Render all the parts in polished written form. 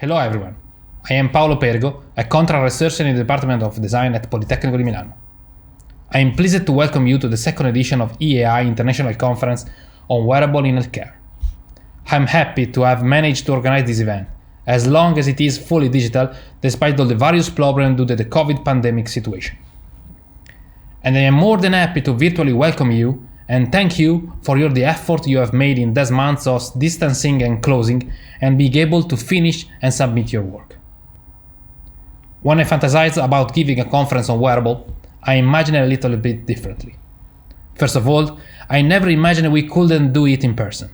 Hello everyone, I am Paolo Pergo, a contract researcher in the Department of Design at Politecnico di Milano. I am pleased to welcome you to the second edition of EAI International Conference on Wearable in Healthcare. I am happy to have managed to organize this event, as long as it is fully digital despite all the various problems due to the COVID pandemic situation. And I am more than happy to virtually welcome you and thank you for the effort you have made in these months of distancing and closing and being able to finish and submit your work. When I fantasize about giving a conference on wearable, I imagine a little bit differently. First of all, I never imagined we couldn't do it in person.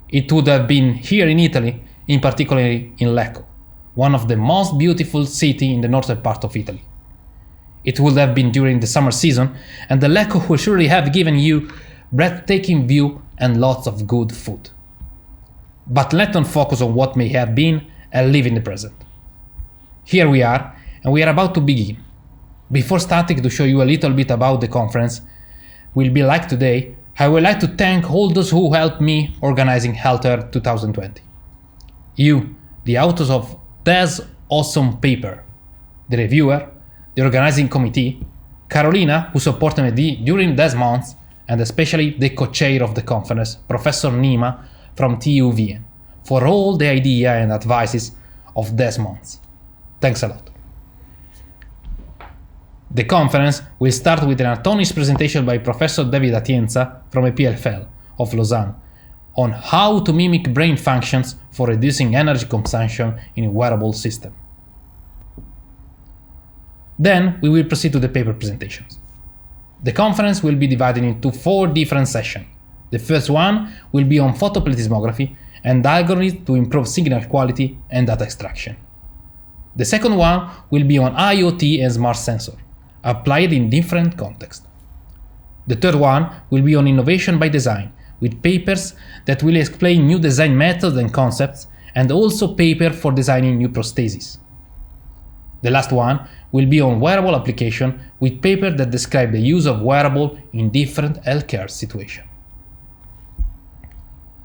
It would have been here in Italy, in particular in Lecco, one of the most beautiful cities in the northern part of Italy. It would have been during the summer season, and the Lecco will surely have given you breathtaking view and lots of good food. But let's not focus on what may have been and live in the present. Here we are, and we are about to begin. Before starting to show you a little bit about the conference will be like today, I would like to thank all those who helped me organizing HealthWear 2020. You, the authors of this awesome paper, the reviewer, the organizing committee, Carolina, who supported me during these months, and especially the co-chair of the conference, Professor Nima from TU Vienna, for all the idea and advices of these months. Thanks a lot. The conference will start with an astonished presentation by Professor David Atienza from EPFL of Lausanne on how to mimic brain functions for reducing energy consumption in a wearable system. Then we will proceed to the paper presentations. The conference will be divided into 4 different sessions. The first one will be on Photoplethysmography and algorithms to improve signal quality and data extraction. The second one will be on IoT and Smart Sensors, applied in different contexts. The third one will be on innovation by design, with papers that will explain new design methods and concepts, and also paper for designing new prostheses. The last one will be on wearable application, with papers that describe the use of wearable in different healthcare situations.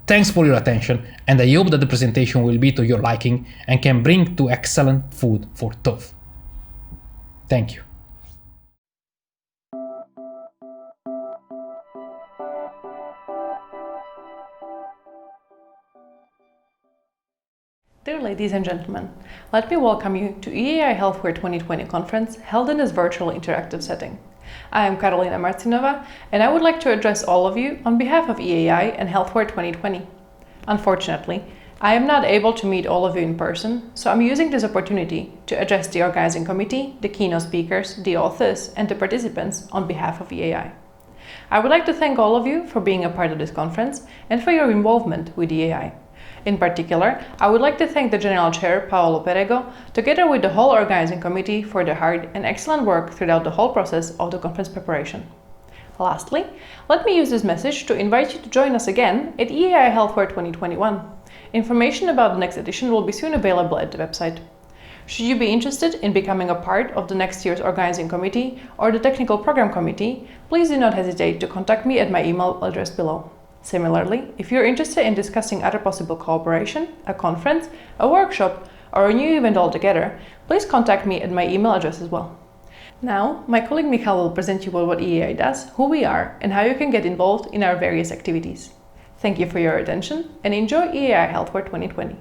Thanks for your attention, and I hope that the presentation will be to your liking and can bring to excellent food for thought. Thank you. Dear ladies and gentlemen, let me welcome you to EAI HealthWear 2020 conference held in this virtual interactive setting. I am Karolina Marcinova, and I would like to address all of you on behalf of EAI and HealthWear 2020. Unfortunately, I am not able to meet all of you in person, so I'm using this opportunity to address the organizing committee, the keynote speakers, the authors, and the participants on behalf of EAI. I would like to thank all of you for being a part of this conference and for your involvement with EAI. In particular, I would like to thank the General Chair, Paolo Perego, together with the whole organizing committee for their hard and excellent work throughout the whole process of the conference preparation. Lastly, let me use this message to invite you to join us again at EAI HealthWear 2021. Information about the next edition will be soon available at the website. Should you be interested in becoming a part of the next year's organizing committee or the technical program committee, please do not hesitate to contact me at my email address below. Similarly, if you're interested in discussing other possible cooperation, a conference, a workshop, or a new event altogether, please contact me at my email address as well. Now, my colleague Michal will present you with what EAI does, who we are, and how you can get involved in our various activities. Thank you for your attention, and enjoy EAI HealthWear 2020.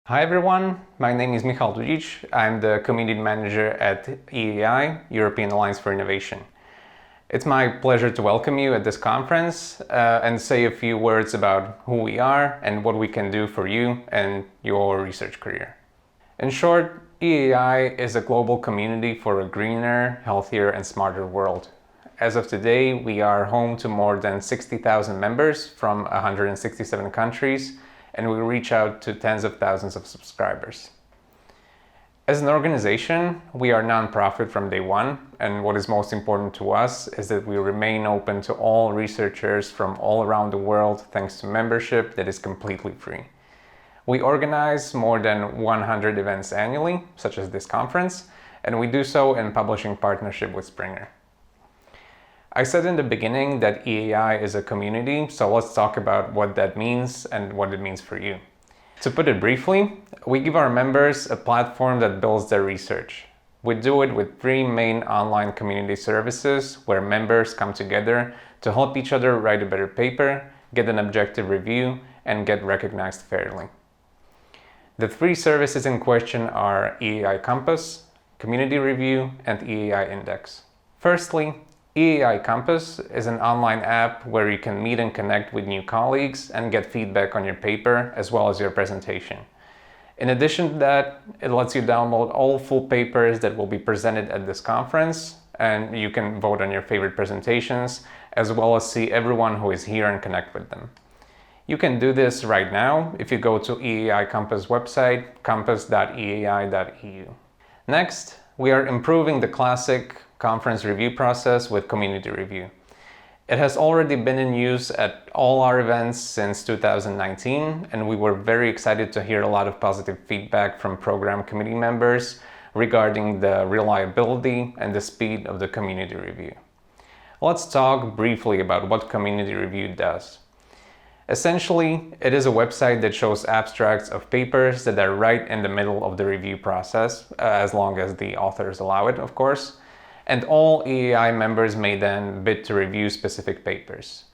Hi everyone, my name is Michal Dudic. I'm the Community Manager at EAI, European Alliance for Innovation. It's my pleasure to welcome you at this conference and say a few words about who we are and what we can do for you and your research career. In short, EAI is a global community for a greener, healthier and smarter world. As of today, we are home to more than 60,000 members from 167 countries, and we reach out to tens of thousands of subscribers. As an organization, we are non-profit from day one, and what is most important to us is that we remain open to all researchers from all around the world thanks to membership that is completely free. We organize more than 100 events annually, such as this conference, and we do so in publishing partnership with Springer. I said in the beginning that EAI is a community, so let's talk about what that means and what it means for you. To put it briefly, we give our members a platform that builds their research. We do it with 3 main online community services where members come together to help each other write a better paper, get an objective review, and get recognized fairly. The 3 services in question are EAI Compass, Community Review, and EAI Index. Firstly, EAI Compass is an online app where you can meet and connect with new colleagues and get feedback on your paper as well as your presentation. In addition to that, it lets you download all full papers that will be presented at this conference, and you can vote on your favorite presentations as well as see everyone who is here and connect with them. You can do this right now if you go to EAI Compass website, compass.eai.eu. Next, we are improving the classic conference review process with community review. It has already been in use at all our events since 2019, and we were very excited to hear a lot of positive feedback from program committee members regarding the reliability and the speed of the community review. Let's talk briefly about what community review does. Essentially, it is a website that shows abstracts of papers that are right in the middle of the review process, as long as the authors allow it, of course. And all EAI members may then bid to review specific papers.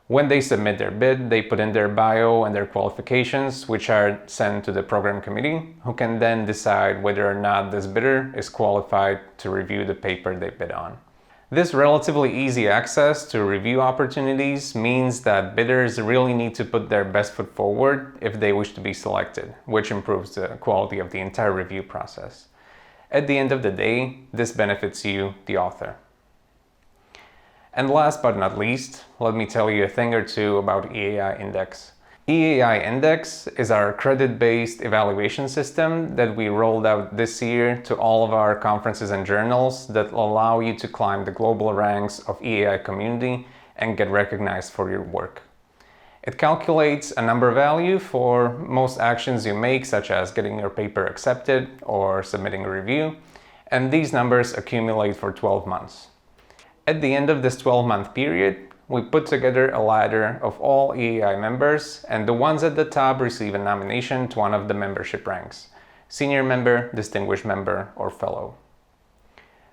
When they submit their bid, they put in their bio and their qualifications, which are sent to the program committee, who can then decide whether or not this bidder is qualified to review the paper they bid on. This relatively easy access to review opportunities means that bidders really need to put their best foot forward if they wish to be selected, which improves the quality of the entire review process. At the end of the day, this benefits you, the author. And last but not least, let me tell you a thing or two about EAI Index. EAI Index is our credit-based evaluation system that we rolled out this year to all of our conferences and journals that allow you to climb the global ranks of EAI community and get recognized for your work. It calculates a number value for most actions you make, such as getting your paper accepted or submitting a review, and these numbers accumulate for 12 months. At the end of this 12-month period, we put together a ladder of all EAI members, and the ones at the top receive a nomination to one of the membership ranks: senior member, distinguished member, or fellow.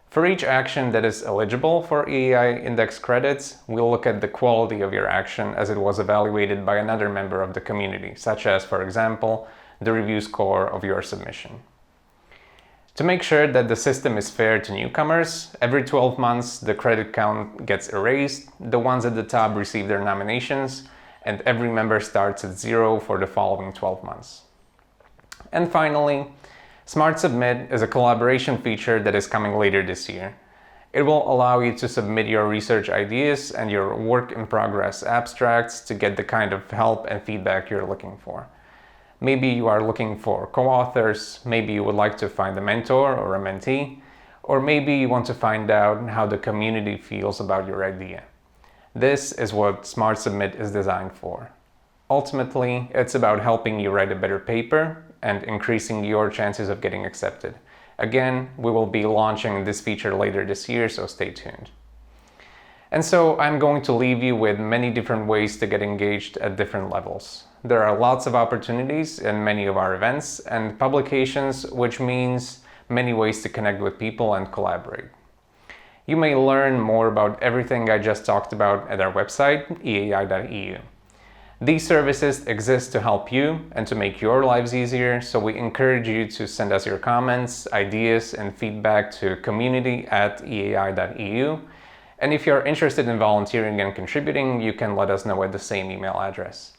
For each action that is eligible for EAI Index credits, we'll look at the quality of your action as it was evaluated by another member of the community, such as, for example, the review score of your submission. To make sure that the system is fair to newcomers, every 12 months the credit count gets erased, the ones at the top receive their nominations, and every member starts at 0 for the following 12 months. And finally, Smart Submit is a collaboration feature that is coming later this year. It will allow you to submit your research ideas and your work in progress abstracts to get the kind of help and feedback you're looking for. Maybe you are looking for co-authors, maybe you would like to find a mentor or a mentee, or maybe you want to find out how the community feels about your idea. This is what Smart Submit is designed for. Ultimately, it's about helping you write a better paper and increasing your chances of getting accepted. Again, we will be launching this feature later this year, so stay tuned. And so I'm going to leave you with many different ways to get engaged at different levels. There are lots of opportunities in many of our events and publications, which means many ways to connect with people and collaborate. You may learn more about everything I just talked about at our website, eai.eu. These services exist to help you and to make your lives easier, so we encourage you to send us your comments, ideas, and feedback to community@eai.eu. And if you're interested in volunteering and contributing, you can let us know at the same email address.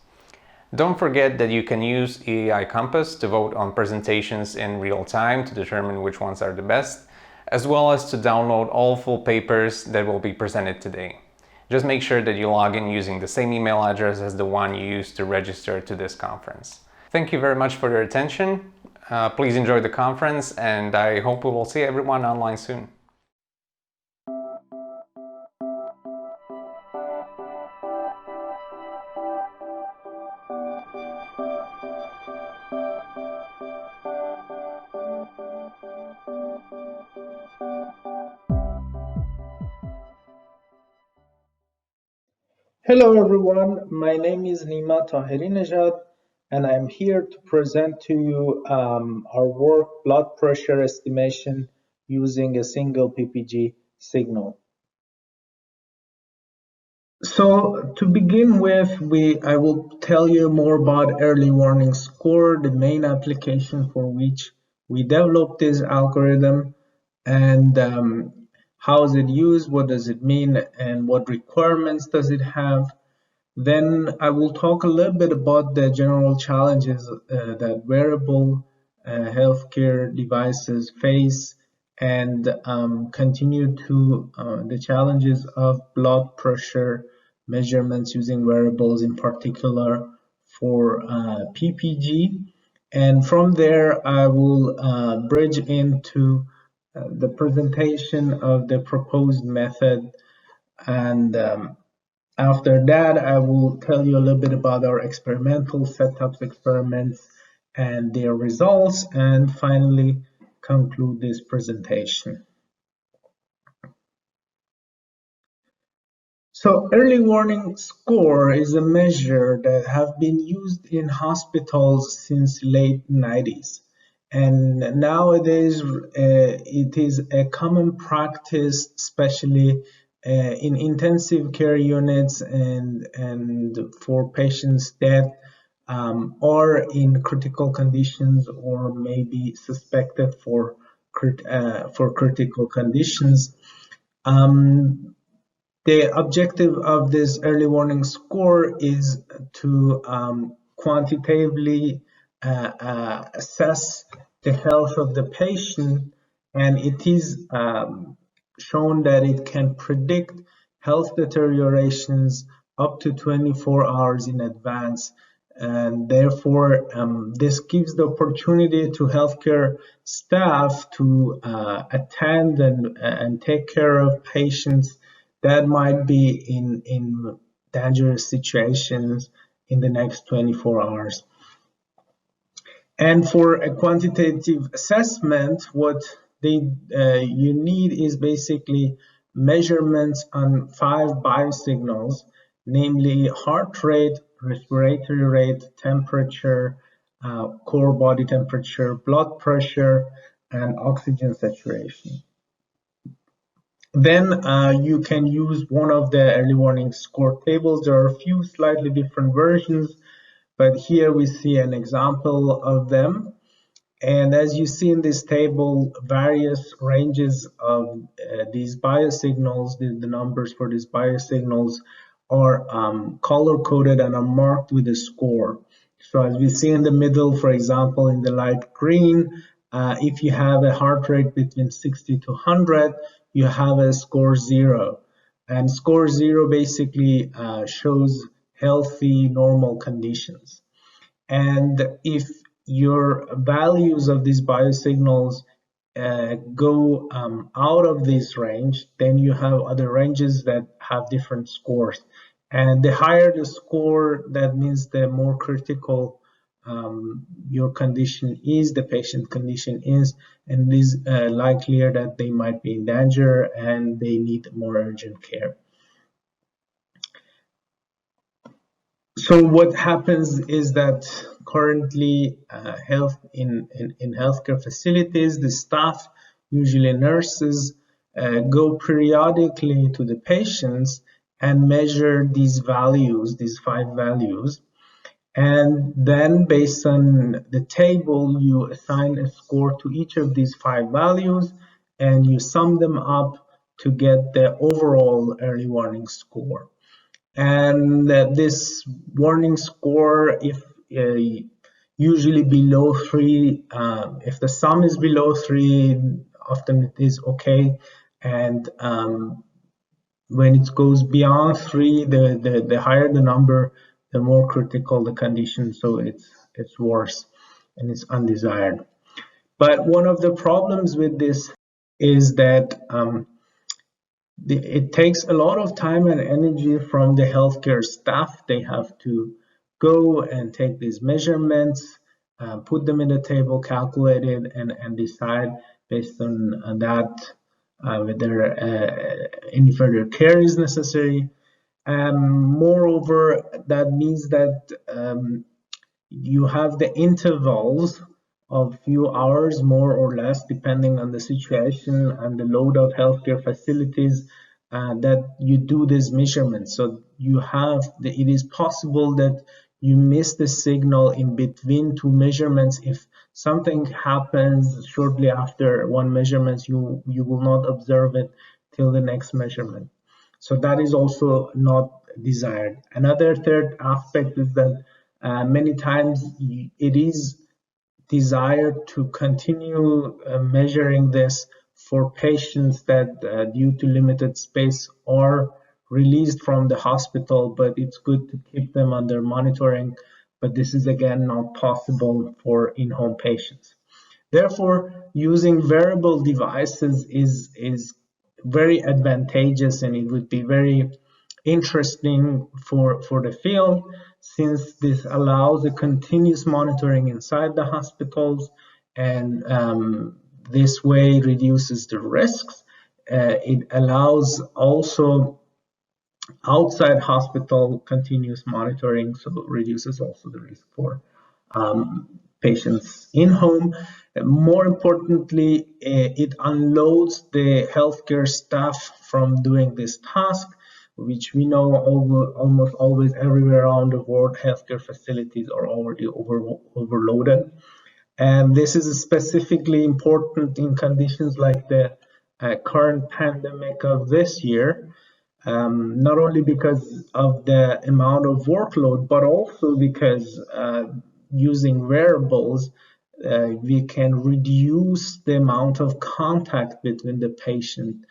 Don't forget that you can use EAI Compass to vote on presentations in real time to determine which ones are the best, as well as to download all full papers that will be presented today. Just make sure that you log in using the same email address as the one you used to register to this conference. Thank you very much for your attention. Please enjoy the conference, and I hope we will see everyone online soon. Hello everyone, my name is Nima Taheri-Nejad and I'm here to present to you our work blood pressure estimation using a single PPG signal. So to begin with, I will tell you more about early warning score, the main application for which we developed this algorithm, and how is it used, what does it mean, and what requirements does it have. Then I will talk a little bit about the general challenges that wearable healthcare devices face and continue to the challenges of blood pressure measurements using wearables, in particular for PPG. And from there, I will bridge into the presentation of the proposed method, and after that, I will tell you a little bit about our experimental setups, experiments, and their results, and finally conclude this presentation. So early warning score is a measure that have been used in hospitals since late 90s. And nowadays, it is a common practice, especially in intensive care units and for patients that are in critical conditions or maybe suspected for critical conditions. The objective of this early warning score is to quantitatively assess the health of the patient, and it is shown that it can predict health deteriorations up to 24 hours in advance. And therefore, this gives the opportunity to healthcare staff to attend and take care of patients that might be in dangerous situations in the next 24 hours. And for a quantitative assessment, what you need is basically measurements on 5 biosignals, namely heart rate, respiratory rate, temperature, core body temperature, blood pressure, and oxygen saturation. Then you can use one of the early warning score tables. There are a few slightly different versions, but here we see an example of them. And as you see in this table, various ranges of these biosignals, the numbers for these biosignals are color-coded and are marked with a score. So as we see in the middle, for example, in the light green, if you have a heart rate between 60 to 100, you have a score 0. And score 0 basically shows healthy, normal conditions. And if your values of these biosignals go out of this range, then you have other ranges that have different scores. And the higher the score, that means the more critical your condition is, the patient condition is, and it is likelier that they might be in danger and they need more urgent care. So what happens is that currently in healthcare facilities, the staff, usually nurses, go periodically to the patients and measure these values, these 5 values. And then based on the table, you assign a score to each of these 5 values and you sum them up to get the overall early warning score. And this warning score, if usually below 3, if the sum is below 3, often it is okay. And when it goes beyond 3, the higher the number, the more critical the condition, so it's worse and it's undesired. But one of the problems with this is that it takes a lot of time and energy from the healthcare staff. They have to go and take these measurements, put them in the table, calculate it, and decide based on that whether any further care is necessary. Moreover, that means that you have the intervals of few hours, more or less, depending on the situation and the load of healthcare facilities, that you do this measurement. So it is possible that you miss the signal in between two measurements. If something happens shortly after one measurement, you will not observe it till the next measurement. So that is also not desired. Another third aspect is that many times it is desired to continue measuring this for patients that due to limited space are released from the hospital, but it's good to keep them under monitoring. But this is again not possible for in-home patients. Therefore, using wearable devices is very advantageous, and it would be very interesting for the field, since this allows a continuous monitoring inside the hospitals, and this way reduces the risks. It allows also outside hospital continuous monitoring, so it reduces also the risk for patients in home. More importantly, it unloads the healthcare staff from doing this task, which we know almost always everywhere around the world, healthcare facilities are already overloaded. And this is specifically important in conditions like the current pandemic of this year, not only because of the amount of workload, but also because using wearables, we can reduce the amount of contact between the patient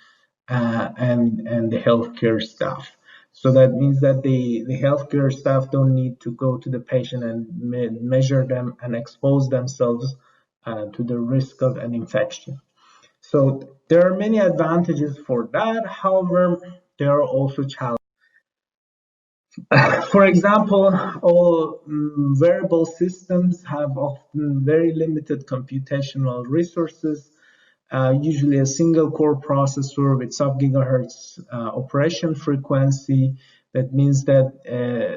and the healthcare staff. So that means that the healthcare staff don't need to go to the patient and measure them and expose themselves to the risk of an infection. So there are many advantages for that. However, there are also challenges. For example, all wearable systems have often very limited computational resources, usually a single core processor with sub-gigahertz operation frequency. That means that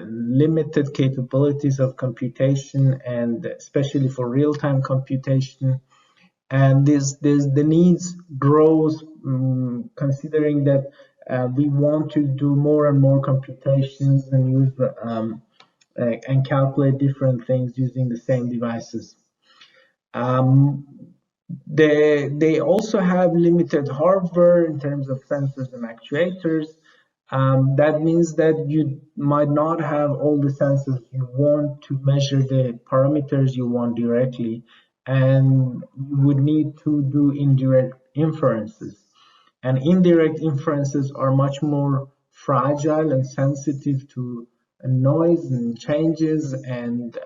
limited capabilities of computation, and especially for real-time computation. And the needs grows, considering that we want to do more and more computations and use and calculate different things using the same devices. They also have limited hardware in terms of sensors and actuators. That means that you might not have all the sensors you want to measure the parameters you want directly, and you would need to do indirect inferences. And indirect inferences are much more fragile and sensitive to noise and changes, and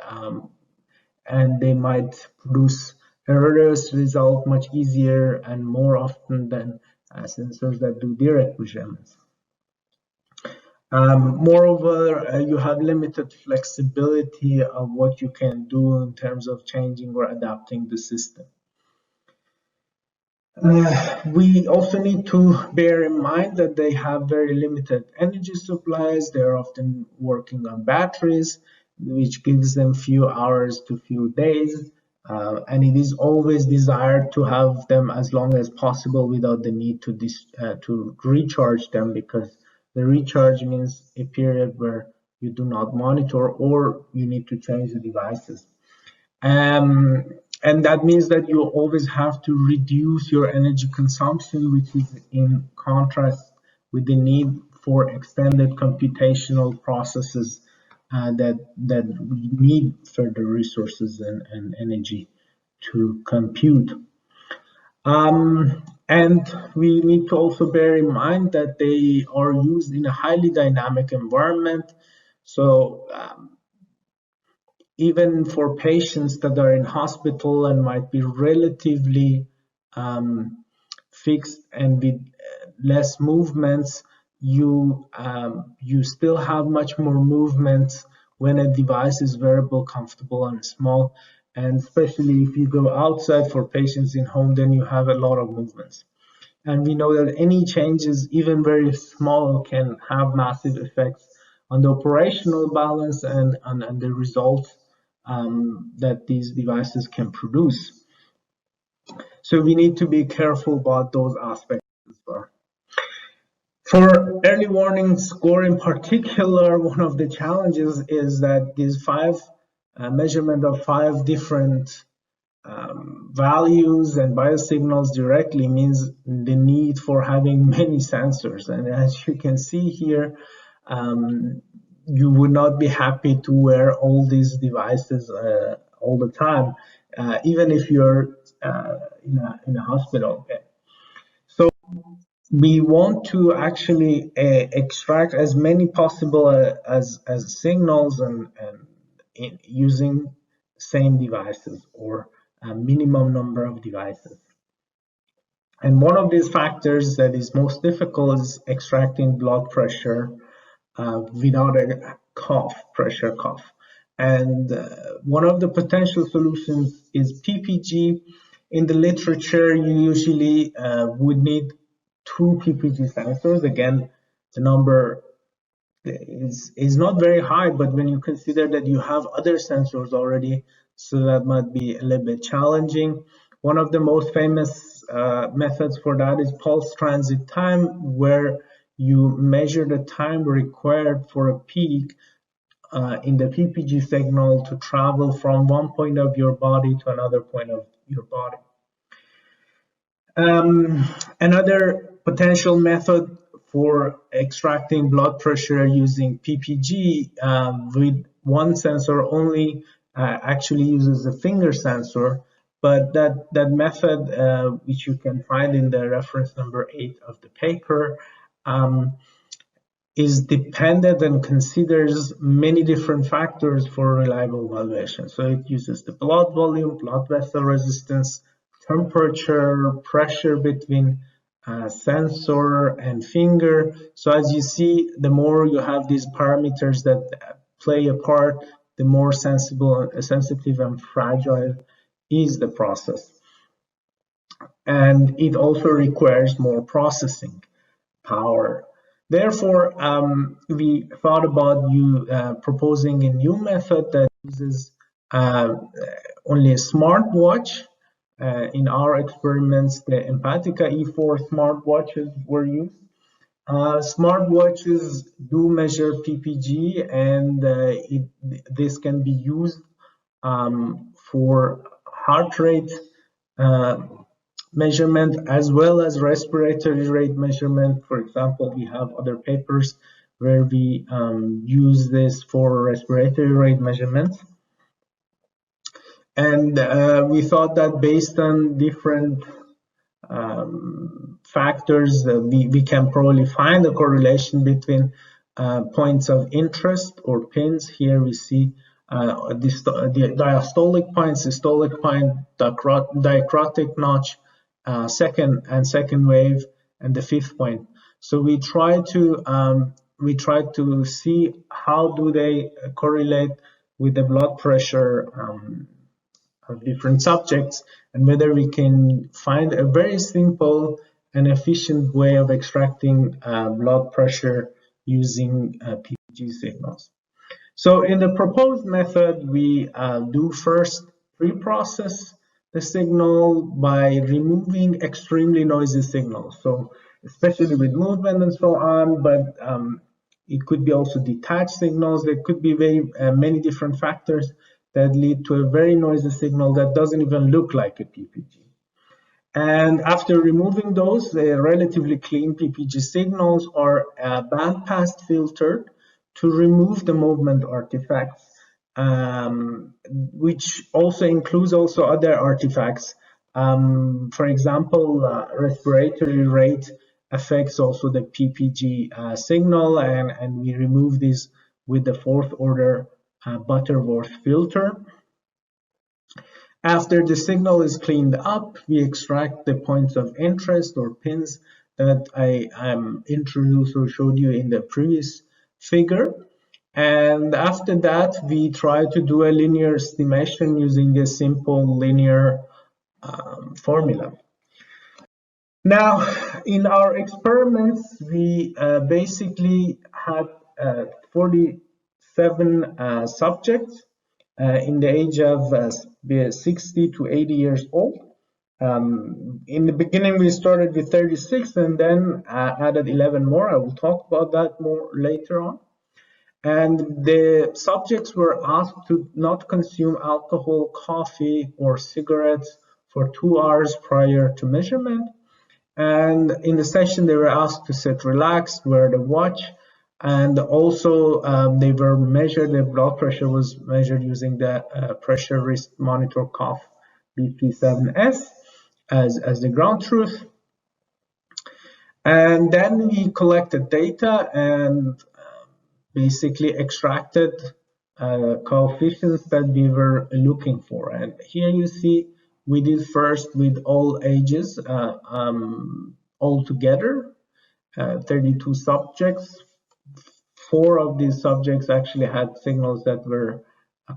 they might produce errors result much easier and more often than sensors that do direct measurements. Moreover, you have limited flexibility of what you can do in terms of changing or adapting the system. We also need to bear in mind that they have very limited energy supplies. They're often working on batteries, which gives them few hours to few days. And it is always desired to have them as long as possible without the need to recharge them, because the recharge means a period where you do not monitor or you need to change the devices. And that means that you always have to reduce your energy consumption, which is in contrast with the need for extended computational processes that need further resources and energy to compute. And we need to also bear in mind that they are used in a highly dynamic environment. So even for patients that are in hospital and might be relatively fixed and with less movements, you still have much more movements when a device is wearable, comfortable, and small. And especially if you go outside for patients in home, then you have a lot of movements. And we know that any changes, even very small, can have massive effects on the operational balance and the results that these devices can produce. So we need to be careful about those aspects as well. For early warning score in particular, one of the challenges is that these measurement of 5 different values and biosignals directly means the need for having many sensors. And as you can see here, you would not be happy to wear all these devices all the time, even if you're in a hospital. Okay. So we want to actually extract as many possible as signals and using same devices or a minimum number of devices. And one of these factors that is most difficult is extracting blood pressure without a pressure cuff. And one of the potential solutions is PPG. In the literature, you usually would need 2 PPG sensors. Again, the number is not very high, but when you consider that you have other sensors already, so that might be a little bit challenging. One of the most famous methods for that is pulse transit time, where you measure the time required for a peak in the PPG signal to travel from one point of your body to another point of your body. Another potential method for extracting blood pressure using PPG with one sensor only actually uses a finger sensor, but that method, which you can find in the reference number 8 of the paper, is dependent and considers many different factors for reliable evaluation. So it uses the blood volume, blood vessel resistance, temperature, pressure between sensor and finger. So as you see, the more you have these parameters that play a part, the more sensitive and fragile is the process. And it also requires more processing power. Therefore, we thought about proposing a new method that uses only a smartwatch. In our experiments, the Empatica E4 smartwatches were used. Smartwatches do measure PPG, and this can be used for heart rate measurement as well as respiratory rate measurement. For example, we have other papers where we use this for respiratory rate measurements. And we thought that based on different factors, we can probably find a correlation between points of interest or pins. Here we see the diastolic point, systolic point, diacritic notch, second wave, and the 5th point. So we try to see how do they correlate with the blood pressure of different subjects, and whether we can find a very simple and efficient way of extracting blood pressure using PPG signals. So in the proposed method, we do first pre-process the signal by removing extremely noisy signals. So especially with movement and so on, but it could be also detached signals. There could be many different factors that lead to a very noisy signal that doesn't even look like a PPG. And after removing those, the relatively clean PPG signals are bandpass filtered to remove the movement artifacts, which also includes other artifacts. For example, respiratory rate affects also the PPG signal, and we remove this with the 4th order Butterworth filter. After the signal is cleaned up, we extract the points of interest or pins that I introduced or showed you in the previous figure. And after that, we try to do a linear estimation using a simple linear formula. Now, In our experiments, we basically had 47 subjects in the age of 60 to 80 years old. In the beginning, we started with 36 and then added 11 more. I will talk about that more later on. And the subjects were asked to not consume alcohol, coffee, or cigarettes for 2 hours prior to measurement. And in the session, they were asked to sit relaxed, wear the watch, and also they were measured. Their blood pressure was measured using the pressure wrist monitor cuff BP7S as the ground truth. And then we collected data and basically extracted coefficients that we were looking for. And here you see we did first with all ages all together, 32 subjects. 4 of these subjects actually had signals that were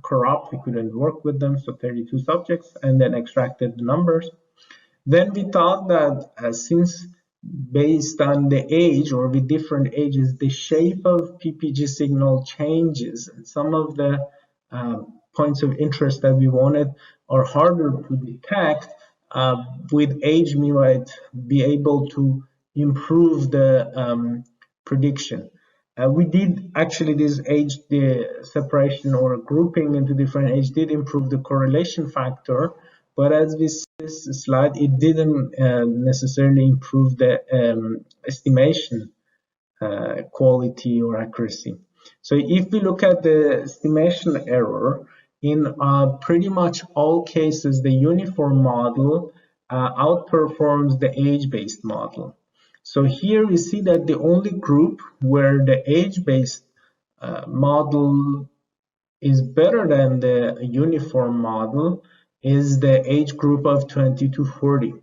corrupt. We couldn't work with them, so 32 subjects, and then extracted the numbers. Then we thought that since based on the age or with different ages, the shape of PPG signal changes, and some of the points of interest that we wanted are harder to detect. With age, we might be able to improve the prediction. We did actually this age, the separation or grouping into different age did improve the correlation factor, but as we see this slide, it didn't necessarily improve the estimation quality or accuracy. So if we look at the estimation error, in pretty much all cases, the uniform model outperforms the age-based model. So here we see that the only group where the age-based model is better than the uniform model is the age group of 20 to 40.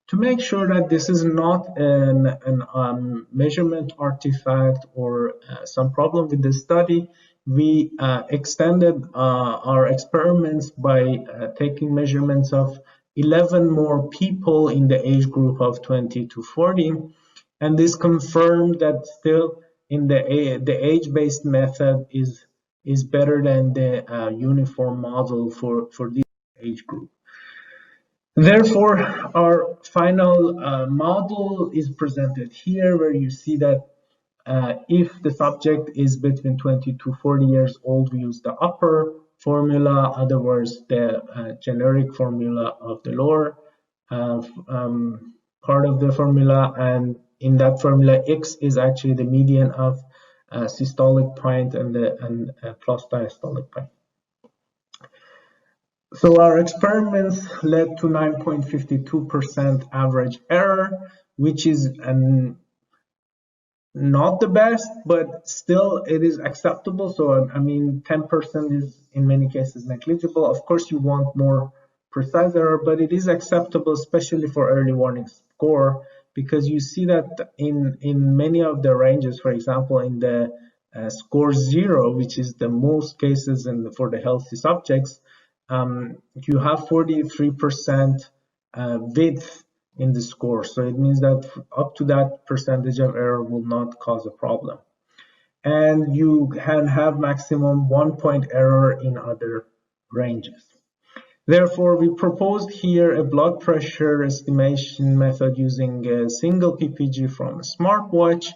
To make sure that this is not an measurement artifact or some problem with the study, we extended our experiments by taking measurements of 11 more people in the age group of 20 to 40, and this confirmed that still in the age-based method is better than the uniform model for this age group. Therefore, our final model is presented here, where you see that if the subject is between 20 to 40 years old, we use the upper formula, otherwise the generic formula of the lower part of the formula, and in that formula, X is actually the median of systolic point and plus diastolic point. So our experiments led to 9.52% average error, which is not the best, but still it is acceptable. So I mean, 10% is in many cases negligible. Of course, you want more precise error, but it is acceptable, especially for early warning score, because you see that in many of the ranges, for example, in the score 0, which is the most cases for the healthy subjects, you have 43% width in the score. So it means that up to that percentage of error will not cause a problem. And you can have maximum 1 point error in other ranges. Therefore, we proposed here a blood pressure estimation method using a single PPG from a smartwatch,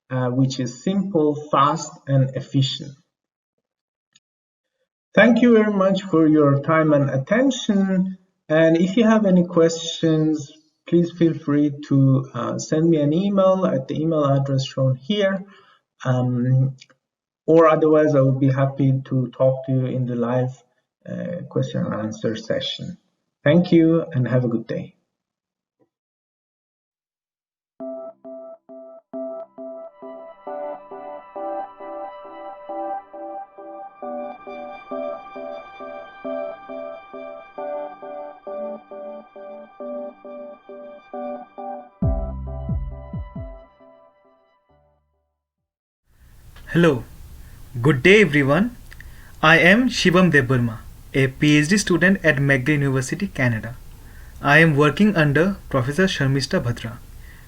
which is simple, fast, and efficient. Thank you very much for your time and attention. And if you have any questions, please feel free to send me an email at the email address shown here. Or otherwise, I would be happy to talk to you in the live question and answer session. Thank you and have a good day. Hello, good day everyone. I am Shivam Deburma, a PhD student at McGill University, Canada. I am working under Professor Sharmista Bhatra,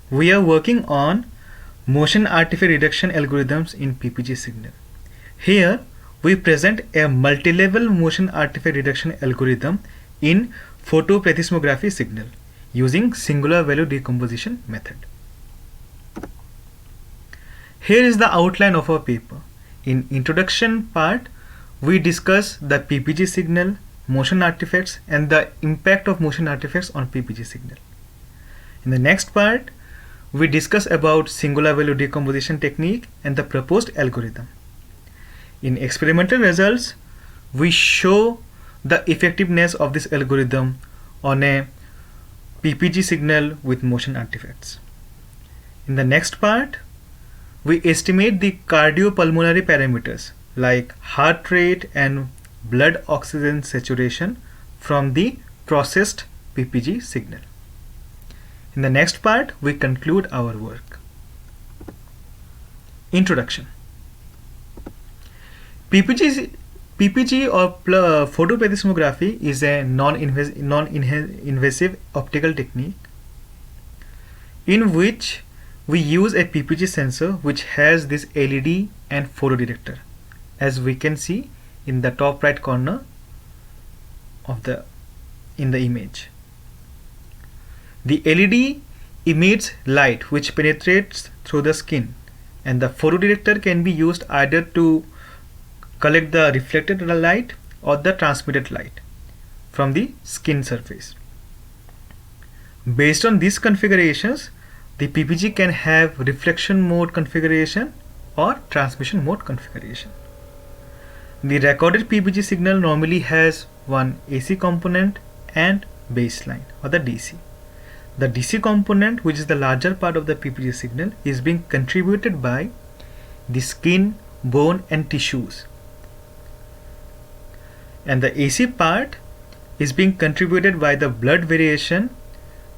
we are working on motion artifact reduction algorithms in PPG signal. Here we present a multi-level motion artifact reduction algorithm in photoplethysmography signal using singular value decomposition method. Here is the outline of our paper. In introduction part, we discuss the PPG signal, motion artifacts, and the impact of motion artifacts on PPG signal. In the next part, we discuss about singular value decomposition technique and the proposed algorithm. In experimental results, we show the effectiveness of this algorithm on a PPG signal with motion artifacts. In the next part, we estimate the cardiopulmonary parameters like heart rate and blood oxygen saturation from the processed PPG signal. In the next part, we conclude our work. Introduction. PPG or photoplethysmography is a non-invasive optical technique in which we use a PPG sensor which has this LED and photodetector, as we can see in the top right corner of the image. The LED emits light which penetrates through the skin, and the photodetector can be used either to collect the reflected light or the transmitted light from the skin surface. Based on these configurations, the PPG can have reflection mode configuration or transmission mode configuration. The recorded PPG signal normally has one AC component and baseline or the DC. The DC component, which is the larger part of the PPG signal, is being contributed by the skin, bone and tissues. And the AC part is being contributed by the blood variation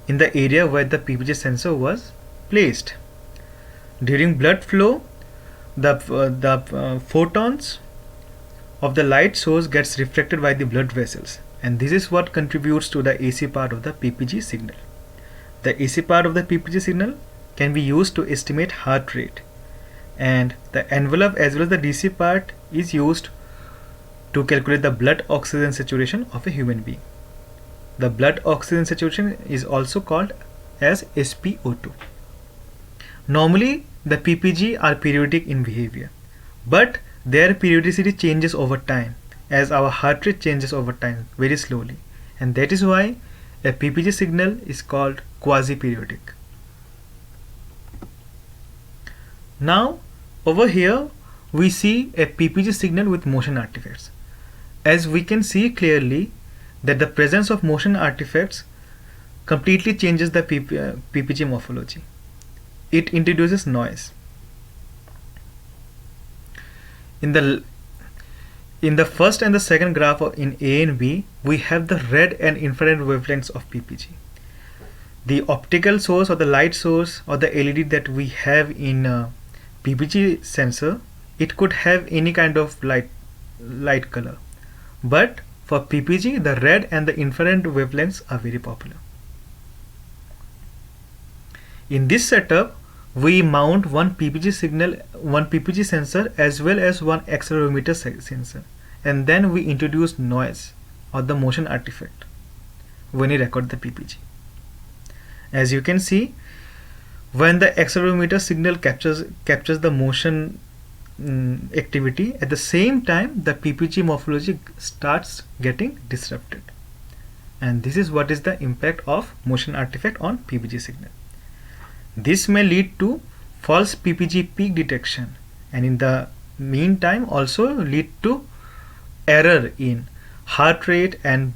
in the area where the PPG sensor was placed. During blood flow, the photons of the light source gets reflected by the blood vessels, and this is what contributes to the AC part of the PPG signal. The AC part of the PPG signal can be used to estimate heart rate, and the envelope as well as the DC part is used to calculate the blood oxygen saturation of a human being. The blood oxygen saturation is also called as SpO2. Normally, the PPG are periodic in behavior, but their periodicity changes over time as our heart rate changes over time very slowly, and that is why a PPG signal is called quasi-periodic. Now, over here we see a PPG signal with motion artifacts. As we can see clearly that the presence of motion artifacts completely changes the PPG morphology. It introduces noise. In the first and the second graph in A and B, we have the red and infrared wavelengths of PPG. The optical source or the light source or the LED that we have in PPG sensor, it could have any kind of light color. But for PPG, the red and the infrared wavelengths are very popular. In this setup, we mount one PPG sensor as well as one accelerometer sensor, and then we introduce noise or the motion artifact when we record the PPG. As you can see, when the accelerometer signal captures the motion activity, at the same time the PPG morphology starts getting disrupted, and this is what is the impact of motion artifact on PPG signal. This may lead to false PPG peak detection, and in the meantime also lead to error in heart rate and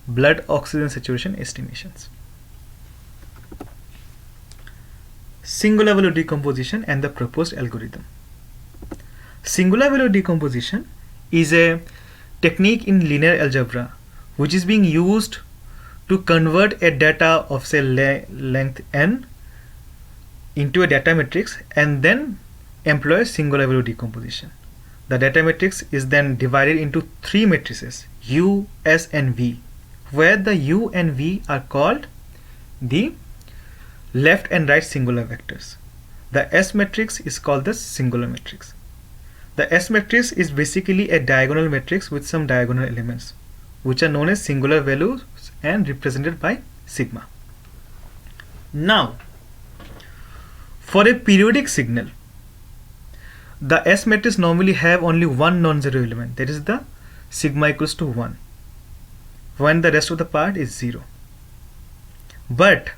blood oxygen saturation estimations. Singular value decomposition and the proposed algorithm. Singular value decomposition is a technique in linear algebra which is being used to convert a data of say length n into a data matrix and then employ singular value decomposition. The data matrix is then divided into three matrices, U, S and V, where the U and V are called the left and right singular vectors. The S matrix is called the singular matrix. The S matrix is basically a diagonal matrix with some diagonal elements, which are known as singular values and represented by sigma. Now, for a periodic signal, the S matrix normally have only one non-zero element, that is the sigma equals to 1, when the rest of the part is 0. But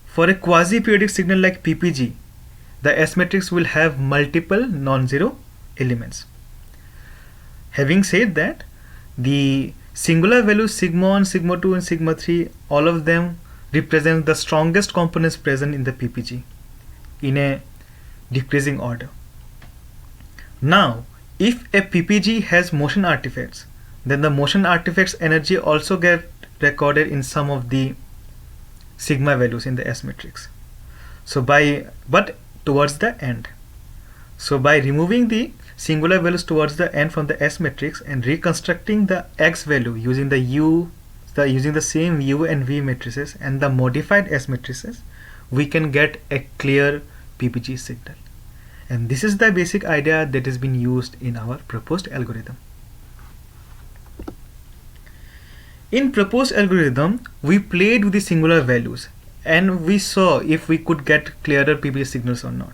for a quasi-periodic signal like PPG, the S matrix will have multiple non-zero elements. Having said that, the singular values sigma 1, sigma 2 and sigma 3, all of them represent the strongest components present in the PPG in a decreasing order. Now, if a PPG has motion artifacts, then the motion artifacts energy also get recorded in some of the sigma values in the S matrix. But towards the end. So by removing the singular values towards the end from the S matrix and reconstructing the X value using the same U and V matrices and the modified S matrices, we can get a clear PPG signal. And this is the basic idea that has been used in our proposed algorithm. In proposed algorithm, we played with the singular values and we saw if we could get clearer PPG signals or not.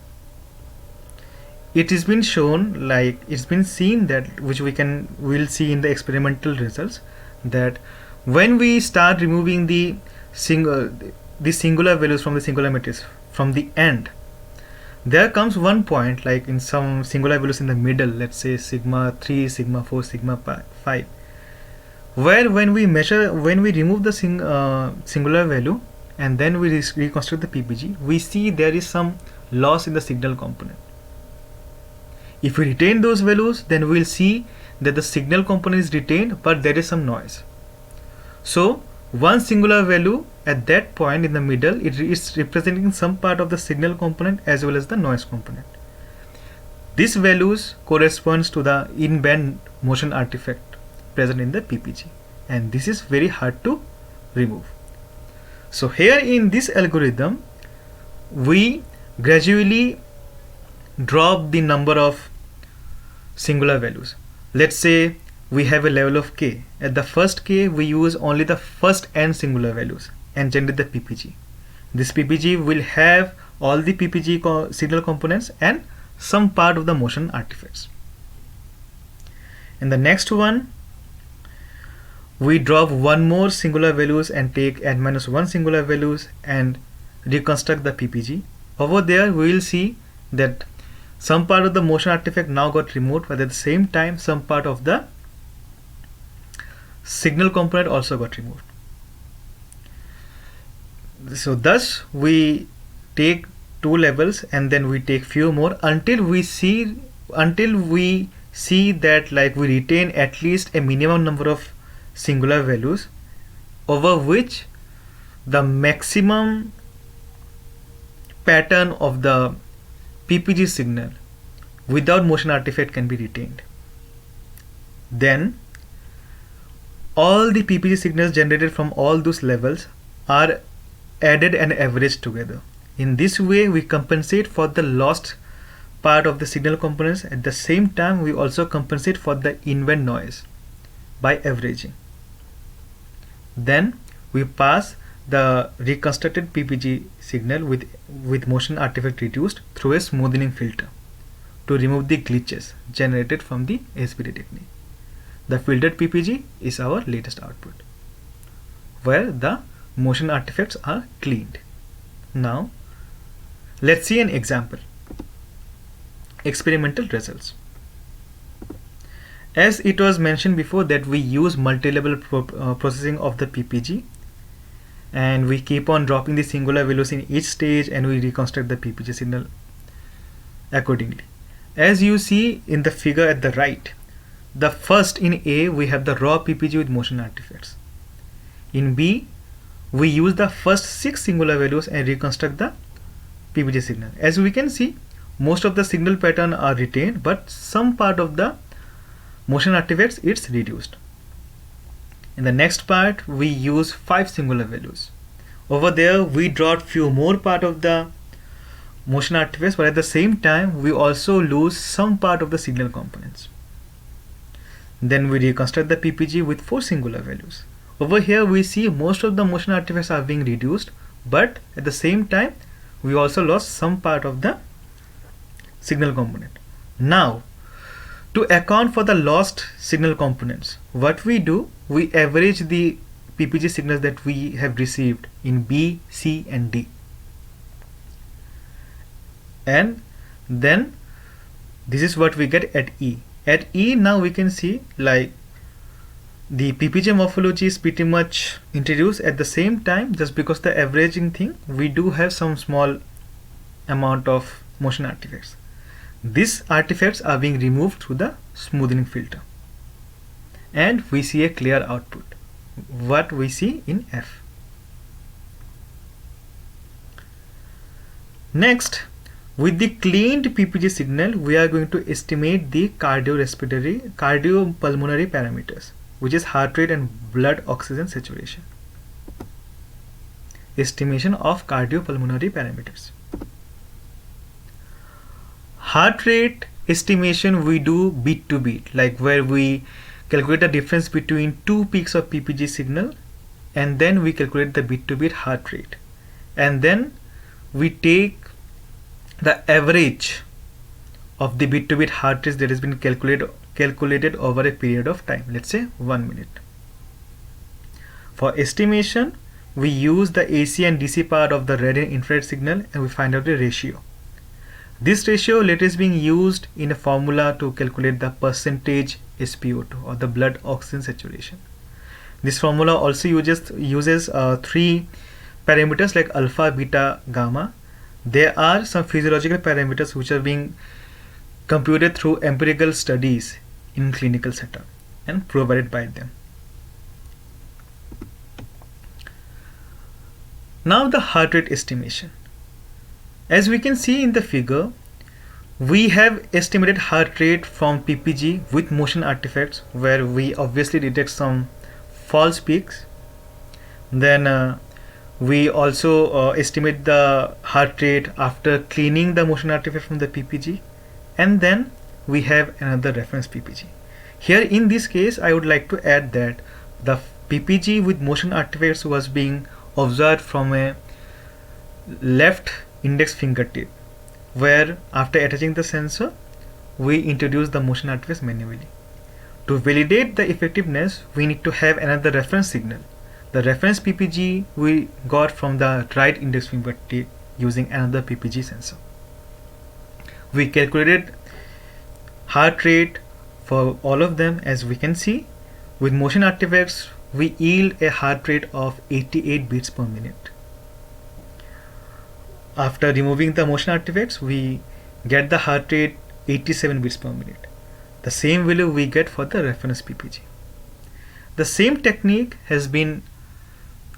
It has been shown, like it's been seen that, which we'll see in the experimental results, that when we start removing the singular values from the singular matrix from the end, there comes one point, like in some singular values in the middle, let's say sigma 3, sigma 4, sigma 5, where when we remove the singular value and then we reconstruct the PPG, we see there is some loss in the signal component. If we retain those values, then we will see that the signal component is retained, but there is some noise. So one singular value at that point in the middle, it is representing some part of the signal component as well as the noise component. These values corresponds to the in-band motion artifact present in the PPG, and this is very hard to remove. So here in this algorithm, we gradually drop the number of singular values. Let's say we have a level of k. At the first k, we use only the first n singular values and generate the PPG. This PPG will have all the PPG signal components and some part of the motion artifacts. In the next one, we drop one more singular values and take n-1 singular values and reconstruct the PPG. Over there, we will see that some part of the motion artifact now got removed, but at the same time some part of the signal component also got removed. So thus we take two levels and then we take few more until we see that like we retain at least a minimum number of singular values over which the maximum pattern of the PPG signal without motion artifact can be retained. Then all the PPG signals generated from all those levels are added and averaged together. In this way, we compensate for the lost part of the signal components. At the same time, we also compensate for the in-band noise by averaging. Then we pass the reconstructed PPG signal with motion artifact reduced through a smoothing filter to remove the glitches generated from the SBD technique. The filtered PPG is our latest output, where the motion artifacts are cleaned. Now, let's see an example. Experimental results. As it was mentioned before that we use multi-level processing of the PPG, and we keep on dropping the singular values in each stage and we reconstruct the PPG signal accordingly. As you see in the figure at the right, the first in A we have the raw PPG with motion artifacts. In B we use the first 6 singular values and reconstruct the PPG signal. As we can see, most of the signal pattern are retained, but some part of the motion artifacts it's reduced. In the next part we use 5 singular values. Over there we draw few more part of the motion artifacts, but at the same time we also lose some part of the signal components. Then we reconstruct the PPG with 4 singular values. Over here we see most of the motion artifacts are being reduced, but at the same time we also lost some part of the signal component. Now, to account for the lost signal components, what we do, we average the PPG signals that we have received in B, C and D. And then this is what we get at E. At E now we can see like the PPG morphology is pretty much introduced. At the same time, just because the averaging thing, we do have some small amount of motion artifacts. These artifacts are being removed through the smoothing filter, and we see a clear output, what we see in F. Next, with the cleaned PPG signal, we are going to estimate the cardiopulmonary parameters, which is heart rate and blood oxygen saturation. Estimation of cardiopulmonary parameters. Heart rate estimation we do beat to beat, like where we calculate the difference between 2 peaks of PPG signal and then we calculate the beat to beat heart rate, and then we take the average of the beat to beat heart rate that has been calculated over a period of time, let's say 1 minute. For estimation, we use the AC and DC part of the red and infrared signal and we find out the ratio. This ratio later is being used in a formula to calculate the percentage SpO2 or the blood oxygen saturation. This formula also uses 3 parameters like alpha, beta, gamma. There are some physiological parameters which are being computed through empirical studies in clinical setup and provided by them. Now the heart rate estimation. As we can see in the figure, we have estimated heart rate from PPG with motion artifacts, where we obviously detect some false peaks. Then we also estimate the heart rate after cleaning the motion artifact from the PPG, and then we have another reference PPG. Here in this case, I would like to add that the PPG with motion artifacts was being observed from a left index fingertip, where after attaching the sensor, we introduce the motion artifacts manually. To validate the effectiveness, we need to have another reference signal. The reference PPG we got from the right index fingertip using another PPG sensor. We calculated heart rate for all of them. As we can see, with motion artifacts, we yield a heart rate of 88 beats per minute. After removing the motion artifacts, we get the heart rate 87 beats per minute. The same value we get for the reference PPG. The same technique has been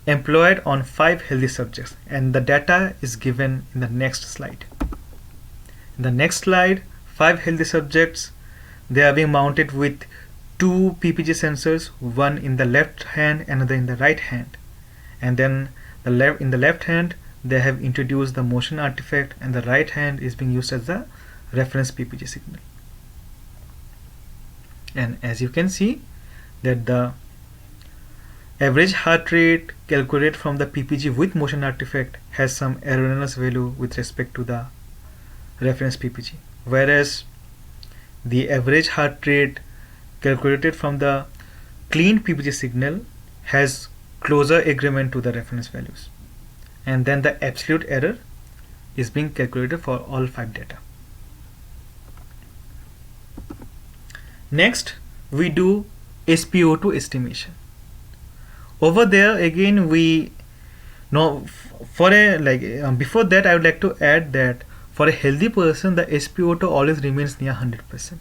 employed on 5 healthy subjects, and the data is given in the next slide. In the next slide, 5 healthy subjects, they are being mounted with 2 PPG sensors, one in the left hand, another in the right hand, and then in the left hand they have introduced the motion artifact, and the right hand is being used as the reference PPG signal. And as you can see that the average heart rate calculated from the PPG with motion artifact has some erroneous value with respect to the reference PPG, whereas the average heart rate calculated from the clean PPG signal has closer agreement to the reference values, and then the absolute error is being calculated for all 5 data. Next, we do SpO2 estimation. Over there again, we know for a before that I would like to add that for a healthy person the SpO2 always remains near 100%.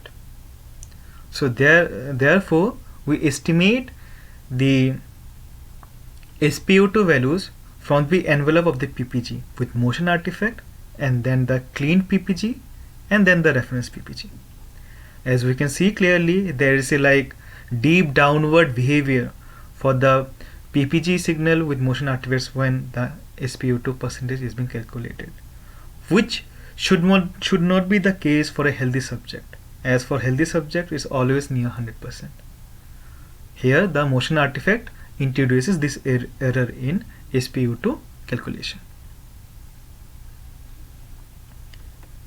So therefore we estimate the SpO2 values from the envelope of the PPG with motion artifact, and then the clean PPG, and then the reference PPG. As we can see clearly, there is a deep downward behavior for the PPG signal with motion artifacts when the SpO2 percentage is being calculated, which should not be the case for a healthy subject, as for healthy subject is always near 100%. Here the motion artifact introduces this error in SpO2 calculation.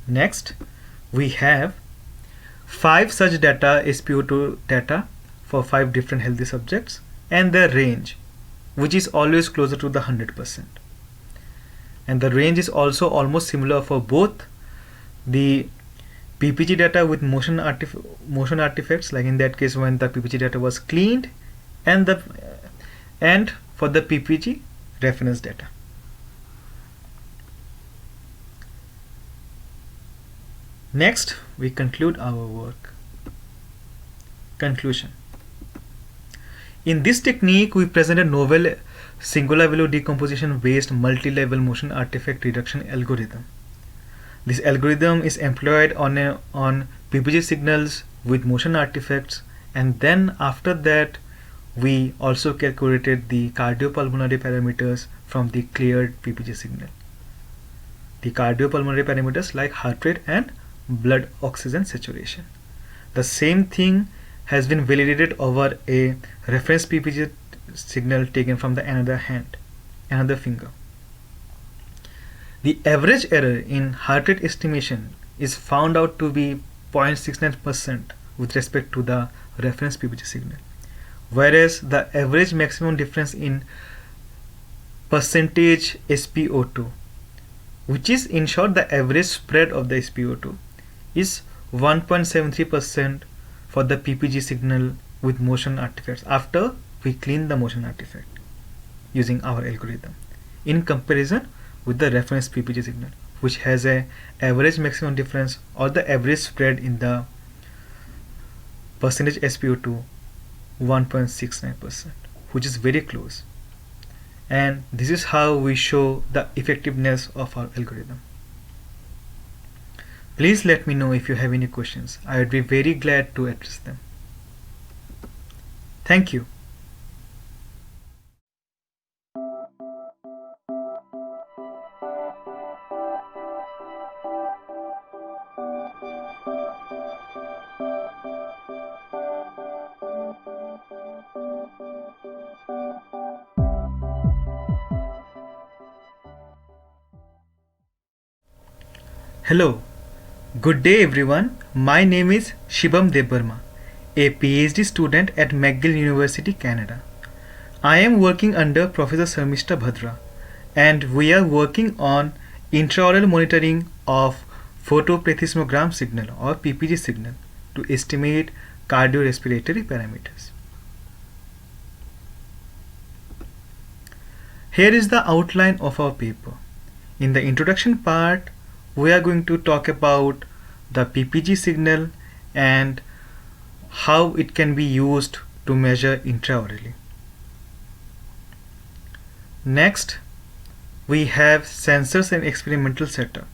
Next, we have 5 such data, SpO2 data for 5 different healthy subjects, and their range, which is always closer to the 100%. And the range is also almost similar for both the PPG data with motion artifacts, like in that case when the PPG data was cleaned, and for the PPG reference data. Next, we conclude our work. Conclusion. In this technique, we present a novel singular value decomposition based multi-level motion artifact reduction algorithm. This algorithm is employed on PPG signals with motion artifacts, and then after that we also calculated the cardiopulmonary parameters from the cleared PPG signal. The cardiopulmonary parameters like heart rate and blood oxygen saturation. The same thing has been validated over a reference PPG signal taken from the another finger. The average error in heart rate estimation is found out to be 0.69% with respect to the reference PPG signal, whereas the average maximum difference in percentage SpO2, which is in short the average spread of the SpO2, is 1.73% for the PPG signal with motion artifacts after we clean the motion artifact using our algorithm, in comparison with the reference PPG signal, which has a average maximum difference or the average spread in the percentage SpO2 1.69%, which is very close. And this is how we show the effectiveness of our algorithm. Please let me know if you have any questions. I would be very glad to address them. Thank you. Hello. Good day everyone. My name is Shibam Debbarma, a PhD student at McGill University, Canada. I am working under Professor Sarmishta Bhadra, and we are working on intraoral monitoring of Photoplethysmogram signal or PPG signal to estimate cardiorespiratory parameters. Here is the outline of our paper. In the introduction part, we are going to talk about the PPG signal and how it can be used to measure intraorally. Next, we have sensors and experimental setup,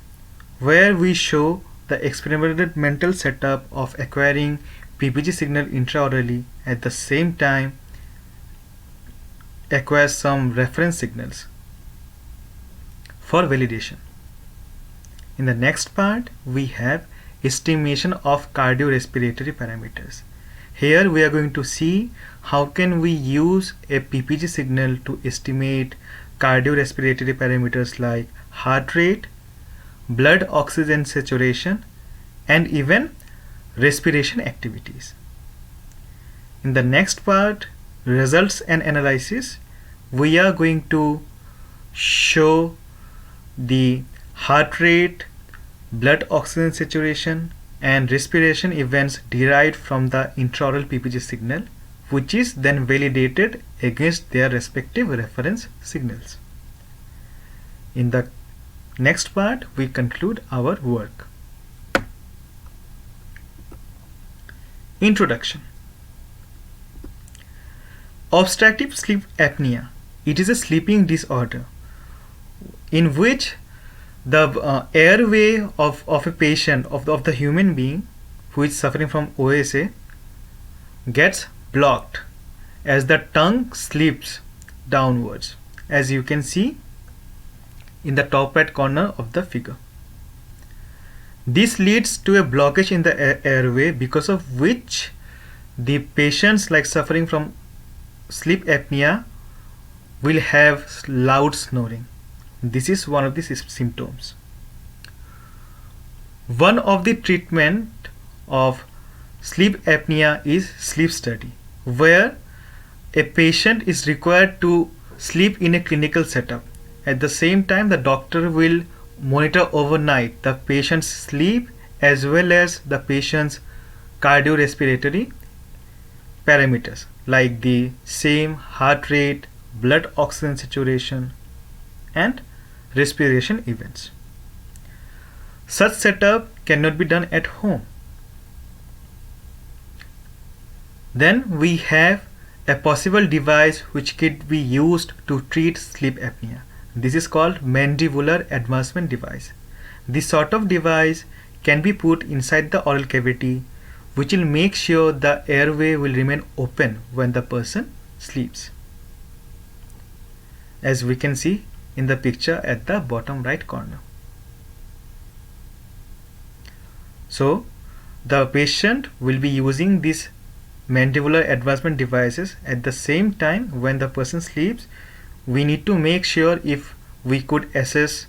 where we show the experimental setup of acquiring PPG signal intraorally at the same time acquire some reference signals for validation. In the next part, we have estimation of cardiorespiratory parameters. Here we are going to see how can we use a PPG signal to estimate cardiorespiratory parameters like heart rate, blood oxygen saturation, and even respiration activities. In the next part, results and analysis, we are going to show the heart rate, blood oxygen saturation, and respiration events derived from the intraoral PPG signal, which is then validated against their respective reference signals. In the next part, we conclude our work. Introduction. Obstructive sleep apnea. It is a sleeping disorder in which the airway of a patient, of the human being who is suffering from OSA, gets blocked as the tongue sleeps downwards, as you can see in the top right corner of the figure. This leads to a blockage in the airway, because of which the patients suffering from sleep apnea will have loud snoring. This is one of the symptoms. One of the treatment of sleep apnea is sleep study, where a patient is required to sleep in a clinical setup. At the same time, the doctor will monitor overnight the patient's sleep as well as the patient's cardiorespiratory parameters, like the same heart rate, blood oxygen saturation, and respiration events. Such setup cannot be done at home. Then we have a possible device which could be used to treat sleep apnea. This is called mandibular advancement device. This sort of device can be put inside the oral cavity, which will make sure the airway will remain open when the person sleeps, as we can see in the picture at the bottom right corner. So the patient will be using these mandibular advancement devices at the same time when the person sleeps. We need to make sure if we could assess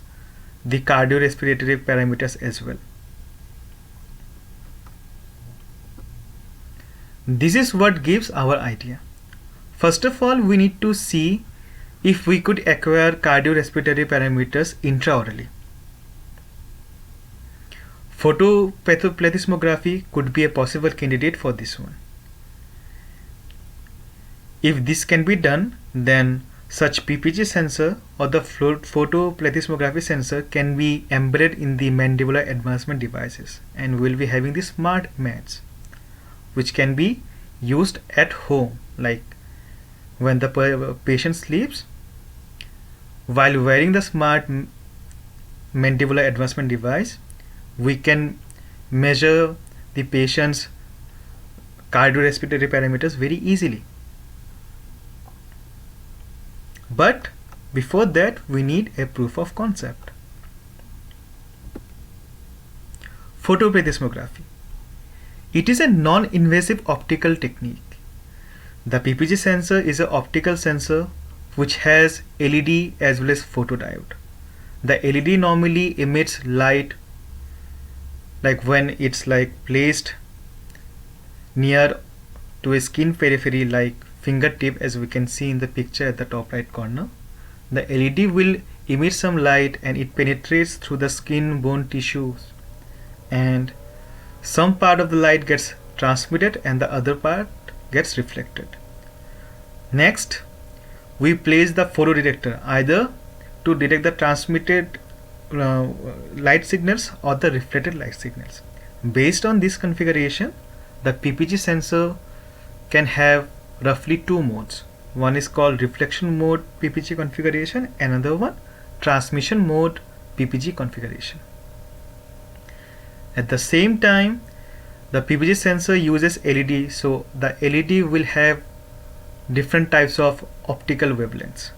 the cardiorespiratory parameters as well. This is what gives our idea. First of all, we need to see if we could acquire cardiorespiratory parameters intraorally. Photoplethysmography could be a possible candidate for this one. If this can be done, then such PPG sensor or the photoplethysmography sensor can be embedded in the mandibular advancement devices, and we'll be having the smart mats which can be used at home, like when the patient sleeps. While wearing the smart mandibular advancement device, we can measure the patient's cardiorespiratory parameters very easily. But before that, we need a proof of concept. Photoplethysmography. It is a non-invasive optical technique. The PPG sensor is an optical sensor which has LED as well as photodiode. The LED normally emits light when it's placed near to a skin periphery like fingertip, as we can see in the picture at the top right corner. The LED will emit some light and it penetrates through the skin bone tissues, and some part of the light gets transmitted and the other part gets reflected. Next, we place the photodetector either to detect the transmitted light signals or the reflected light signals. Based on this configuration, the PPG sensor can have roughly two modes. One is called reflection mode PPG configuration, another one transmission mode PPG configuration. At the same time, the PPG sensor uses LED, so the LED will have different types of optical wavelengths.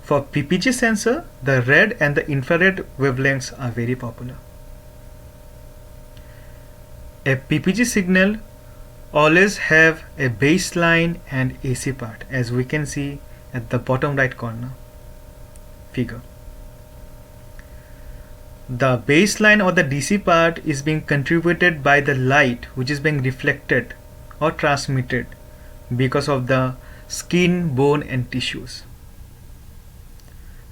For PPG sensor, the red and the infrared wavelengths are very popular. A PPG signal always have a baseline and AC part, as we can see at the bottom right corner figure. The baseline or the DC part is being contributed by the light which is being reflected or transmitted because of the skin, bone and tissues.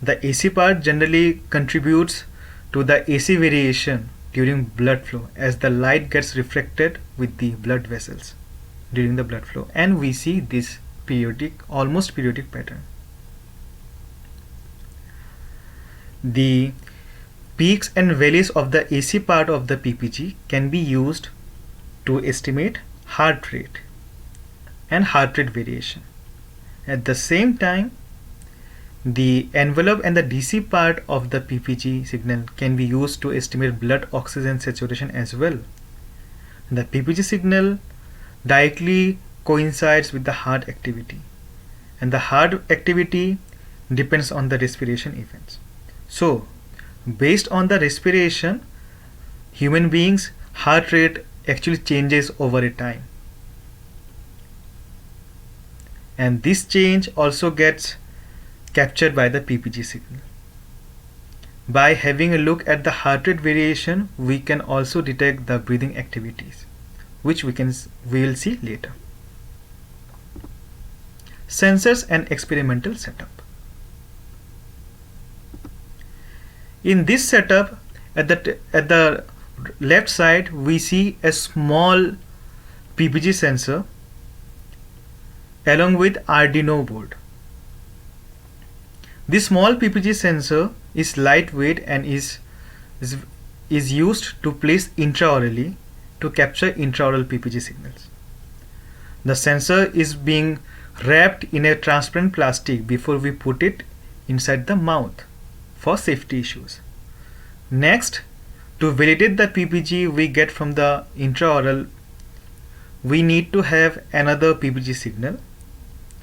The AC part generally contributes to the AC variation during blood flow, as the light gets reflected with the blood vessels during the blood flow, and we see this almost periodic pattern. The peaks and valleys of the AC part of the PPG can be used to estimate heart rate and heart rate variation. At the same time, the envelope and the DC part of the PPG signal can be used to estimate blood oxygen saturation as well. The PPG signal directly coincides with the heart activity, and the heart activity depends on the respiration events. So based on the respiration, human beings' heart rate actually changes over a time, and this change also gets captured by the PPG signal. By having a look at the heart rate variation, we can also detect the breathing activities, which we will see later. Sensors and experimental setup. In this setup, at the left side, we see a small PPG sensor along with Arduino board. This small PPG sensor is lightweight and is used to place intraorally to capture intraoral PPG signals. The sensor is being wrapped in a transparent plastic before we put it inside the mouth for safety issues. Next, to validate the PPG we get from the intraoral, we need to have another PPG signal,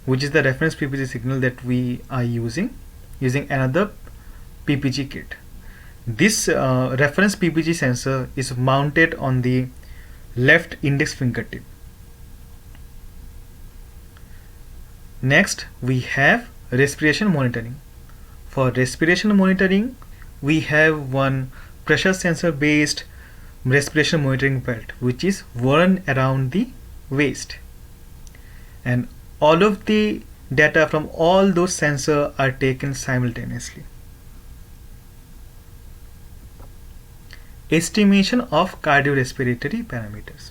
which is the reference PPG signal that we are using another PPG kit. This reference PPG sensor is mounted on the left index fingertip. Next, we have respiration monitoring. For respiration monitoring, we have one pressure sensor based respiration monitoring belt, which is worn around the waist, and all of the data from all those sensors are taken simultaneously. Estimation of cardiorespiratory parameters.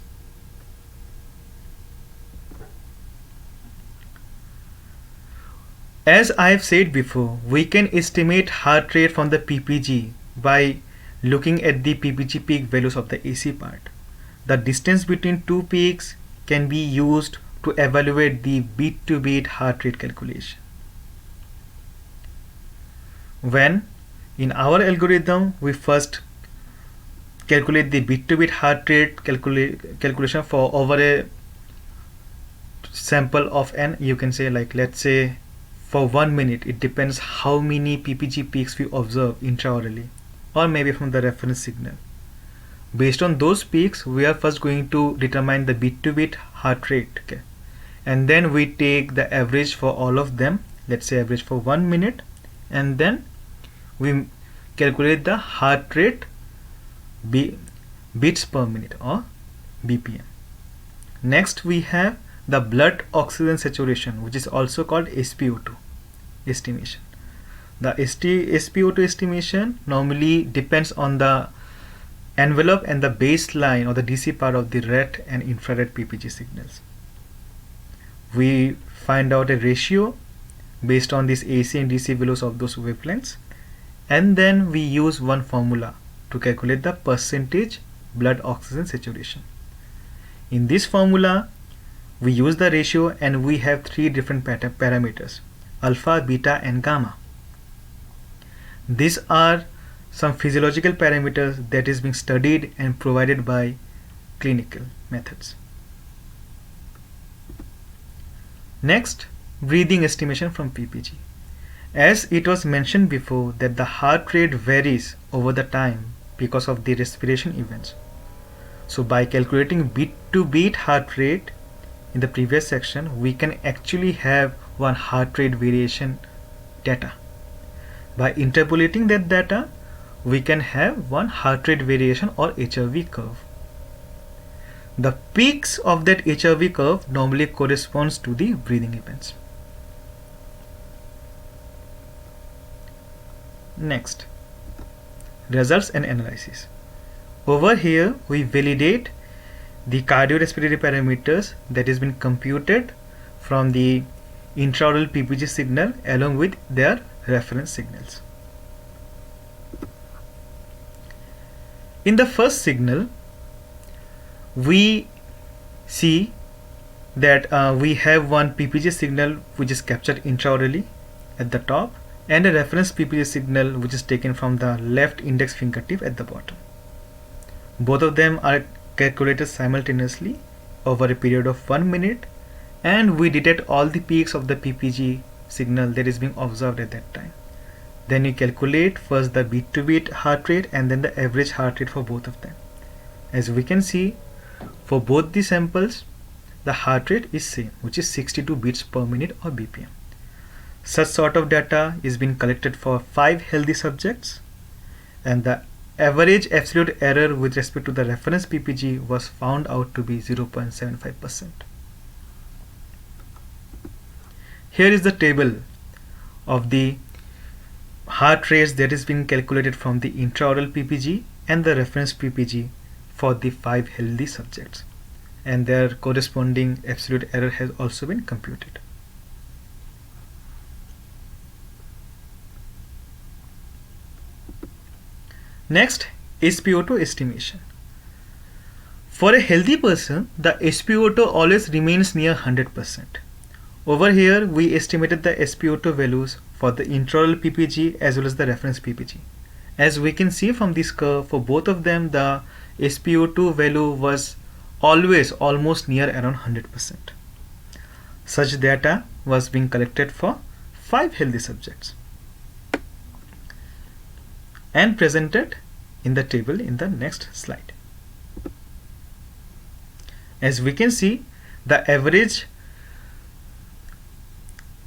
As I have said before, we can estimate heart rate from the PPG by looking at the PPG peak values of the AC part. The distance between two peaks can be used to evaluate the beat-to-beat heart rate calculation. When in our algorithm, we first calculate the beat-to-beat heart rate calculation for over a sample of n, you can say, like, let's say for 1 minute, it depends how many PPG peaks we observe intraorally, or maybe from the reference signal. Based on those peaks, we are first going to determine the beat-to-beat heart rate, okay? And then we take the average for all of them, let's say average for 1 minute, and then we calculate the heart rate beats per minute, or BPM. Next, we have the blood oxygen saturation, which is also called SpO2 estimation. The SpO2 estimation normally depends on the envelope and the baseline or the DC part of the red and infrared PPG signals. We find out a ratio based on this AC and DC values of those wavelengths, and then we use one formula to calculate the percentage blood oxygen saturation. In this formula, we use the ratio, and we have three different parameters: alpha, beta, and gamma. These are some physiological parameters that is being studied and provided by clinical methods. Next, breathing estimation from PPG. As it was mentioned before that the heart rate varies over the time because of the respiration events. So by calculating beat-to-beat heart rate in the previous section, we can actually have one heart rate variation data. By interpolating that data, we can have one heart rate variation or HRV curve. The peaks of that HRV curve normally corresponds to the breathing events. Next, results and analysis. Over here, we validate the cardiorespiratory parameters that has been computed from the intraoral PPG signal along with their reference signals. In the first signal, we see that we have one PPG signal which is captured intraorally at the top, and a reference PPG signal which is taken from the left index fingertip at the bottom. Both of them are calculated simultaneously over a period of 1 minute, and we detect all the peaks of the PPG signal that is being observed at that time. Then you calculate first the beat to beat heart rate and then the average heart rate for both of them. As we can see, for both the samples the heart rate is same, which is 62 beats per minute or BPM. Such sort of data is being collected for 5 healthy subjects, and the average absolute error with respect to the reference PPG was found out to be 0.75%. Here is the table of the heart rates that is being calculated from the intraoral PPG and the reference PPG for the 5 healthy subjects, and their corresponding absolute error has also been computed. Next, SpO2 estimation. For a healthy person, the SpO2 always remains near 100%. Over here, we estimated the SpO2 values for the intraoral PPG as well as the reference PPG. As we can see from this curve, for both of them, the SpO2 value was always almost near around 100%. Such data was being collected for 5 healthy subjects and presented in the table in the next slide. As we can see, the average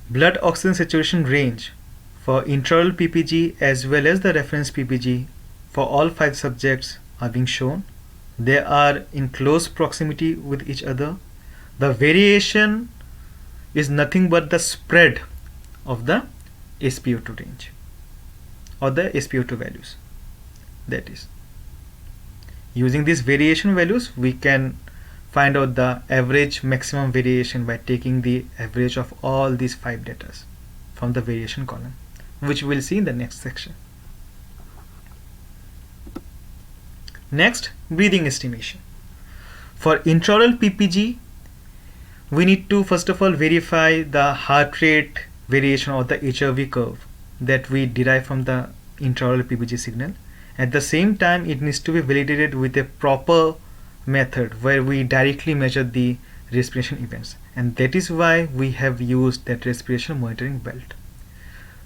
blood oxygen saturation range for intraoral PPG as well as the reference PPG for all 5 subjects are being shown. They are in close proximity with each other. The variation is nothing but the spread of the SpO2 range or the SpO2 values. That is, using these variation values we can find out the average maximum variation by taking the average of all these 5 data from the variation column, which we will see in the next section. Next, breathing estimation. For intraoral PPG, we need to first of all verify the heart rate variation or the HRV curve that we derive from the intraoral PPG signal. At the same time, it needs to be validated with a proper method where we directly measure the respiration events, and that is why we have used that respiration monitoring belt.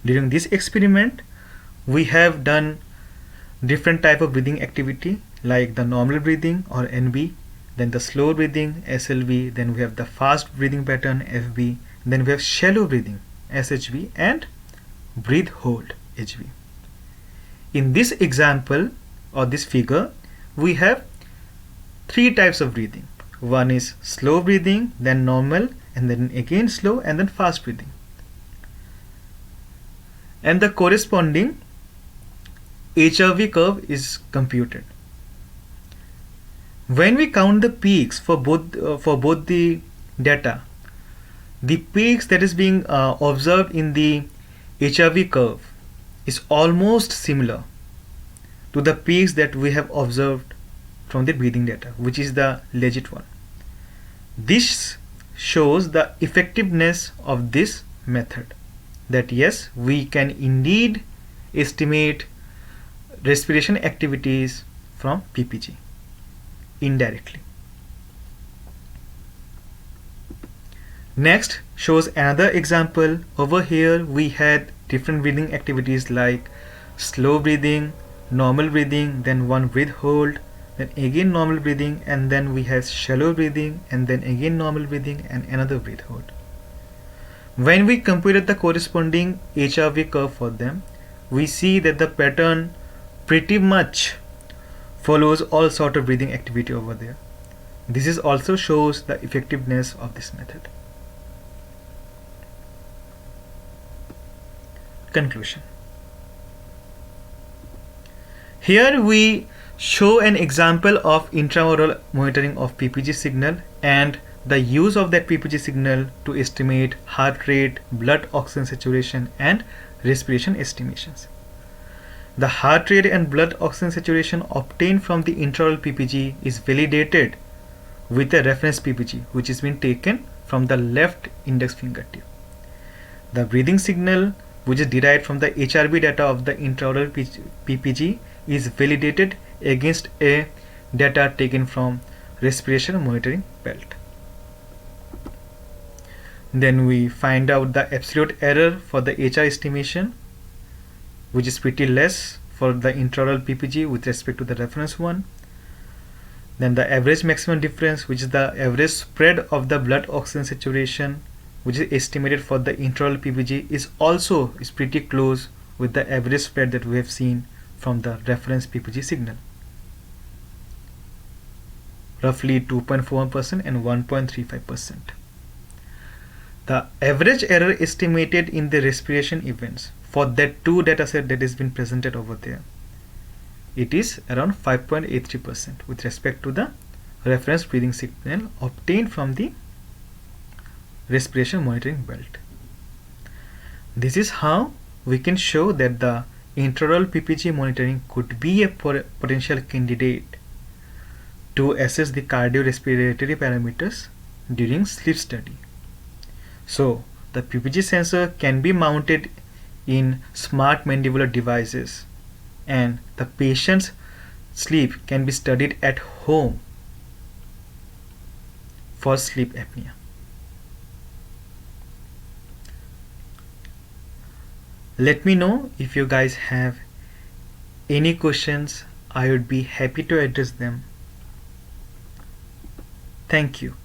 During this experiment, we have done different type of breathing activity like the normal breathing or NB, then the slow breathing SLB, then we have the fast breathing pattern FB, then we have shallow breathing SHB, and breathe hold HB. In this example or this figure, we have 3 types of breathing. One is slow breathing, then normal, and then again slow, and then fast breathing. And the corresponding HRV curve is computed. When we count the peaks for both the data, the peaks that is being observed in the HRV curve is almost similar to the peaks that we have observed from the breathing data, which is the legit one. This shows the effectiveness of this method, that yes, we can indeed estimate respiration activities from PPG indirectly. Next shows another example. Over here we had different breathing activities like slow breathing, normal breathing, then one breath hold, then again normal breathing, and then we have shallow breathing, and then again normal breathing and another breath hold. When we computed the corresponding HRV curve for them, we see that the pattern pretty much follows all sort of breathing activity over there. This is also shows the effectiveness of this method. Conclusion. Here we show an example of intraoral monitoring of PPG signal and the use of that PPG signal to estimate heart rate, blood oxygen saturation, and respiration estimations. The heart rate and blood oxygen saturation obtained from the intraoral PPG is validated with a reference PPG, which has been taken from the left index fingertip. The breathing signal, which is derived from the HRV data of the intraoral PPG, is validated against a data taken from respiration monitoring belt. Then we find out the absolute error for the HI estimation, which is pretty less for the intraoral PPG with respect to the reference one. Then the average maximum difference, which is the average spread of the blood oxygen saturation, which is estimated for the intraoral PPG, is pretty close with the average spread that we have seen from the reference PPG signal, roughly 2.41% and 1.35%. The average error estimated in the respiration events for that two dataset that has been presented over there, it is around 5.83% with respect to the reference breathing signal obtained from the respiration monitoring belt. This is how we can show that the intraoral PPG monitoring could be a potential candidate to assess the cardiorespiratory parameters during sleep study. So the PPG sensor can be mounted in smart mandibular devices, and the patient's sleep can be studied at home for sleep apnea. Let me know if you guys have any questions. I would be happy to address them. Thank you.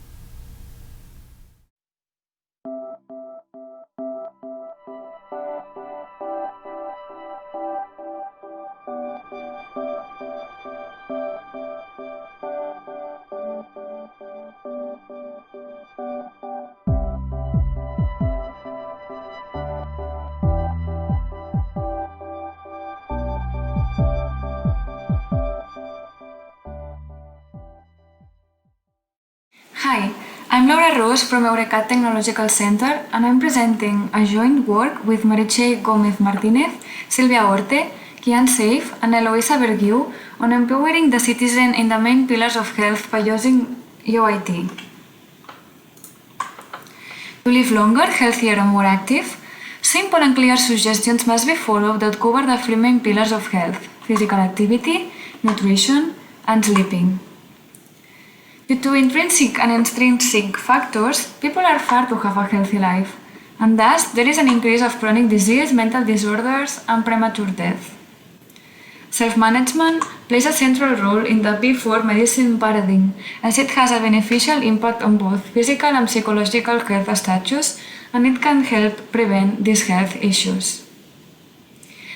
Hi, I'm Laura Rose from Eurecat Technological Center, and I'm presenting a joint work with Meritxell Gómez Martínez, Silvia Orte, Kian Seif, and Eloisa Berguiu on empowering the citizen in the main pillars of health by using UIT. To live longer, healthier, and more active, simple and clear suggestions must be followed that cover the three main pillars of health: physical activity, nutrition, and sleeping. Due to intrinsic and extrinsic factors, people are far to have a healthy life, and thus there is an increase of chronic disease, mental disorders, and premature death. Self-management plays a central role in the P4 medicine paradigm, as it has a beneficial impact on both physical and psychological health status, and it can help prevent these health issues.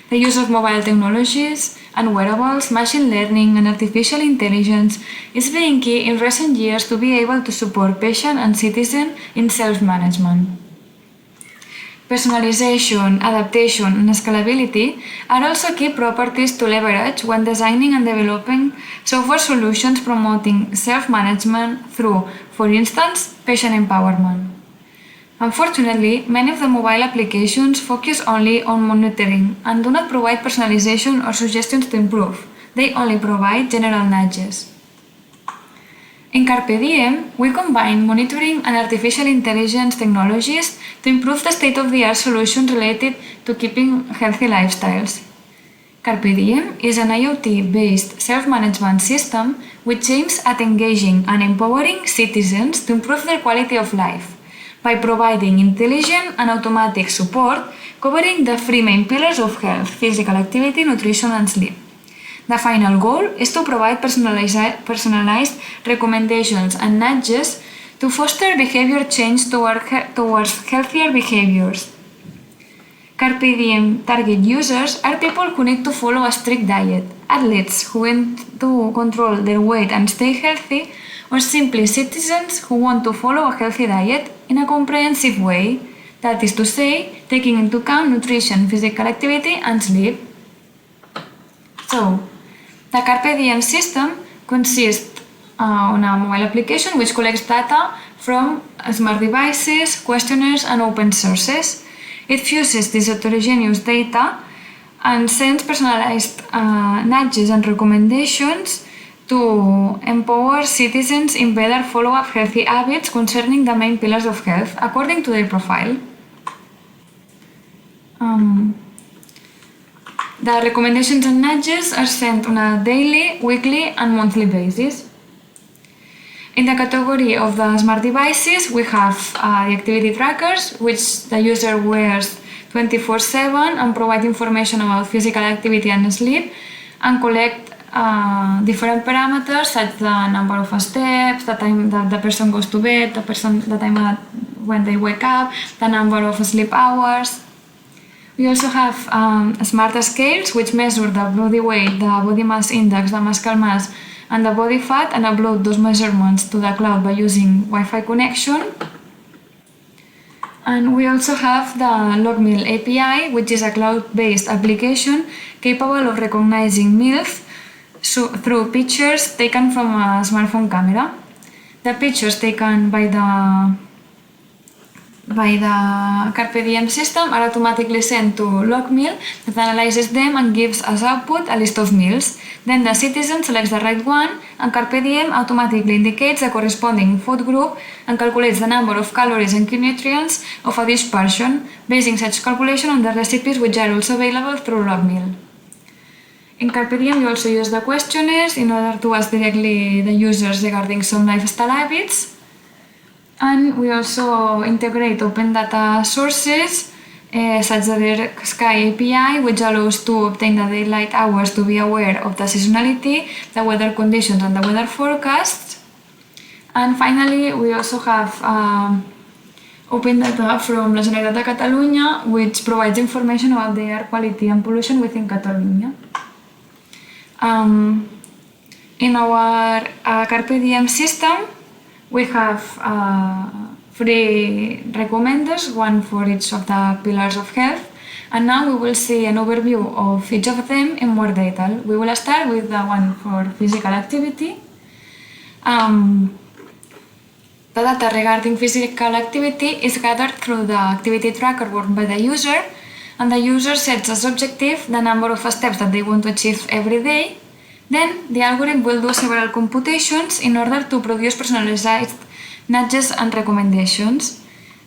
The use of mobile technologies and wearables, machine learning, and artificial intelligence is being key in recent years to be able to support patient and citizen in self-management. Personalization, adaptation, and scalability are also key properties to leverage when designing and developing software solutions promoting self-management through, for instance, patient empowerment. Unfortunately, many of the mobile applications focus only on monitoring and do not provide personalization or suggestions to improve. They only provide general nudges. In Carpe Diem, we combine monitoring and artificial intelligence technologies to improve the state-of-the-art solutions related to keeping healthy lifestyles. Carpe Diem is an IoT-based self-management system which aims at engaging and empowering citizens to improve their quality of life by providing intelligent and automatic support covering the three main pillars of health: physical activity, nutrition, and sleep. The final goal is to provide personalized recommendations and nudges to foster behavior change towards healthier behaviors. Carpe Diem target users are people who need to follow a strict diet, athletes who want to control their weight and stay healthy, or simply citizens who want to follow a healthy diet in a comprehensive way, that is to say, taking into account nutrition, physical activity, and sleep. So, the Carpe Diem system consists on a mobile application which collects data from smart devices, questionnaires, and open sources. It fuses this heterogeneous data and sends personalized nudges and recommendations to empower citizens in better follow-up healthy habits concerning the main pillars of health according to their profile. The recommendations and nudges are sent on a daily, weekly, and monthly basis. In the category of the smart devices, we have the activity trackers, which the user wears 24/7 and provide information about physical activity and sleep, and collect different parameters such the number of steps, the time that the person goes to bed, the time when they wake up, the number of sleep hours. We also have smart scales, which measure the body weight, the body mass index, the muscle mass, and the body fat, and upload those measurements to the cloud by using Wi-Fi connection. And we also have the Logmill API, which is a cloud-based application capable of recognizing meals through pictures taken from a smartphone camera. The pictures taken by the Carpe Diem system are automatically sent to Logmill, that analyzes them and gives as output a list of meals. Then the citizen selects the right one, and Carpe Diem automatically indicates the corresponding food group and calculates the number of calories and key nutrients of a dish portion, basing such calculation on the recipes which are also available through Logmill. In Carpe Diem, we also use the questionnaires in order to ask directly the users regarding some lifestyle habits. And we also integrate open data sources such as the Sky API, which allows to obtain the daylight hours to be aware of the seasonality, the weather conditions, and the weather forecasts. And finally, we also have open data from la Generalitat de Catalunya, which provides information about the air quality and pollution within Catalonia. In our Carpe Diem system, we have 3 recommenders, one for each of the pillars of health, and now we will see an overview of each of them in more detail. We will start with the one for physical activity. The data regarding physical activity is gathered through the activity tracker worn by the user, and the user sets as objective the number of steps that they want to achieve every day. Then the algorithm will do several computations in order to produce personalized nudges and recommendations.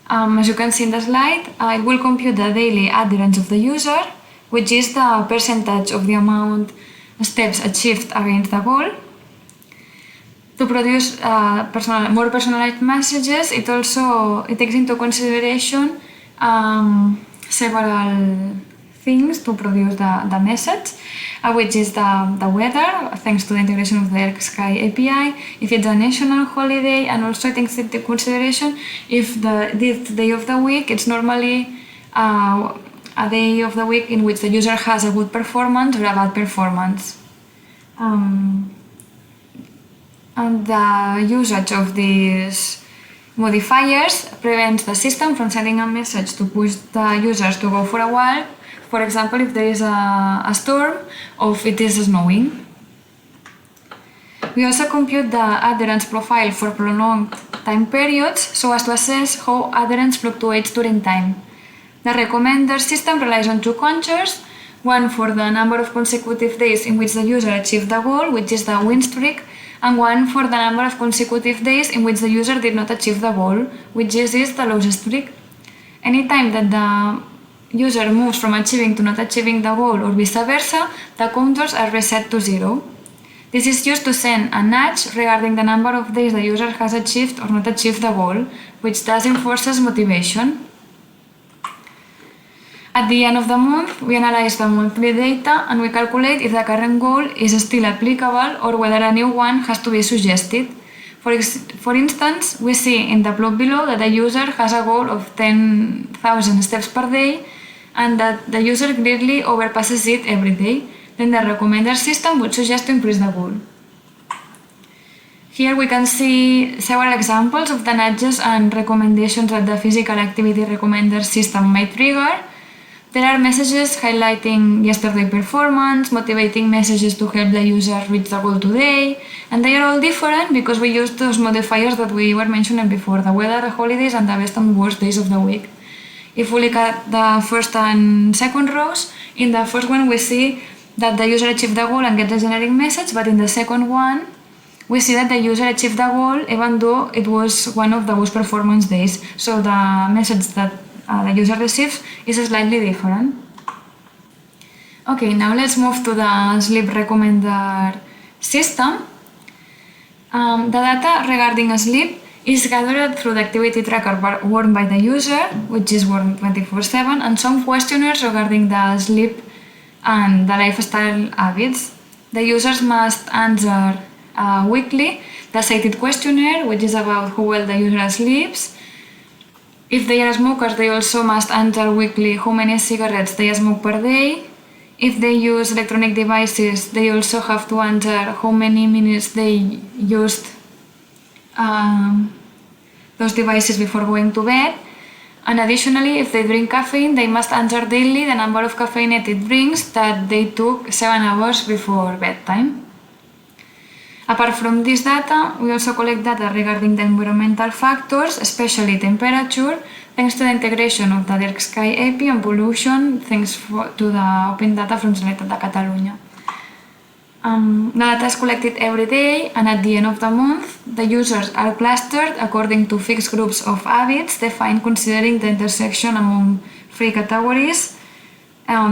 As you can see in the slide, it will compute the daily adherence of the user, which is the percentage of the amount of steps achieved against the goal. To produce more personalized messages, it takes into consideration several things to produce the message, which is the weather, thanks to the integration of the Sky API, if it's a national holiday, and also it takes into consideration if this day of the week, it's normally a day of the week in which the user has a good performance or a bad performance. And the usage of these modifiers prevents the system from sending a message to push the users to go for a walk, for example, if there is a storm or if it is snowing. We also compute the adherence profile for prolonged time periods so as to assess how adherence fluctuates during time. The recommender system relies on 2 contours, one for the number of consecutive days in which the user achieved the goal, which is the win streak, and one for the number of consecutive days in which the user did not achieve the goal, which is the lose streak. Anytime that the user moves from achieving to not achieving the goal or vice versa, the contours are reset to 0. This is used to send a nudge regarding the number of days the user has achieved or not achieved the goal, which thus enforces motivation. At the end of the month, we analyze the monthly data and we calculate if the current goal is still applicable or whether a new one has to be suggested. For instance, we see in the plot below that the user has a goal of 10,000 steps per day and that the user clearly overpasses it every day. Then the recommender system would suggest to increase the goal. Here we can see several examples of the nudges and recommendations that the physical activity recommender system may trigger. There are messages highlighting yesterday's performance, motivating messages to help the user reach the goal today, and they are all different because we use those modifiers that we were mentioning before, the weather, the holidays, and the best and worst days of the week. If we look at the first and second rows, in the first one we see that the user achieved the goal and gets a generic message, but in the second one, we see that the user achieved the goal even though it was one of the worst performance days. So the message that the user receives is slightly different. Okay, now let's move to the sleep recommender system. The data regarding sleep is gathered through the activity tracker worn by the user, which is worn 24/7, and some questionnaires regarding the sleep and the lifestyle habits. The users must answer weekly the cited questionnaire, which is about how well the user sleeps. If they are smokers, they also must answer weekly how many cigarettes they smoke per day. If they use electronic devices, they also have to answer how many minutes they used those devices before going to bed. And additionally, if they drink caffeine, they must answer daily the number of caffeinated drinks that they took 7 hours before bedtime. Apart from this data, we also collect data regarding the environmental factors, especially temperature, thanks to the integration of the Dark Sky API, and pollution, thanks to the open data from Generalitat de Catalunya. The data is collected every day, and at the end of the month, the users are clustered according to fixed groups of habits defined considering the intersection among 3 categories,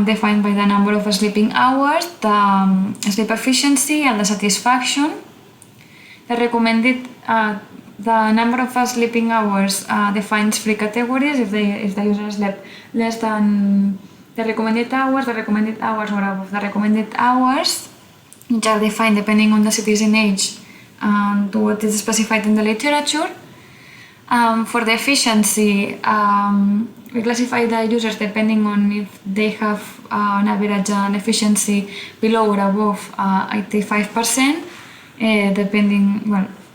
defined by the number of sleeping hours, the sleep efficiency, and the satisfaction. The number of sleeping hours defines 3 categories. If the user slept less than the recommended hours or above the recommended hours, which are defined depending on the citizen age and to what is specified in the literature. For the efficiency, we classify the users depending on if they have on average an efficiency below or above 85%, depending,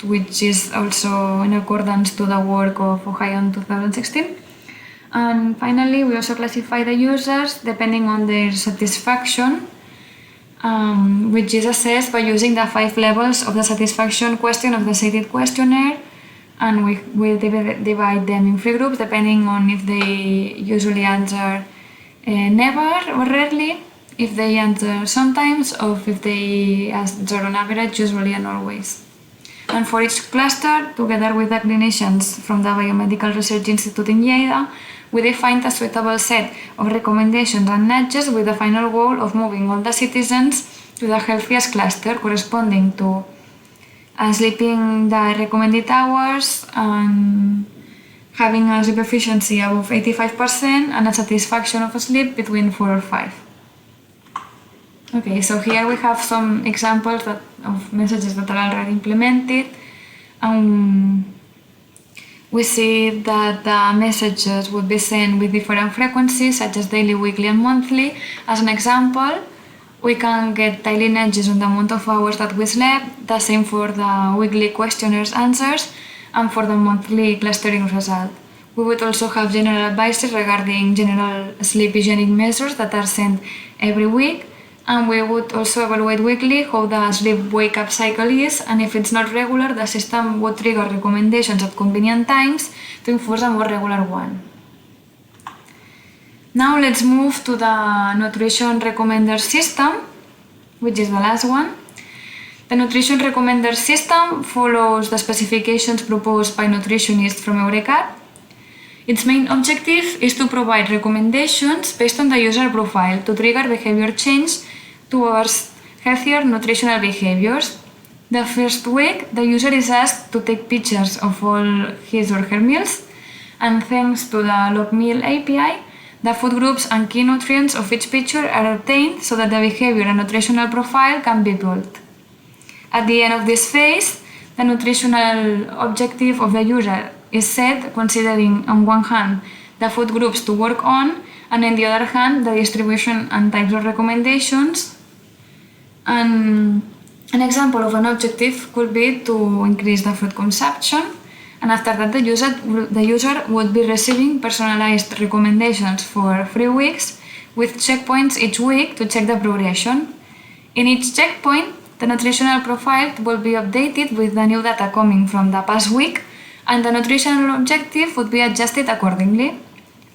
which is also in accordance to the work of Ohio 2016. And finally, we also classify the users depending on their satisfaction, which is assessed by using the 5 levels of the satisfaction question of the cited questionnaire, and we divide them in 3 groups depending on if they usually answer never or rarely, if they answer sometimes, or if they answer on average, usually, and always. And for each cluster, together with the clinicians from the Biomedical Research Institute in Lleida, we defined a suitable set of recommendations and nudges with the final goal of moving all the citizens to the healthiest cluster corresponding to sleeping the recommended hours and having a sleep efficiency above 85% and a satisfaction of sleep between 4 or 5. Okay, so here we have some examples of messages that are already implemented. We see that the messages would be sent with different frequencies, such as daily, weekly, and monthly. As an example, we can get daily nudges on the amount of hours that we slept, the same for the weekly questionnaires answers, and for the monthly clustering result. We would also have general advices regarding general sleep hygienic measures that are sent every week, and we would also evaluate weekly how the sleep wake-up cycle is, and if it's not regular, the system would trigger recommendations at convenient times to enforce a more regular one. Now let's move to the nutrition recommender system, which is the last one. The nutrition recommender system follows the specifications proposed by nutritionists from EURECAT. Its main objective is to provide recommendations based on the user profile to trigger behavior change towards healthier nutritional behaviors. The first week, the user is asked to take pictures of all his or her meals, and thanks to the log meal API, the food groups and key nutrients of each picture are obtained so that the behavior and nutritional profile can be built. At the end of this phase, the nutritional objective of the user is set considering, on one hand, the food groups to work on, and on the other hand, the distribution and types of recommendations. And an example of an objective could be to increase the food consumption, and after that the user would be receiving personalized recommendations for 3 weeks with checkpoints each week to check the progression. In each checkpoint, the nutritional profile will be updated with the new data coming from the past week, and the nutritional objective would be adjusted accordingly.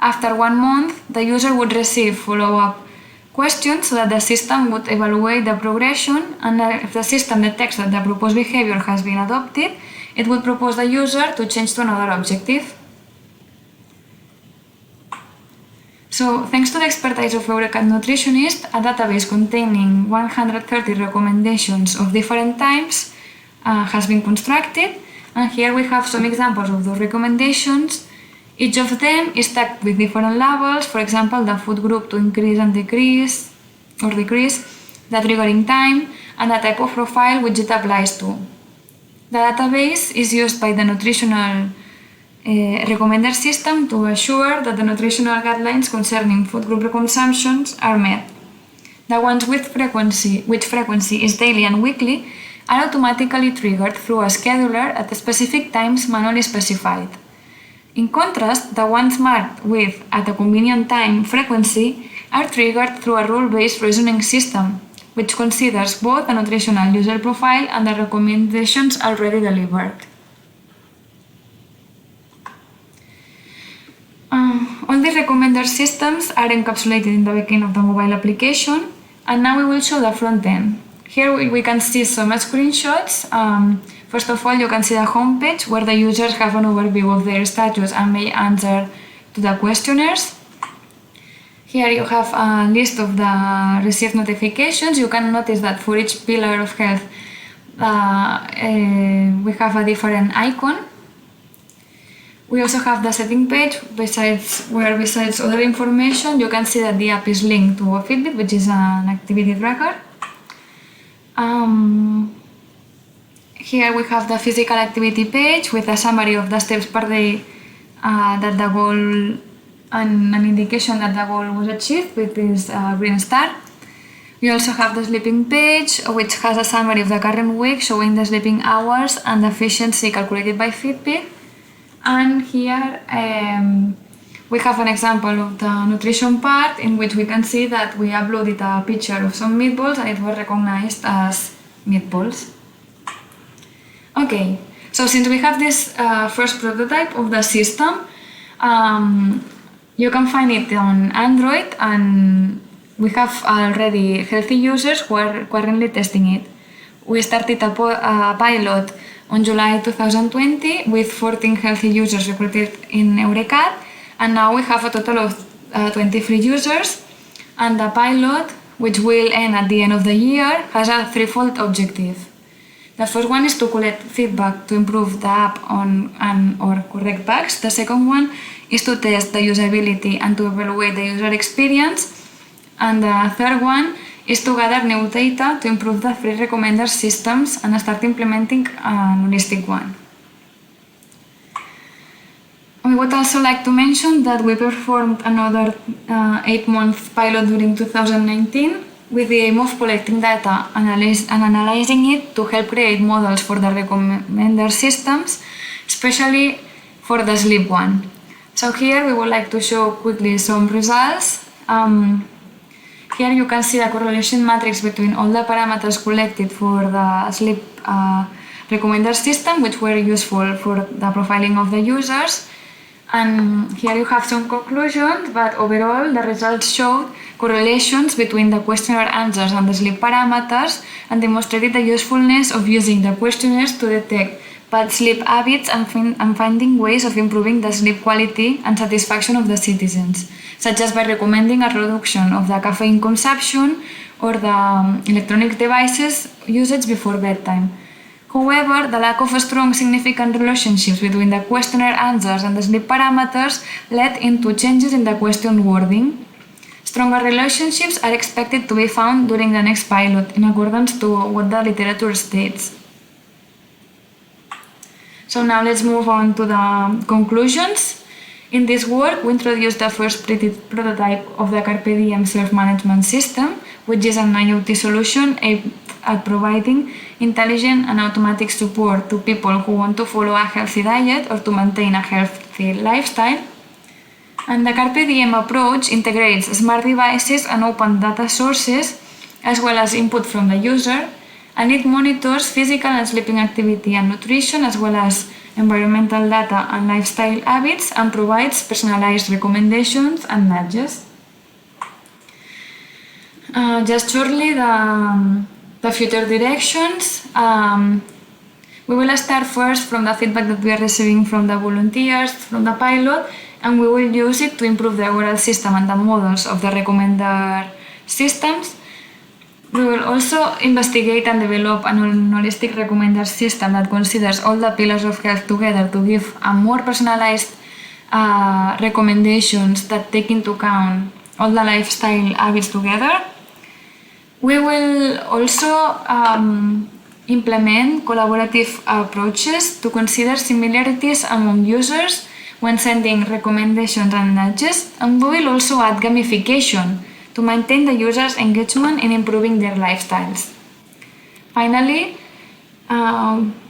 After 1 month, the user would receive follow-up questions so that the system would evaluate the progression, and if the system detects that the proposed behavior has been adopted, it would propose the user to change to another objective. So, thanks to the expertise of EURECAT nutritionists, a database containing 130 recommendations of different types has been constructed, and here we have some examples of those recommendations. Each of them is tagged with different levels, for example, the food group to increase and decrease, the triggering time, and the type of profile which it applies to. The database is used by the nutritional recommender system to assure that the nutritional guidelines concerning food group consumptions are met. The ones with which frequency is daily and weekly, are automatically triggered through a scheduler at specific times manually specified. In contrast, the ones marked with at a convenient time frequency are triggered through a rule-based reasoning system, which considers both the nutritional user profile and the recommendations already delivered. All the recommender systems are encapsulated in the backend of the mobile application, and now we will show the front end. Here we can see some screenshots. First of all, you can see the homepage where the users have an overview of their status and may answer to the questionnaires. Here you have a list of the received notifications. You can notice that for each pillar of health, we have a different icon. We also have the setting page, besides other information, you can see that the app is linked to a Fitbit, which is an activity tracker. Here we have the physical activity page with a summary of the steps per day that the goal and an indication that the goal was achieved with this green star. We also have the sleeping page, which has a summary of the current week showing the sleeping hours and the efficiency calculated by Fitbit. And here we have an example of the nutrition part in which we can see that we uploaded a picture of some meatballs and it was recognized as meatballs. Okay, so since we have this first prototype of the system, you can find it on Android, and we have already healthy users who are currently testing it. We started a pilot on July 2020 with 14 healthy users recruited in EURECAD, and now we have a total of 23 users, and the pilot, which will end at the end of the year, has a threefold objective. The first one is to collect feedback to improve the app or correct bugs. The second one is to test the usability and to evaluate the user experience. And the third one is to gather new data to improve the free recommender systems and start implementing a holistic one. We would also like to mention that we performed another 8-month pilot during 2019 with the aim of collecting data and analyzing it to help create models for the recommender systems, especially for the sleep one. So here we would like to show quickly some results. Here you can see the correlation matrix between all the parameters collected for the sleep recommender system, which were useful for the profiling of the users. And here you have some conclusions, but overall the results showed correlations between the questionnaire answers and the sleep parameters, and demonstrated the usefulness of using the questionnaires to detect bad sleep habits and finding ways of improving the sleep quality and satisfaction of the citizens, such as by recommending a reduction of the caffeine consumption or the electronic devices usage before bedtime. However, the lack of strong significant relationships between the questionnaire answers and the sleep parameters led into changes in the question wording. Stronger relationships are expected to be found during the next pilot, in accordance to what the literature states. So now let's move on to the conclusions. In this work, we introduced the first prototype of the Carpe Diem self-management system, which is an IoT solution aimed at providing intelligent and automatic support to people who want to follow a healthy diet or to maintain a healthy lifestyle. And the Carpe Diem approach integrates smart devices and open data sources, as well as input from the user, and it monitors physical and sleeping activity and nutrition, as well as environmental data and lifestyle habits, and provides personalized recommendations and nudges. Just shortly, the future directions. We will start first from the feedback that we are receiving from the volunteers from the pilot, and we will use it to improve the overall system and the models of the recommender systems. We will also investigate and develop an holistic recommender system that considers all the pillars of health together to give a more personalized recommendations that take into account all the lifestyle habits together. We will also implement collaborative approaches to consider similarities among users when sending recommendations and nudges, and we will also add gamification to maintain the users' engagement in improving their lifestyles. Finally,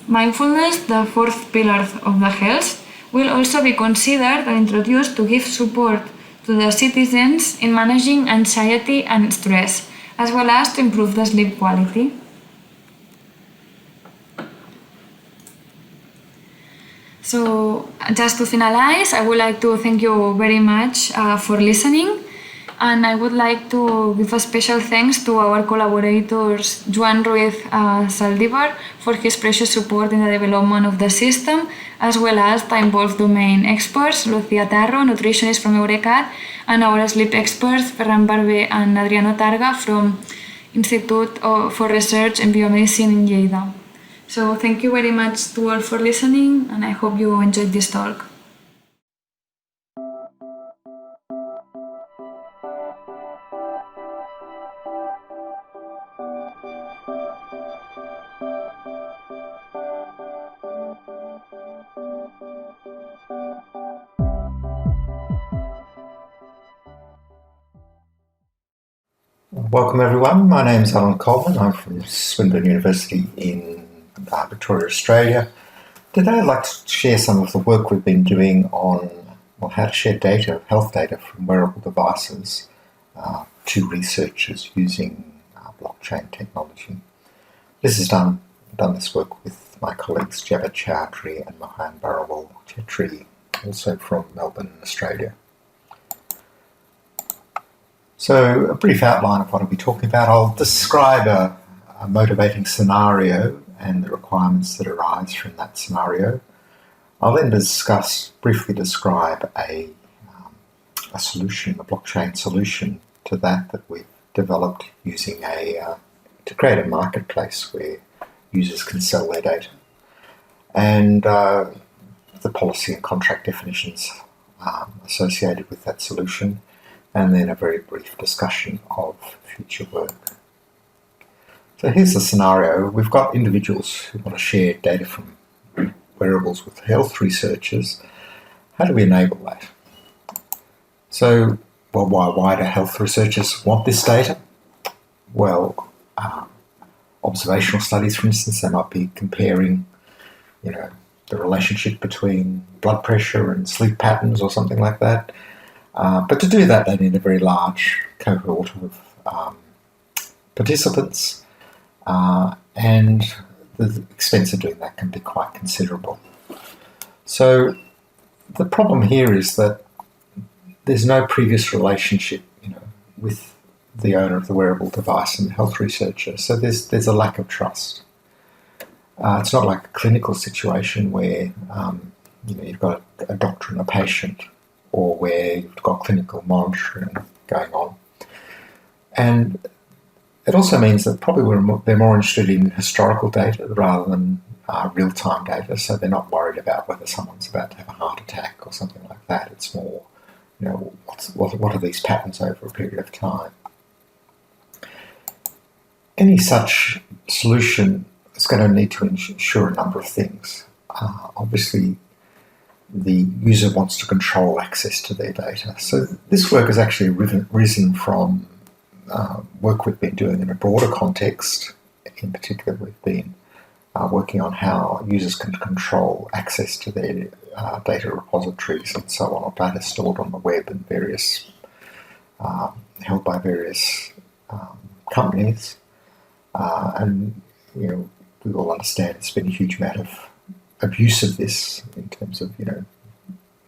mindfulness, the fourth pillar of the health, will also be considered and introduced to give support to the citizens in managing anxiety and stress, as well as to improve the sleep quality. So, just to finalize, I would like to thank you very much for listening, and I would like to give a special thanks to our collaborators Joan Ruiz Saldivar for his precious support in the development of the system, as well as the involved domain experts Lucia Tarro, nutritionist from Eurecat, and our sleep experts Ferran Barber and Adriano Targa from Institute for Research in Biomedicine in Lleida. So thank you very much to all for listening, and I hope you enjoyed this talk. Welcome everyone, my name is Alan Coleman, I'm from Swinburne University in Victoria, Australia. Today I'd like to share some of the work we've been doing on how to share data, health data from wearable devices to researchers using blockchain technology. This is done this work with my colleagues Javed Chowdhury and Mohan Barawal Chetri, also from Melbourne, Australia. So a brief outline of what I'll be talking about. I'll describe a motivating scenario and the requirements that arise from that scenario. I'll then briefly describe a solution, a blockchain solution to that we've developed using to create a marketplace where users can sell their data, and the policy and contract definitions associated with that solution, and then a very brief discussion of future work. So here's the scenario. We've got individuals who want to share data from wearables with health researchers. How do we enable that? So, why do health researchers want this data? Well, observational studies, for instance, they might be comparing, the relationship between blood pressure and sleep patterns or something like that. But to do that, they need a very large cohort of participants, and the expense of doing that can be quite considerable. So the problem here is that there's no previous relationship, with the owner of the wearable device and the health researcher. So there's a lack of trust. It's not like a clinical situation where you've got a doctor and a patient, or where you've got clinical monitoring going on. And it also means that probably they're more interested in historical data rather than real-time data, so they're not worried about whether someone's about to have a heart attack or something like that. It's more, what are these patterns over a period of time? Any such solution is going to need to ensure a number of things. Obviously, the user wants to control access to their data. So this work has actually risen from work we've been doing in a broader context. In particular, we've been working on how users can control access to their data repositories and so on, or data stored on the web and various held by various companies. And we all understand it's been a huge amount of abuse of this in terms of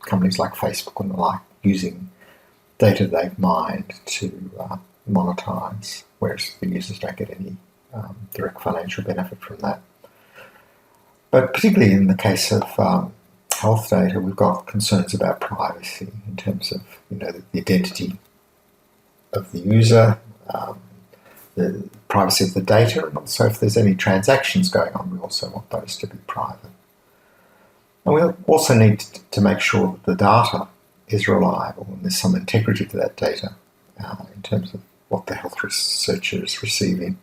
companies like Facebook and the like using data they've mined to monetize, whereas the users don't get any direct financial benefit from that. But particularly in the case of health data, we've got concerns about privacy in terms of the identity of the user, the privacy of the data, and also if there's any transactions going on, we also want those to be private. And we also need to make sure that the data is reliable and there's some integrity to that data in terms of what the health researcher is receiving.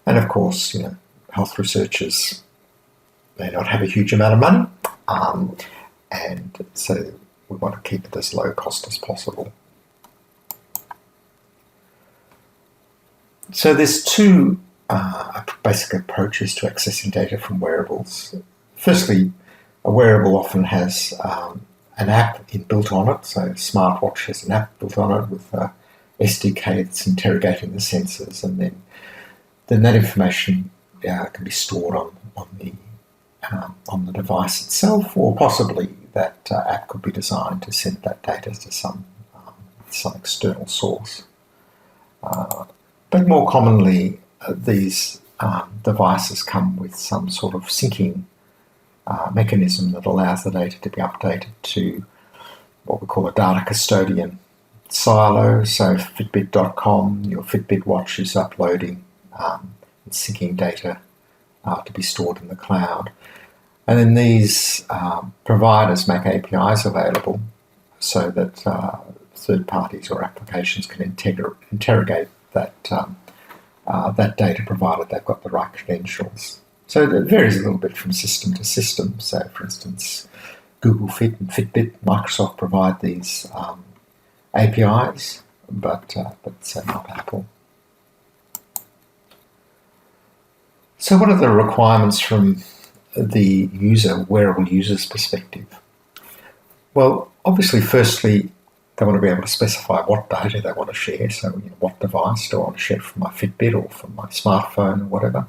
And of course, health researchers may not have a huge amount of money, and so we want to keep it as low cost as possible. So there's two basic approaches to accessing data from wearables. Firstly, a wearable often has an app built on it, so a smartwatch has an app built on it with a SDK that's interrogating the sensors, and then that information can be stored on the device itself, or possibly that app could be designed to send that data to some external source. But more commonly, these devices come with some sort of syncing mechanism that allows the data to be updated to what we call a data custodian silo. So Fitbit.com, your Fitbit watch is uploading and syncing data to be stored in the cloud. And then these providers make APIs available so that third parties or applications can interrogate that data, provided they've got the right credentials. So it varies a little bit from system to system. So, for instance, Google Fit and Fitbit, Microsoft provide these APIs, but say not Apple. So what are the requirements from the wearable user's perspective? Well, obviously, firstly, they want to be able to specify what data they want to share. So, what device do I want to share from my Fitbit or from my smartphone or whatever?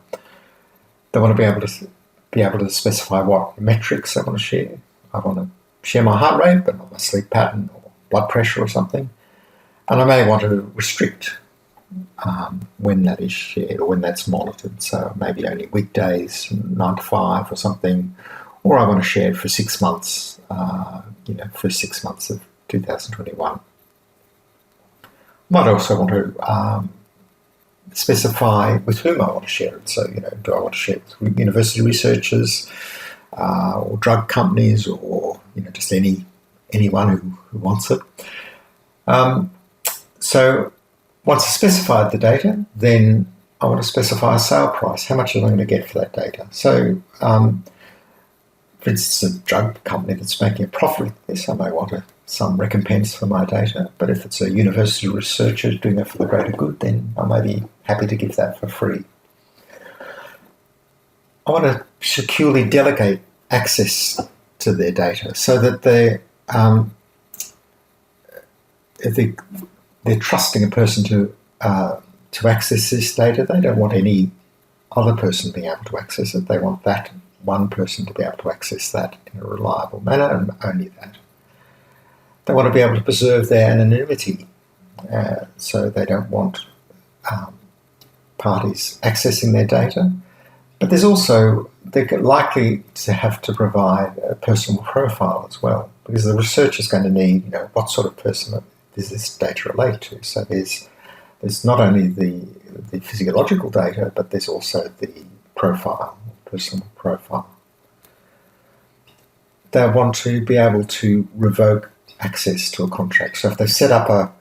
They want to be able to specify what metrics they want to share. I want to share my heart rate, but not my sleep pattern or blood pressure or something. And I may want to restrict when that is shared or when that's monitored. So maybe only weekdays, 9 to 5 or something. Or I want to share it for 6 months, for 6 months of 2021. Might also want to specify with whom I want to share it. So, do I want to share it with university researchers or drug companies or, just anyone who wants it. So once I specified the data, then I want to specify a sale price. How much am I going to get for that data? So, for instance, a drug company that's making a profit with this, I may want some recompense for my data. But if it's a university researcher doing it for the greater good, then I may be happy to give that for free. I want to securely delegate access to their data so that they're trusting a person to access this data. They don't want any other person being able to access it. They want that one person to be able to access that in a reliable manner, and only that. They want to be able to preserve their anonymity, so they don't want parties accessing their data. But they're likely to have to provide a personal profile as well, because the research is going to need, what sort of person does this data relate to? So there's not only the physiological data, but there's also the profile, personal profile. They want to be able to revoke access to a contract. So if they set up a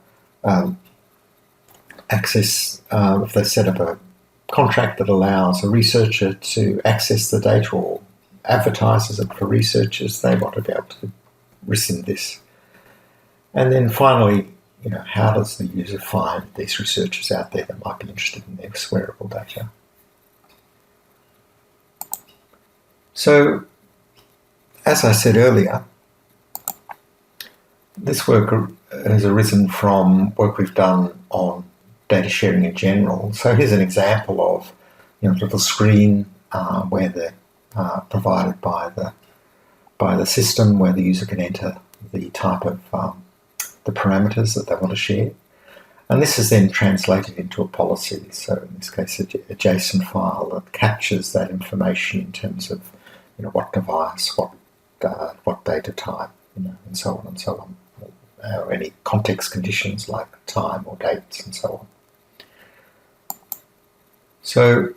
contract that allows a researcher to access the data or advertises it for researchers, they want to be able to rescind this. And then finally, how does the user find these researchers out there that might be interested in their wearable data? So, as I said earlier, this work has arisen from work we've done on data sharing in general. So here's an example of a little screen where they're provided by the system, where the user can enter the type of the parameters that they want to share. And this is then translated into a policy. So in this case, a JSON file that captures that information in terms of what device, what data type, and so on and so on. Or any context conditions like time or dates and so on. So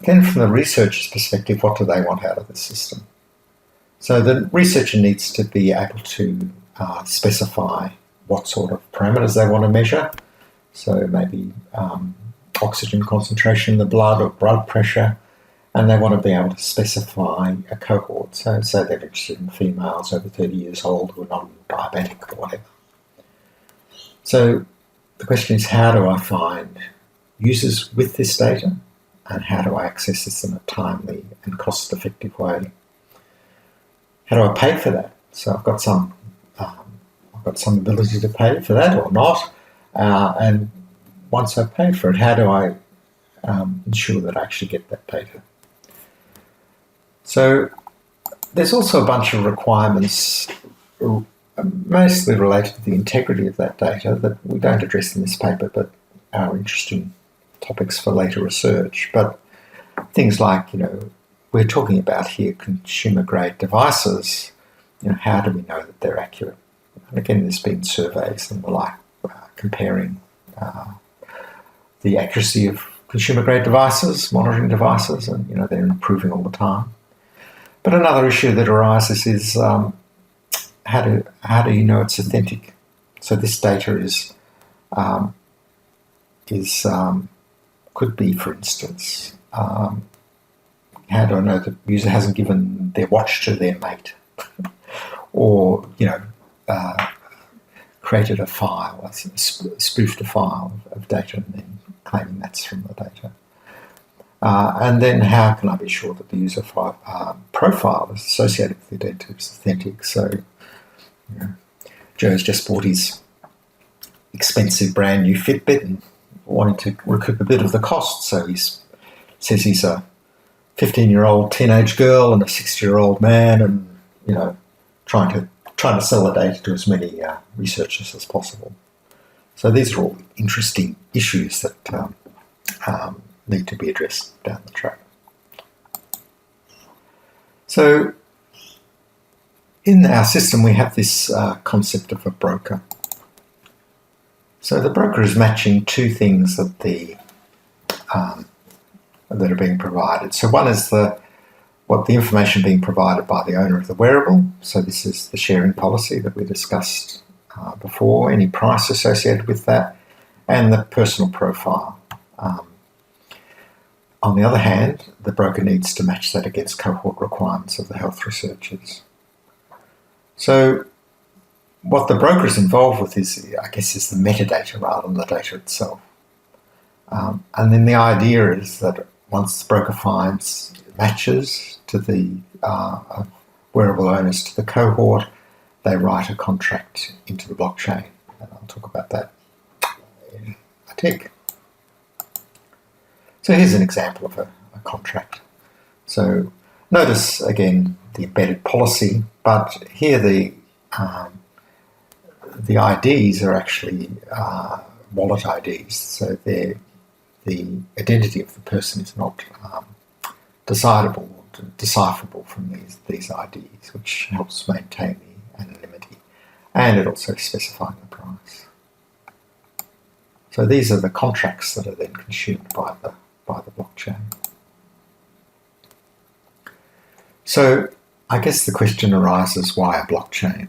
then from the researcher's perspective, what do they want out of the system? So the researcher needs to be able to specify what sort of parameters they want to measure. So maybe oxygen concentration in the blood or blood pressure, and they want to be able to specify a cohort. So say they're interested in females over 30 years old who are non-diabetic or whatever. So the question is, how do I find users with this data, and how do I access this in a timely and cost-effective way? How do I pay for that? So I've got some ability to pay for that or not, and once I've paid for it, how do I ensure that I actually get that data? So there's also a bunch of requirements mostly related to the integrity of that data that we don't address in this paper, but are interesting topics for later research. But things like, we're talking about here consumer-grade devices. How do we know that they're accurate? And again, there's been surveys and the like comparing the accuracy of consumer-grade devices, monitoring devices, and they're improving all the time. But another issue that arises is how do you know it's authentic? So this data could be, for instance, how do I know the user hasn't given their watch to their mate, or created a file, spoofed a file of data, and then claiming that's from the data. And then how can I be sure that the user profile is associated with the data is authentic? So Joe's just bought his expensive brand new Fitbit and wanting to recoup a bit of the cost. So he says he's a 15-year-old teenage girl and a 60-year-old man, and trying to sell the data to as many researchers as possible. So these are all interesting issues that need to be addressed down the track. So in our system, we have this concept of a broker. So the broker is matching two things that that are being provided. So one is the information being provided by the owner of the wearable. So this is the sharing policy that we discussed before, any price associated with that, and the personal profile. On the other hand, the broker needs to match that against cohort requirements of the health researchers. So what the broker is involved with is the metadata rather than the data itself. And then the idea is that once the broker finds matches to the wearable owners to the cohort, they write a contract into the blockchain. And I'll talk about that in a tick. So here's an example of a contract. So notice again the embedded policy, but here the IDs are actually wallet IDs. So the identity of the person is not decipherable from these IDs, which helps maintain the anonymity, and it also specifies the price. So these are the contracts that are then consumed by the blockchain. So I guess the question arises, why a blockchain?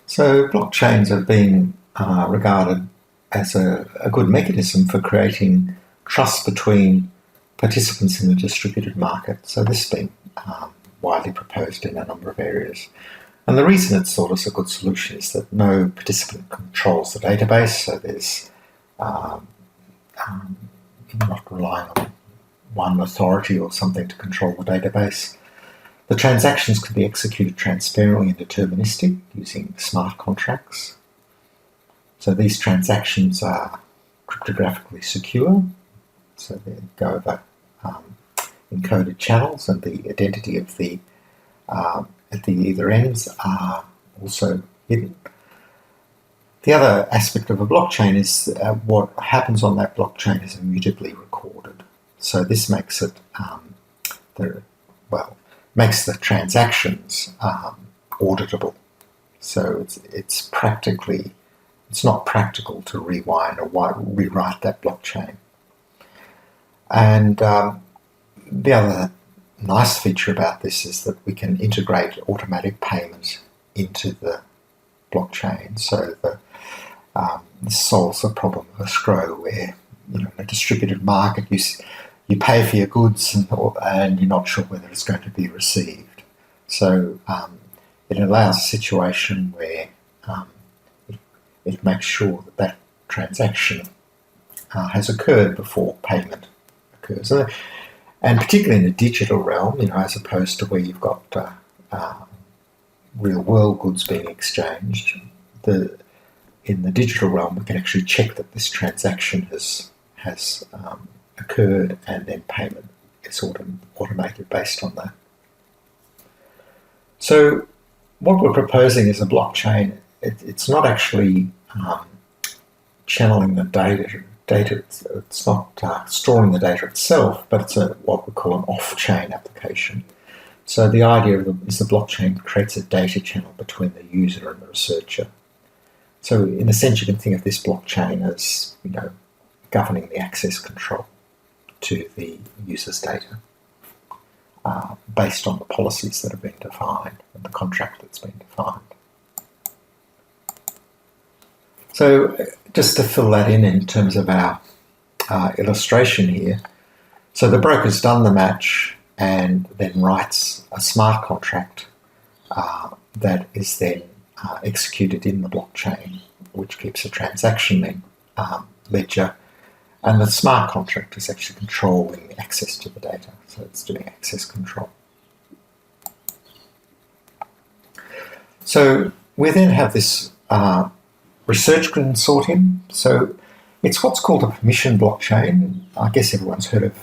So blockchains have been regarded as a good mechanism for creating trust between participants in the distributed market. So this has been widely proposed in a number of areas. And the reason it's thought as a good solution is that no participant controls the database, so there's not relying on one authority or something to control the database. The transactions can be executed transparently and deterministic using smart contracts. So these transactions are cryptographically secure, so they go over encoded channels, and the identity of the at the either ends are also hidden. The other aspect of a blockchain is what happens on that blockchain is immutably recorded. So this makes it makes the transactions auditable. So it's practically it's not practical to rewind or rewrite that blockchain. And the other nice feature about this is that we can integrate automatic payment into the blockchain. So this solves the problem of escrow, where in a distributed market you pay for your goods and you're not sure whether it's going to be received. So it allows a situation where it makes sure that transaction has occurred before payment occurs. And particularly in the digital realm, as opposed to where you've got real world goods being exchanged, in the digital realm we can actually check that this transaction has occurred, and then payment is automated based on that. So what we're proposing is a blockchain. It's not actually channeling the data. It's not storing the data itself, but it's what we call an off-chain application. So the idea is the blockchain creates a data channel between the user and the researcher. So in a sense, you can think of this blockchain as governing the access control to the user's data based on the policies that have been defined and the contract that's been defined. So just to fill that in terms of our illustration here, so the broker's done the match and then writes a smart contract that is then executed in the blockchain, which keeps a transaction ledger, and the smart contract is actually controlling access to the data, so it's doing access control. So we then have this research consortium. So it's what's called a permission blockchain. I guess everyone's heard of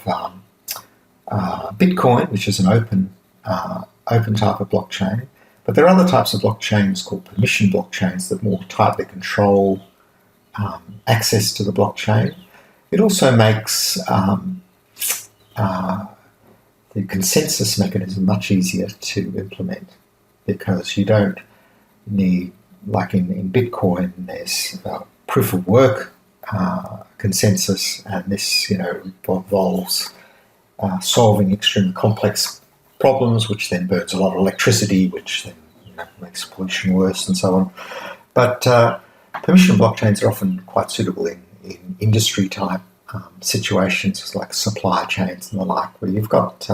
Bitcoin, which is an open type of blockchain. But there are other types of blockchains called permission blockchains that more tightly control access to the blockchain. It also makes the consensus mechanism much easier to implement, because you don't need, like in Bitcoin, there's proof of work consensus, and this involves solving extremely complex problems, which then burns a lot of electricity, which then makes pollution worse and so on. But permission blockchains are often quite suitable in industry type situations like supply chains and the like, where you've got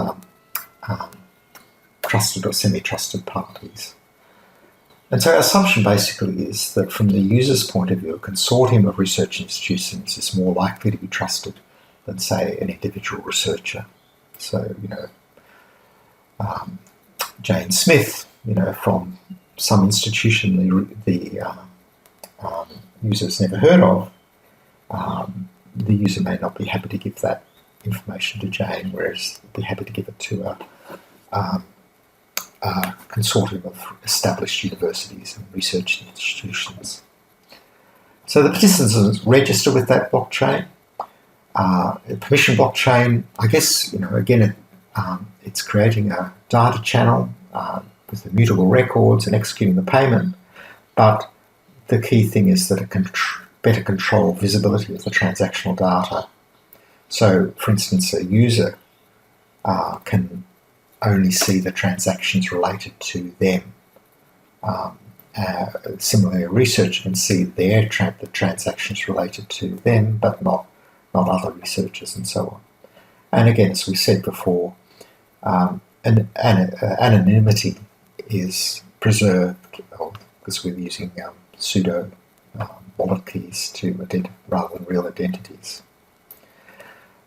trusted or semi-trusted parties. And so our assumption basically is that from the user's point of view, a consortium of research institutions is more likely to be trusted than, say, an individual researcher. So, Jane Smith, from some institution the user's never heard of, the user may not be happy to give that information to Jane, whereas they'd be happy to give it to a consortium of established universities and research institutions. So the participants register with that blockchain. Permission blockchain, I guess, again, it's creating a data channel with immutable records and executing the payment, but the key thing is that it can better control visibility of the transactional data. So, for instance, a user can only see the transactions related to them. Similarly, a researcher can see the transactions related to them, but not other researchers and so on. And again, as we said before, anonymity is preserved because we're using pseudo wallet keys rather than real identities.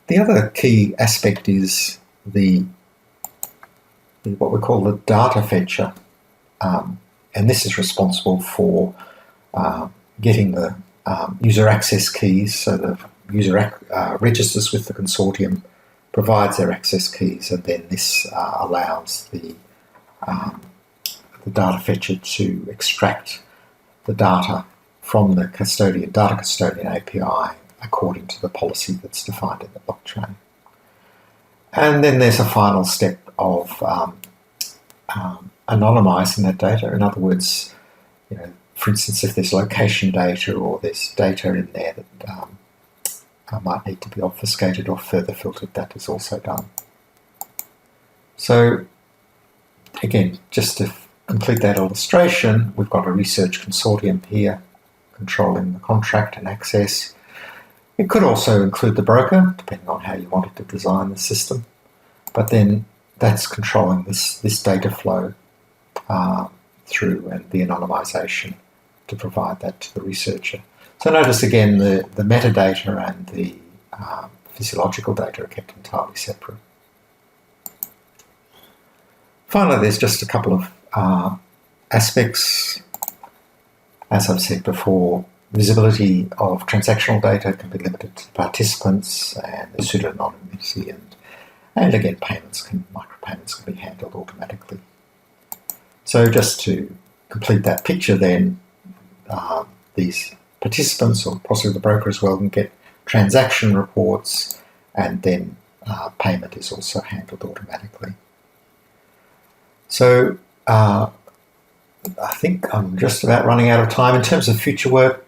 The other key aspect is what we call the data fetcher, and this is responsible for getting the user access keys. So the user registers with the consortium, provides their access keys, and then this allows the data fetcher to extract the data from the data custodian API according to the policy that's defined in the blockchain. And then there's a final step of anonymizing that data. In other words, for instance, if there's location data or there's data in there that might need to be obfuscated or further filtered, that is also done. So again, just to complete that illustration, we've got a research consortium here controlling the contract and access. It could also include the broker, depending on how you wanted to design the system. But then that's controlling this data flow through and the anonymization to provide that to the researcher. So notice again the metadata and the physiological data are kept entirely separate. Finally, there's just a couple of aspects. As I've said before, visibility of transactional data can be limited to participants and the pseudonymity, and again, micropayments can be handled automatically. So just to complete that picture then, these participants, or possibly the broker as well, can get transaction reports, and then payment is also handled automatically. So I think I'm just about running out of time. In terms of future work,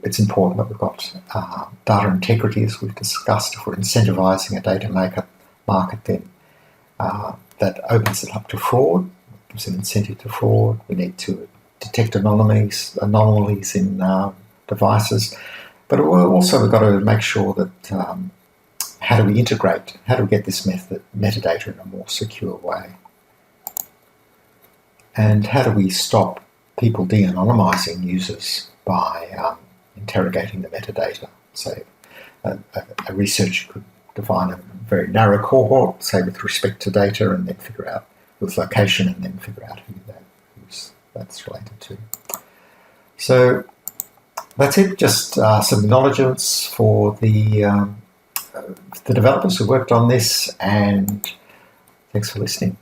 it's important that we've got data integrity, as we've discussed. If we're incentivizing a data market, then that opens it up to fraud, gives an incentive to fraud. We need to detect anomalies in devices, but also we've got to make sure that how do we get this metadata in a more secure way, and how do we stop people de-anonymizing users by interrogating the metadata. So a researcher could define a very narrow cohort, say with respect to data, and then figure out with location, and then figure out who that's related to. So that's it. Just some acknowledgements for the developers who worked on this, and thanks for listening.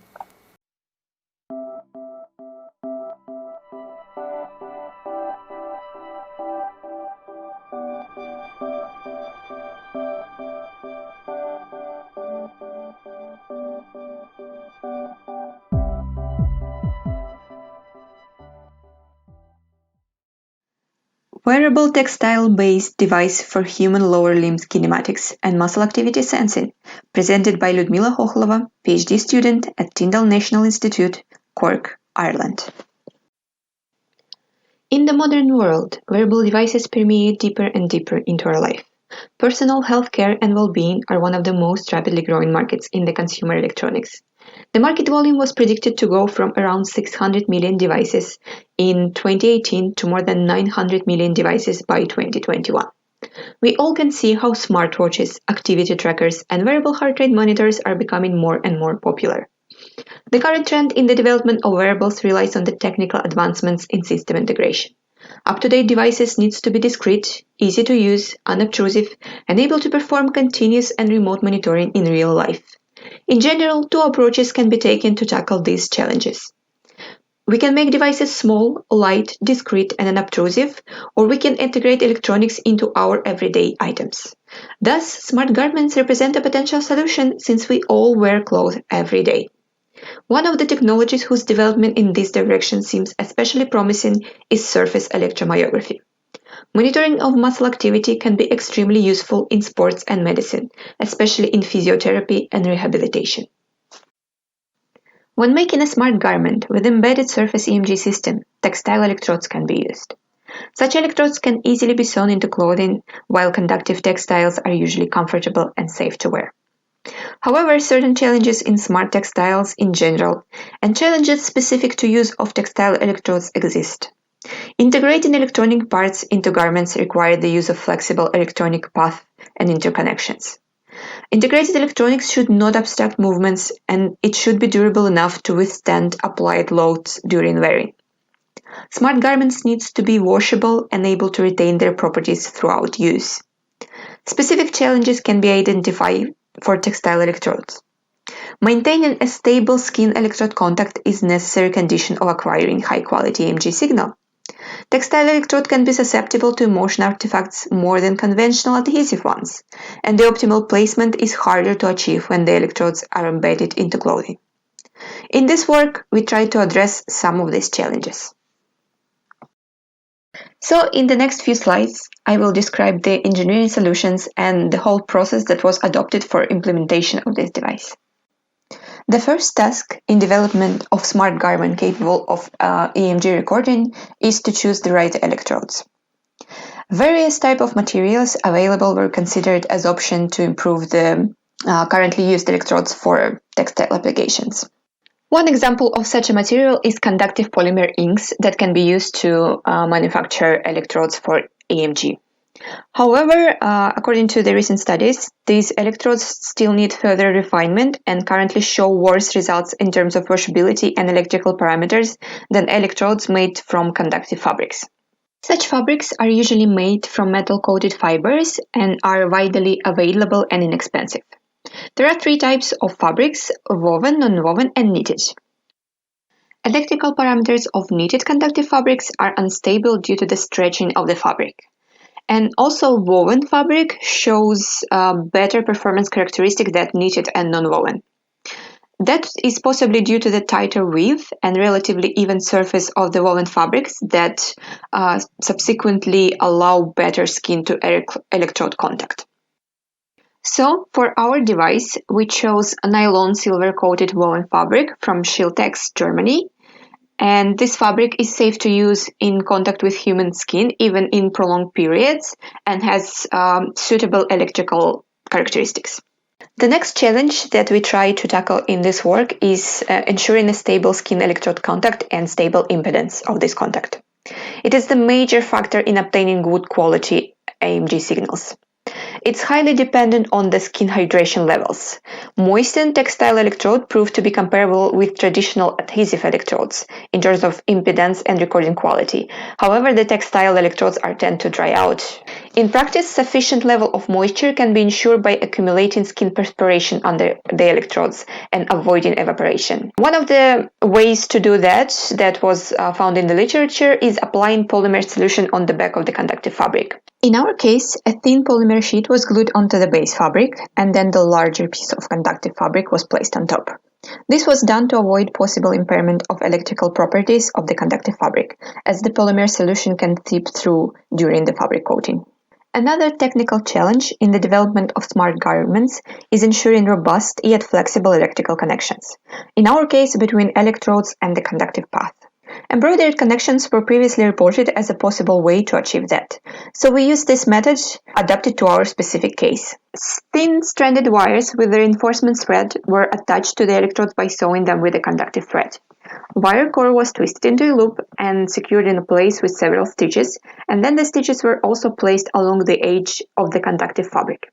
Wearable textile-based device for human lower limbs kinematics and muscle activity sensing, presented by Ludmila Hokhlova, PhD student at Tyndall National Institute, Cork, Ireland. In the modern world, wearable devices permeate deeper and deeper into our life. Personal healthcare and well-being are one of the most rapidly growing markets in the consumer electronics. The market volume was predicted to go from around 600 million devices in 2018 to more than 900 million devices by 2021. We all can see how smartwatches, activity trackers, and wearable heart rate monitors are becoming more and more popular. The current trend in the development of wearables relies on the technical advancements in system integration. Up-to-date devices need to be discreet, easy to use, unobtrusive, and able to perform continuous and remote monitoring in real life. In general, two approaches can be taken to tackle these challenges. We can make devices small, light, discreet, and unobtrusive, or we can integrate electronics into our everyday items. Thus, smart garments represent a potential solution since we all wear clothes every day. One of the technologies whose development in this direction seems especially promising is surface electromyography. Monitoring of muscle activity can be extremely useful in sports and medicine, especially in physiotherapy and rehabilitation. When making a smart garment with embedded surface EMG system, textile electrodes can be used. Such electrodes can easily be sewn into clothing, while conductive textiles are usually comfortable and safe to wear. However, certain challenges in smart textiles in general and challenges specific to use of textile electrodes exist. Integrating electronic parts into garments require the use of flexible electronic paths and interconnections. Integrated electronics should not obstruct movements, and it should be durable enough to withstand applied loads during wearing. Smart garments need to be washable and able to retain their properties throughout use. Specific challenges can be identified for textile electrodes. Maintaining a stable skin electrode contact is a necessary condition of acquiring high-quality EMG signal. Textile electrode can be susceptible to motion artifacts more than conventional adhesive ones, and the optimal placement is harder to achieve when the electrodes are embedded into clothing. In this work, we try to address some of these challenges. So in the next few slides, I will describe the engineering solutions and the whole process that was adopted for implementation of this device. The first task in development of smart garment capable of EMG recording is to choose the right electrodes. Various types of materials available were considered as option to improve the currently used electrodes for textile applications. One example of such a material is conductive polymer inks that can be used to manufacture electrodes for EMG. However, according to the recent studies, these electrodes still need further refinement and currently show worse results in terms of washability and electrical parameters than electrodes made from conductive fabrics. Such fabrics are usually made from metal-coated fibers and are widely available and inexpensive. There are three types of fabrics: woven, non-woven, and knitted. Electrical parameters of knitted conductive fabrics are unstable due to the stretching of the fabric. And also woven fabric shows better performance characteristic than knitted and non-woven. That is possibly due to the tighter weave and relatively even surface of the woven fabrics that subsequently allow better skin to electrode contact. So for our device, we chose a nylon silver-coated woven fabric from Schiltex, Germany. And this fabric is safe to use in contact with human skin, even in prolonged periods, and has suitable electrical characteristics. The next challenge that we try to tackle in this work is ensuring a stable skin electrode contact and stable impedance of this contact. It is the major factor in obtaining good quality EMG signals. It's highly dependent on the skin hydration levels. Moistened textile electrode proved to be comparable with traditional adhesive electrodes in terms of impedance and recording quality. However, the textile electrodes tend to dry out. In practice, sufficient level of moisture can be ensured by accumulating skin perspiration under the electrodes and avoiding evaporation. One of the ways to do that was found in the literature is applying polymer solution on the back of the conductive fabric. In our case, a thin polymer sheet was glued onto the base fabric, and then the larger piece of conductive fabric was placed on top. This was done to avoid possible impairment of electrical properties of the conductive fabric, as the polymer solution can seep through during the fabric coating. Another technical challenge in the development of smart garments is ensuring robust yet flexible electrical connections, in our case between electrodes and the conductive path. Embroidered connections were previously reported as a possible way to achieve that, so we used this method adapted to our specific case. Thin stranded wires with the reinforcement thread were attached to the electrodes by sewing them with a conductive thread. Wire core was twisted into a loop and secured in place with several stitches, and then the stitches were also placed along the edge of the conductive fabric.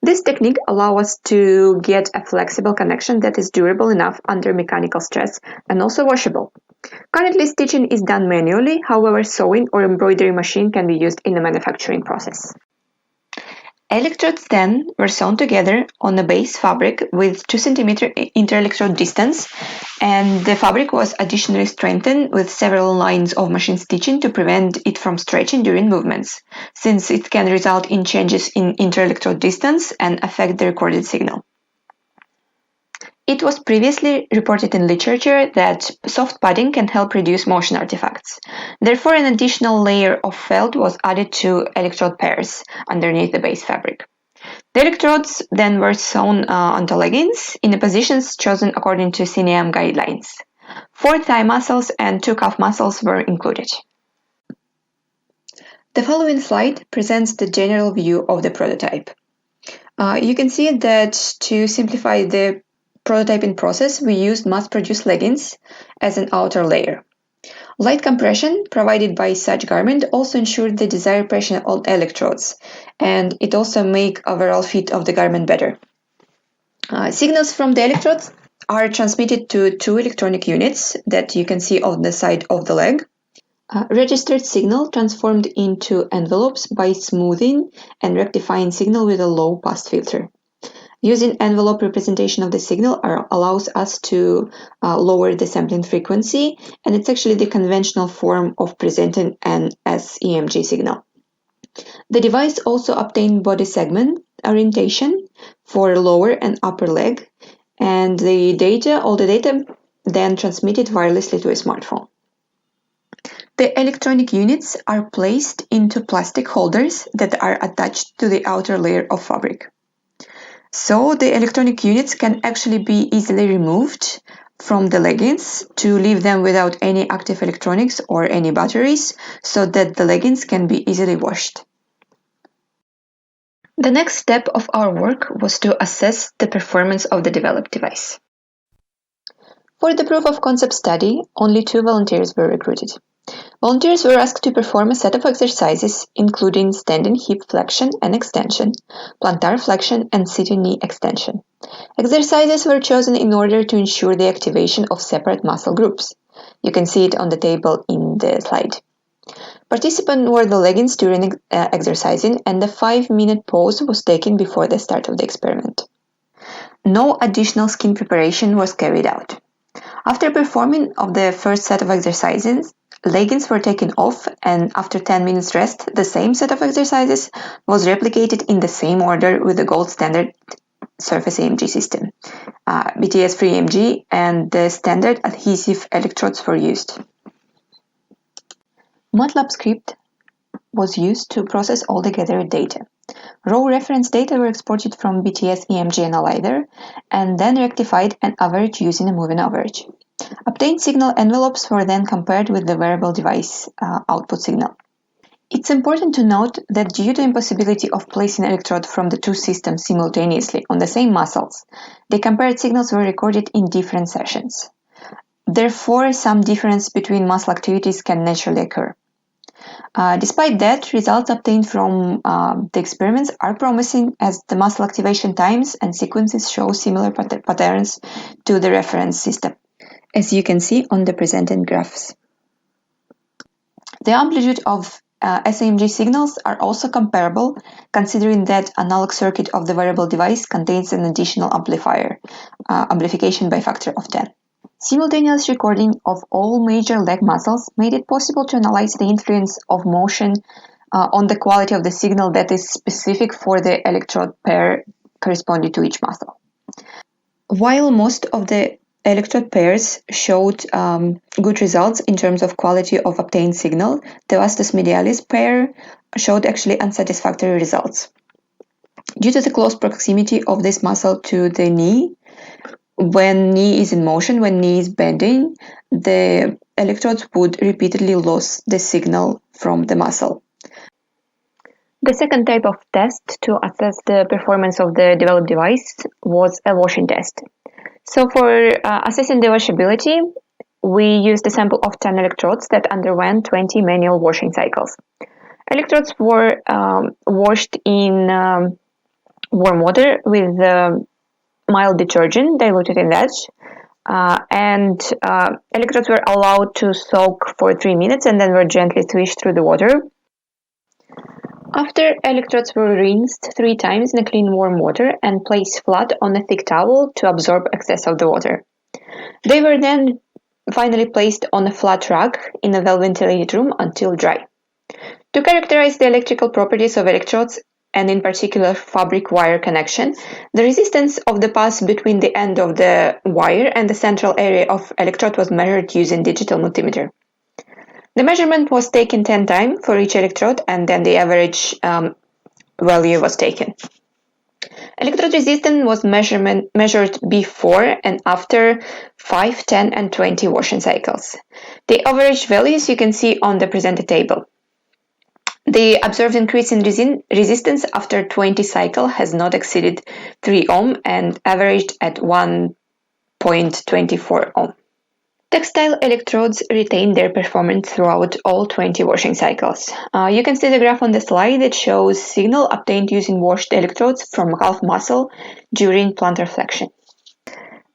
This technique allows us to get a flexible connection that is durable enough under mechanical stress and also washable. Currently, stitching is done manually, however, sewing or embroidery machine can be used in the manufacturing process. Electrodes then were sewn together on a base fabric with 2 cm inter-electrode distance, and the fabric was additionally strengthened with several lines of machine stitching to prevent it from stretching during movements, since it can result in changes in inter-electrode distance and affect the recorded signal. It was previously reported in literature that soft padding can help reduce motion artifacts. Therefore, an additional layer of felt was added to electrode pairs underneath the base fabric. The electrodes then were sewn onto leggings in the positions chosen according to CNM guidelines. 4 thigh muscles and 2 calf muscles were included. The following slide presents the general view of the prototype. You can see that to simplify the prototyping process, we used mass-produced leggings as an outer layer. Light compression provided by such garment also ensured the desired pressure on electrodes, and it also makes overall fit of the garment better. Signals from the electrodes are transmitted to 2 electronic units that you can see on the side of the leg. Registered signal transformed into envelopes by smoothing and rectifying signal with a low pass filter. Using envelope representation of the signal allows us to lower the sampling frequency, and it's actually the conventional form of presenting an EMG signal. The device also obtained body segment orientation for lower and upper leg, and all the data then transmitted wirelessly to a smartphone. The electronic units are placed into plastic holders that are attached to the outer layer of fabric. So the electronic units can actually be easily removed from the leggings to leave them without any active electronics or any batteries, so that the leggings can be easily washed. The next step of our work was to assess the performance of the developed device. For the proof of concept study, only 2 volunteers were recruited. Volunteers were asked to perform a set of exercises including standing hip flexion and extension, plantar flexion, and sitting knee extension. Exercises were chosen in order to ensure the activation of separate muscle groups. You can see it on the table in the slide. Participants wore the leggings during exercising, and the 5-minute pause was taken before the start of the experiment. No additional skin preparation was carried out. After performing of the first set of exercises, leggings were taken off, and after 10 minutes rest, the same set of exercises was replicated in the same order with the gold standard surface EMG system. BTS-free EMG and the standard adhesive electrodes were used. MATLAB script was used to process all the gathered data. Raw reference data were exported from BTS EMG Analyzer and then rectified and averaged using a moving average. Obtained signal envelopes were then compared with the wearable device output signal. It's important to note that due to impossibility of placing electrode from the 2 systems simultaneously on the same muscles, the compared signals were recorded in different sessions. Therefore, some difference between muscle activities can naturally occur. Despite that, results obtained from the experiments are promising, as the muscle activation times and sequences show similar patterns to the reference system, as you can see on the presented graphs. The amplitude of SAMG signals are also comparable, considering that analog circuit of the wearable device contains an additional amplifier, amplification by factor of 10. Simultaneous recording of all major leg muscles made it possible to analyze the influence of motion on the quality of the signal that is specific for the electrode pair corresponding to each muscle. While most of the electrode pairs showed good results in terms of quality of obtained signal, the vastus medialis pair showed actually unsatisfactory results. Due to the close proximity of this muscle to the knee, when knee is in motion, when knee is bending, the electrodes would repeatedly lose the signal from the muscle. The second type of test to assess the performance of the developed device was a washing test. So for assessing the washability, we used a sample of 10 electrodes that underwent 20 manual washing cycles. Electrodes were washed in warm water with mild detergent diluted in that, and electrodes were allowed to soak for 3 minutes and then were gently swished through the water. After, electrodes were rinsed 3 times in a clean warm water and placed flat on a thick towel to absorb excess of the water. They were then finally placed on a flat rug in a well-ventilated room until dry. To characterize the electrical properties of electrodes, and in particular fabric-wire connection, the resistance of the path between the end of the wire and the central area of electrode was measured using digital multimeter. The measurement was taken 10 times for each electrode, and then the average value was taken. Electrode resistance was measured before and after 5, 10, and 20 washing cycles. The average values you can see on the presented table. The observed increase in resistance after 20 cycles has not exceeded 3 ohm and averaged at 1.24 ohm. Textile electrodes retain their performance throughout all 20 washing cycles. You can see the graph on the slide that shows signal obtained using washed electrodes from calf muscle during plantar flexion.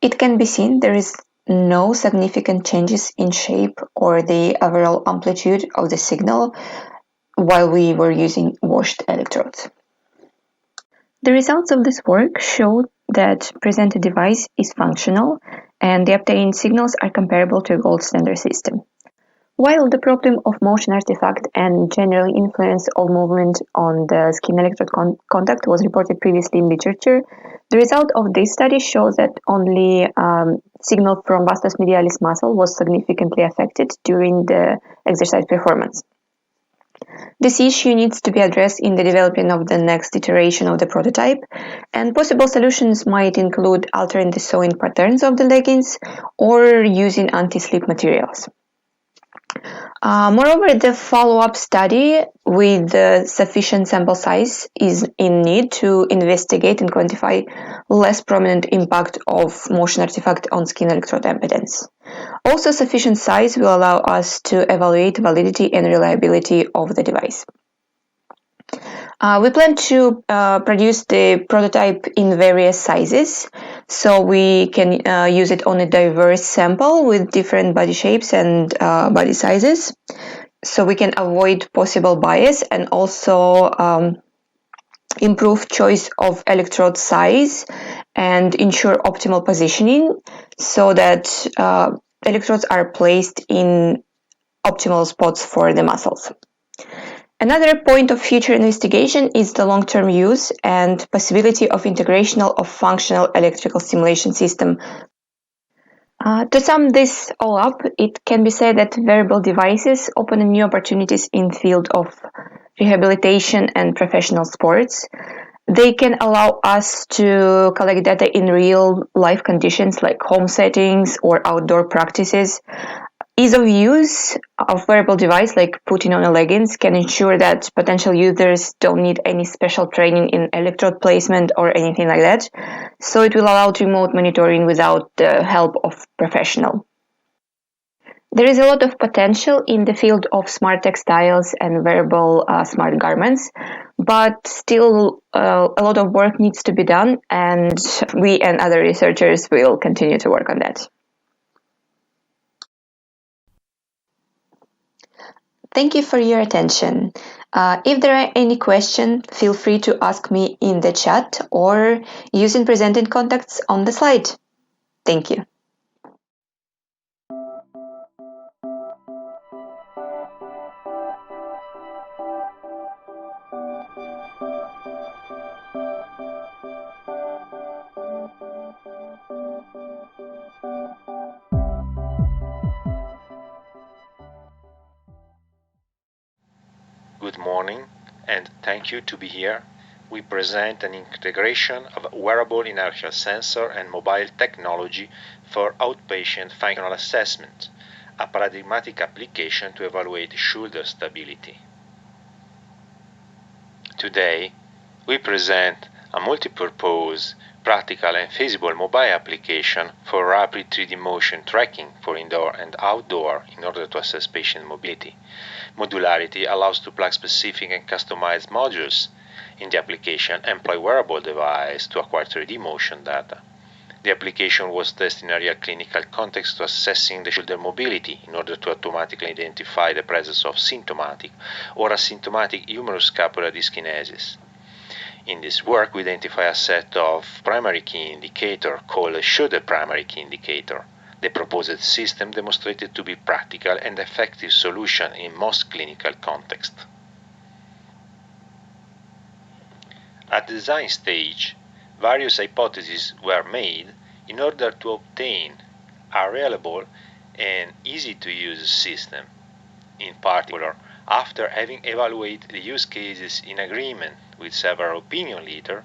It can be seen there is no significant changes in shape or the overall amplitude of the signal while we were using washed electrodes. The results of this work showed that presented device is functional and the obtained signals are comparable to a gold standard system. While the problem of motion artifact and general influence of movement on the skin electrode contact was reported previously in literature, the result of this study shows that only signal from vastus medialis muscle was significantly affected during the exercise performance. This issue needs to be addressed in the development of the next iteration of the prototype, and possible solutions might include altering the sewing patterns of the leggings or using anti-slip materials. Moreover, the follow-up study with sufficient sample size is in need to investigate and quantify less prominent impact of motion artifact on skin electrode impedance. Also, sufficient size will allow us to evaluate validity and reliability of the device. We plan to produce the prototype in various sizes, so we can use it on a diverse sample with different body shapes and body sizes, so we can avoid possible bias and also improve choice of electrode size and ensure optimal positioning so that electrodes are placed in optimal spots for the muscles. Another point of future investigation is the long-term use and possibility of integration of functional electrical stimulation system. To sum this all up, it can be said that wearable devices open new opportunities in field of rehabilitation and professional sports. They can allow us to collect data in real-life conditions like home settings or outdoor practices. Ease of use of wearable device like putting on a leggings can ensure that potential users don't need any special training in electrode placement or anything like that. So it will allow remote monitoring without the help of professional. There is a lot of potential in the field of smart textiles and wearable smart garments, but still a lot of work needs to be done, and we and other researchers will continue to work on that. Thank you for your attention. If there are any questions, feel free to ask me in the chat or using presenting contacts on the slide. Thank you. Good morning, and thank you to be here. We present an integration of wearable inertial sensor and mobile technology for outpatient functional assessment, a paradigmatic application to evaluate shoulder stability. Today, we present a multi-purpose, practical and feasible mobile application for rapid 3D motion tracking for indoor and outdoor in order to assess patient mobility. Modularity allows to plug specific and customized modules in the application and employ wearable device to acquire 3D motion data. The application was tested in a real clinical context to assessing the shoulder mobility in order to automatically identify the presence of symptomatic or asymptomatic humeroscapular dyskinesis. In this work, we identify a set of primary key indicator called a shoulder primary key indicator. The proposed system demonstrated to be practical and effective solution in most clinical contexts. At the design stage, various hypotheses were made in order to obtain a reliable and easy-to-use system. In particular, after having evaluated the use cases in agreement with several opinion leaders,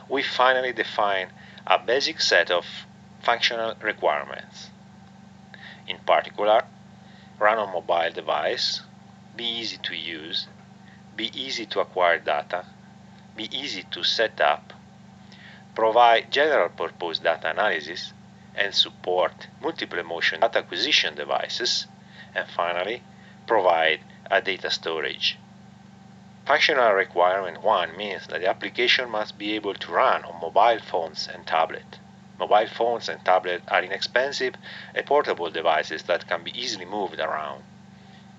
we finally defined a basic set of functional requirements. In particular, run on mobile device, be easy to use, be easy to acquire data, be easy to set up, provide general purpose data analysis, and support multiple motion data acquisition devices, and finally, provide a data storage. Functional requirement 1 means that the application must be able to run on mobile phones and tablets. Mobile phones and tablets are inexpensive and portable devices that can be easily moved around.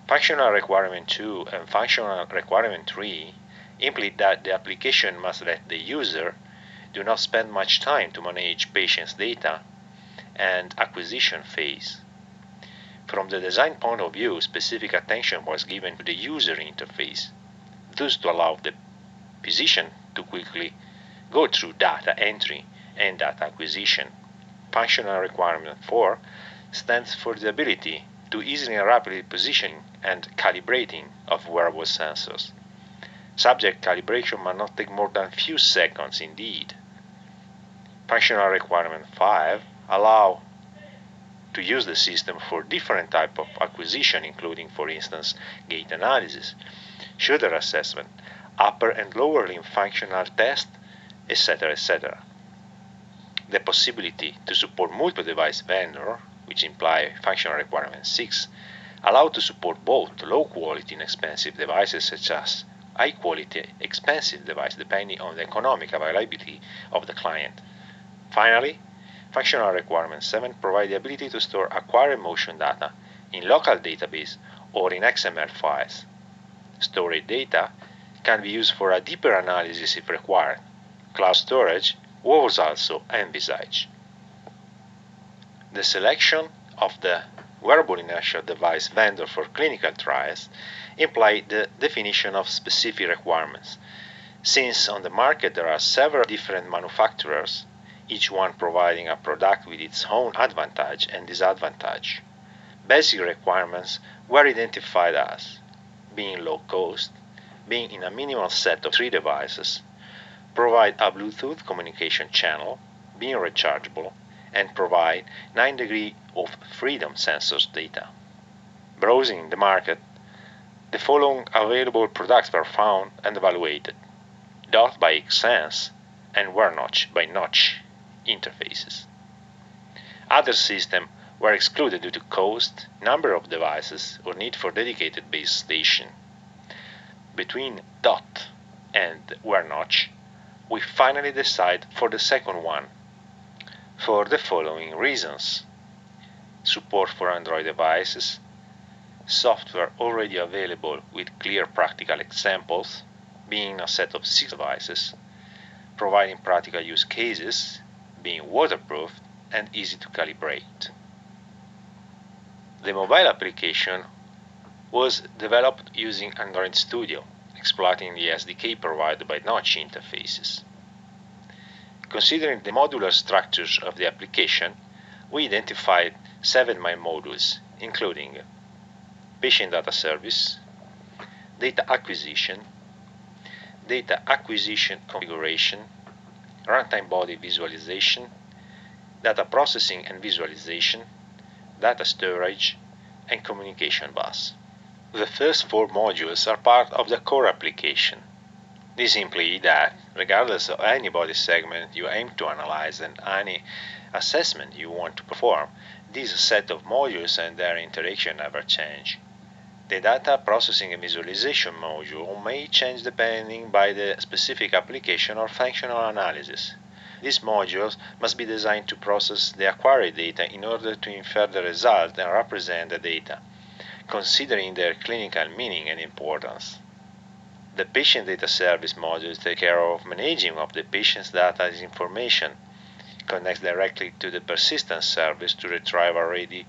Functional requirement 2 and functional requirement 3 imply that the application must let the user do not spend much time to manage patients' data and acquisition phase. From the design point of view, specific attention was given to the user interface, thus to allow the physician to quickly go through data entry and data acquisition. Functional requirement 4 stands for the ability to easily and rapidly positioning and calibrating of wearable sensors. Subject calibration must not take more than few seconds indeed. Functional requirement 5 allow to use the system for different type of acquisition, including, for instance, gait analysis, shoulder assessment, upper and lower limb functional test, etc., etc. The possibility to support multiple device vendor, which imply functional requirement 6, allow to support both low quality and expensive devices such as high quality expensive device depending on the economic availability of the client. Finally, functional requirement 7 provide the ability to store acquired motion data in local database or in XML files. Stored data can be used for a deeper analysis if required. Cloud storage was also envisaged. The selection of the wearable inertial device vendor for clinical trials implied the definition of specific requirements. Since on the market there are several different manufacturers, each one providing a product with its own advantage and disadvantage, basic requirements were identified as being low cost, being in a minimal set of 3 devices, provide a Bluetooth communication channel, being rechargeable, and provide 9 degrees of freedom sensors data. Browsing the market, the following available products were found and evaluated: Dot by Xsense and Wear Notch by Notch interfaces. Other systems were excluded due to cost, number of devices, or need for dedicated base station. Between Dot and Wear Notch, we finally decide for the second one, for the following reasons: support for Android devices, software already available with clear practical examples, being a set of 6 devices, providing practical use cases, being waterproof and easy to calibrate. The mobile application was developed using Android Studio, exploiting the SDK provided by Notch interfaces. Considering the modular structures of the application, we identified 7 main modules, including patient data service, data acquisition configuration, runtime body visualization, data processing and visualization, data storage, and communication bus. The first 4 modules are part of the core application. This implies that, regardless of any body segment you aim to analyze and any assessment you want to perform, this set of modules and their interaction never change. The data processing and visualization module may change depending by the specific application or functional analysis. These modules must be designed to process the acquired data in order to infer the result and represent the data, considering their clinical meaning and importance. The patient data service module takes care of managing of the patient's data as information, connects directly to the persistence service to retrieve already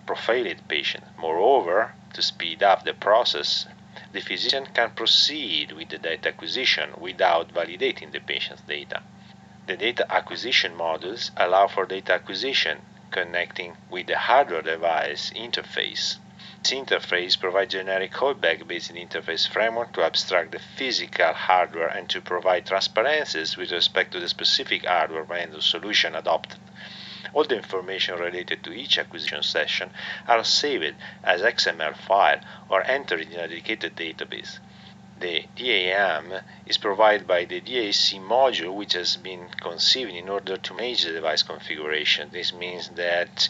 profiled patient. Moreover, to speed up the process, the physician can proceed with the data acquisition without validating the patient's data. The data acquisition modules allow for data acquisition connecting with the hardware device interface. This interface provides generic callback-based interface framework to abstract the physical hardware and to provide transparencies with respect to the specific hardware vendor solution adopted. All the information related to each acquisition session are saved as XML file or entered in a dedicated database. The DAM is provided by the DAC module, which has been conceived in order to manage the device configuration. This means that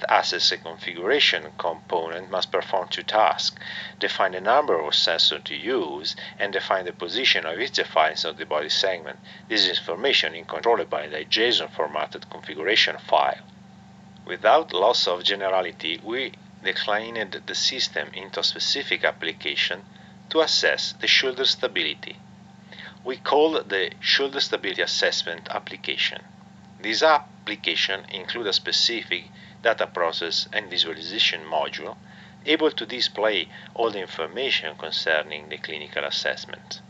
access a configuration component must perform 2 tasks: define the number of sensors to use and define the position of each device of the body segment. This information is controlled by the JSON formatted configuration file. Without loss of generality, we declined the system into a specific application to assess the shoulder stability. We call the shoulder stability assessment application. This application includes a specific data process and visualization module able to display all the information concerning the clinical assessment.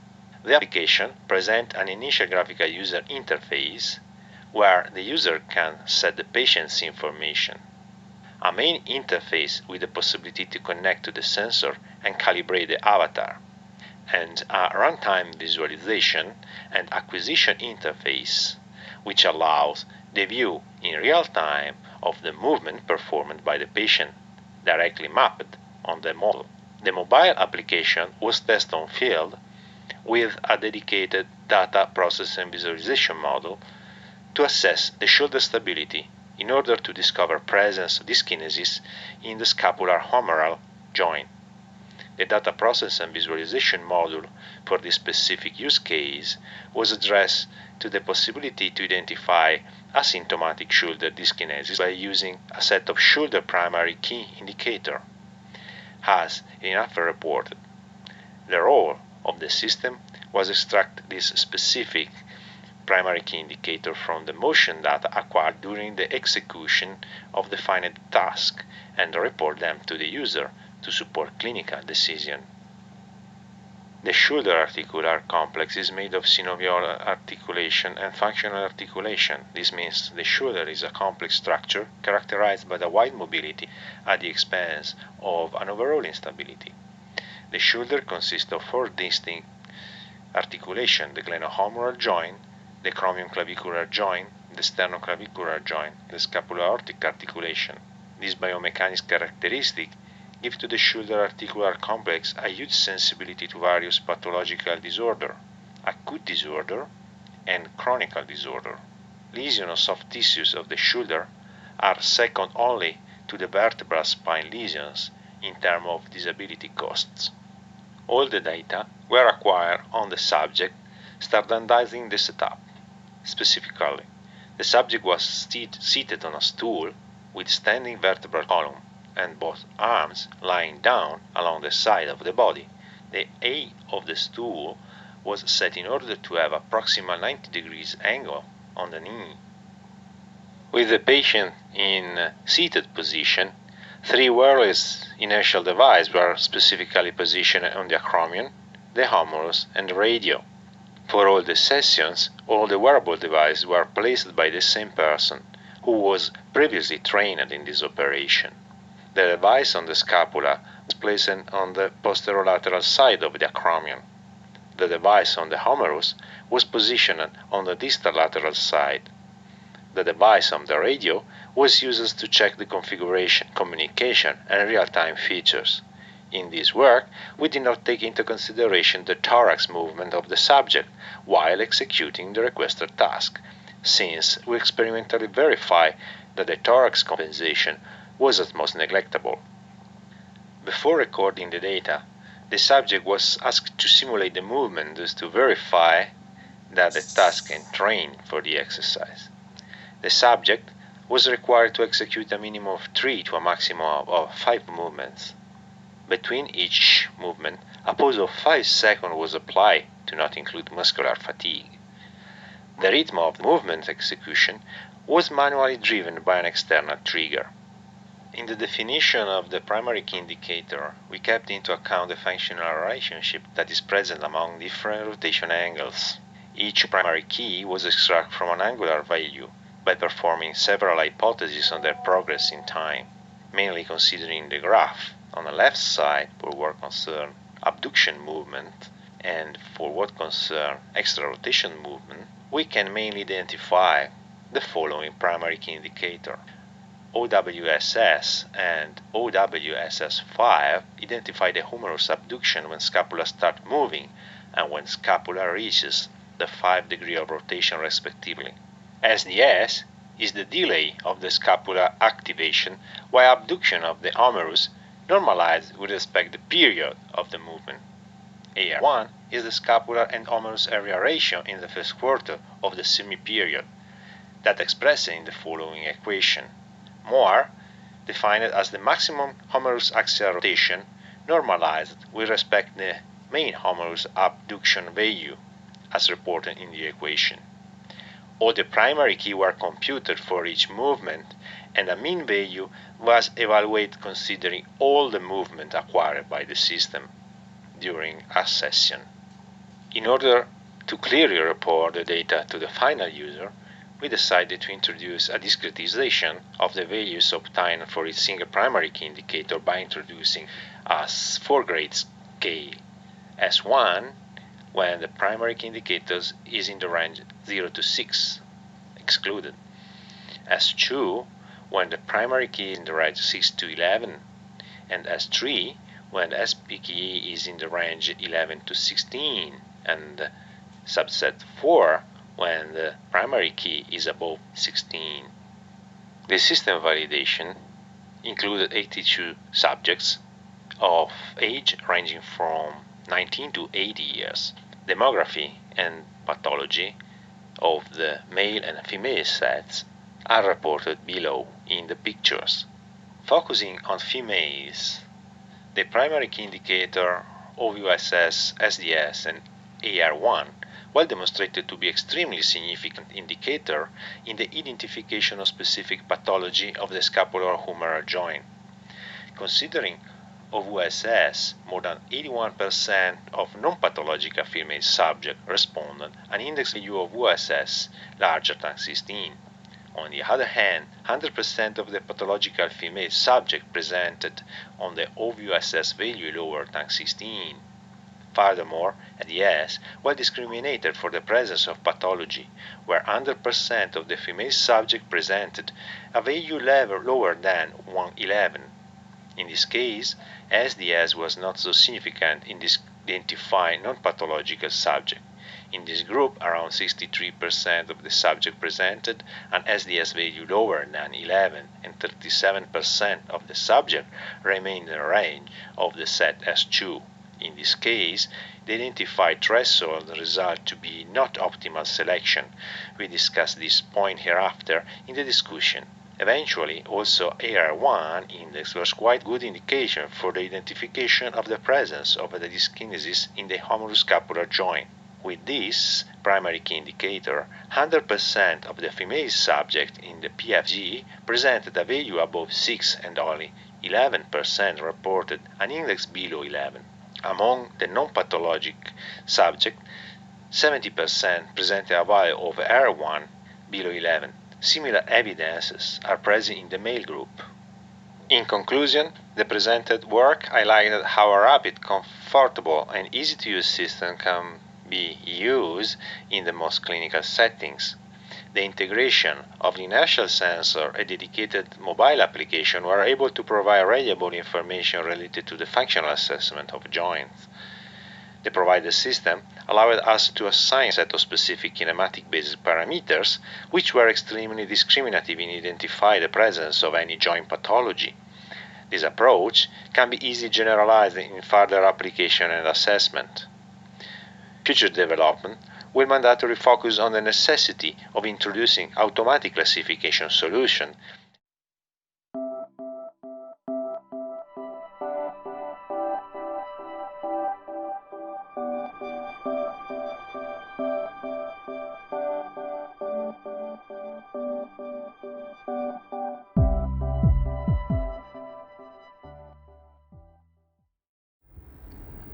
The application presents an initial graphical user interface where the user can set the patient's information. A main interface with the possibility to connect to the sensor and calibrate the avatar, and a runtime visualization and acquisition interface, which allows the view in real time of the movement performed by the patient, directly mapped on the model. The mobile application was tested on field with a dedicated data processing visualization model to assess the shoulder stability in order to discover presence of dyskinesis in the scapular-humeral joint. The data process and visualization module for this specific use case was addressed to the possibility to identify asymptomatic shoulder dyskinesis by using a set of shoulder primary key indicator. As INAFE reported, the role of the system was extract this specific primary key indicator from the motion data acquired during the execution of defined task and report them to the user to support clinical decision. The shoulder articular complex is made of synovial articulation and functional articulation. This means the shoulder is a complex structure characterized by the wide mobility at the expense of an overall instability. The shoulder consists of 4 distinct articulations: the glenohumeral joint, the acromion-clavicular joint, the sternoclavicular joint, the scapulo-aortic articulation. This biomechanics characteristic give to the shoulder articular complex a huge sensibility to various pathological disorder, acute disorder, and chronic disorder. Lesions of soft tissues of the shoulder are second only to the vertebral spine lesions in terms of disability costs. All the data were acquired on the subject, standardizing the setup. Specifically, the subject was seated on a stool with standing vertebral column and both arms lying down along the side of the body. The A of the stool was set in order to have a proximal 90 degrees angle on the knee. With the patient in seated position, 3 wireless inertial devices were specifically positioned on the acromion, the humerus, and the radio. For all the sessions, all the wearable devices were placed by the same person who was previously trained in this operation. The device on the scapula was placed on the posterolateral side of the acromion. The device on the humerus was positioned on the distal lateral side. The device on the radio was used to check the configuration, communication, and real-time features. In this work, we did not take into consideration the thorax movement of the subject while executing the requested task, since we experimentally verified that the thorax compensation was at most neglectable. Before recording the data, the subject was asked to simulate the movement just to verify that the task and train for the exercise. The subject was required to execute a minimum of 3 to a maximum of 5 movements. Between each movement, a pause of 5 seconds was applied to not include muscular fatigue. The rhythm of the movement execution was manually driven by an external trigger. In the definition of the primary key indicator, we kept into account the functional relationship that is present among different rotation angles. Each primary key was extracted from an angular value by performing several hypotheses on their progress in time, mainly considering the graph on the left side for what concerns abduction movement, and for what concerns extra rotation movement, we can mainly identify the following primary key indicator. OWSS and OWSS5 identify the humerus abduction when scapula starts moving and when scapula reaches the 5 degrees of rotation respectively. SDS is the delay of the scapular activation, while abduction of the humerus normalized with respect to the period of the movement. AR1 is the scapular and humerus area ratio in the first quarter of the semi-period, that expressed in the following equation. More, defined as the maximum humerus axial rotation normalized with respect to the main humerus abduction value, as reported in the equation. All the primary key were computed for each movement, and a mean value was evaluated considering all the movement acquired by the system during a session. In order to clearly report the data to the final user, we decided to introduce a discretization of the values obtained for its single primary key indicator by introducing a 4-grade scale. S1 when the primary key indicator is in the range 0 to 6, excluded. S2 when the primary key is in the range 6 to 11, and S3 when the SP key is in the range 11 to 16, and subset 4 when the primary key is above 16. The system validation included 82 subjects of age ranging from 19 to 80 years. Demography and pathology of the male and female sets are reported below in the pictures. Focusing on females, the primary key indicator OVSS, SDS, and AR1 well demonstrated to be extremely significant indicator in the identification of specific pathology of the scapulohumeral joint. Considering OVSS, more than 81% of non-pathological female subjects responded an index value of OVSS larger than 16. On the other hand, 100% of the pathological female subjects presented on the OVSS value lower than 16. Furthermore, ADLs well discriminated for the presence of pathology, where 100% of the female subjects presented a value level lower than 111. In this case, SDS was not so significant in identifying non-pathological subjects. In this group, around 63% of the subjects presented an SDS value lower than 11, and 37% of the subjects remained in the range of the set S2. In this case, the identified threshold result to be not optimal selection. We discuss this point hereafter in the discussion. Eventually, also AR1 index was quite good indication for the identification of the presence of the dyskinesis in the humeroscapular joint. With this primary key indicator, 100% of the female subjects in the PFG presented a value above 6 and only 11% reported an index below 11. Among the non-pathologic subjects, 70% presented a value of R1 below 11. Similar evidences are present in the male group. In conclusion, the presented work highlighted how a rapid, comfortable, and easy-to-use system can be used in the most clinical settings. The integration of the inertial sensor and dedicated mobile application were able to provide reliable information related to the functional assessment of joints. The provided system allowed us to assign a set of specific kinematic-based parameters, which were extremely discriminative in identifying the presence of any joint pathology. This approach can be easily generalized in further application and assessment. Future development will mandatory focus on the necessity of introducing automatic classification solution.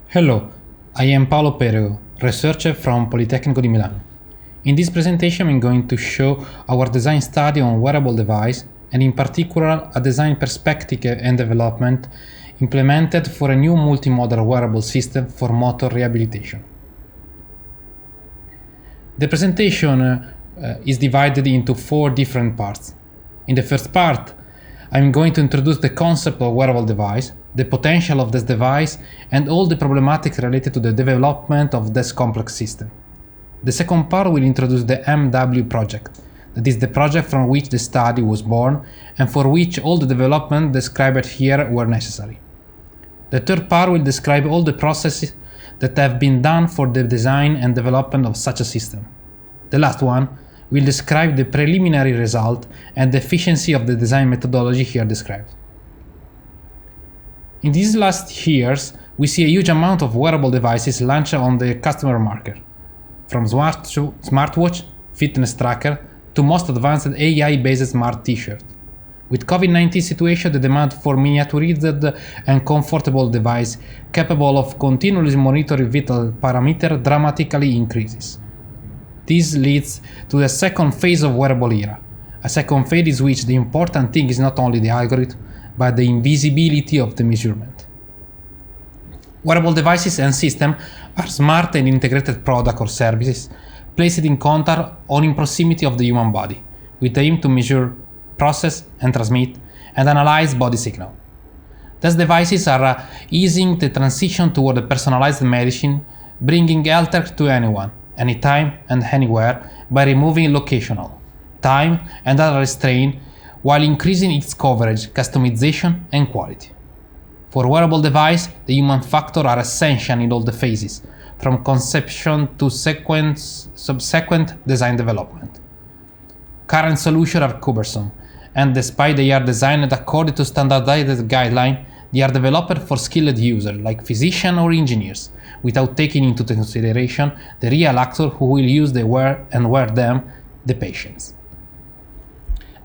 Hello, I am Paolo Perego, researcher from Politecnico di Milano. In this presentation I'm going to show our design study on wearable device, and in particular a design perspective and development implemented for a new multimodal wearable system for motor rehabilitation. The presentation is divided into 4 different parts. In the first part, I'm going to introduce the concept of wearable device, the potential of this device, and all the problematics related to the development of this complex system. The second part will introduce the MW project, that is the project from which the study was born and for which all the development described here were necessary. The third part will describe all the processes that have been done for the design and development of such a system. The last one will describe the preliminary result and the efficiency of the design methodology here described. In these last years, we see a huge amount of wearable devices launched on the customer market, from smartwatch, fitness tracker, to most advanced AI-based smart t-shirt. With COVID-19 situation, the demand for miniaturized and comfortable device capable of continuously monitoring vital parameters dramatically increases. This leads to the second phase of wearable era. A second phase in which the important thing is not only the algorithm, but the invisibility of the measurement. Wearable devices and systems are smart and integrated products or services placed in contact or in proximity of the human body, with the aim to measure, process, and transmit, and analyze body signal. These devices are easing the transition toward a personalized medicine, bringing healthcare to anyone, anytime and anywhere by removing locational, time, and other restraints while increasing its coverage, customization, and quality. For wearable device, the human factors are essential in all the phases, from conception to subsequent design development. Current solutions are cumbersome, and despite they are designed according to standardized guidelines, they are developed for skilled users like physicians or engineers, without taking into consideration the real actor who will use the wear and wear them, the patients.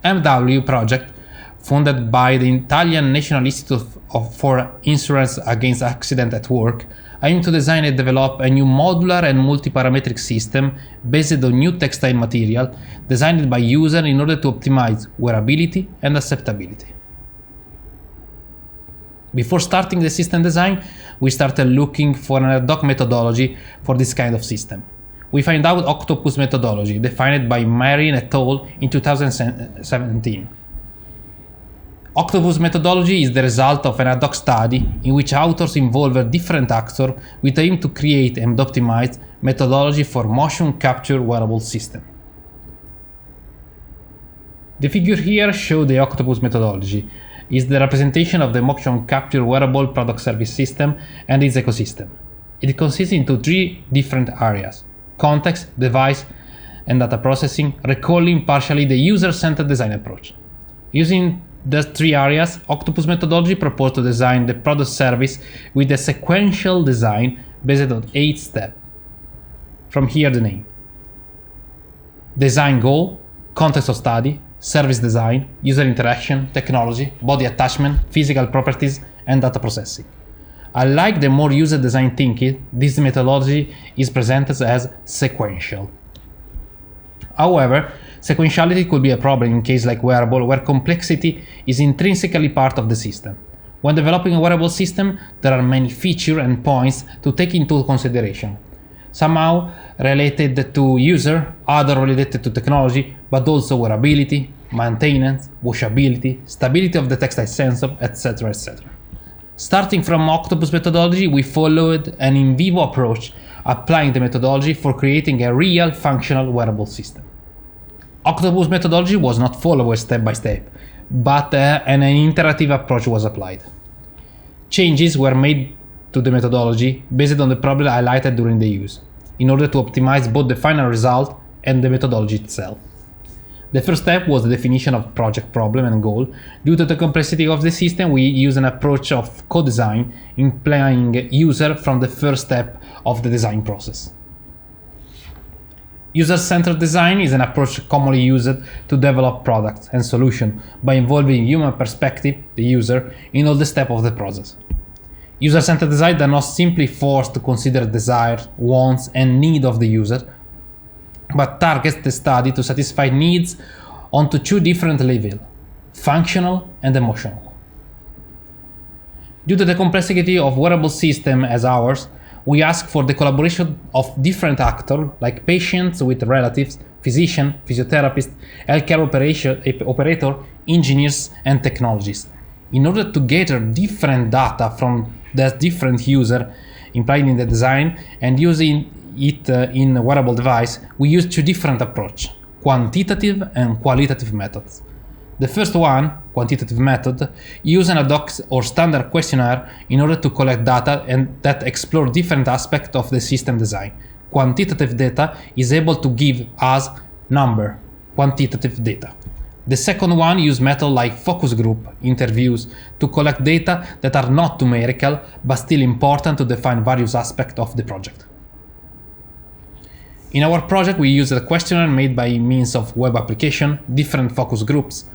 MW project, funded by the Italian National Institute for Insurance Against Accident at Work, aimed to design and develop a new modular and multi-parametric system based on new textile material designed by users in order to optimize wearability and acceptability. Before starting the system design, we started looking for an ad hoc methodology for this kind of system. We find out Octopus methodology, defined by Marin et al. In 2017. Octopus methodology is the result of an ad hoc study in which authors involved different actors with the aim to create and optimize methodology for motion capture wearable system. The figure here shows the Octopus methodology. Is the representation of the motion capture wearable product service system and its ecosystem. It consists into three different areas: context, device, and data processing, recalling partially the user-centered design approach. Using these three areas, Octopus methodology proposed to design the product service with a sequential design based on 8 steps. From here the name. Design goal, context of study, service design, user interaction, technology, body attachment, physical properties, and data processing. Unlike the more user design thinking, this methodology is presented as sequential. However, sequentiality could be a problem in cases like wearable, where complexity is intrinsically part of the system. When developing a wearable system, there are many features and points to take into consideration. Somehow related to user, other related to technology, but also wearability, maintenance, washability, stability of the textile sensor, etc. etc. Starting from Octopus methodology, we followed an in vivo approach, applying the methodology for creating a real functional wearable system. Octopus methodology was not followed step by step, but an iterative approach was applied. Changes were made to the methodology based on the problem highlighted during the use, in order to optimize both the final result and the methodology itself. The first step was the definition of project problem and goal. Due to the complexity of the system, we use an approach of co-design, implying user from the first step of the design process. User-centered design is an approach commonly used to develop products and solutions by involving human perspective, the user, in all the steps of the process. User-centered design does not simply force to consider desires, wants, and needs of the user, but targets the study to satisfy needs onto two different levels, functional and emotional. Due to the complexity of wearable systems as ours, we ask for the collaboration of different actors like patients with relatives, physicians, physiotherapists, healthcare operator, engineers, and technologists, in order to gather different data from the different users implied in the design and using it in a wearable device. We use two different approaches, quantitative and qualitative methods. The first one, quantitative method, uses an ad hoc or standard questionnaire in order to collect data and that explore different aspects of the system design. Quantitative data is able to give us number, quantitative data. The second one uses methods like focus group interviews to collect data that are not numerical but still important to define various aspects of the project. In our project, we use a questionnaire made by means of web application, different focus groups.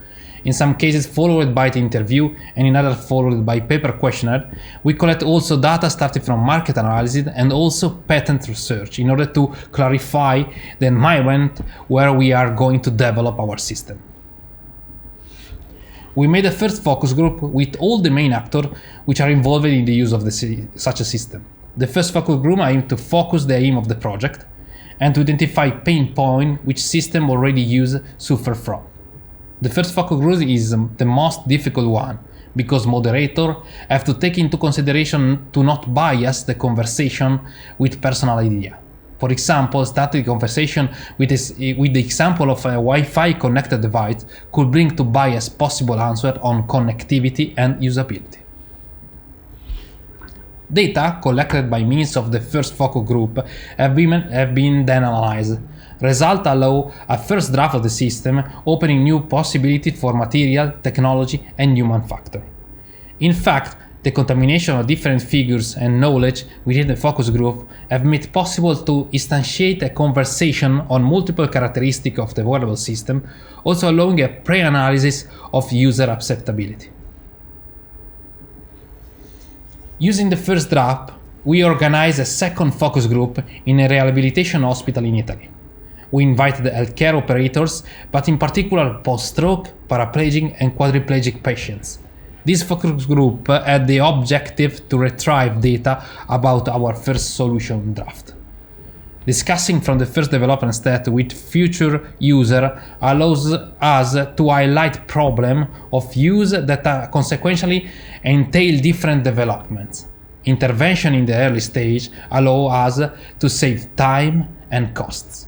in some cases followed by the interview and in others followed by paper questionnaire, we collect also data starting from market analysis and also patent research in order to clarify the environment where we are going to develop our system. We made a first focus group with all the main actors which are involved in the use of such a system. The first focus group aimed to focus the aim of the project and to identify pain points which system already use suffer from. The first focus group is the most difficult one because moderators have to take into consideration to not bias the conversation with personal idea. For example, starting the conversation with the example of a Wi-Fi connected device could bring to bias possible answer on connectivity and usability. Data collected by means of the first focus group have been then analyzed. Results allow a first draft of the system, opening new possibilities for material, technology, and human factor. In fact, the contamination of different figures and knowledge within the focus group have made it possible to instantiate a conversation on multiple characteristics of the wearable system, also allowing a pre-analysis of user acceptability. Using the first draft, we organized a second focus group in a rehabilitation hospital in Italy. We invited healthcare operators, but in particular post-stroke, paraplegic and quadriplegic patients. This focus group had the objective to retrieve data about our first solution draft. Discussing from the first development step with future user allows us to highlight problems of use that consequentially entail different developments. Intervention in the early stage allows us to save time and costs.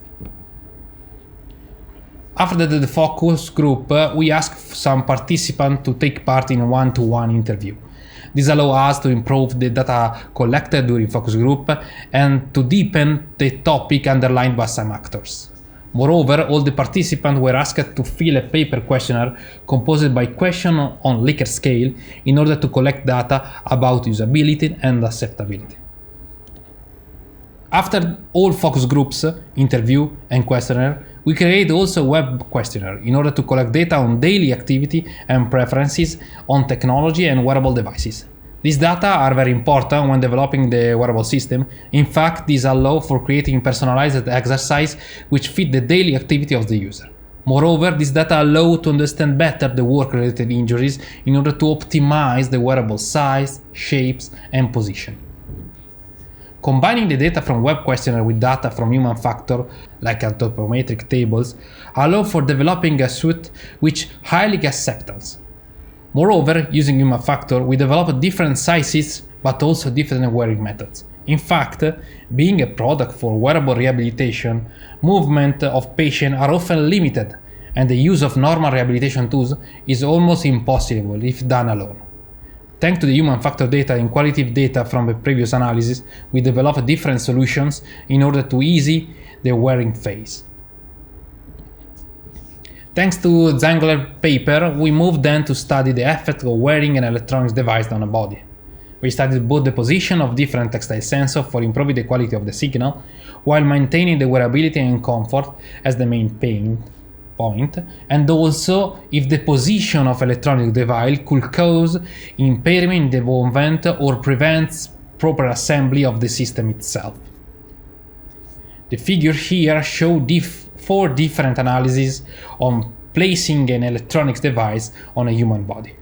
After the focus group, we asked some participants to take part in a one-to-one interview. This allows us to improve the data collected during focus group and to deepen the topic underlined by some actors. Moreover, all the participants were asked to fill a paper questionnaire composed by questions on Likert scale in order to collect data about usability and acceptability. After all focus groups, interview and questionnaire, we create also a web questionnaire in order to collect data on daily activity and preferences on technology and wearable devices. These data are very important when developing the wearable system. In fact, these allow for creating personalized exercise which fit the daily activity of the user. Moreover, these data allow to understand better the work-related injuries in order to optimize the wearable size, shapes, and position. Combining the data from web questionnaire with data from human factor, like anthropometric tables, allow for developing a suite which highly acceptance. Moreover, using human factor, we develop different sizes but also different wearing methods. In fact, being a product for wearable rehabilitation, movement of patients are often limited, and the use of normal rehabilitation tools is almost impossible if done alone. Thanks to the human factor data and qualitative data from the previous analysis, we developed different solutions in order to ease the wearing phase. Thanks to Zangler's paper, we moved then to study the effect of wearing an electronics device on a body. We studied both the position of different textile sensors for improving the quality of the signal, while maintaining the wearability and comfort as the main pain point, and also if the position of electronic device could cause impairment in the movement or prevents proper assembly of the system itself. The figures here show 4 different analyses on placing an electronics device on a human body.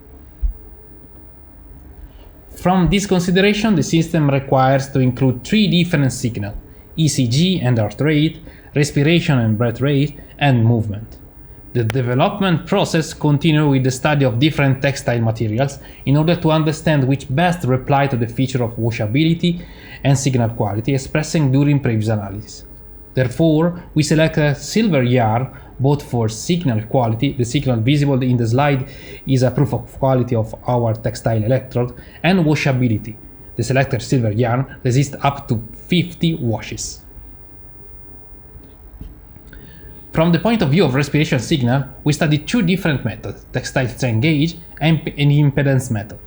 From this consideration, the system requires to include 3 different signals: ECG and heart rate, respiration and breath rate, and movement. The development process continued with the study of different textile materials in order to understand which best reply to the feature of washability and signal quality expressing during previous analysis. Therefore, we selected silver yarn both for signal quality, the signal visible in the slide is a proof of quality of our textile electrode, and washability. The selected silver yarn resists up to 50 washes. From the point of view of respiration signal, we studied 2 different methods, textile strain gauge and impedance method.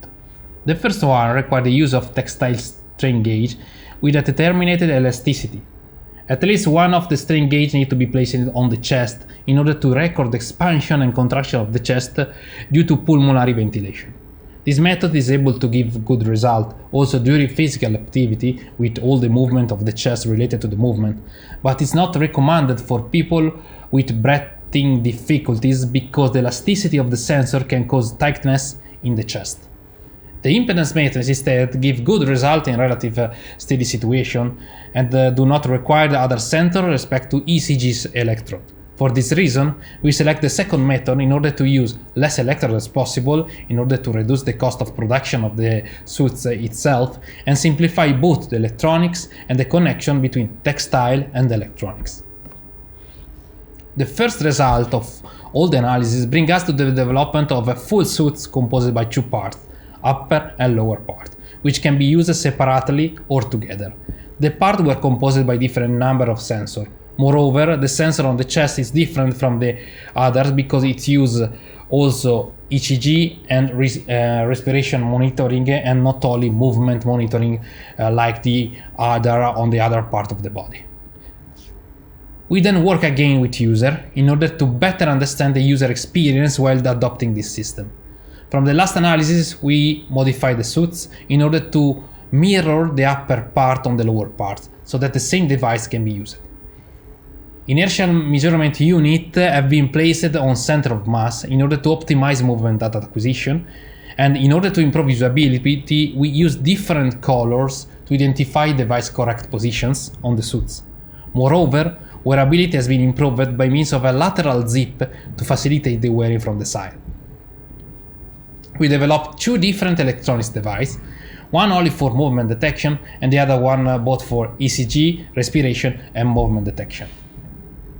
The first one required the use of textile strain gauge with a determined elasticity, At least one of the strain gauge needs to be placed on the chest in order to record expansion and contraction of the chest due to pulmonary ventilation. This method is able to give good result also during physical activity with all the movement of the chest related to the movement, but it's not recommended for people with breathing difficulties because the elasticity of the sensor can cause tightness in the chest. The impedance matrix instead give good result in relative steady situation and do not require the other sensor with respect to ECG's electrode. For this reason, we select the second method in order to use less electrodes as possible in order to reduce the cost of production of the suits itself and simplify both the electronics and the connection between textile and electronics. The first result of all the analysis brings us to the development of a full suit composed by two parts, upper and lower part, which can be used separately or together. The parts were composed by different number of sensors. Moreover, the sensor on the chest is different from the others because it uses also ECG and respiration monitoring and not only movement monitoring like the other on the other part of the body. We then work again with user in order to better understand the user experience while adopting this system. From the last analysis, we modify the suits in order to mirror the upper part on the lower part so that the same device can be used. Inertial measurement units have been placed on center of mass in order to optimize movement data acquisition, and in order to improve usability, we use different colors to identify device correct positions on the suits. Moreover, wearability has been improved by means of a lateral zip to facilitate the wearing from the side. We developed two different electronics devices, one only for movement detection and the other one both for ECG, respiration and movement detection.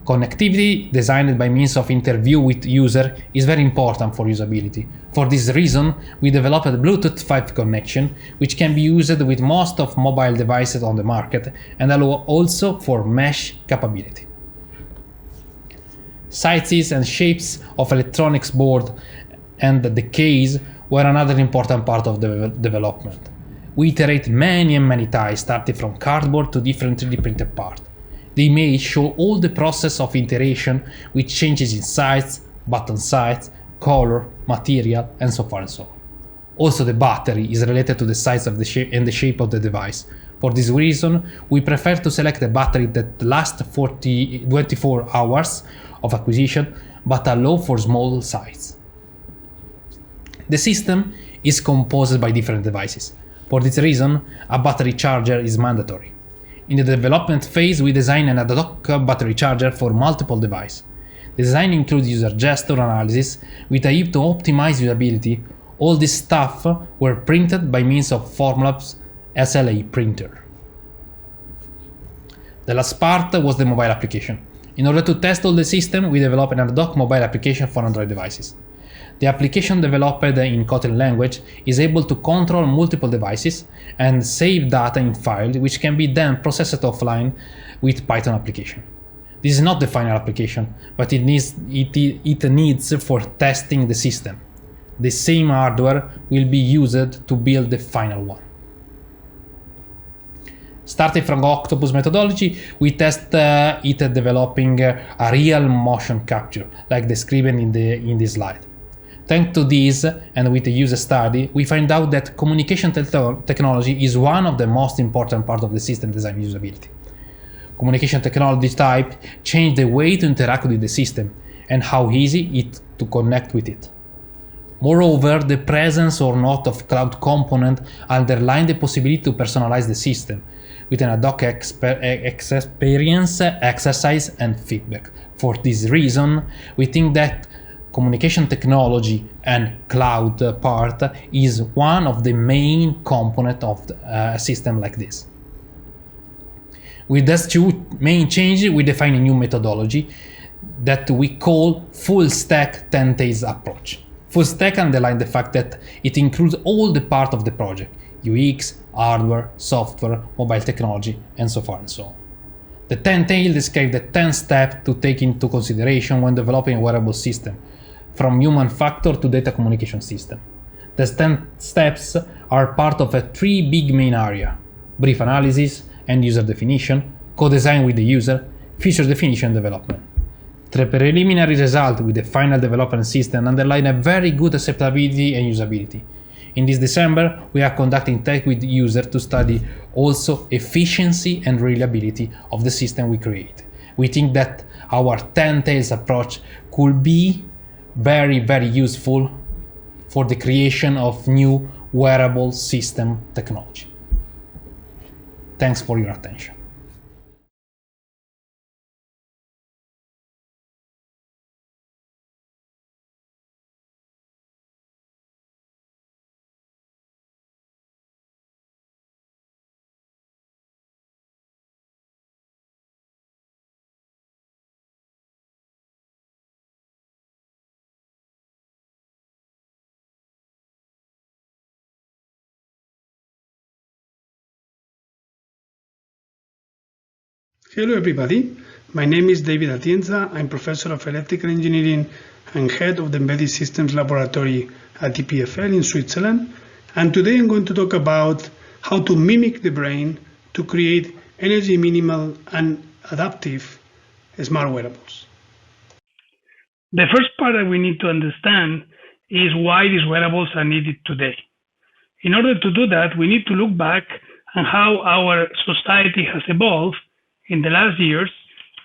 Connectivity designed by means of interview with user is very important for usability. For this reason, we developed a Bluetooth 5 connection, which can be used with most of mobile devices on the market and allow also for mesh capability. Sizes and shapes of electronics board and the case were another important part of the development. We iterate many times, starting from cardboard to different 3D printed parts. The image show all the process of iteration with changes in size, button size, color, material, and so far and so on. Also, the battery is related to the size of the shape and the shape of the device. For this reason, we prefer to select a battery that lasts 24 hours of acquisition, but allow for small size. The system is composed by different devices. For this reason, a battery charger is mandatory. In the development phase, we design an ad hoc battery charger for multiple devices. The design includes user gesture analysis with a aim to optimize usability. All this stuff were printed by means of Formlabs SLA printer. The last part was the mobile application. In order to test all the system, we developed an ad hoc mobile application for Android devices. The application developed in Kotlin language is able to control multiple devices and save data in files which can be then processed offline with Python application. This is not the final application, but it needs for testing the system. The same hardware will be used to build the final one. Starting from Octopus methodology, we test it developing a real motion capture, like described in this slide. Thanks to this, and with the user study, we find out that communication technology is one of the most important parts of the system design usability. Communication technology type change the way to interact with the system and how easy it to connect with it. Moreover, the presence or not of cloud component underline the possibility to personalize the system with an ad hoc experience, exercise, and feedback. For this reason, we think that communication technology and cloud part is one of the main components of a system like this. With these two main changes, we define a new methodology that we call full stack 10 days approach. Full stack underlines the fact that it includes all the parts of the project: UX, hardware, software, mobile technology, and so far and so on. The 10 tail describes the 10 steps to take into consideration when developing a wearable system, from human factor to data communication system. The 10 steps are part of a 3 big main area: brief analysis, end user definition, co-design with the user, feature definition development. The preliminary result with the final development system underline a very good acceptability and usability. In this December, we are conducting tech with user to study also efficiency and reliability of the system we create. We think that our 10 tails approach could be very, very useful for the creation of new wearable system technology. Thanks for your attention. Hello everybody, my name is David Atienza. I'm Professor of Electrical Engineering and Head of the Embedded Systems Laboratory at EPFL in Switzerland. And today I'm going to talk about how to mimic the brain to create energy minimal and adaptive smart wearables. The first part that we need to understand is why these wearables are needed today. In order to do that, we need to look back on how our society has evolved in the last years,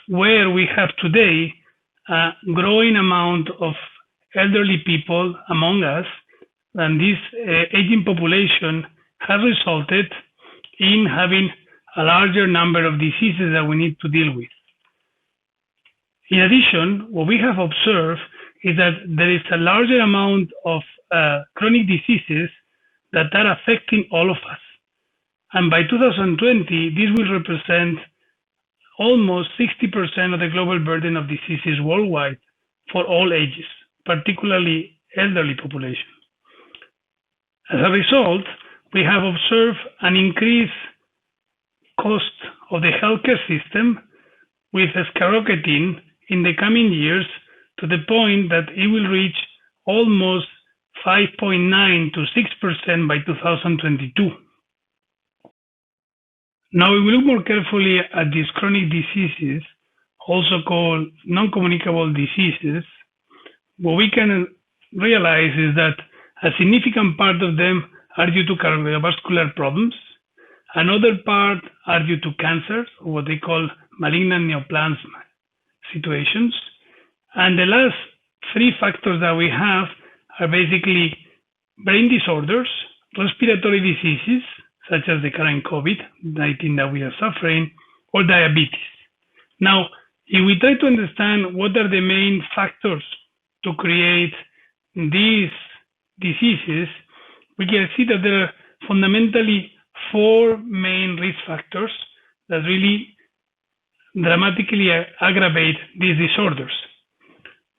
where we have today a growing amount of elderly people among us, and this aging population has resulted in having a larger number of diseases that we need to deal with. In addition, what we have observed is that there is a larger amount of chronic diseases that are affecting all of us. And by 2020, this will represent almost 60% of the global burden of diseases worldwide for all ages, particularly elderly population. As a result, we have observed an increased cost of the healthcare system with skyrocketing in the coming years to the point that it will reach almost 5.9 to 6% by 2022. Now, if we look more carefully at these chronic diseases, also called non-communicable diseases, what we can realize is that a significant part of them are due to cardiovascular problems. Another part are due to cancers, or what they call malignant neoplasm situations. And the last three factors that we have are basically brain disorders, respiratory diseases, such as the current COVID-19 that we are suffering, or diabetes. Now, if we try to understand what are the main factors to create these diseases, we can see that there are fundamentally four main risk factors that really dramatically aggravate these disorders.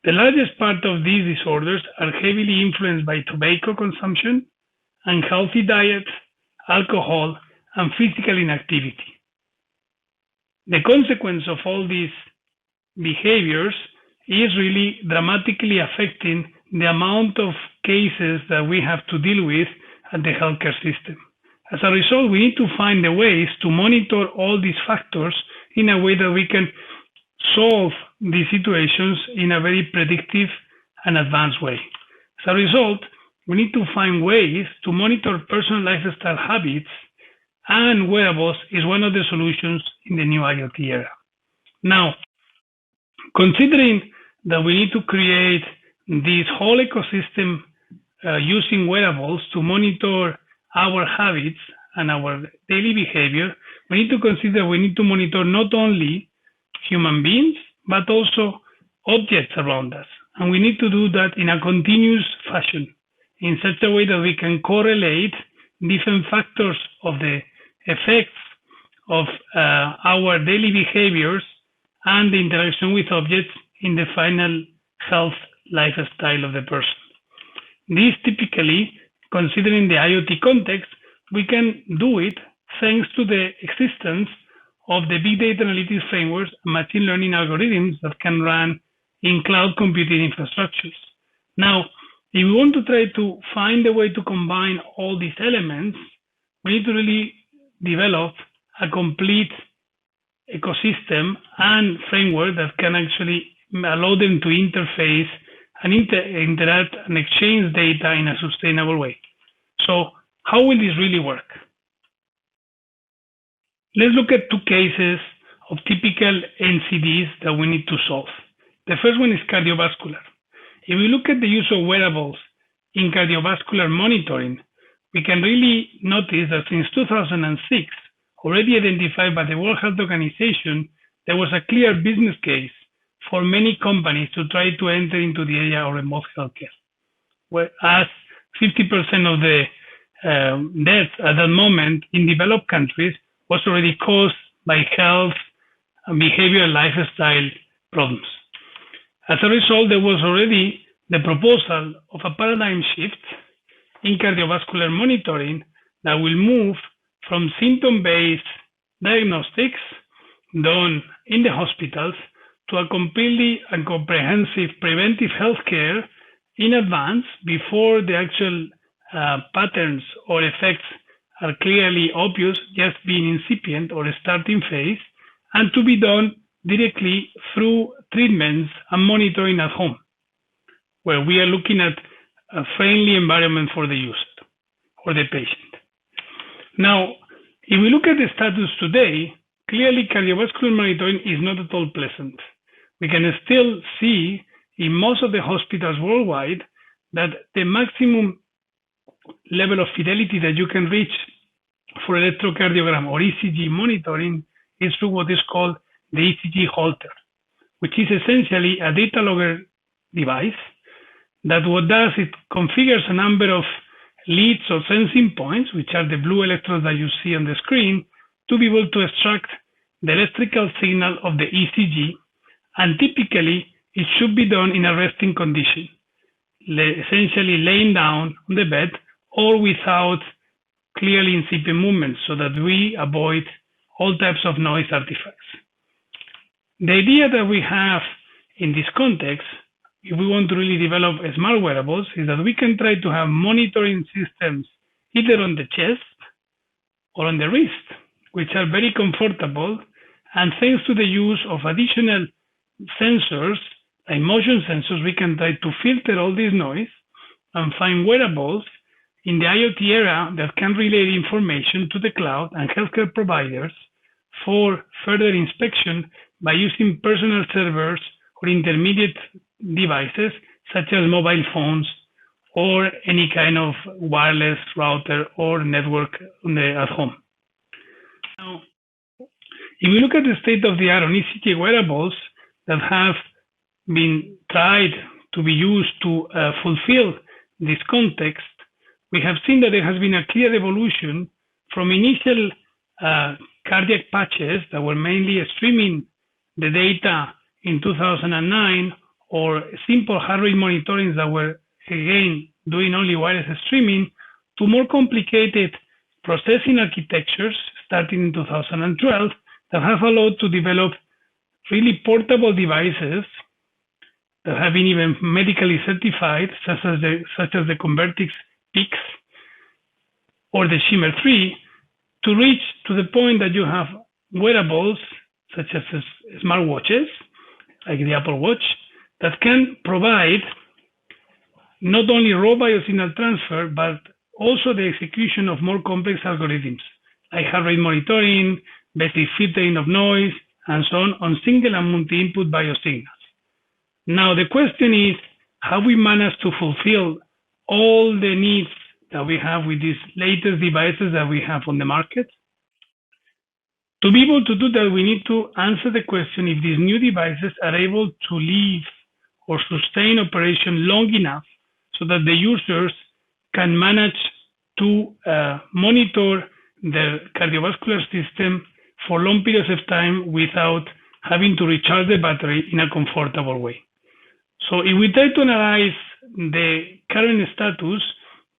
The largest part of these disorders are heavily influenced by tobacco consumption, unhealthy diet, alcohol, and physical inactivity. The consequence of all these behaviors is really dramatically affecting the amount of cases that we have to deal with at the healthcare system. As a result, we need to find the ways to monitor all these factors in a way that we can solve these situations in a very predictive and advanced way. As a result, we need to find ways to monitor personal lifestyle habits, and wearables is one of the solutions in the new IoT era. Now, considering that we need to create this whole ecosystem using wearables to monitor our habits and our daily behavior, we need to consider we need to monitor not only human beings, but also objects around us. And we need to do that in a continuous fashion, in such a way that we can correlate different factors of the effects of our daily behaviors and the interaction with objects in the final health lifestyle of the person. This typically, considering the IoT context, we can do it thanks to the existence of the big data analytics frameworks and machine learning algorithms that can run in cloud computing infrastructures. Now, if we want to try to find a way to combine all these elements, we need to really develop a complete ecosystem and framework that can actually allow them to interface and interact and exchange data in a sustainable way. So how will this really work? Let's look at two cases of typical NCDs that we need to solve. The first one is cardiovascular. If we look at the use of wearables in cardiovascular monitoring, we can really notice that since 2006, already identified by the World Health Organization, there was a clear business case for many companies to try to enter into the area of remote healthcare. Whereas 50% of the deaths at that moment in developed countries was already caused by health and behavioral lifestyle problems. As a result, there was already the proposal of a paradigm shift in cardiovascular monitoring that will move from symptom-based diagnostics done in the hospitals to a completely and comprehensive preventive healthcare in advance before the actual patterns or effects are clearly obvious, just being incipient or starting phase, and to be done directly through treatments and monitoring at home, where we are looking at a friendly environment for the user or the patient. Now, if we look at the status today, clearly cardiovascular monitoring is not at all pleasant. We can still see in most of the hospitals worldwide that the maximum level of fidelity that you can reach for electrocardiogram or ECG monitoring is through what is called the ECG Holter, which is essentially a data logger device that what does, it configures a number of leads or sensing points, which are the blue electrodes that you see on the screen, to be able to extract the electrical signal of the ECG, and typically it should be done in a resting condition, essentially laying down on the bed or without clearly incipient movements, so that we avoid all types of noise artifacts. The idea that we have in this context, if we want to really develop smart wearables, is that we can try to have monitoring systems either on the chest or on the wrist, which are very comfortable, and thanks to the use of additional sensors, like motion sensors, we can try to filter all this noise and find wearables in the IoT era that can relay information to the cloud and healthcare providers for further inspection by using personal servers or intermediate devices such as mobile phones or any kind of wireless router or network at home. Now, if we look at the state of the art on ECG wearables that have been tried to be used to fulfill this context, we have seen that there has been a clear evolution from initial cardiac patches that were mainly streaming the data in 2009, or simple heart rate monitorings that were, again, doing only wireless streaming, to more complicated processing architectures starting in 2012 that have allowed to develop really portable devices that have been even medically certified, such as the Convertix Pix or the Shimmer 3, to reach to the point that you have wearables such as smartwatches, like the Apple Watch, that can provide not only raw biosignal transfer, but also the execution of more complex algorithms, like heart rate monitoring, basic filtering of noise, and so on single and multi-input biosignals. Now, the question is, how we manage to fulfill all the needs that we have with these latest devices that we have on the market? To be able to do that, we need to answer the question if these new devices are able to live or sustain operation long enough so that the users can manage to monitor their cardiovascular system for long periods of time without having to recharge the battery in a comfortable way. So if we try to analyze the current status,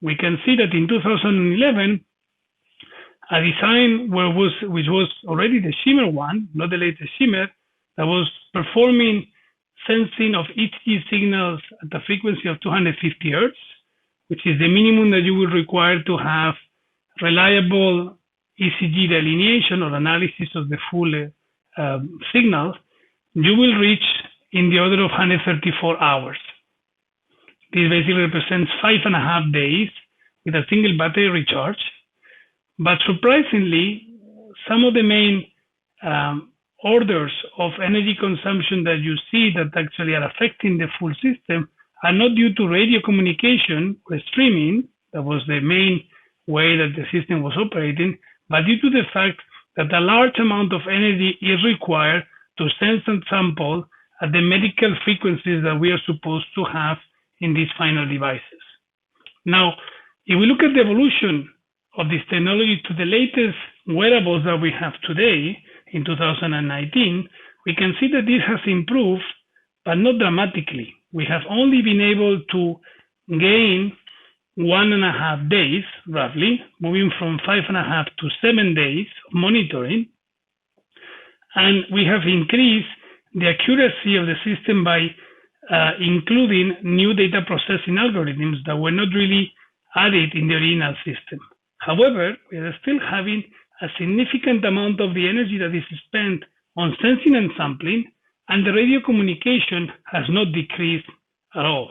we can see that in 2011, a design which was already the Shimmer one, not the latest Shimmer, that was performing sensing of ECG signals at a frequency of 250 Hertz, which is the minimum that you will require to have reliable ECG delineation or analysis of the full signals, you will reach in the order of 134 hours. This basically represents 5.5 days with a single battery recharge. But surprisingly, some of the main orders of energy consumption that you see that actually are affecting the full system are not due to radio communication or streaming, that was the main way that the system was operating, but due to the fact that a large amount of energy is required to sense and sample at the medical frequencies that we are supposed to have in these final devices. Now, if we look at the evolution of this technology to the latest wearables that we have today in 2019, we can see that this has improved, but not dramatically. We have only been able to gain 1.5 days, roughly, moving from 5.5 to 7 days of monitoring. And we have increased the accuracy of the system by including new data processing algorithms that were not really added in the original system. However, we are still having a significant amount of the energy that is spent on sensing and sampling, and the radio communication has not decreased at all.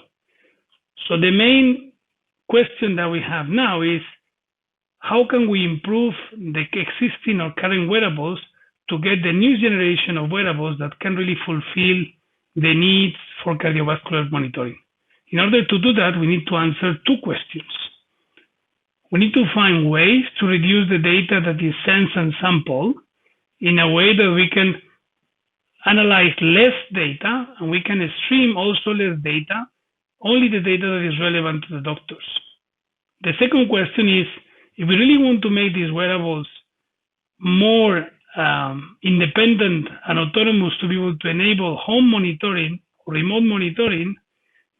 So the main question that we have now is, how can we improve the existing or current wearables to get the new generation of wearables that can really fulfill the needs for cardiovascular monitoring? In order to do that, we need to answer two questions. We need to find ways to reduce the data that is sensed and sampled in a way that we can analyze less data, and we can stream also less data, only the data that is relevant to the doctors. The second question is, if we really want to make these wearables more independent and autonomous to be able to enable home monitoring, remote monitoring,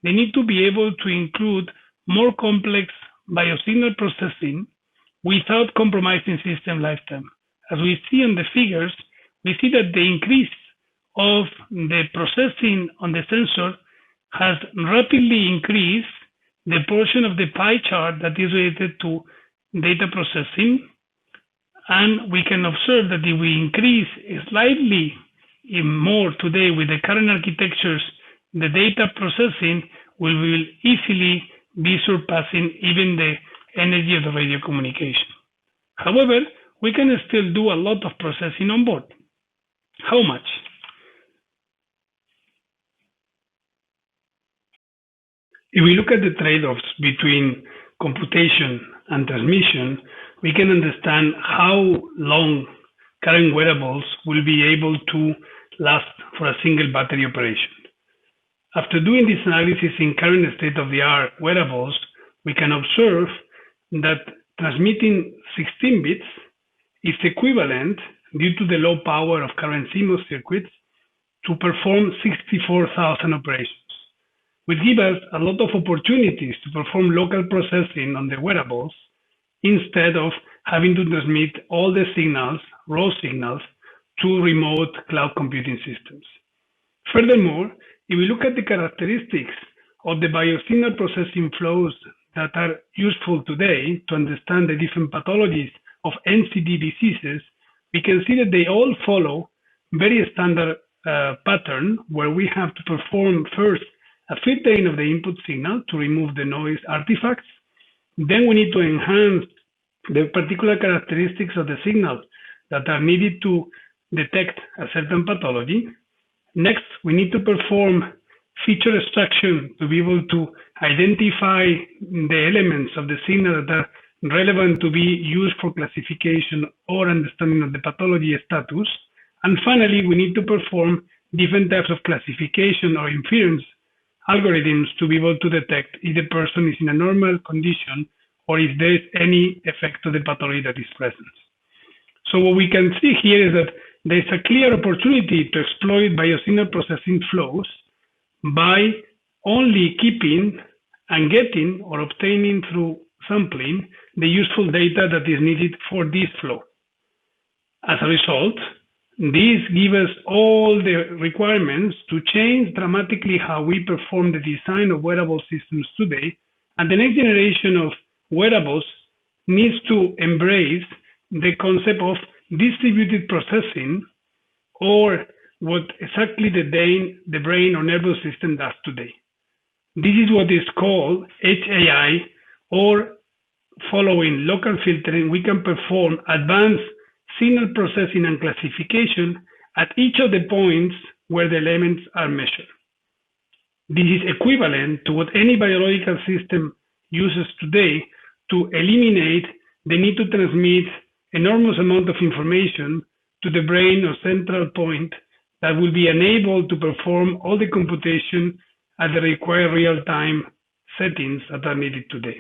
they need to be able to include more complex biosignal processing without compromising system lifetime. As we see on the figures, we see that the increase of the processing on the sensor has rapidly increased the portion of the pie chart that is related to data processing. And we can observe that if we increase slightly more today with the current architectures, the data processing will easily be surpassing even the energy of the radio communication. However, we can still do a lot of processing on board. How much? If we look at the trade-offs between computation and transmission, we can understand how long current wearables will be able to last for a single battery operation. After doing this analysis in current state-of-the-art wearables, we can observe that transmitting 16 bits is equivalent, due to the low power of current CMOS circuits, to perform 64,000 operations, which give us a lot of opportunities to perform local processing on the wearables instead of having to transmit all the signals, raw signals, to remote cloud computing systems. Furthermore, if we look at the characteristics of the biosignal processing flows that are useful today to understand the different pathologies of NCD diseases, we can see that they all follow very standard pattern, where we have to perform first a filtering of the input signal to remove the noise artifacts. Then we need to enhance the particular characteristics of the signal that are needed to detect a certain pathology. Next, we need to perform feature extraction to be able to identify the elements of the signal that are relevant to be used for classification or understanding of the pathology status. And finally, we need to perform different types of classification or inference algorithms to be able to detect if the person is in a normal condition or if there is any effect to the pathology that is present. So what we can see here is that there is a clear opportunity to exploit biosignal processing flows by only keeping and getting or obtaining through sampling the useful data that is needed for this flow. As a result, this gives us all the requirements to change dramatically how we perform the design of wearable systems today, and the next generation of wearables needs to embrace the concept of distributed processing or what exactly the brain or nervous system does today. This is what is called HAI, or following local filtering, we can perform advanced signal processing and classification at each of the points where the elements are measured. This is equivalent to what any biological system uses today to eliminate the need to transmit enormous amount of information to the brain or central point that will be unable to perform all the computation at the required real-time settings that are needed today.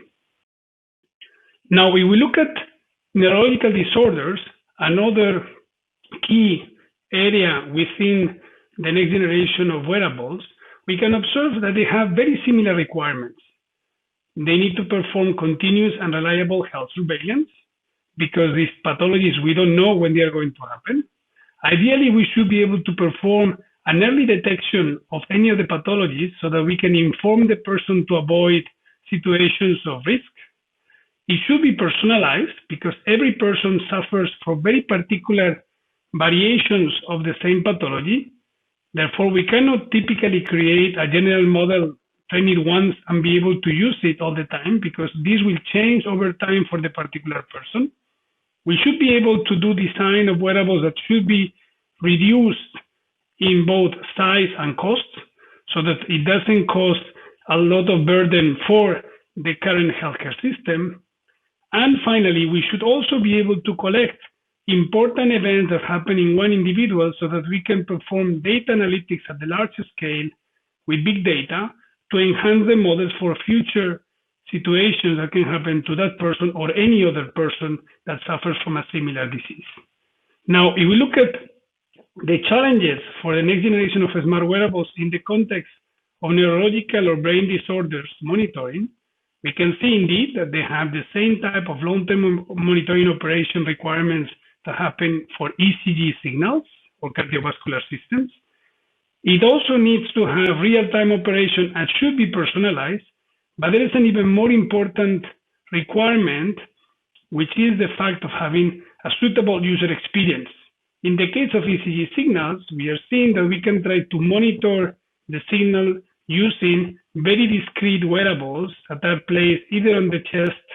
Now, if we look at neurological disorders, another key area within the next generation of wearables, we can observe that they have very similar requirements. They need to perform continuous and reliable health surveillance, because these pathologies, we don't know when they are going to happen. Ideally, we should be able to perform an early detection of any of the pathologies so that we can inform the person to avoid situations of risk. It should be personalized, because every person suffers from very particular variations of the same pathology. Therefore, we cannot typically create a general model, train it once and be able to use it all the time, because this will change over time for the particular person. We should be able to do design of wearables that should be reduced in both size and cost, so that it doesn't cause a lot of burden for the current healthcare system. And finally, we should also be able to collect important events that happen in one individual so that we can perform data analytics at the largest scale with big data to enhance the models for future situations that can happen to that person or any other person that suffers from a similar disease. Now, if we look at the challenges for the next generation of smart wearables in the context of neurological or brain disorders monitoring, we can see indeed that they have the same type of long-term monitoring operation requirements that happen for ECG signals or cardiovascular systems. It also needs to have real-time operation and should be personalized, but there is an even more important requirement, which is the fact of having a suitable user experience. In the case of ECG signals, we are seeing that we can try to monitor the signal using very discrete wearables that are placed either on the chest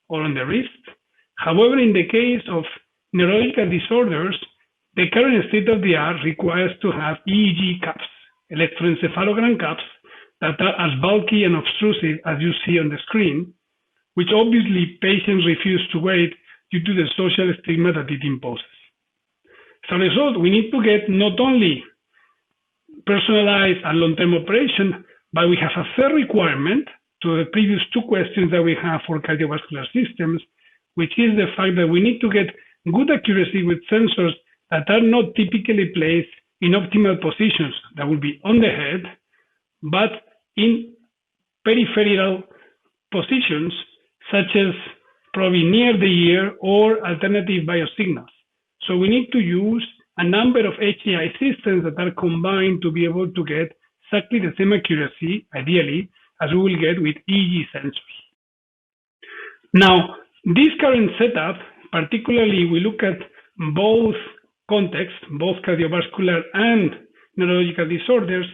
or on the wrist. However, in the case of neurological disorders, the current state of the art requires to have EEG cups, electroencephalogram cups, that are as bulky and obtrusive as you see on the screen, which obviously patients refuse to wear due to the social stigma that it imposes. As a result, we need to get not only personalized and long-term operation, but we have a third requirement to the previous two questions that we have for cardiovascular systems, which is the fact that we need to get good accuracy with sensors that are not typically placed in optimal positions, that will be on the head, but in peripheral positions, such as probably near the ear or alternative biosignals. So we need to use a number of HAI systems that are combined to be able to get exactly the same accuracy, ideally, as we will get with EEG sensors. Now, this current setup, particularly we look at both contexts, both cardiovascular and neurological disorders,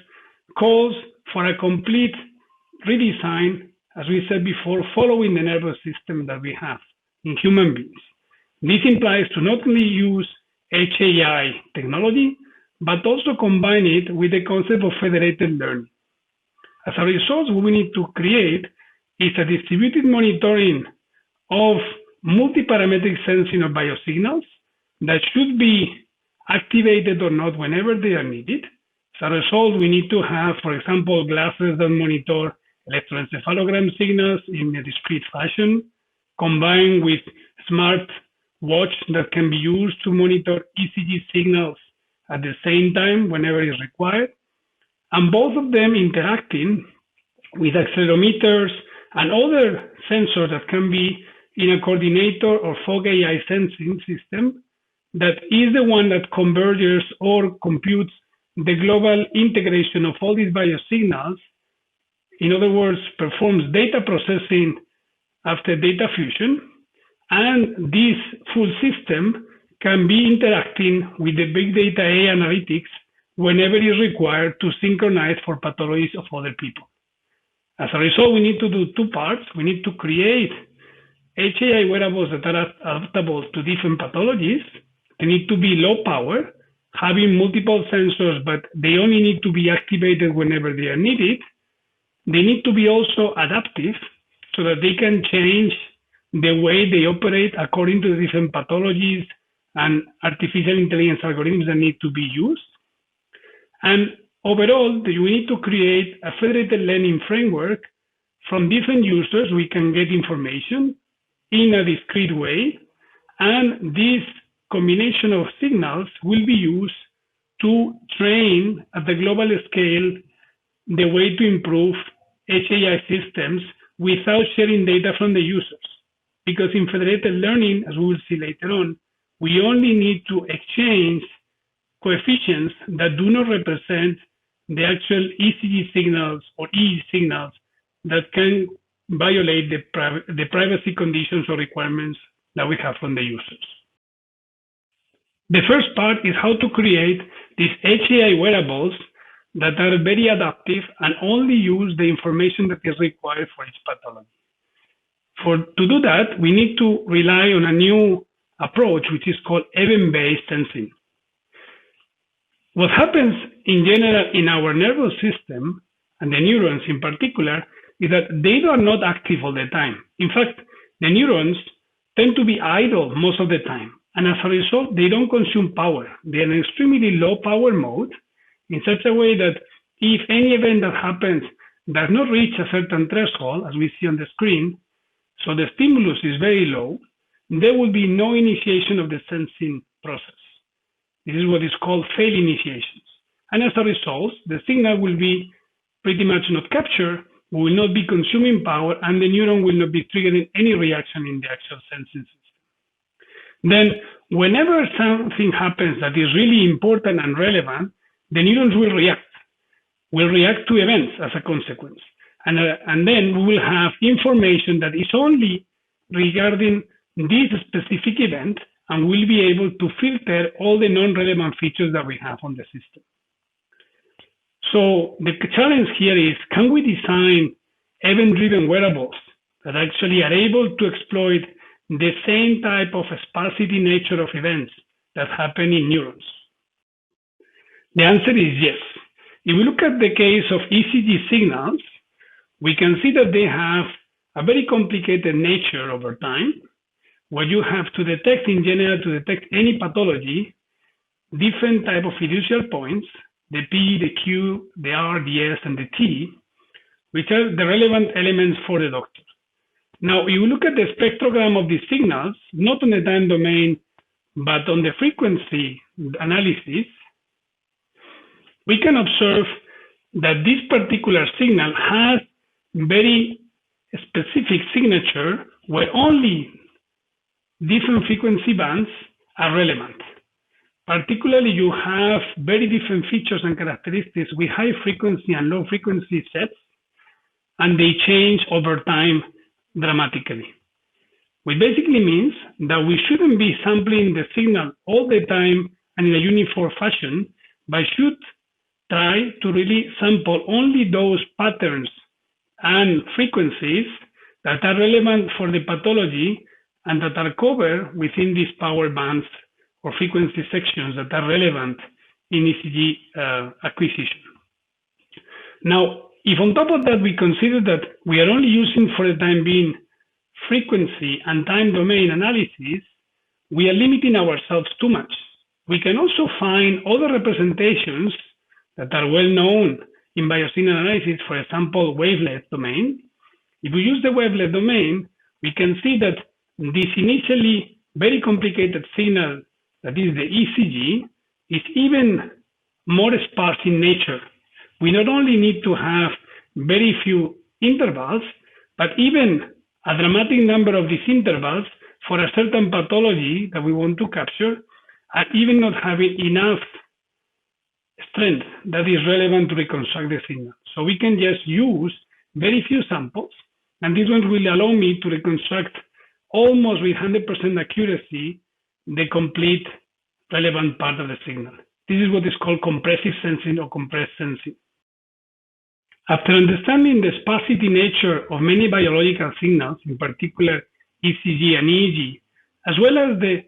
calls for a complete redesign, as we said before, following the nervous system that we have in human beings. This implies to not only use HAI technology, but also combine it with the concept of federated learning. As a result, what we need to create is a distributed monitoring of multi-parametric sensing of biosignals that should be activated or not whenever they are needed. As a result, we need to have, for example, glasses that monitor electroencephalogram signals in a discrete fashion, combined with smart watch that can be used to monitor ECG signals at the same time whenever it's required, and both of them interacting with accelerometers and other sensors that can be in a coordinator or fog AI sensing system that is the one that converges or computes the global integration of all these biosignals. In other words, performs data processing after data fusion. And this full system can be interacting with the big data AI analytics whenever it is required to synchronize for pathologies of other people. As a result, we need to do two parts. We need to create HAI wearables that are adaptable to different pathologies. They need to be low power, having multiple sensors, but they only need to be activated whenever they are needed. They need to be also adaptive so that they can change the way they operate according to the different pathologies and artificial intelligence algorithms that need to be used. And overall, we need to create a federated learning framework. From different users, we can get information in a discrete way, and this combination of signals will be used to train at the global scale the way to improve HAI systems without sharing data from the users. Because in federated learning, as we will see later on, we only need to exchange coefficients that do not represent the actual ECG signals or EEG signals that can violate the privacy conditions or requirements that we have from the users. The first part is how to create these HAI wearables that are very adaptive and only use the information that is required for each pathology. To do that, we need to rely on a new approach, which is called event-based sensing. What happens in general in our nervous system, and the neurons in particular, is that they are not active all the time. In fact, the neurons tend to be idle most of the time. And as a result, they don't consume power. They're in extremely low power mode in such a way that if any event that happens does not reach a certain threshold, as we see on the screen, so the stimulus is very low, there will be no initiation of the sensing process. This is what is called fail initiations. And as a result, the signal will be pretty much not captured, will not be consuming power, and the neuron will not be triggering any reaction in the actual sensing system. Then, whenever something happens that is really important and relevant, the neurons will react to events as a consequence. And then we will have information that is only regarding this specific event, and we'll be able to filter all the non-relevant features that we have on the system. So the challenge here is, can we design event-driven wearables that actually are able to exploit the same type of sparsity nature of events that happen in neurons? The answer is yes. If we look at the case of ECG signals, we can see that they have a very complicated nature over time, where you have to detect, in general, to detect any pathology, different type of fiducial points, the P, the Q, the R, the S, and the T, which are the relevant elements for the doctor. Now, if you look at the spectrogram of these signals, not on the time domain, but on the frequency analysis, we can observe that this particular signal has very specific signature where only different frequency bands are relevant. Particularly, you have very different features and characteristics with high frequency and low frequency sets, and they change over time dramatically. Which basically means that we shouldn't be sampling the signal all the time and in a uniform fashion, but should try to really sample only those patterns and frequencies that are relevant for the pathology and that are covered within these power bands or frequency sections that are relevant in ECG acquisition. Now, if on top of that we consider that we are only using for the time being frequency and time domain analysis, we are limiting ourselves too much. We can also find other representations that are well known in biosignal analysis, for example, wavelet domain. If we use the wavelet domain, we can see that this initially very complicated signal, that is the ECG, is even more sparse in nature. We not only need to have very few intervals, but even a dramatic number of these intervals for a certain pathology that we want to capture, and even not having enough strength that is relevant to reconstruct the signal. So we can just use very few samples, and this one will allow me to reconstruct almost with 100% accuracy the complete relevant part of the signal. This is what is called compressive sensing or compressed sensing. After understanding the sparsity nature of many biological signals, in particular ECG and EEG, as well as the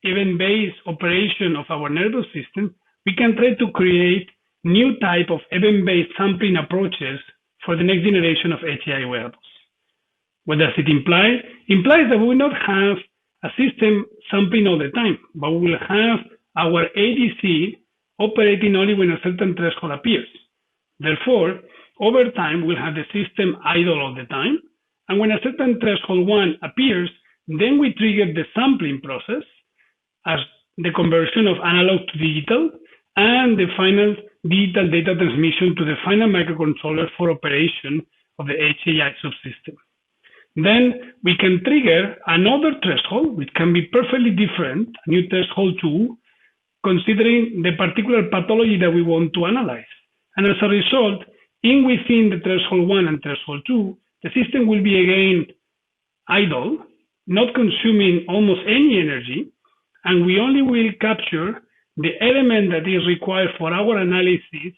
event-based operation of our nervous system, we can try to create new type of event-based sampling approaches for the next generation of HAI wearables. What does it imply? It implies that we will not have a system sampling all the time, but we will have our ADC operating only when a certain threshold appears. Therefore, over time, we'll have the system idle all the time, and when a certain threshold 1 appears, then we trigger the sampling process as the conversion of analog to digital and the final digital data transmission to the final microcontroller for operation of the HAI subsystem. Then we can trigger another threshold, which can be perfectly different, a new threshold 2, considering the particular pathology that we want to analyze. And as a result, in within the threshold 1 and threshold 2, the system will be again idle, not consuming almost any energy, and we only will capture the element that is required for our analysis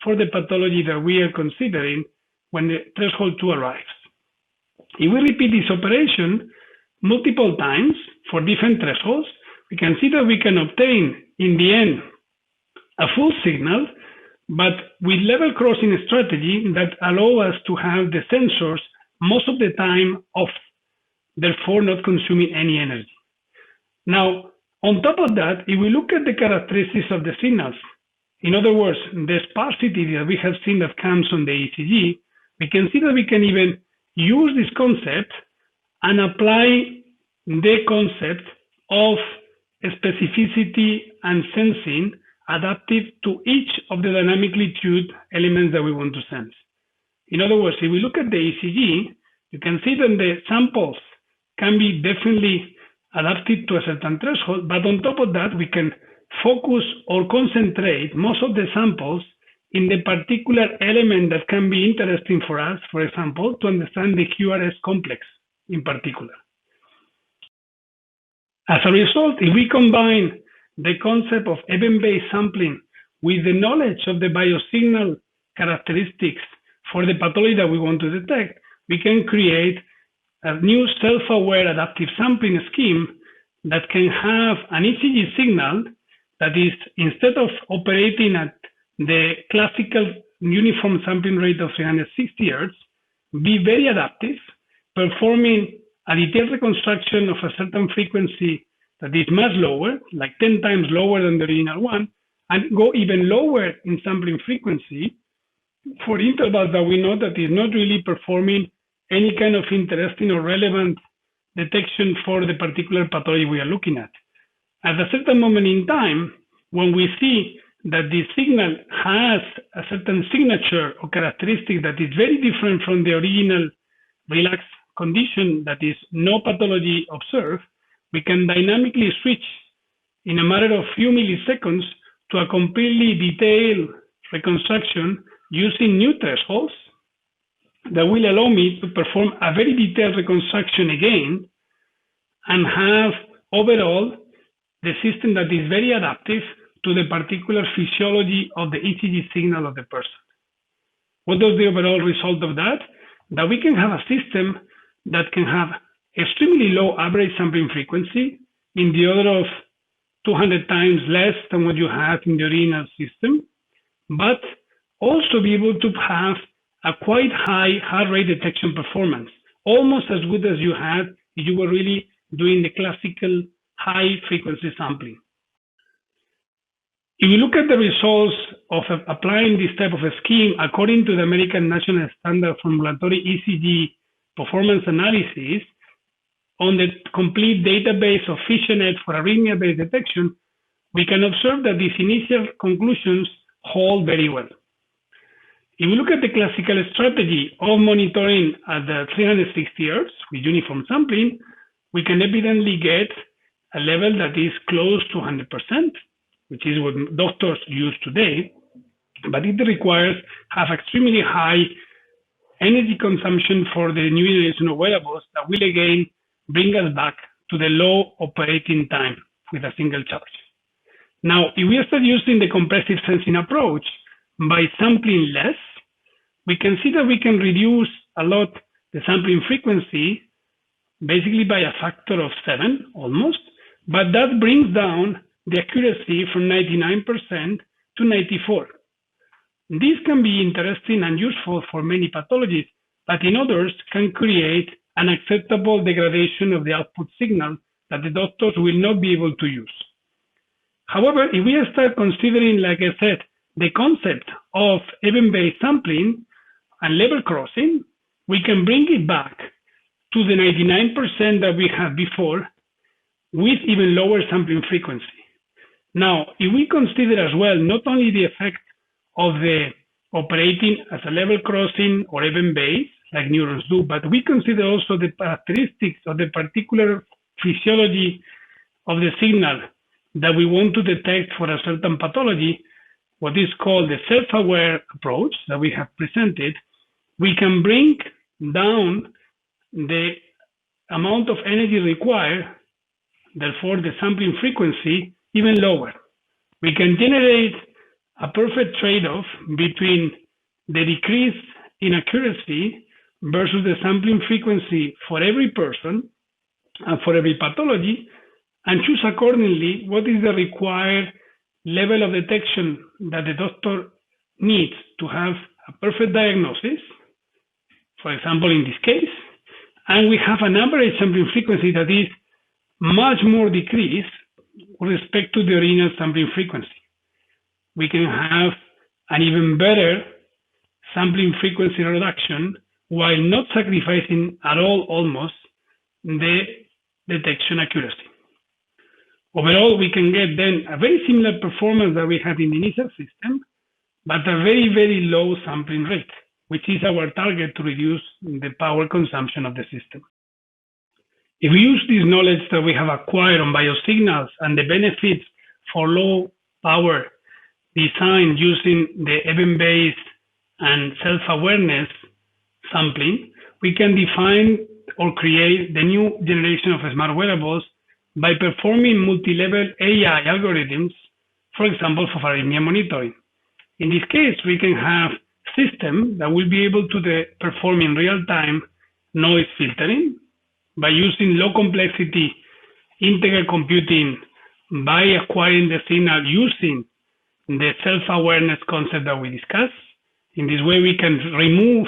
for the pathology that we are considering when the threshold 2 arrives. If we repeat this operation multiple times for different thresholds, we can see that we can obtain, in the end, a full signal, but with level crossing strategy that allow us to have the sensors most of the time off, therefore not consuming any energy. Now, on top of that, if we look at the characteristics of the signals, in other words, the sparsity that we have seen that comes on the ECG, we can see that we can even use this concept and apply the concept of specificity and sensing adaptive to each of the dynamically tuned elements that we want to sense. In other words, if we look at the ECG, you can see that the samples can be definitely adapted to a certain threshold, but on top of that, we can focus or concentrate most of the samples in the particular element that can be interesting for us, for example, to understand the QRS complex in particular. As a result, if we combine the concept of event-based sampling with the knowledge of the biosignal characteristics for the pathology that we want to detect, we can create a new self-aware adaptive sampling scheme that can have an ECG signal that is, instead of operating at the classical uniform sampling rate of 360 Hz, be very adaptive, performing a detailed reconstruction of a certain frequency that is much lower, like 10 times lower than the original one, and go even lower in sampling frequency for intervals that we know that is not really performing any kind of interesting or relevant detection for the particular pathology we are looking at. At a certain moment in time, when we see that the signal has a certain signature or characteristic that is very different from the original relaxed condition that is no pathology observed, we can dynamically switch in a matter of few milliseconds to a completely detailed reconstruction using new thresholds that will allow me to perform a very detailed reconstruction again and have overall the system that is very adaptive to the particular physiology of the ECG signal of the person. What does the overall result of that? That we can have a system that can have extremely low average sampling frequency in the order of 200 times less than what you have in the original system, but also be able to have a quite high heart rate detection performance, almost as good as you had if you were really doing the classical high frequency sampling. If you look at the results of applying this type of a scheme according to the American National Standard for Ambulatory ECG Performance Analysis on the complete database of FISHNet for arrhythmia-based detection, we can observe that these initial conclusions hold very well. If we look at the classical strategy of monitoring at the 360 Hz with uniform sampling, we can evidently get a level that is close to 100%, which is what doctors use today, but it requires have extremely high energy consumption for the new generation of wearables that will again bring us back to the low operating time with a single charge. Now, if we start using the compressive sensing approach by sampling less, we can see that we can reduce a lot the sampling frequency, basically by a factor of 7 almost, but that brings down the accuracy from 99% to 94%. This can be interesting and useful for many pathologies, but in others can create an acceptable degradation of the output signal that the doctors will not be able to use. However, if we start considering, like I said, the concept of event-based sampling and level crossing, we can bring it back to the 99% that we had before with even lower sampling frequency. Now, if we consider as well not only the effect of the operating as a level crossing or event-based, like neurons do, but we consider also the characteristics of the particular physiology of the signal that we want to detect for a certain pathology, what is called the self-aware approach that we have presented, we can bring down the amount of energy required, therefore the sampling frequency, even lower. We can generate a perfect trade-off between the decrease in accuracy versus the sampling frequency for every person and for every pathology, and choose accordingly what is the required level of detection that the doctor needs to have a perfect diagnosis, for example, in this case, and we have an average sampling frequency that is much more decreased with respect to the original sampling frequency. We can have an even better sampling frequency reduction while not sacrificing at all almost the detection accuracy. Overall, we can get then a very similar performance that we had in the initial system, but a very, very low sampling rate, which is our target to reduce the power consumption of the system. If we use this knowledge that we have acquired on biosignals and the benefits for low power design using the event-based and self-awareness sampling, we can define or create the new generation of smart wearables by performing multi-level AI algorithms, for example, for arrhythmia monitoring. In this case, we can have systems that will be able to perform in real time noise filtering by using low complexity integral computing by acquiring the signal using the self-awareness concept that we discussed. In this way, we can remove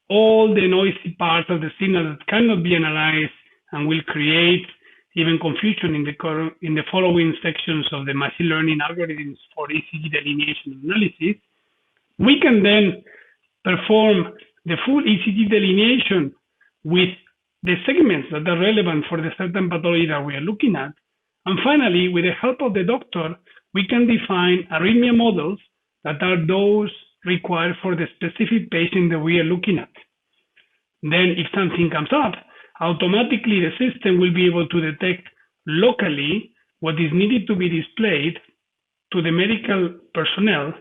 all the noisy parts of the signal that cannot be analyzed and will create even confusion in the following sections of the machine learning algorithms for ECG delineation analysis. We can then perform the full ECG delineation with the segments that are relevant for the certain pathology that we are looking at. And finally, with the help of the doctor, we can define arrhythmia models that are those required for the specific patient that we are looking at. Then if something comes up, automatically the system will be able to detect locally what is needed to be displayed to the medical personnel,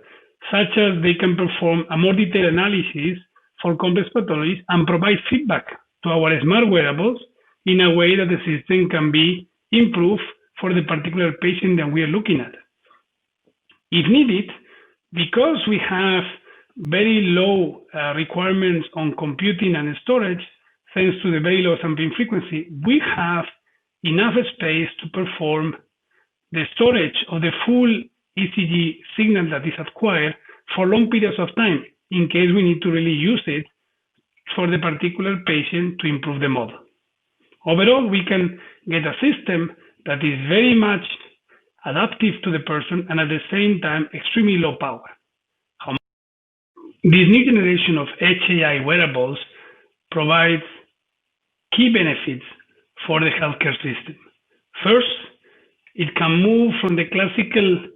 such as they can perform a more detailed analysis for complex pathologies and provide feedback to our smart wearables in a way that the system can be improved for the particular patient that we are looking at. If needed, because we have very low requirements on computing and storage, thanks to the very low sampling frequency, we have enough space to perform the storage of the full ECG signal that is acquired for long periods of time, in case we need to really use it for the particular patient to improve the model. Overall, we can get a system that is very much adaptive to the person and at the same time extremely low power. This new generation of HAI wearables provides key benefits for the healthcare system. First, it can move from the classical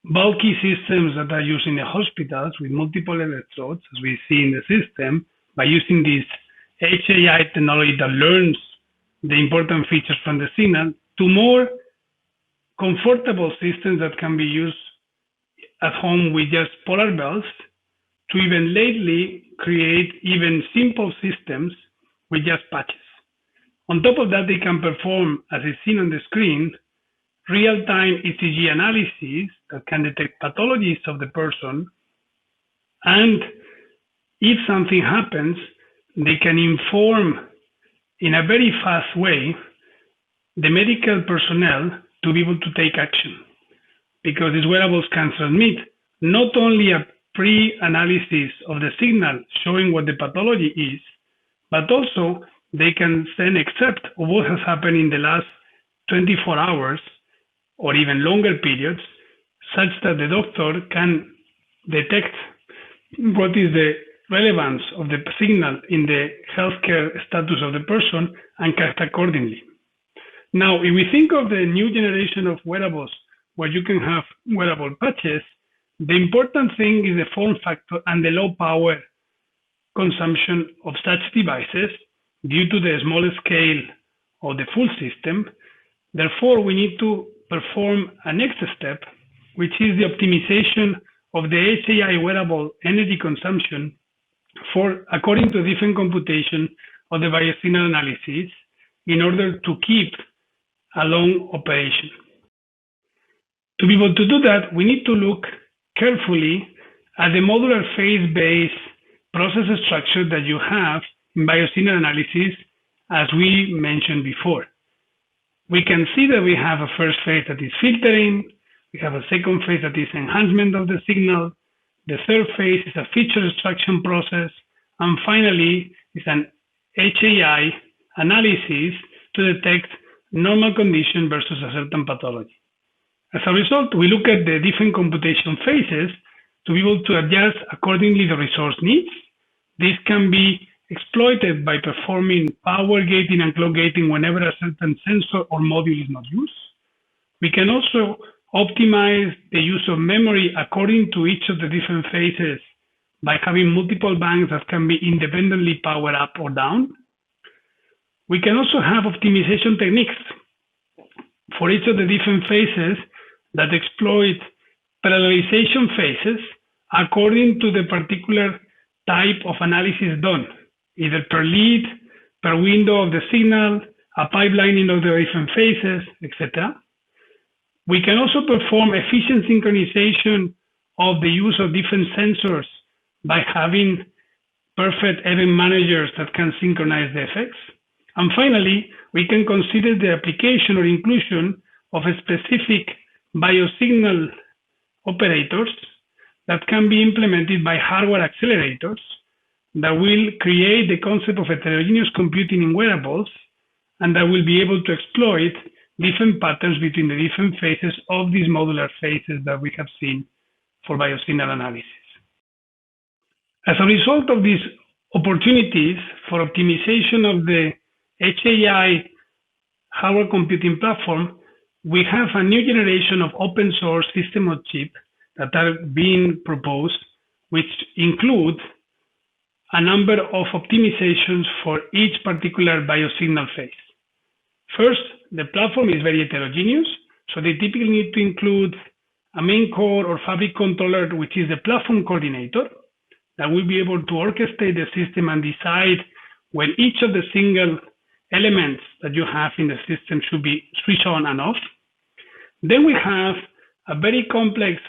bulky systems that are used in the hospitals with multiple electrodes, as we see in the system, by using this HAI technology that learns the important features from the signal, to more comfortable systems that can be used at home with just polar belts, to even lately create even simple systems with just patches. On top of that, they can perform, as is seen on the screen, real-time ECG analysis that can detect pathologies of the person, and if something happens, they can inform in a very fast way the medical personnel to be able to take action, because these wearables can transmit not only a pre-analysis of the signal showing what the pathology is, but also they can send excerpt of what has happened in the last 24 hours or even longer periods, such that the doctor can detect what is the relevance of the signal in the healthcare status of the person and act accordingly. Now, if we think of the new generation of wearables where you can have wearable patches, the important thing is the form factor and the low power consumption of such devices due to the small scale of the full system. Therefore, we need to perform a next step, which is the optimization of the HAI wearable energy consumption according to different computation of the biosignal analysis in order to keep a long operation. To be able to do that, we need to look carefully at the modular phase-based process structure that you have in biosignal analysis, as we mentioned before. We can see that we have a first phase that is filtering, we have a second phase that is enhancement of the signal, the third phase is a feature extraction process, and finally is an HAI analysis to detect normal condition versus a certain pathology. As a result, we look at the different computation phases to be able to adjust accordingly the resource needs. This can be exploited by performing power gating and clock gating whenever a certain sensor or module is not used. We can also optimize the use of memory according to each of the different phases by having multiple banks that can be independently powered up or down. We can also have optimization techniques for each of the different phases that exploit parallelization phases according to the particular type of analysis done, either per lead, per window of the signal, a pipelining of the different phases, etc. We can also perform efficient synchronization of the use of different sensors by having perfect event managers that can synchronize the effects. And finally, we can consider the application or inclusion of a specific biosignal operators that can be implemented by hardware accelerators that will create the concept of heterogeneous computing in wearables, and that will be able to exploit different patterns between the different phases of these modular phases that we have seen for biosignal analysis. As a result of these opportunities for optimization of the HAI hardware computing platform, we have a new generation of open source system on chip that are being proposed, which include a number of optimizations for each particular biosignal phase. First, the platform is very heterogeneous, so they typically need to include a main core or fabric controller, which is the platform coordinator, that will be able to orchestrate the system and decide when each of the single elements that you have in the system should be switched on and off. Then we have a very complex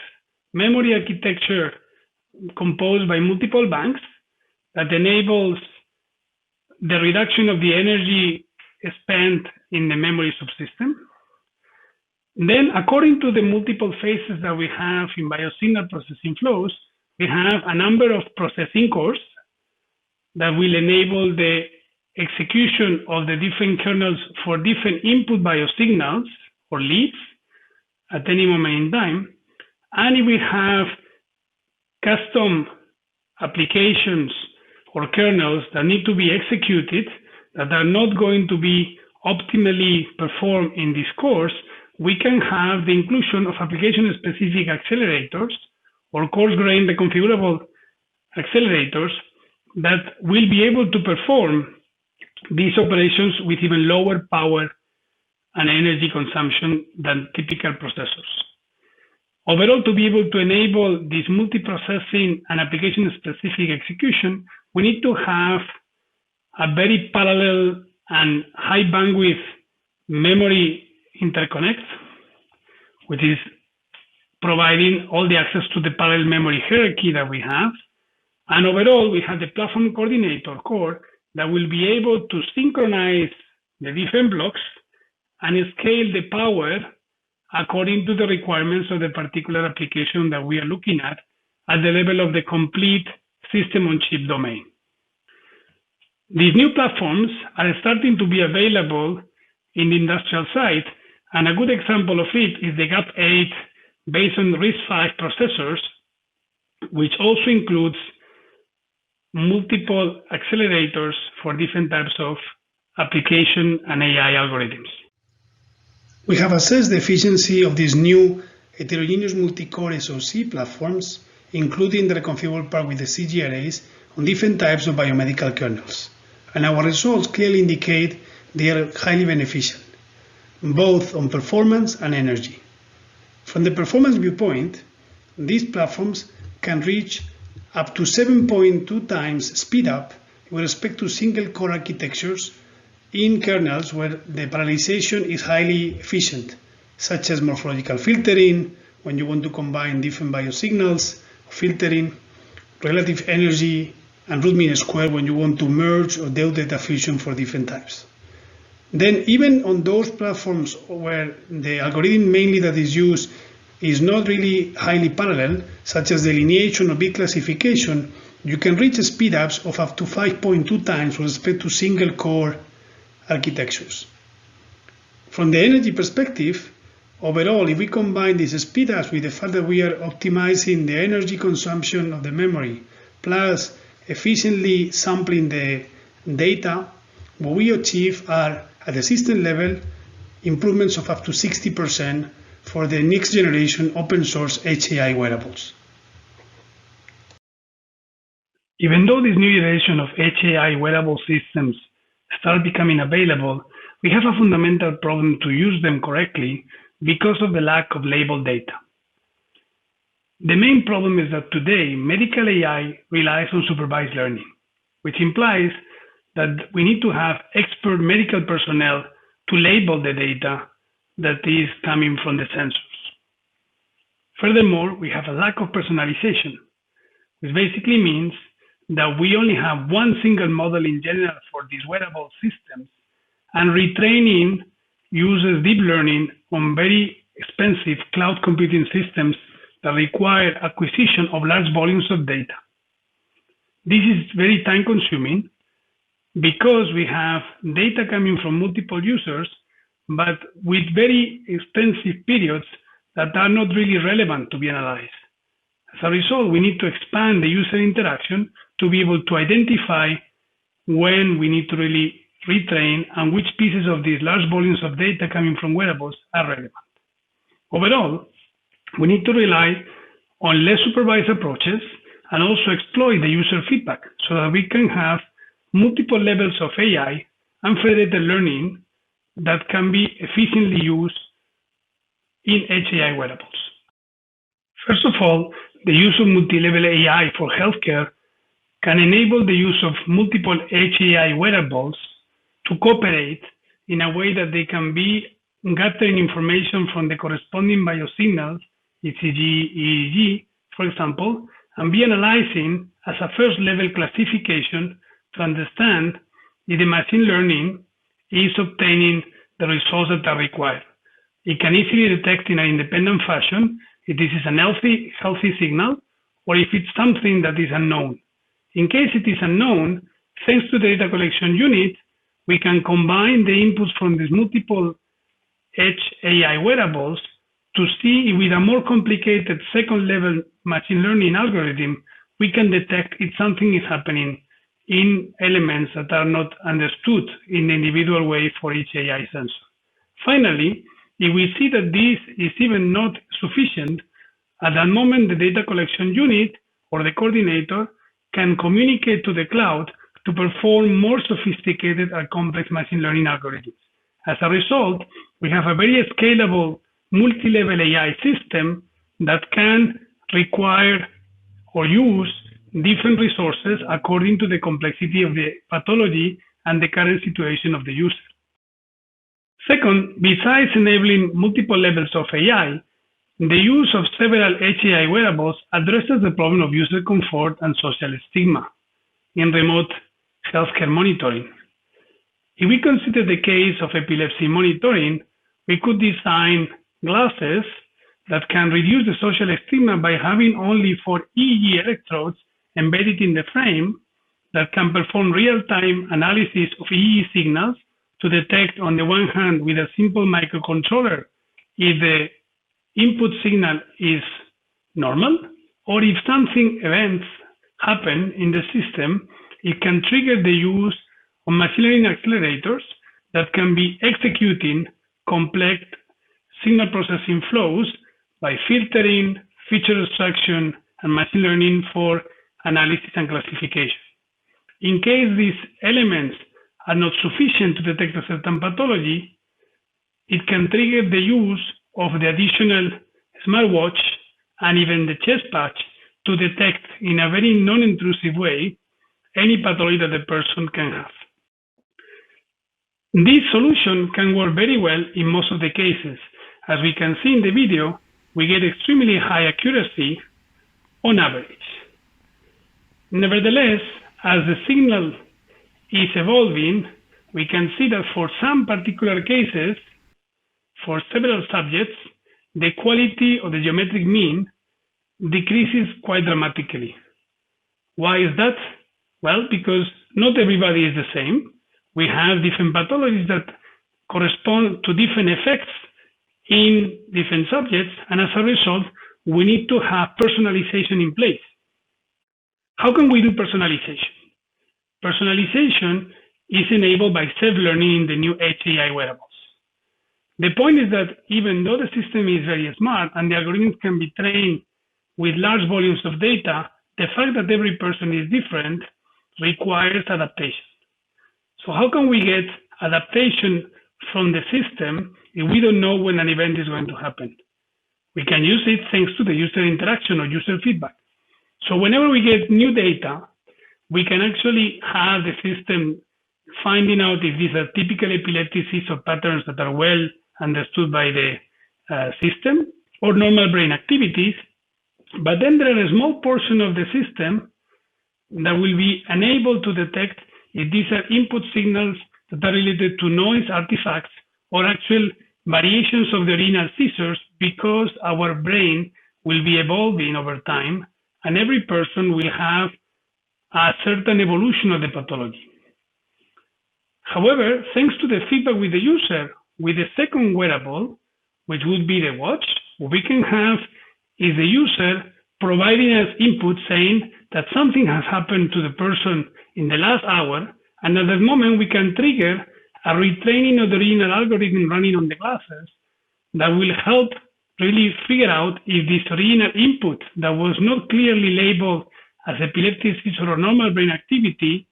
memory architecture composed by multiple banks that enables the reduction of the energy spent in the memory subsystem. Then, according to the multiple phases that we have in biosignal processing flows, we have a number of processing cores that will enable the execution of the different kernels for different input biosignals or leads at any moment in time. And we have custom applications or kernels that need to be executed that are not going to be optimally performed in this course. We can have the inclusion of application-specific accelerators or coarse-grained reconfigurable accelerators that will be able to perform these operations with even lower power and energy consumption than typical processors. Overall, to be able to enable this multiprocessing and application-specific execution, we need to have a very parallel and high bandwidth memory interconnect, which is providing all the access to the parallel memory hierarchy that we have. And overall, we have the platform coordinator core that will be able to synchronize the different blocks and scale the power according to the requirements of the particular application that we are looking at the level of the complete system-on-chip domain. These new platforms are starting to be available in the industrial side, and a good example of it is the GAP8 based on RISC-V processors, which also includes multiple accelerators for different types of application and AI algorithms. We have assessed the efficiency of these new heterogeneous multi-core SoC platforms, including the reconfigurable part with the CG arrays on different types of biomedical kernels. And our results clearly indicate they are highly beneficial, both on performance and energy. From the performance viewpoint, these platforms can reach up to 7.2 times speed up with respect to single core architectures in kernels where the parallelization is highly efficient, such as morphological filtering, when you want to combine different biosignals, filtering, relative energy, and root mean square when you want to merge or do data fusion for different types. Then even on those platforms where the algorithm mainly that is used is not really highly parallel, such as delineation or bit classification, you can reach speed ups of up to 5.2 times with respect to single core architectures. From the energy perspective, overall, if we combine these speed ups with the fact that we are optimizing the energy consumption of the memory, plus efficiently sampling the data, what we achieve are, at the system level, improvements of up to 60% for the next generation open source HAI wearables. Even though this new generation of HAI wearable systems start becoming available, we have a fundamental problem to use them correctly because of the lack of labeled data. The main problem is that today, medical AI relies on supervised learning, which implies that we need to have expert medical personnel to label the data that is coming from the sensors. Furthermore, we have a lack of personalization, which basically means that we only have one single model in general for these wearable systems, and retraining uses deep learning on very expensive cloud computing systems that require acquisition of large volumes of data. This is very time consuming because we have data coming from multiple users, but with very expensive periods that are not really relevant to be analyzed. As a result, we need to expand the user interaction to be able to identify when we need to really retrain and which pieces of these large volumes of data coming from wearables are relevant. Overall, we need to rely on less supervised approaches and also exploit the user feedback so that we can have multiple levels of AI and federated learning that can be efficiently used in HAI wearables. First of all, the use of multi-level AI for healthcare can enable the use of multiple HAI wearables to cooperate in a way that they can be gathering information from the corresponding biosignals, ECG, EEG, for example, and be analyzing as a first level classification to understand if the machine learning is obtaining the results that are required. It can easily detect in an independent fashion if this is a healthy signal or if it's something that is unknown. In case it is unknown, thanks to the data collection unit, we can combine the inputs from these multiple HAI wearables to see if with a more complicated second level machine learning algorithm, we can detect if something is happening in elements that are not understood in the individual way for each AI sensor. Finally, if we see that this is even not sufficient, at that moment the data collection unit or the coordinator can communicate to the cloud to perform more sophisticated and complex machine learning algorithms. As a result, we have a very scalable multi-level AI system that can require or use different resources according to the complexity of the pathology and the current situation of the user. Second, besides enabling multiple levels of AI, the use of several HAI wearables addresses the problem of user comfort and social stigma in remote healthcare monitoring. If we consider the case of epilepsy monitoring, we could design glasses that can reduce the social stigma by having only 4 EEG electrodes embedded in the frame that can perform real-time analysis of EEG signals to detect, on the one hand, with a simple microcontroller, if the input signal is normal, or if something events happen in the system, it can trigger the use of machine learning accelerators that can be executing complex signal processing flows by filtering, feature extraction, and machine learning for analysis and classification. In case these elements are not sufficient to detect a certain pathology, it can trigger the use of the additional smartwatch and even the chest patch to detect in a very non-intrusive way any pathology that the person can have. This solution can work very well in most of the cases. As we can see in the video, we get extremely high accuracy on average. Nevertheless, as the signal is evolving, we can see that for some particular cases, for several subjects, the quality of the geometric mean decreases quite dramatically. Why is that? Well, because not everybody is the same. We have different pathologies that correspond to different effects in different subjects, and as a result, we need to have personalization in place. How can we do personalization? Personalization is enabled by self-learning in the new HAI wearables. The point is that even though the system is very smart and the algorithms can be trained with large volumes of data, the fact that every person is different requires adaptation. So how can we get adaptation from the system if we don't know when an event is going to happen? We can use it thanks to the user interaction or user feedback. So whenever we get new data, we can actually have the system finding out if these are typical epilepsies or patterns that are well understood by the system or normal brain activities. But then there are a small portion of the system that will be unable to detect if these are input signals that are related to noise artifacts or actual variations of the renal seizures, because our brain will be evolving over time and every person will have a certain evolution of the pathology. However, thanks to the feedback with the user, with the second wearable, which would be the watch, what we can have is the user providing us input saying that something has happened to the person in the last hour, and at that moment we can trigger a retraining of the renal algorithm running on the glasses that will help really figure out if this renal input that was not clearly labeled as epileptic seizure or normal brain activity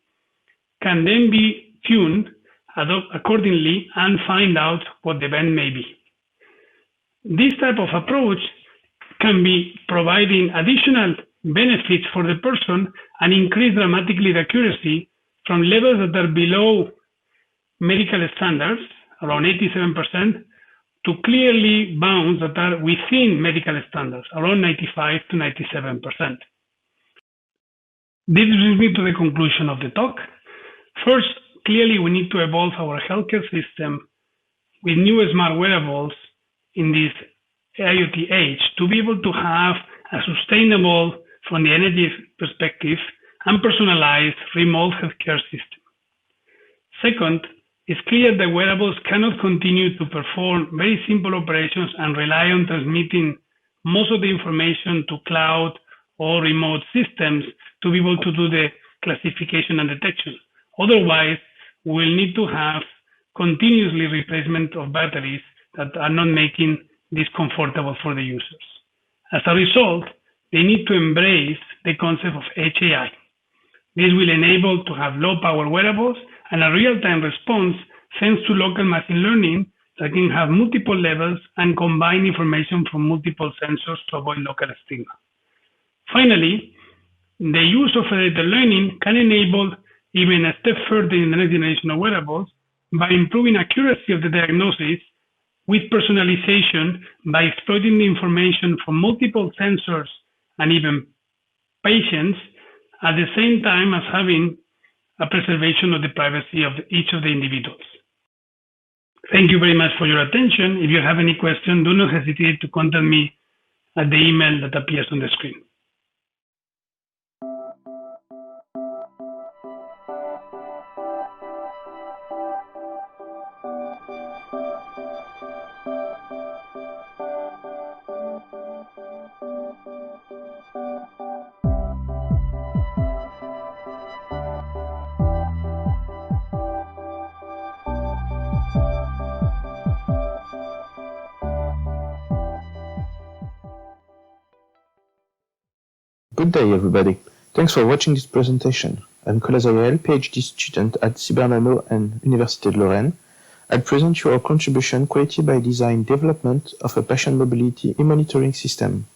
can then be tuned accordingly and find out what the event may be. This type of approach can be providing additional benefits for the person and increase dramatically the accuracy from levels that are below medical standards, around 87%, to clearly bounds that are within medical standards, around 95 to 97%. This brings me to the conclusion of the talk. First, clearly we need to evolve our healthcare system with new smart wearables in this IoT age to be able to have a sustainable, from the energy perspective, and personalized remote healthcare system. Second, it's clear that wearables cannot continue to perform very simple operations and rely on transmitting most of the information to cloud or remote systems to be able to do the classification and detection. Otherwise, we'll need to have continuously replacement of batteries that are not making this comfortable for the users. As a result, they need to embrace the concept of HAI. This will enable to have low-power wearables and a real-time response thanks to local machine learning that can have multiple levels and combine information from multiple sensors to avoid local stigma. Finally, the use of federated learning can enable even a step further in the next generation of wearables by improving accuracy of the diagnosis with personalization by exploiting the information from multiple sensors and even patients at the same time as having a preservation of the privacy of each of the individuals. Thank you very much for your attention. If you have any questions, do not hesitate to contact me at the email that appears on the screen. Good day, everybody. Thanks for watching this presentation. I'm Colas Ariel, PhD student at Cibernano and Université de Lorraine. I'll present you our contribution Quality by Design development of a patient mobility e-monitoring system.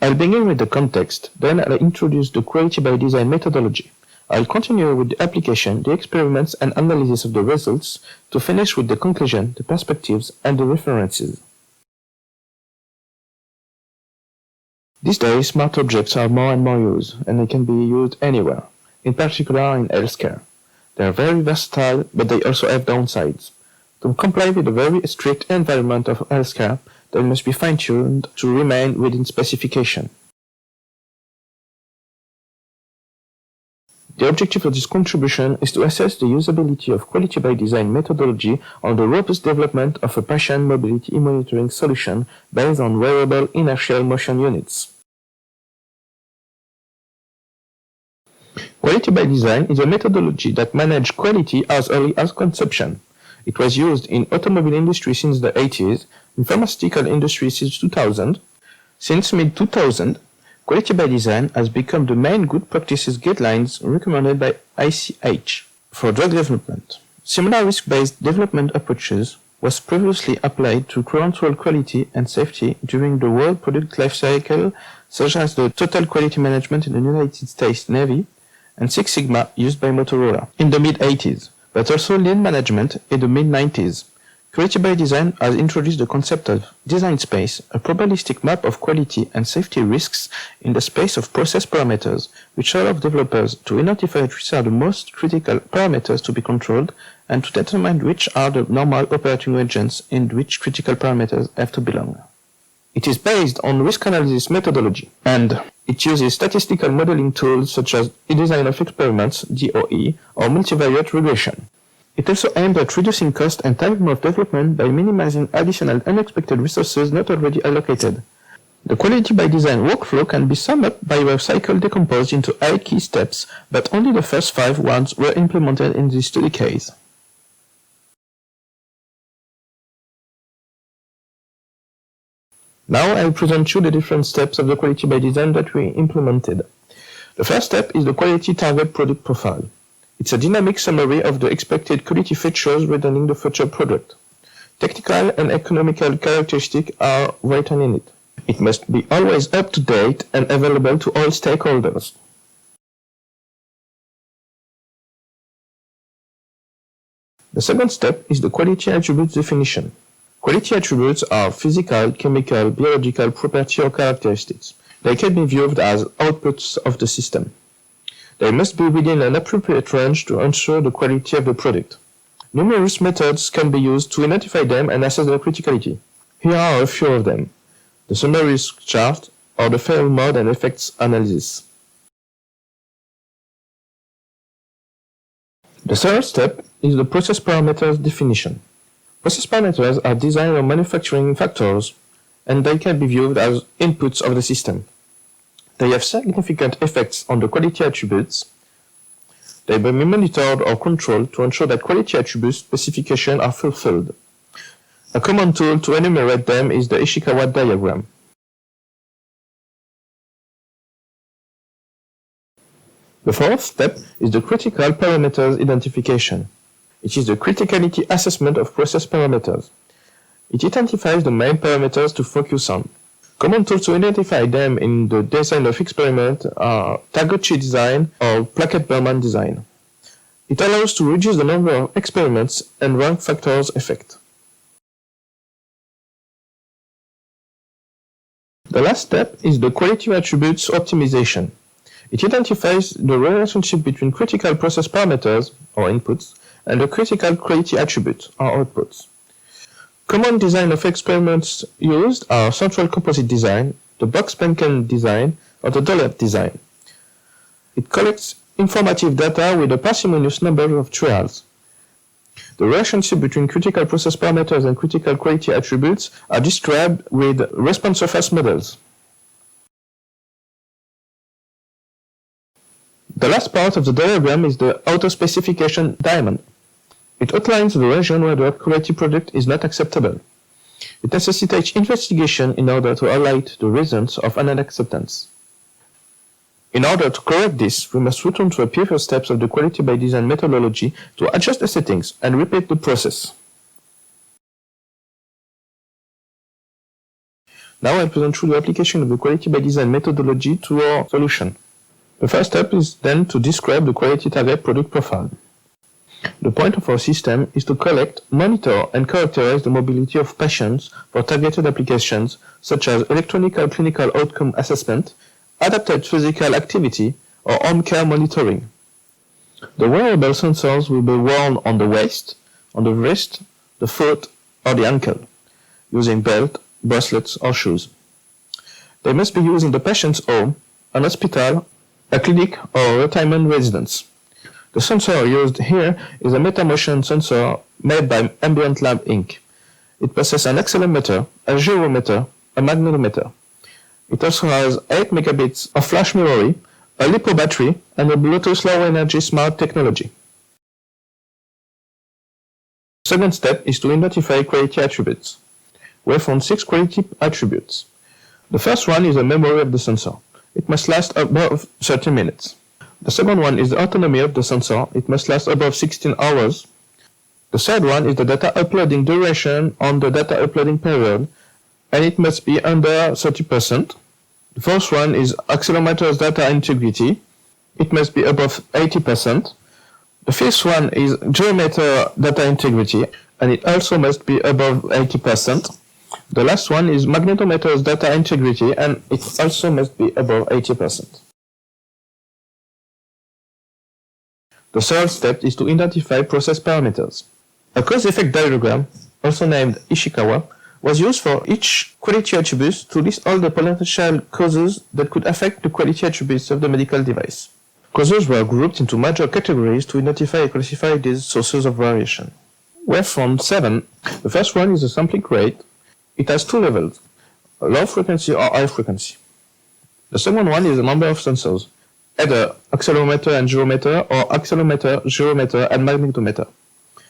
I'll begin with the context, then I'll introduce the Quality by Design methodology. I'll continue with the application, the experiments and analysis of the results, to finish with the conclusion, the perspectives, and the references. These days, smart objects are more and more used, and they can be used anywhere, in particular in healthcare. They are very versatile, but they also have downsides. To comply with the very strict environment of healthcare, they must be fine-tuned to remain within specification. The objective of this contribution is to assess the usability of Quality by Design methodology on the robust development of a patient mobility e-monitoring solution based on wearable inertial motion units. Quality by Design is a methodology that manages quality as early as conception. It was used in automobile industry since the 80s, in pharmaceutical industry since 2000. Since mid-2000, Quality by Design has become the main good practices guidelines recommended by ICH for drug development. Similar risk-based development approaches was previously applied to control quality and safety during the whole product life cycle, such as the Total Quality Management in the United States Navy and Six Sigma used by Motorola in the mid-80s, but also Lean Management in the mid-90s. Quality by Design has introduced the concept of design space, a probabilistic map of quality and safety risks in the space of process parameters, which allow developers to identify which are the most critical parameters to be controlled and to determine which are the normal operating regions in which critical parameters have to belong. It is based on risk analysis methodology, and it uses statistical modeling tools such as design of experiments, DOE, or multivariate regression. It also aimed at reducing cost and time of development by minimizing additional unexpected resources not already allocated. The Quality by Design workflow can be summed up by a cycle decomposed into 8 key steps, but only the first 5 ones were implemented in this study case. Now I'll present you the different steps of the Quality by Design that we implemented. The first step is the Quality Target Product Profile. It's a dynamic summary of the expected quality features regarding the future product. Technical and economical characteristics are written in it. It must be always up to date and available to all stakeholders. The second step is the quality attributes definition. Quality attributes are physical, chemical, biological property or characteristics. They can be viewed as outputs of the system. They must be within an appropriate range to ensure the quality of the product. Numerous methods can be used to identify them and assess their criticality. Here are a few of them: the summary chart or the fail mode and effects analysis. The third step is the process parameters definition. Process parameters are design or manufacturing factors, and they can be viewed as inputs of the system. They have significant effects on the quality attributes. They may be monitored or controlled to ensure that quality attribute specifications are fulfilled. A common tool to enumerate them is the Ishikawa diagram. The fourth step is the critical parameters identification. It is the criticality assessment of process parameters. It identifies the main parameters to focus on. Common tools to identify them in the design of experiment are Taguchi design or Plackett-Berman design. It allows to reduce the number of experiments and rank factors effect. The last step is the quality attributes optimization. It identifies the relationship between critical process parameters, or inputs, and the critical quality attribute, or outputs. Common design of experiments used are central composite design, the box-Penken design, or the dollop design. It collects informative data with a parsimonious number of trials. The relationship between critical process parameters and critical quality attributes are described with response surface models. The last part of the diagram is the auto-specification diamond. It outlines the region where the quality product is not acceptable. It necessitates investigation in order to highlight the reasons of unacceptance. In order to correct this, we must return to the previous steps of the quality by design methodology to adjust the settings and repeat the process. Now I'll present through the application of the quality by design methodology to our solution. The first step is then to describe the quality target product profile. The point of our system is to collect, monitor, and characterize the mobility of patients for targeted applications such as electronic clinical outcome assessment, adapted physical activity, or home care monitoring. The wearable sensors will be worn on the waist, on the wrist, the foot, or the ankle, using belt, bracelets, or shoes. They must be used in the patient's home, an hospital, a clinic, or a retirement residence. The sensor used here is a MetaMotion sensor made by Ambient Lab Inc. It possesses an accelerometer, a gyrometer, a magnetometer. It also has 8 megabits of flash memory, a LiPo battery, and a Bluetooth Low Energy Smart technology. The second step is to identify quality attributes. We have found 6 quality attributes. The first one is the memory of the sensor. It must last above 30 minutes. The second one is the autonomy of the sensor. It must last above 16 hours. The third one is the data uploading duration on the data uploading period, and it must be under 30%. The fourth one is accelerometer's data integrity. It must be above 80%. The fifth one is gyrometer data integrity, and it also must be above 80%. The last one is magnetometer's data integrity, and it also must be above 80%. The third step is to identify process parameters. A cause-effect diagram, also named Ishikawa, was used for each quality attribute to list all the potential causes that could affect the quality attributes of the medical device. Causes were grouped into major categories to identify and classify these sources of variation. We have found 7. The first one is the sampling rate. It has 2 levels, low frequency or high frequency. The second one is the number of sensors, either accelerometer and gyrometer or accelerometer, gyrometer, and magnetometer.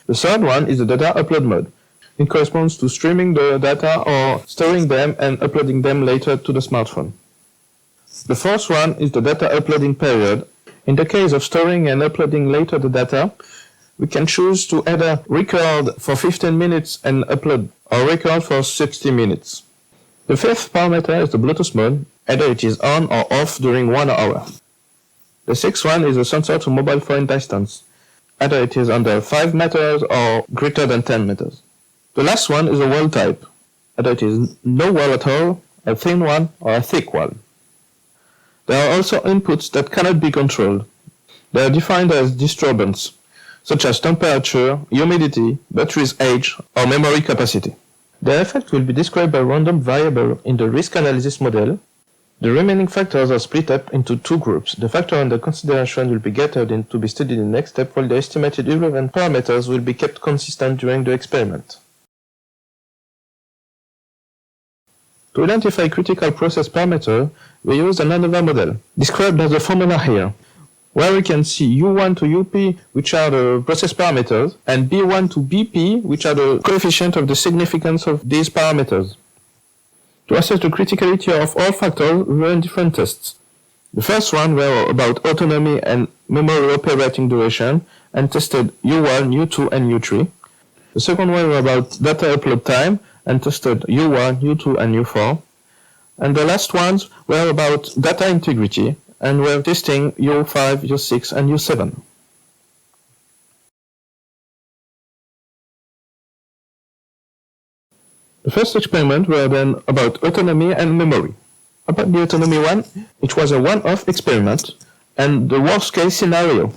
The third one is the data upload mode. It corresponds to streaming the data or storing them and uploading them later to the smartphone. The fourth one is the data uploading period. In the case of storing and uploading later the data, we can choose to either record for 15 minutes and upload, or record for 60 minutes. The fifth parameter is the Bluetooth mode, either it is on or off during 1 hour. The sixth one is the sensor to mobile phone distance, either it is under 5 meters or greater than 10 meters. The last one is a wall type, either it is no wall at all, a thin one, or a thick one. There are also inputs that cannot be controlled. They are defined as disturbance, such as temperature, humidity, battery's age, or memory capacity. The effect will be described by random variable in the risk analysis model. The remaining factors are split up into 2 groups. The factor under consideration will be gathered in to be studied in the next step, while the estimated irrelevant parameters will be kept consistent during the experiment. To identify critical process parameter, we use an ANOVA model, described as the formula here, where we can see U1 to UP, which are the process parameters, and B1 to BP, which are the coefficient of the significance of these parameters. To assess the criticality of all factors, we ran different tests. The first one were about autonomy and memory operating duration, and tested U1, U2, and U3. The second one were about data upload time, and tested U1, U2, and U4. And the last ones were about data integrity, and we're testing U5, U6, and U7. The first experiment were then about autonomy and memory. About the autonomy one, it was a one-off experiment, and the worst-case scenario.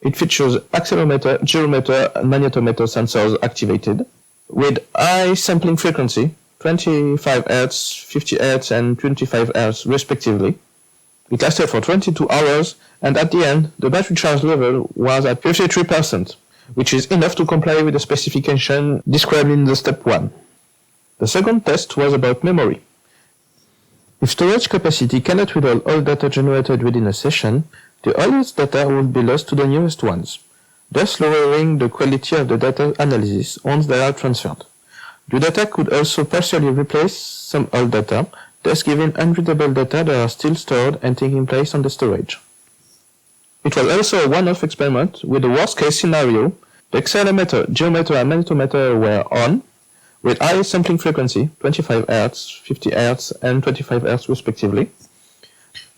It features accelerometer, gyrometer, and magnetometer sensors activated, with high sampling frequency, 25 Hz, 50 Hz, and 25 Hz respectively. It lasted for 22 hours, and at the end, the battery charge level was at 53%, which is enough to comply with the specification described in the step 1. The second test was about memory. If storage capacity cannot withhold all data generated within a session, the oldest data will be lost to the newest ones, thus lowering the quality of the data analysis once they are transferred. The data could also partially replace some old data, thus giving unreadable data that are still stored and taking place on the storage. It was also a one-off experiment with the worst-case scenario. The accelerometer, gyrometer, and magnetometer were on, with high sampling frequency, 25 Hz, 50 Hz, and 25 Hz respectively.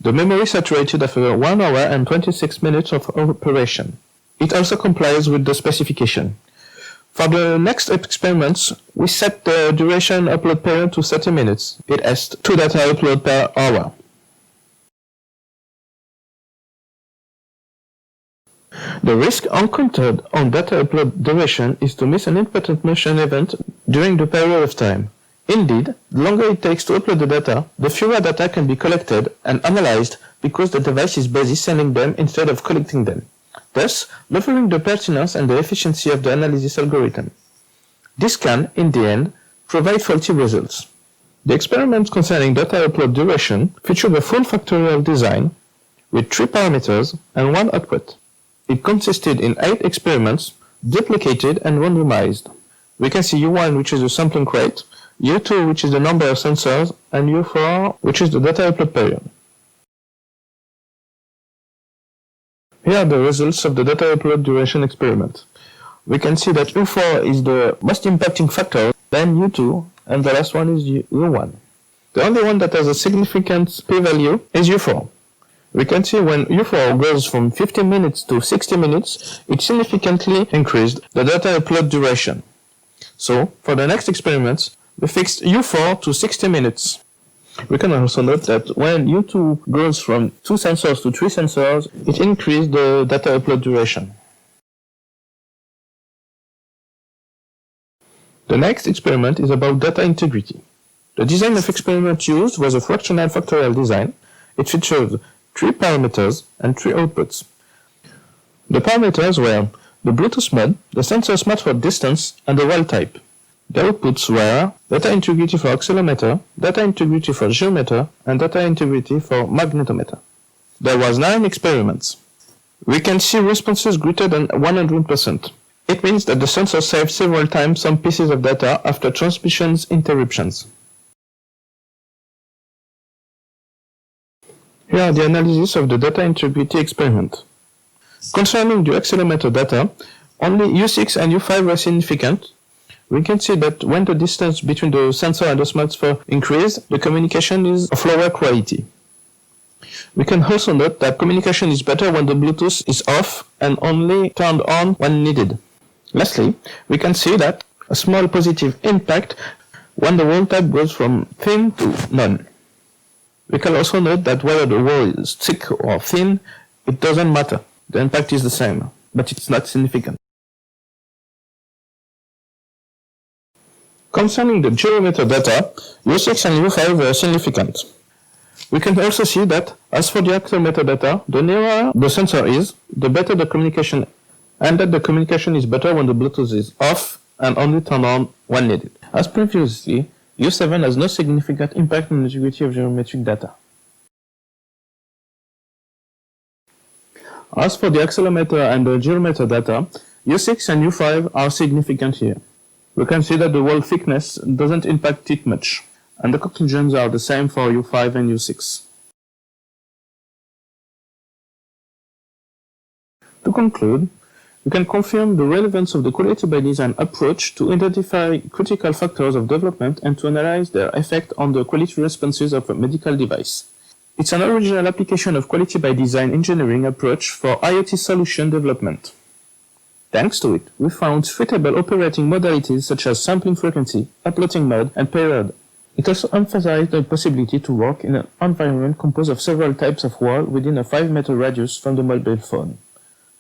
The memory saturated after 1 hour and 26 minutes of operation. It also complies with the specification. For the next experiments, we set the duration upload period to 30 minutes. It has 2 data upload per hour. The risk encountered on data upload duration is to miss an important motion event during the period of time. Indeed, the longer it takes to upload the data, the fewer data can be collected and analyzed because the device is busy sending them instead of collecting them, thus lowering the pertinence and the efficiency of the analysis algorithm. This can, in the end, provide faulty results. The experiments concerning data upload duration featured a full factorial design with 3 parameters and 1 output. It consisted in 8 experiments, duplicated and randomized. We can see U1, which is the sampling rate, U2, which is the number of sensors, and U4, which is the data upload period. Here are the results of the data upload duration experiment. We can see that U4 is the most impacting factor, then U2, and the last one is U1. The only one that has a significant p-value is U4. We can see when U4 goes from 15 minutes to 60 minutes, it significantly increased the data upload duration. So, for the next experiments, we fixed U4 to 60 minutes. We can also note that when U2 goes from 2 sensors to 3 sensors, it increased the data upload duration. The next experiment is about data integrity. The design of experiment used was a fractional factorial design. It featured 3 parameters and 3 outputs. The parameters were the Bluetooth mode, the sensor's mode for distance, and the well type. The outputs were data integrity for accelerometer, data integrity for gyrometer, and data integrity for magnetometer. There was 9 experiments. We can see responses greater than 100%. It means that the sensor saved several times some pieces of data after transmissions interruptions. Here are the analysis of the data integrity experiment. Concerning the accelerometer data, only U6 and U5 were significant. We can see that when the distance between the sensor and the smartphone increased, the communication is of lower quality. We can also note that communication is better when the Bluetooth is off and only turned on when needed. Lastly, we can see that a small positive impact when the wall type goes from thin to none. We can also note that whether the wall is thick or thin, it doesn't matter. The impact is the same, but it's not significant. Concerning the gyrometer data, U6 and U5 were significant. We can also see that, as for the accelerometer data, the nearer the sensor is, the better the communication, and that the communication is better when the Bluetooth is off and only turned on when needed. As previously, U7 has no significant impact on the integrity of geometric data. As for the accelerometer and the gyrometer data, U6 and U5 are significant here. We can see that the wall thickness doesn't impact it much, and the conclusions are the same for U5 and U6. To conclude, we can confirm the relevance of the quality by design approach to identify critical factors of development and to analyze their effect on the quality responses of a medical device. It's an original application of quality by design engineering approach for IoT solution development. Thanks to it, we found suitable operating modalities such as sampling frequency, uploading mode, and period. It also emphasized the possibility to work in an environment composed of several types of wall within a 5-meter radius from the mobile phone.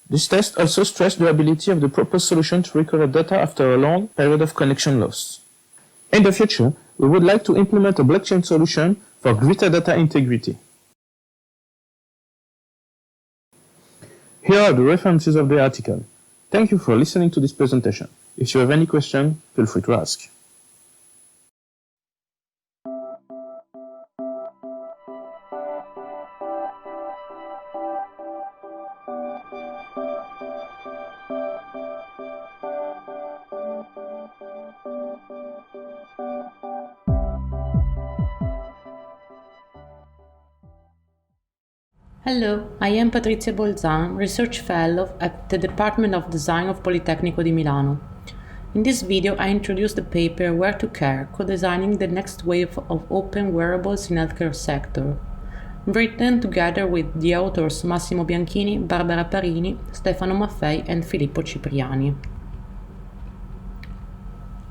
This test also stressed the ability of the proposed solution to recover data after a long period of connection loss. In the future, we would like to implement a blockchain solution for greater data integrity. Here are the references of the article. Thank you for listening to this presentation. If you have any question, feel free to ask. Hello, I am Patrizia Bolzan, Research Fellow at the Department of Design of Politecnico di Milano. In this video, I introduce the paper Where to Care, co-designing the next wave of open wearables in healthcare sector, written together with the authors Massimo Bianchini, Barbara Parini, Stefano Maffei and Filippo Cipriani.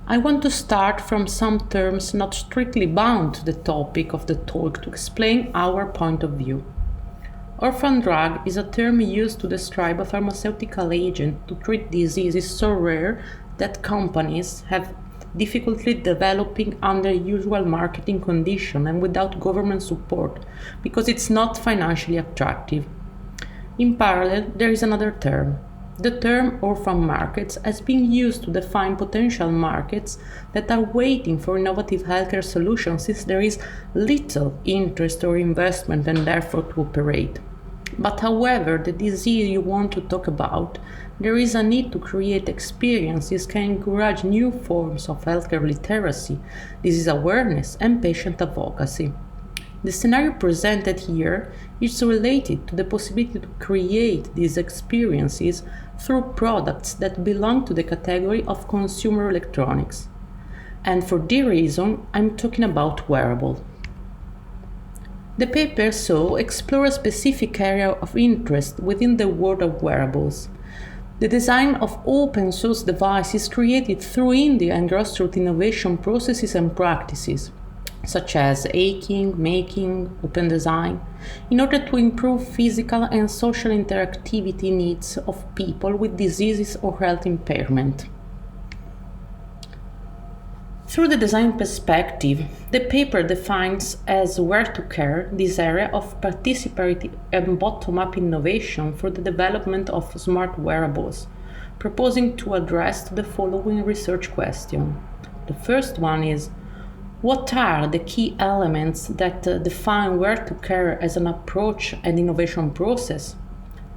I want to start from some terms not strictly bound to the topic of the talk to explain our point of view. Orphan drug is a term used to describe a pharmaceutical agent to treat diseases so rare that companies have difficulty developing under usual marketing conditions and without government support because it's not financially attractive. In parallel, there is another term. The term orphan markets has been used to define potential markets that are waiting for innovative healthcare solutions since there is little interest or investment and therefore to operate. But however the disease you want to talk about, there is a need to create experiences can encourage new forms of healthcare literacy, disease awareness and patient advocacy. The scenario presented here is related to the possibility to create these experiences through products that belong to the category of consumer electronics. And for this reason, I'm talking about wearable. The paper so explores a specific area of interest within the world of wearables. The design of open source devices created through indie and grassroots innovation processes and practices, such as hacking, making, open design, in order to improve physical and social interactivity needs of people with diseases or health impairment. Through the design perspective, the paper defines as Where to Care this area of participatory and bottom-up innovation for the development of smart wearables, proposing to address the following research questions. The first one is, what are the key elements that define Where to Care as an approach and innovation process?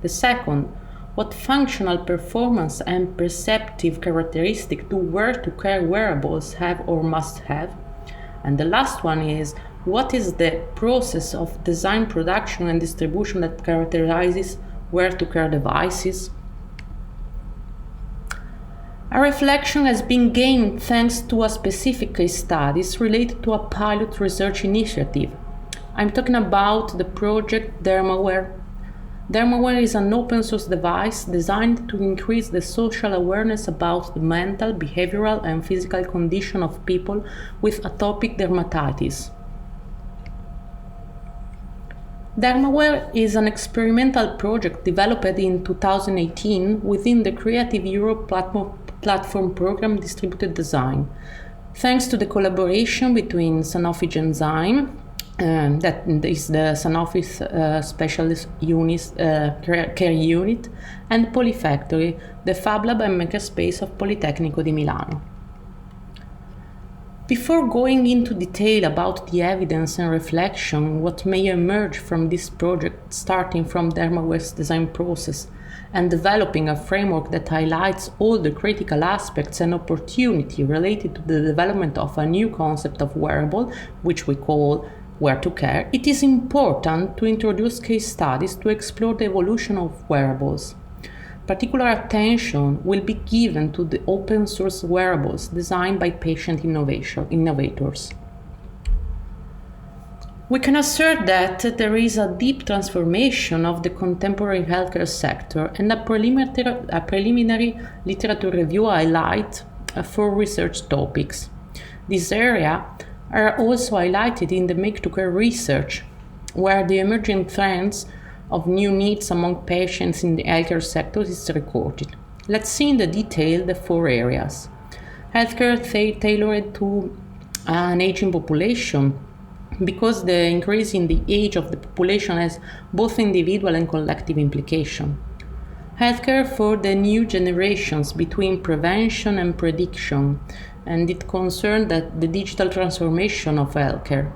The second, what functional performance and perceptive characteristics do Where to Care wearables have or must have? And the last one is, what is the process of design, production and distribution that characterizes Where to Care devices? A reflection has been gained thanks to a specific case studies related to a pilot research initiative. I'm talking about the project Dermaware. Dermaware is an open source device designed to increase the social awareness about the mental, behavioral and physical condition of people with atopic dermatitis. Dermaware is an experimental project developed in 2018 within the Creative Europe platform program Distributed Design, thanks to the collaboration between Sanofi Genzyme, that is the Sanofi's specialist care unit, and Polyfactory, the Fab Lab and Makerspace of Politecnico di Milano. Before going into detail about the evidence and reflection, what may emerge from this project, starting from Dermaware's design process and developing a framework that highlights all the critical aspects and opportunity related to the development of a new concept of wearable, which we call Where to Care, it is important to introduce case studies to explore the evolution of wearables, particular attention will be given to the open source wearables designed by patient innovators. We can assert that there is a deep transformation of the contemporary healthcare sector, and a preliminary literature review highlight 4 research topics. These areas are also highlighted in the Make to Care research, where the emerging trends of new needs among patients in the healthcare sector is recorded. Let's see in the detail the 4 areas. Healthcare tailored to an aging population, because the increase in the age of the population has both individual and collective implication. Healthcare for the new generations, between prevention and prediction, and it concerns the digital transformation of healthcare.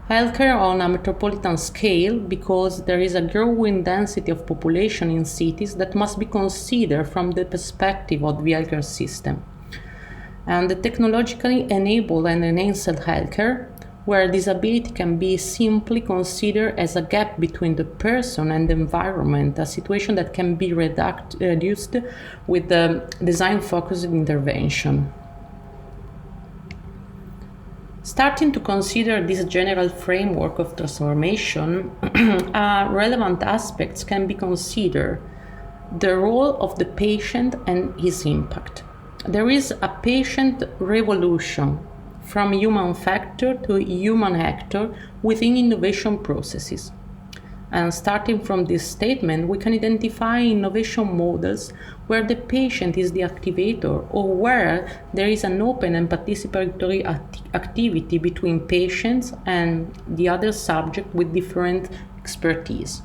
Healthcare on a metropolitan scale, because there is a growing density of population in cities that must be considered from the perspective of the healthcare system. And the technologically enabled and enhanced healthcare, where disability can be simply considered as a gap between the person and the environment, a situation that can be reduced with the design-focused intervention. Starting to consider this general framework of transformation, relevant aspects can be considered: the role of the patient and his impact. There is a patient revolution from human factor to human actor within innovation processes. And starting from this statement, we can identify innovation models where the patient is the activator, or where there is an open and participatory activity between patients and the other subject with different expertise.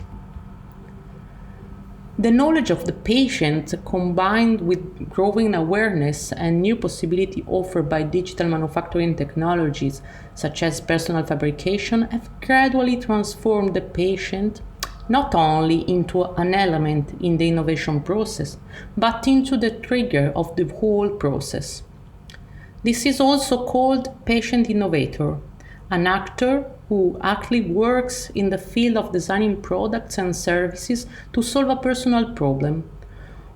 The knowledge of the patient, combined with growing awareness and new possibility offered by digital manufacturing technologies, such as personal fabrication, have gradually transformed the patient not only into an element in the innovation process, but into the trigger of the whole process. This is also called patient innovator, an actor who actually works in the field of designing products and services to solve a personal problem,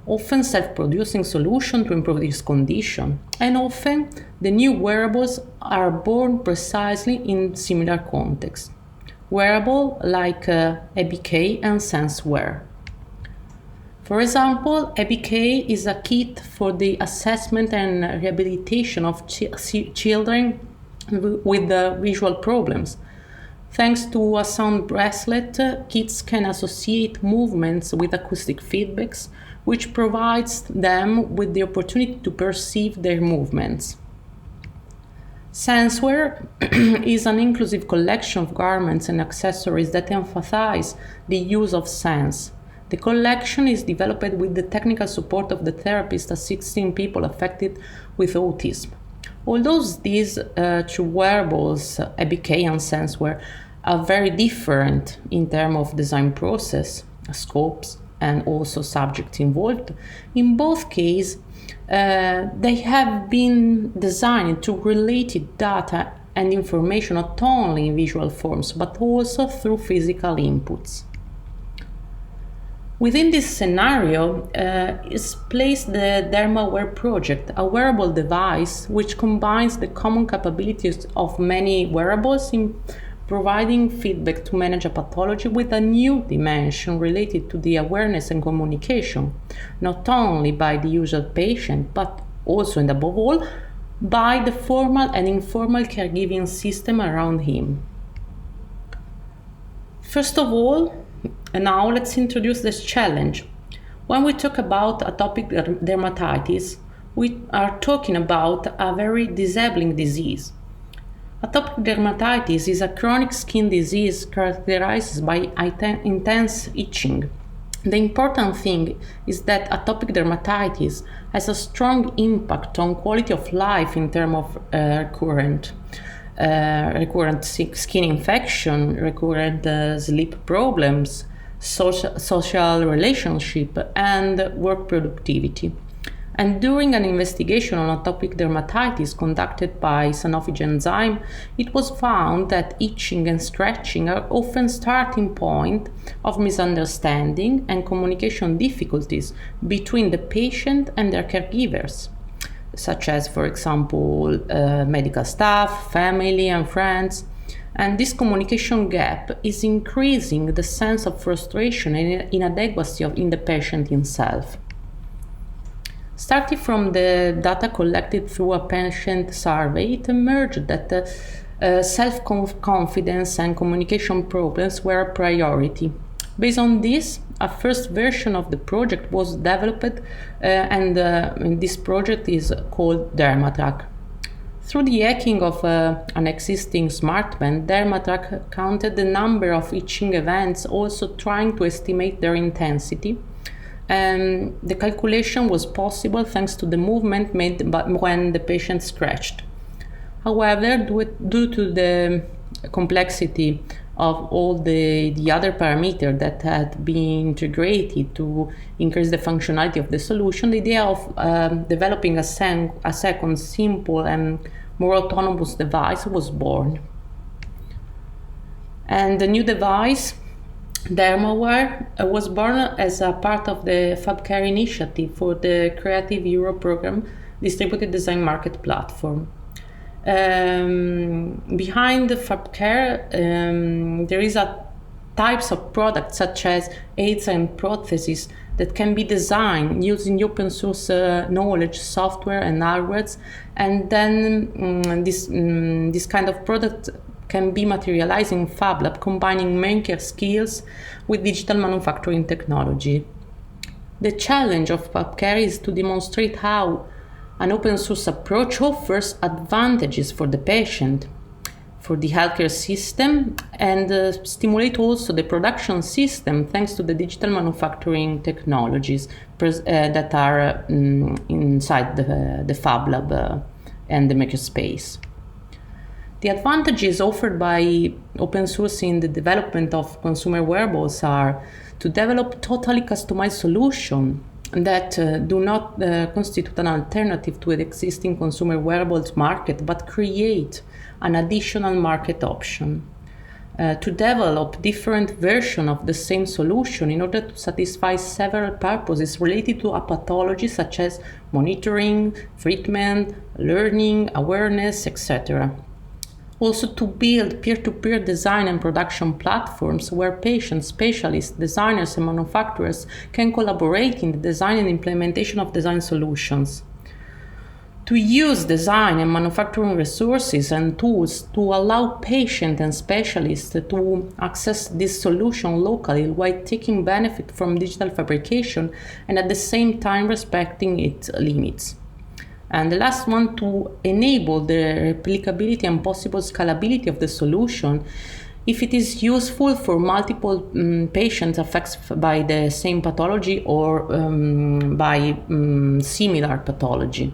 often self-producing solutions to improve this condition, and often the new wearables are born precisely in similar contexts. Wearable like ABK and SenseWear. For example, ABK is a kit for the assessment and rehabilitation of children with visual problems. Thanks to a sound bracelet, kids can associate movements with acoustic feedbacks, which provides them with the opportunity to perceive their movements. SenseWear is an inclusive collection of garments and accessories that emphasize the use of sense. The collection is developed with the technical support of the therapist assisting people affected with autism. Although these two wearables, ABK and SenseWear, are very different in terms of design process, scopes, and also subjects involved, in both cases, they have been designed to relate data and information not only in visual forms, but also through physical inputs. Within this scenario is placed the DermaWear project, a wearable device which combines the common capabilities of many wearables in providing feedback to manage a pathology with a new dimension related to the awareness and communication, not only by the usual patient, but also and above all, by the formal and informal caregiving system around him. First of all, and now let's introduce this challenge. When we talk about atopic dermatitis, we are talking about a very disabling disease. Atopic dermatitis is a chronic skin disease characterized by intense itching. The important thing is that atopic dermatitis has a strong impact on quality of life in terms of recurrent skin infection, recurrent sleep problems, social relationship, and work productivity. And during an investigation on atopic dermatitis conducted by Sanofi Genzyme, it was found that itching and stretching are often starting point of misunderstanding and communication difficulties between the patient and their caregivers, such as, for example, medical staff, family, and friends. And this communication gap is increasing the sense of frustration and inadequacy in the patient himself. Starting from the data collected through a patient survey, it emerged that self-confidence and communication problems were a priority. Based on this, a first version of the project was developed, and this project is called Dermatrack. Through the hacking of an existing smartband, Dermatrack counted the number of itching events, also trying to estimate their intensity. And the calculation was possible thanks to the movement made when the patient stretched. However, due to the complexity of all the other parameters that had been integrated to increase the functionality of the solution, the idea of developing a second simple and more autonomous device was born. And the new device, DermaWear, was born as a part of the FabCare initiative for the Creative Europe program distributed design market platform. Behind the FabCare, there is a types of products such as aids and prostheses that can be designed using open source knowledge, software, and hardware, and then this kind of product can be materialized in FabLab, combining maker skills with digital manufacturing technology. The challenge of FabCare is to demonstrate how an open source approach offers advantages for the patient, for the healthcare system, and stimulate also the production system thanks to the digital manufacturing technologies that are inside the FabLab and the makerspace. The advantages offered by open source in the development of consumer wearables are to develop totally customized solutions that do not constitute an alternative to the existing consumer wearables market, but create an additional market option. To develop different versions of the same solution in order to satisfy several purposes related to a pathology such as monitoring, treatment, learning, awareness, etc. Also to build peer-to-peer design and production platforms where patients, specialists, designers, and manufacturers can collaborate in the design and implementation of design solutions. To use design and manufacturing resources and tools to allow patients and specialists to access this solution locally while taking benefit from digital fabrication and at the same time respecting its limits. And the last one, to enable the replicability and possible scalability of the solution if it is useful for multiple patients affected by the same pathology or by similar pathology.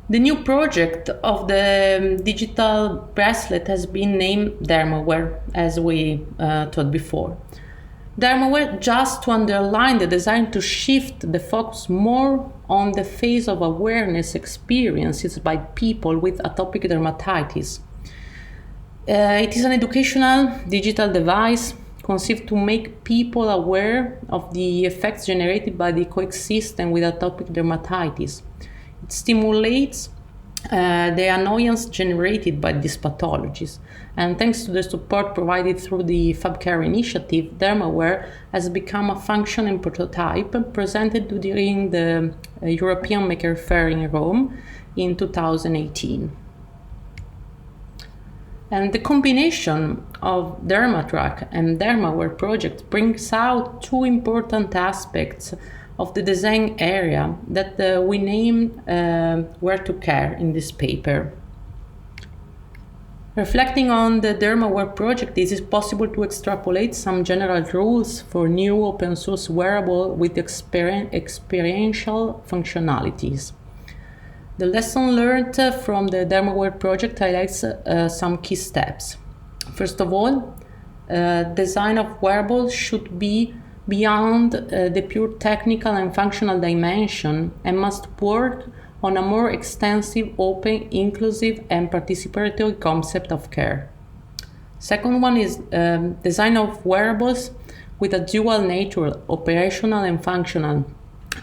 The new project of the digital bracelet has been named DermaWear, as we thought before. DermaWear, just to underline the design to shift the focus more on the phase of awareness experiences by people with atopic dermatitis. It is an educational digital device conceived to make people aware of the effects generated by the coexistence with atopic dermatitis. It stimulates the annoyance generated by these pathologies. And thanks to the support provided through the FabCare initiative, DermaWear has become a functioning prototype presented during the European Maker Fair in Rome in 2018. And the combination of Dermatrack and DermaWear project brings out two important aspects of the design area that we named Where to Care in this paper. Reflecting on the DermaWear project, it is possible to extrapolate some general rules for new open source wearable with experiential functionalities. The lesson learned from the DermaWear project highlights some key steps. First of all, design of wearables should be beyond the pure technical and functional dimension and must work on a more extensive, open, inclusive, and participatory concept of care. Second one is design of wearables with a dual nature, operational and functional,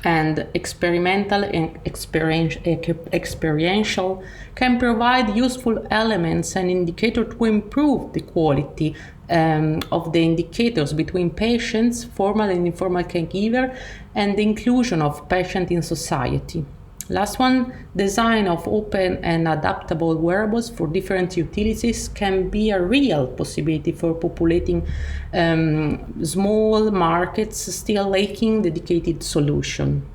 and experimental and experiential, can provide useful elements and indicators to improve the quality of the indicators between patients, formal and informal caregiver, and the inclusion of patient in society. Last one, design of open and adaptable wearables for different utilities can be a real possibility for populating small markets still lacking dedicated solution.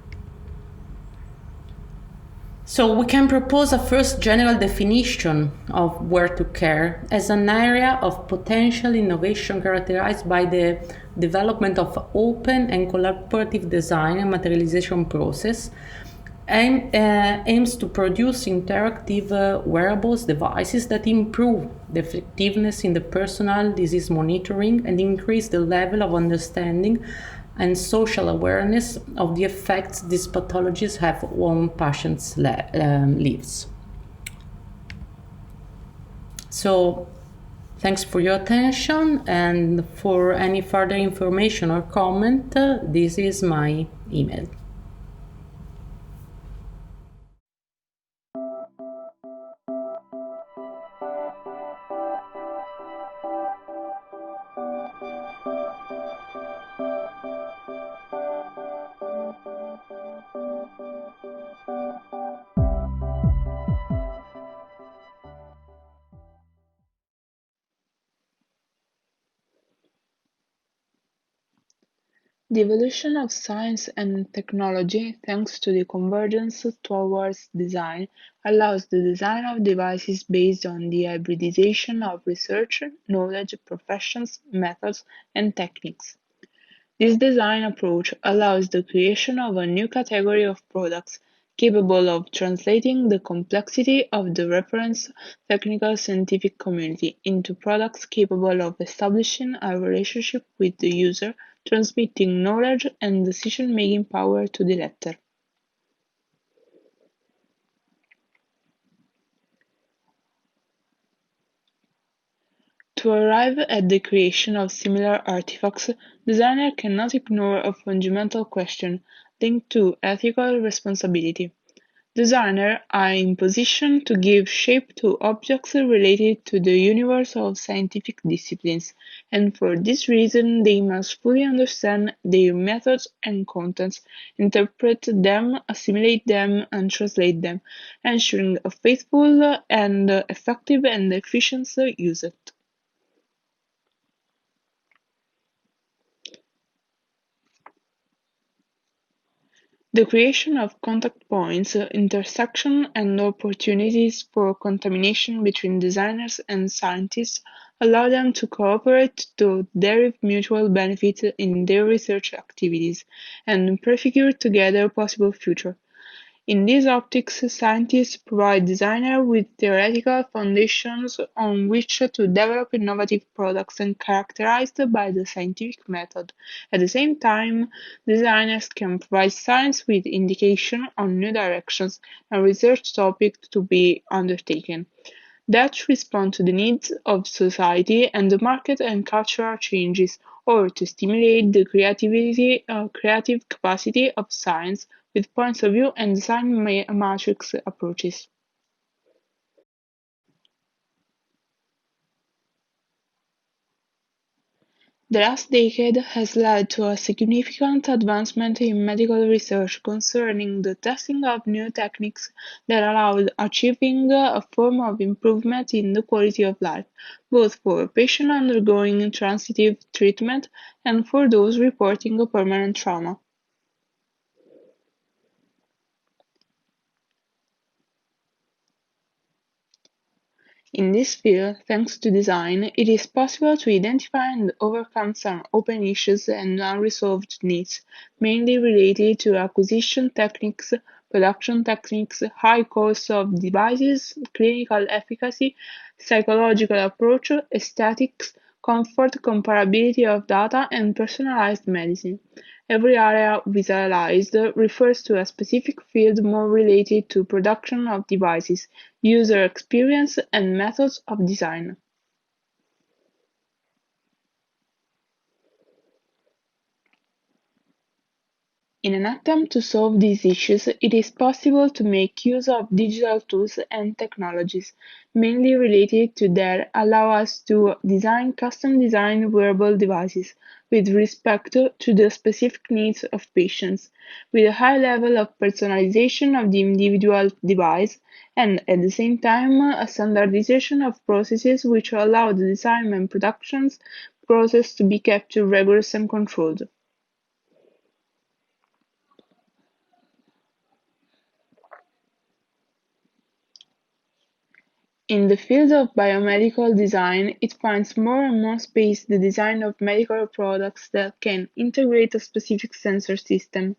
So we can propose a first general definition of wear to care as an area of potential innovation characterized by the development of open and collaborative design and materialization process, aims to produce interactive wearables devices that improve the effectiveness in the personal disease monitoring and increase the level of understanding and social awareness of the effects these pathologies have on patients' lives. So, thanks for your attention, and for any further information or comment, this is my email. The evolution of science and technology, thanks to the convergence towards design, allows the design of devices based on the hybridization of research, knowledge, professions, methods, and techniques. This design approach allows the creation of a new category of products capable of translating the complexity of the reference technical scientific community into products capable of establishing a relationship with the user, transmitting knowledge and decision-making power to the latter. To arrive at the creation of similar artifacts, designer cannot ignore a fundamental question linked to ethical responsibility. Designers are in position to give shape to objects related to the universe of scientific disciplines, and for this reason they must fully understand their methods and contents, interpret them, assimilate them, and translate them, ensuring a faithful and effective and efficient use. The creation of contact points, intersection, and opportunities for contamination between designers and scientists allow them to cooperate to derive mutual benefit in their research activities and prefigure together possible future. In these optics, scientists provide designers with theoretical foundations on which to develop innovative products and characterized by the scientific method. At the same time, designers can provide science with indication on new directions and research topics to be undertaken that respond to the needs of society and the market and cultural changes, or to stimulate the creative capacity of science with points of view and design matrix approaches. The last decade has led to a significant advancement in medical research concerning the testing of new techniques that allow achieving a form of improvement in the quality of life, both for patients undergoing transitive treatment and for those reporting a permanent trauma. In this field, thanks to design, it is possible to identify and overcome some open issues and unresolved needs, mainly related to acquisition techniques, production techniques, high cost of devices, clinical efficacy, psychological approach, aesthetics, comfort, comparability of data, and personalized medicine. Every area visualized refers to a specific field more related to production of devices, user experience, and methods of design. In an attempt to solve these issues, it is possible to make use of digital tools and technologies, mainly related to that allow us to design custom-designed wearable devices with respect to the specific needs of patients, with a high level of personalization of the individual device, and at the same time a standardization of processes which allow the design and production process to be kept rigorous and controlled. In the field of biomedical design, it finds more and more space the design of medical products that can integrate a specific sensor system.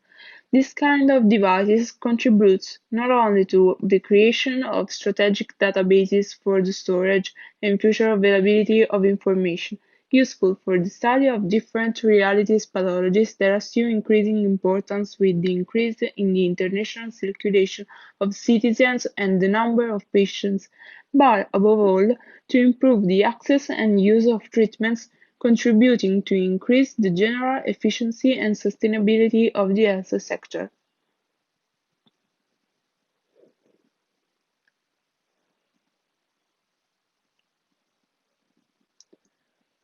This kind of devices contributes not only to the creation of strategic databases for the storage and future availability of information, useful for the study of different realities pathologies that assume increasing importance with the increase in the international circulation of citizens and the number of patients, but above all, to improve the access and use of treatments, contributing to increase the general efficiency and sustainability of the health sector.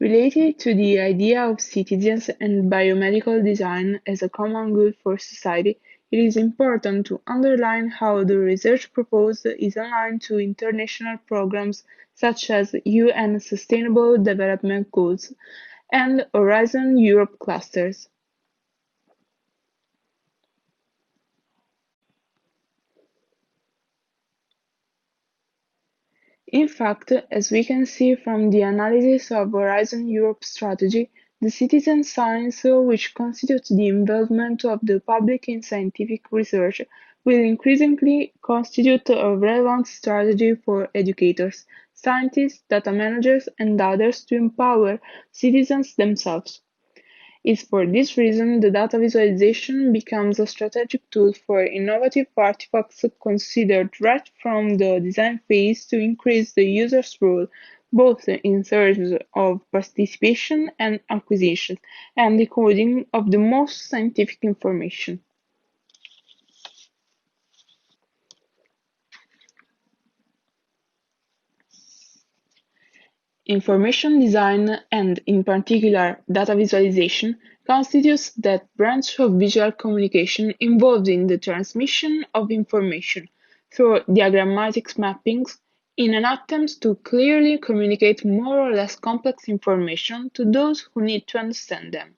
Related to the idea of citizens and biomedical design as a common good for society, it is important to underline how the research proposed is aligned to international programs such as UN Sustainable Development Goals and Horizon Europe clusters. In fact, as we can see from the analysis of Horizon Europe strategy, the citizen science, which constitutes the involvement of the public in scientific research, will increasingly constitute a relevant strategy for educators, scientists, data managers, and others to empower citizens themselves. It's for this reason the data visualization becomes a strategic tool for innovative artifacts considered right from the design phase to increase the user's role, both in terms of participation and acquisition, and decoding of the most scientific information. Information design, and in particular data visualization, constitutes that branch of visual communication involved in the transmission of information through diagrammatic mappings in an attempt to clearly communicate more or less complex information to those who need to understand them.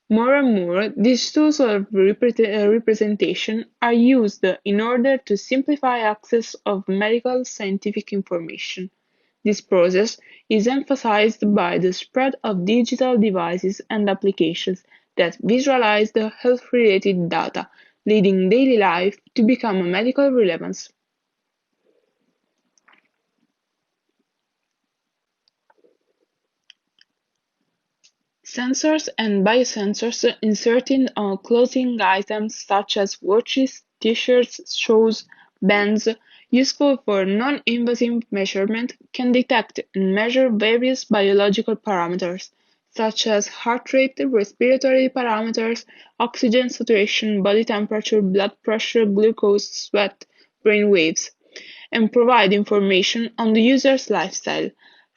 More and more, these tools of representation are used in order to simplify access of medical scientific information. This process is emphasized by the spread of digital devices and applications that visualize the health-related data, leading daily life to become a medical relevance. Sensors and biosensors inserted on clothing items such as watches, t-shirts, shoes, bands, useful for non-invasive measurement, can detect and measure various biological parameters, such as heart rate, respiratory parameters, oxygen saturation, body temperature, blood pressure, glucose, sweat, brain waves, and provide information on the user's lifestyle,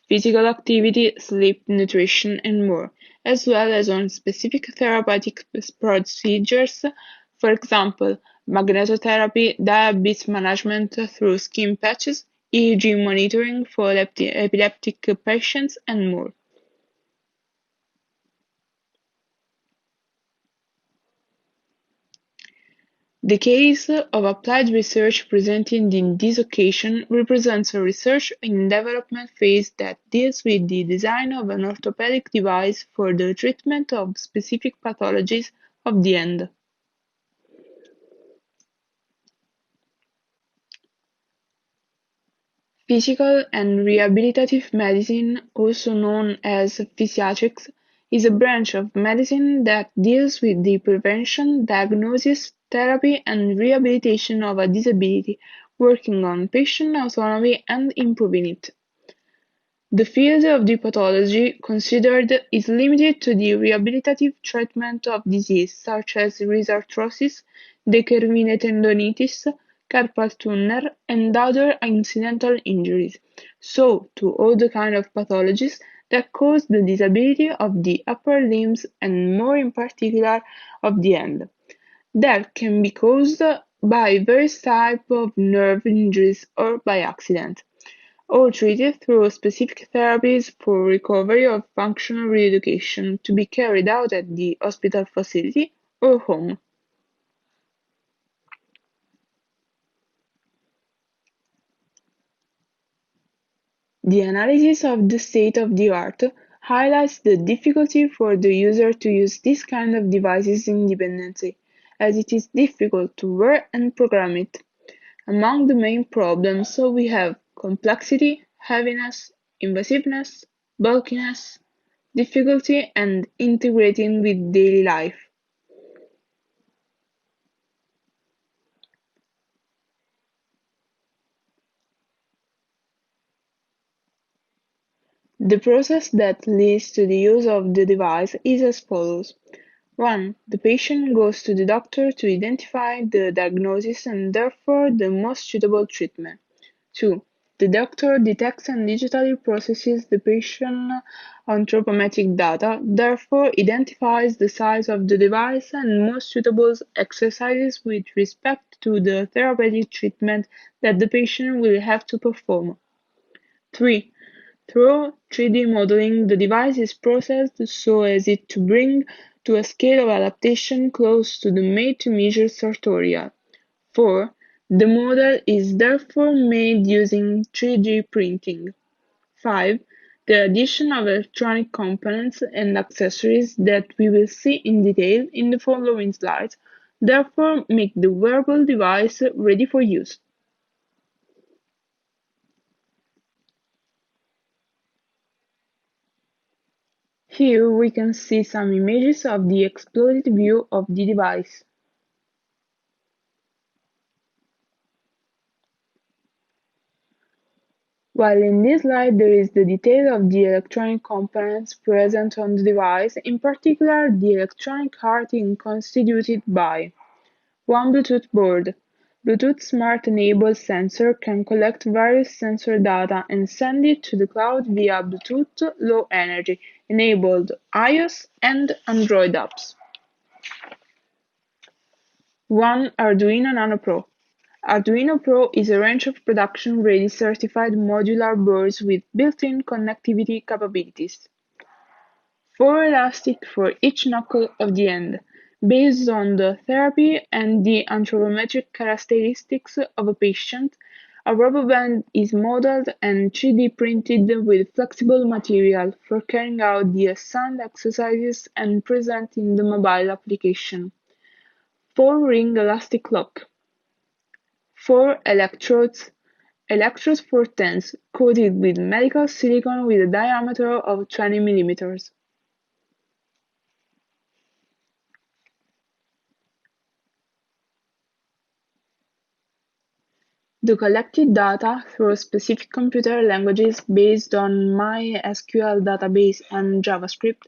physical activity, sleep, nutrition, and more, as well as on specific therapeutic procedures, for example, magnetotherapy, diabetes management through skin patches, EEG monitoring for epileptic patients, and more. The case of applied research presented in this occasion represents a research in development phase that deals with the design of an orthopedic device for the treatment of specific pathologies of the hand. Physical and rehabilitative medicine, also known as physiatrics, is a branch of medicine that deals with the prevention, diagnosis, therapy, and rehabilitation of a disability, working on patient autonomy and improving it. The field of the pathology considered is limited to the rehabilitative treatment of disease such as rhizarthrosis, decervine tendonitis, carpal tunnel, and other incidental injuries, so to all the kind of pathologies that cause the disability of the upper limbs and more in particular of the hand, that can be caused by various types of nerve injuries or by accident, or treated through specific therapies for recovery or functional re-education to be carried out at the hospital facility or home. The analysis of the state of the art highlights the difficulty for the user to use this kind of devices independently, as it is difficult to wear and program it. Among the main problems we have complexity, heaviness, invasiveness, bulkiness, difficulty, and integrating with daily life. The process that leads to the use of the device is as follows. 1. The patient goes to the doctor to identify the diagnosis and therefore the most suitable treatment. 2. The doctor detects and digitally processes the patient anthropometric data, therefore identifies the size of the device and most suitable exercises with respect to the therapeutic treatment that the patient will have to perform. 3. Through 3D modeling, the device is processed so as it to bring to a scale of adaptation close to the made-to-measure sartorial. 4. The model is therefore made using 3D printing. 5. The addition of electronic components and accessories that we will see in detail in the following slides therefore make the wearable device ready for use. Here we can see some images of the exploded view of the device. While in this slide there is the detail of the electronic components present on the device, in particular the electronic hearting constituted by 1 Bluetooth board. Bluetooth Smart Enable sensor can collect various sensor data and send it to the cloud via Bluetooth Low Energy enabled iOS and Android apps. 1 Arduino Nano Pro. Arduino Pro is a range of production-ready certified modular boards with built-in connectivity capabilities. 4 elastic for each knuckle of the hand, based on the therapy and the anthropometric characteristics of a patient. A rubber band is modeled and 3D printed with flexible material for carrying out the assigned exercises and present in the mobile application. 4 ring elastic lock. 4 electrodes for TENS, coated with medical silicone with a diameter of 20 mm. The collected data through specific computer languages based on MySQL database and JavaScript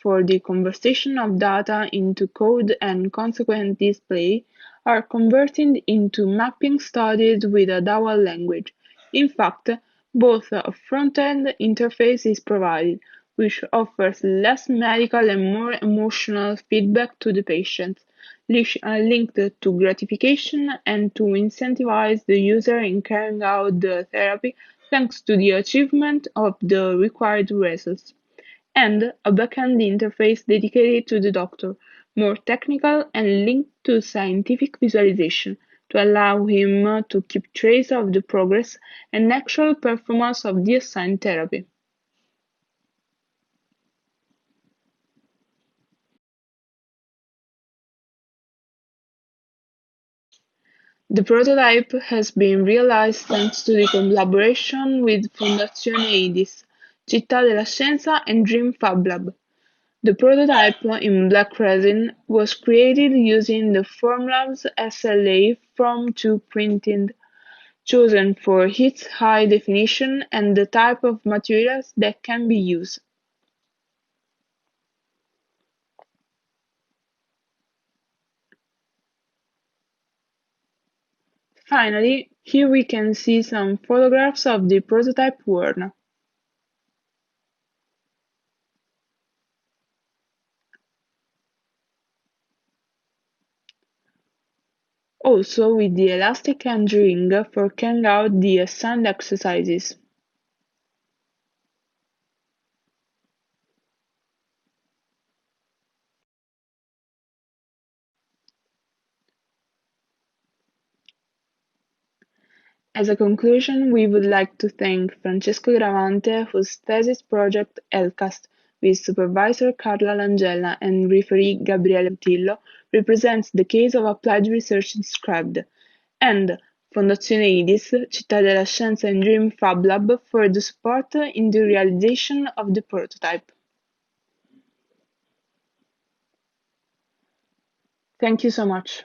for the conversion of data into code and consequent display are converted into mapping studied with a dual language. In fact, both a front-end interface is provided, which offers less medical and more emotional feedback to the patient, linked to gratification and to incentivize the user in carrying out the therapy thanks to the achievement of the required results, and a backend interface dedicated to the doctor, more technical and linked to scientific visualization, to allow him to keep trace of the progress and actual performance of the assigned therapy. The prototype has been realized thanks to the collaboration with Fondazione IDIS, Città della Scienza and Dream Fab Lab. The prototype in black resin was created using the Formlabs SLA Form 2 printing, chosen for its high definition and the type of materials that can be used. Finally, here we can see some photographs of the prototype worn. Also with the elastic end ring for carrying out the assigned exercises. As a conclusion, we would like to thank Francesco Gravante, whose thesis project ELCAST, with supervisor Carla Langella and referee Gabriele Butillo, represents the case of applied research described, and Fondazione IDIS, Città della Scienza and Dream Fab Lab for the support in the realization of the prototype. Thank you so much.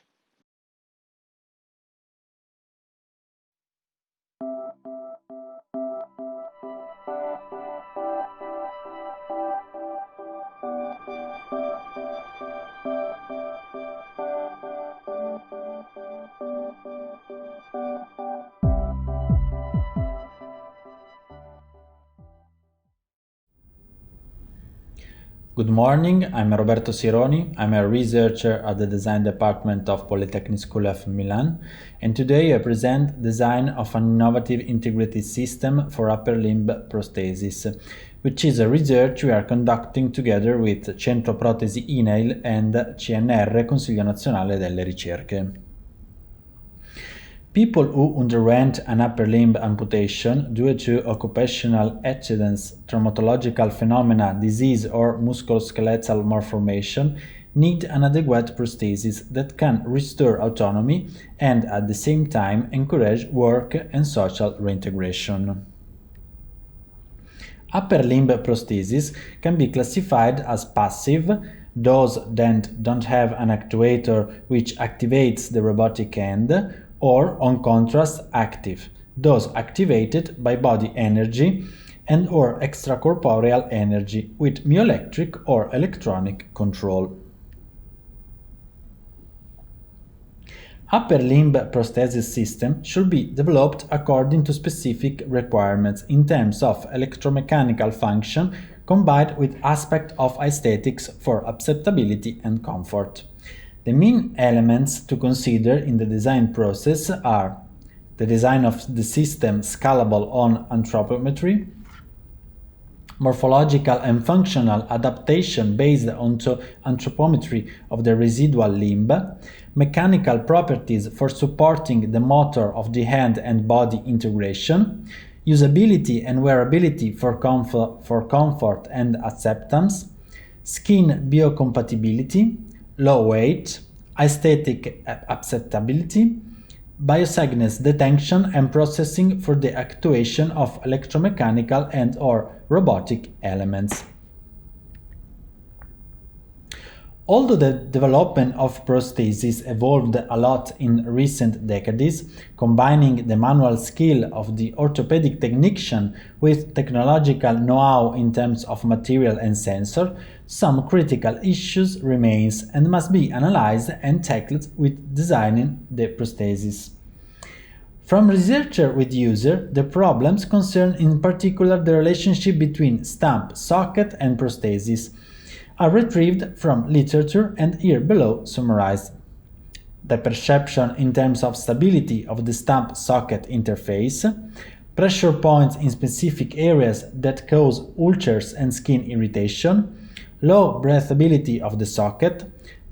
Good morning, I'm Roberto Sironi. I'm a researcher at the Design Department of Polytechnic School of Milan, and today I present design of an innovative integrated system for upper limb prosthesis, which is a research we are conducting together with Centro Protesi INAIL and CNR, Consiglio Nazionale delle Ricerche. People who underwent an upper limb amputation due to occupational accidents, traumatological phenomena, disease, or musculoskeletal malformation need an adequate prosthesis that can restore autonomy and at the same time encourage work and social reintegration. Upper limb prosthesis can be classified as passive, those that don't have an actuator which activates the robotic hand, or on contrast active, those activated by body energy and or extracorporeal energy with myoelectric or electronic control. Upper limb prosthesis system should be developed according to specific requirements in terms of electromechanical function combined with aspect of aesthetics for acceptability and comfort. The main elements to consider in the design process are the design of the system scalable on anthropometry, morphological and functional adaptation based on anthropometry of the residual limb, mechanical properties for supporting the motor of the hand and body integration, usability and wearability for comfort and acceptance, skin biocompatibility, low weight, aesthetic acceptability, biosigness detection and processing for the actuation of electromechanical and or robotic elements. Although the development of prosthesis evolved a lot in recent decades, combining the manual skill of the orthopedic technician with technological know-how in terms of material and sensor, some critical issues remains and must be analyzed and tackled with designing the prosthesis. From researcher with user, the problems concern in particular the relationship between stump, socket and prosthesis, are retrieved from literature and here below summarized. The perception in terms of stability of the stump-socket interface, pressure points in specific areas that cause ulcers and skin irritation, low breathability of the socket,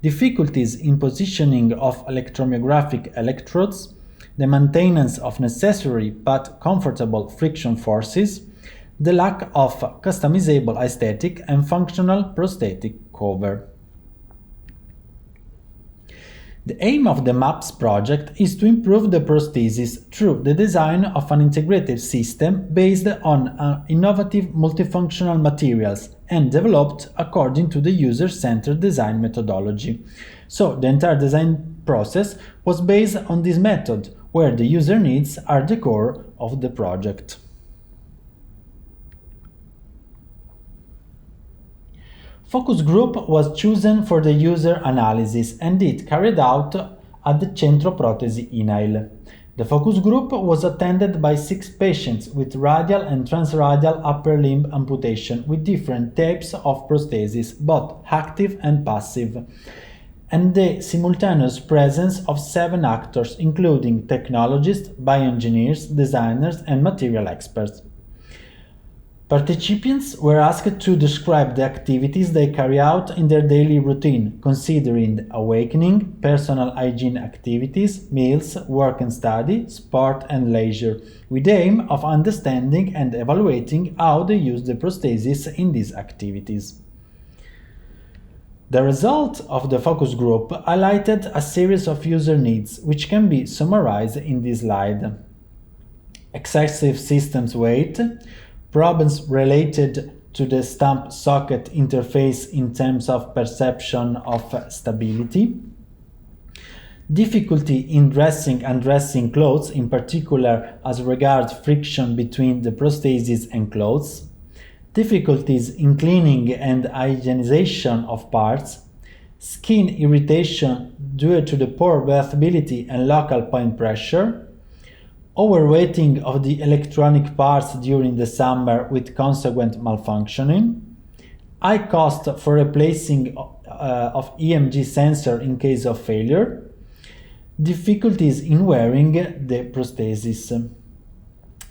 difficulties in positioning of electromyographic electrodes, the maintenance of necessary but comfortable friction forces, the lack of customizable aesthetic and functional prosthetic cover. The aim of the MAPS project is to improve the prosthesis through the design of an integrated system based on innovative multifunctional materials and developed according to the user-centered design methodology. So the entire design process was based on this method, where the user needs are the core of the project. Focus group was chosen for the user analysis and it carried out at the Centro Protesi INAIL. The focus group was attended by 6 patients with radial and transradial upper limb amputation with different types of prosthesis, both active and passive, and the simultaneous presence of 7 actors, including technologists, bioengineers, designers, and material experts. Participants were asked to describe the activities they carry out in their daily routine, considering awakening, personal hygiene activities, meals, work and study, sport and leisure, with the aim of understanding and evaluating how they use the prosthesis in these activities. The result of the focus group highlighted a series of user needs, which can be summarized in this slide. Excessive systems weight, problems related to the stump socket interface in terms of perception of stability, difficulty in dressing and undressing clothes, in particular as regards friction between the prosthesis and clothes, difficulties in cleaning and hygienization of parts, skin irritation due to the poor breathability and local point pressure, overweighting of the electronic parts during the summer with consequent malfunctioning, high cost for replacing of EMG sensor in case of failure, difficulties in wearing the prosthesis.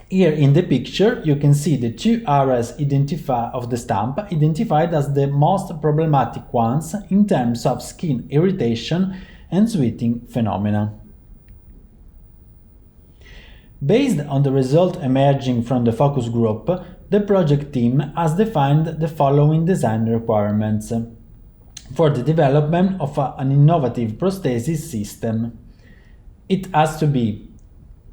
Here in the picture you can see the 2 areas of the stump identified as the most problematic ones in terms of skin irritation and sweating phenomena. Based on the result emerging from the focus group, the project team has defined the following design requirements for the development of an innovative prosthesis system. It has to be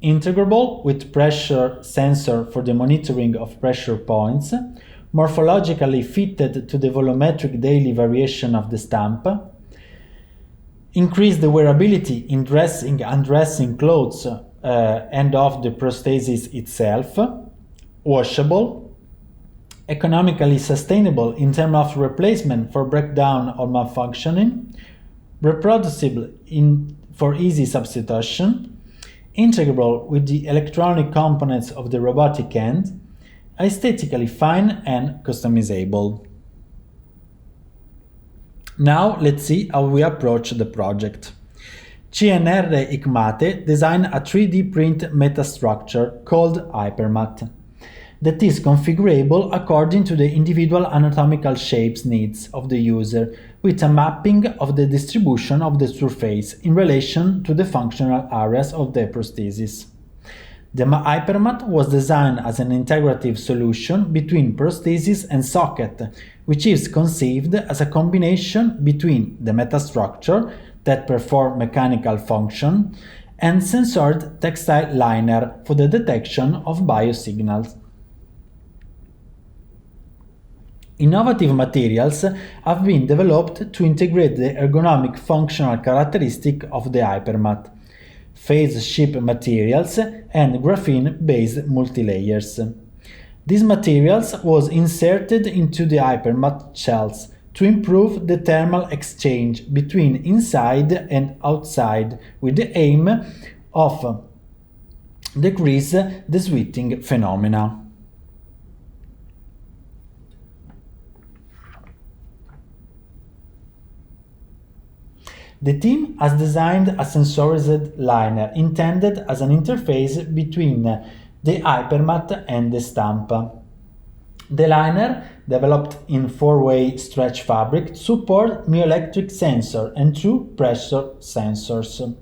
integrable with pressure sensor for the monitoring of pressure points, morphologically fitted to the volumetric daily variation of the stump, increase the wearability in dressing and undressing clothes and of the prosthesis itself, washable, economically sustainable in terms of replacement for breakdown or malfunctioning, reproducible for easy substitution, integrable with the electronic components of the robotic hand, aesthetically fine and customizable. Now let's see how we approach the project. CNR ICMATE designed a 3D print metastructure called Hypermat that is configurable according to the individual anatomical shapes needs of the user, with a mapping of the distribution of the surface in relation to the functional areas of the prosthesis. The Hypermat was designed as an integrative solution between prosthesis and socket, which is conceived as a combination between the metastructure that perform mechanical function and sensored textile liner for the detection of biosignals. Innovative materials have been developed to integrate the ergonomic functional characteristic of the Hypermat, phase ship materials and graphene-based multilayers. These materials was inserted into the Hypermat shells to improve the thermal exchange between inside and outside, with the aim of decrease the sweating phenomena. The team has designed a sensorized liner intended as an interface between the Hypermat and the stump. The liner, developed in 4-way stretch fabric, supports myoelectric sensor and 2 pressure sensors.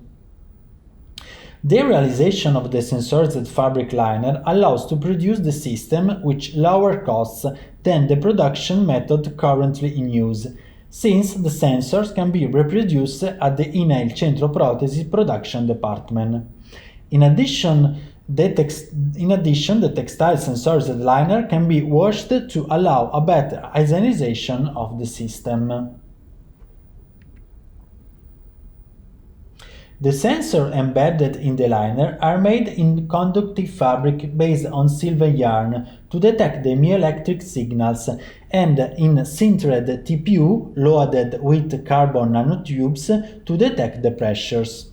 The realization of the sensorized fabric liner allows to produce the system with lower costs than the production method currently in use, since the sensors can be reproduced at the EAI HealthWear production department. In addition, the textile sensors liner can be washed to allow a better isolation of the system. The sensors embedded in the liner are made in conductive fabric based on silver yarn to detect the myoelectric signals and in sintered TPU loaded with carbon nanotubes to detect the pressures.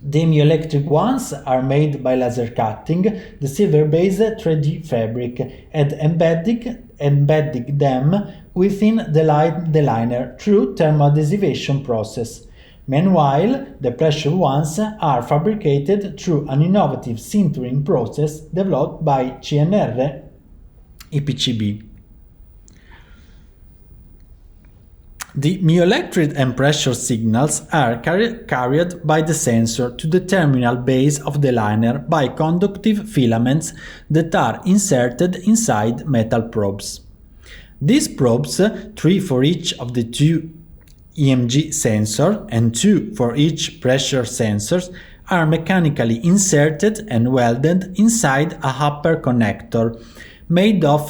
The myoelectric ones are made by laser cutting the silver-based 3D fabric and embedding them within the liner through thermoadhesivation process. Meanwhile, the pressure ones are fabricated through an innovative sintering process developed by CNR EPCB. The myoelectric and pressure signals are carried by the sensor to the terminal base of the liner by conductive filaments that are inserted inside metal probes. These probes, 3 for each of the 2 EMG sensor and 2 for each pressure sensors, are mechanically inserted and welded inside a upper connector made of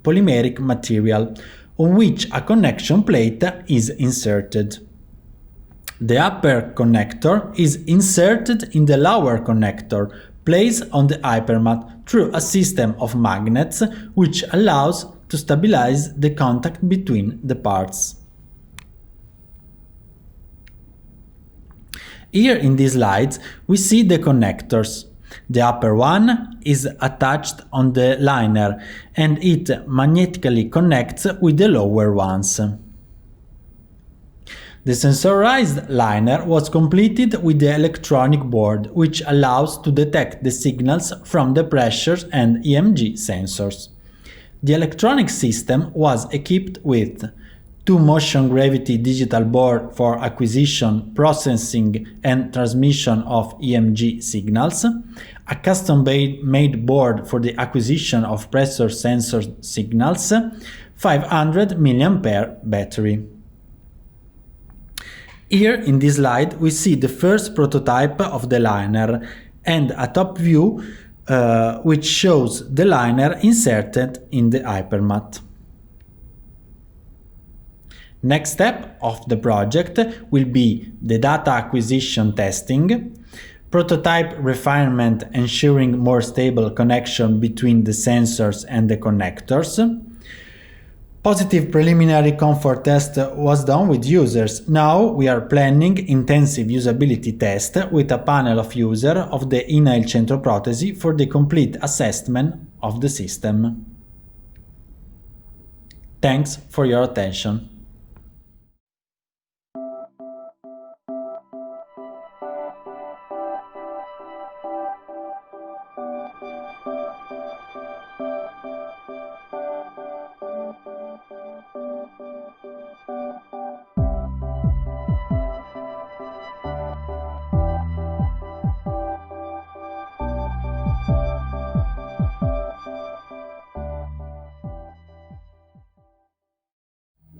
polymeric material, on which a connection plate is inserted. The upper connector is inserted in the lower connector, placed on the hypermat through a system of magnets which allows to stabilize the contact between the parts. Here in these slides we see the connectors. The upper one is attached on the liner and it magnetically connects with the lower ones. The sensorized liner was completed with the electronic board, which allows to detect the signals from the pressures and EMG sensors. The electronic system was equipped with 2 motion gravity digital board for acquisition, processing and transmission of EMG signals, a custom-made board for the acquisition of pressure sensor signals, 500 mAh battery. Here in this slide we see the first prototype of the liner and a top view which shows the liner inserted in the hypermat. Next step of the project will be the data acquisition testing, prototype refinement ensuring more stable connection between the sensors and the connectors. Positive preliminary comfort test was done with users. Now we are planning intensive usability test with a panel of users of the EAI HealthWear for the complete assessment of the system. Thanks for your attention.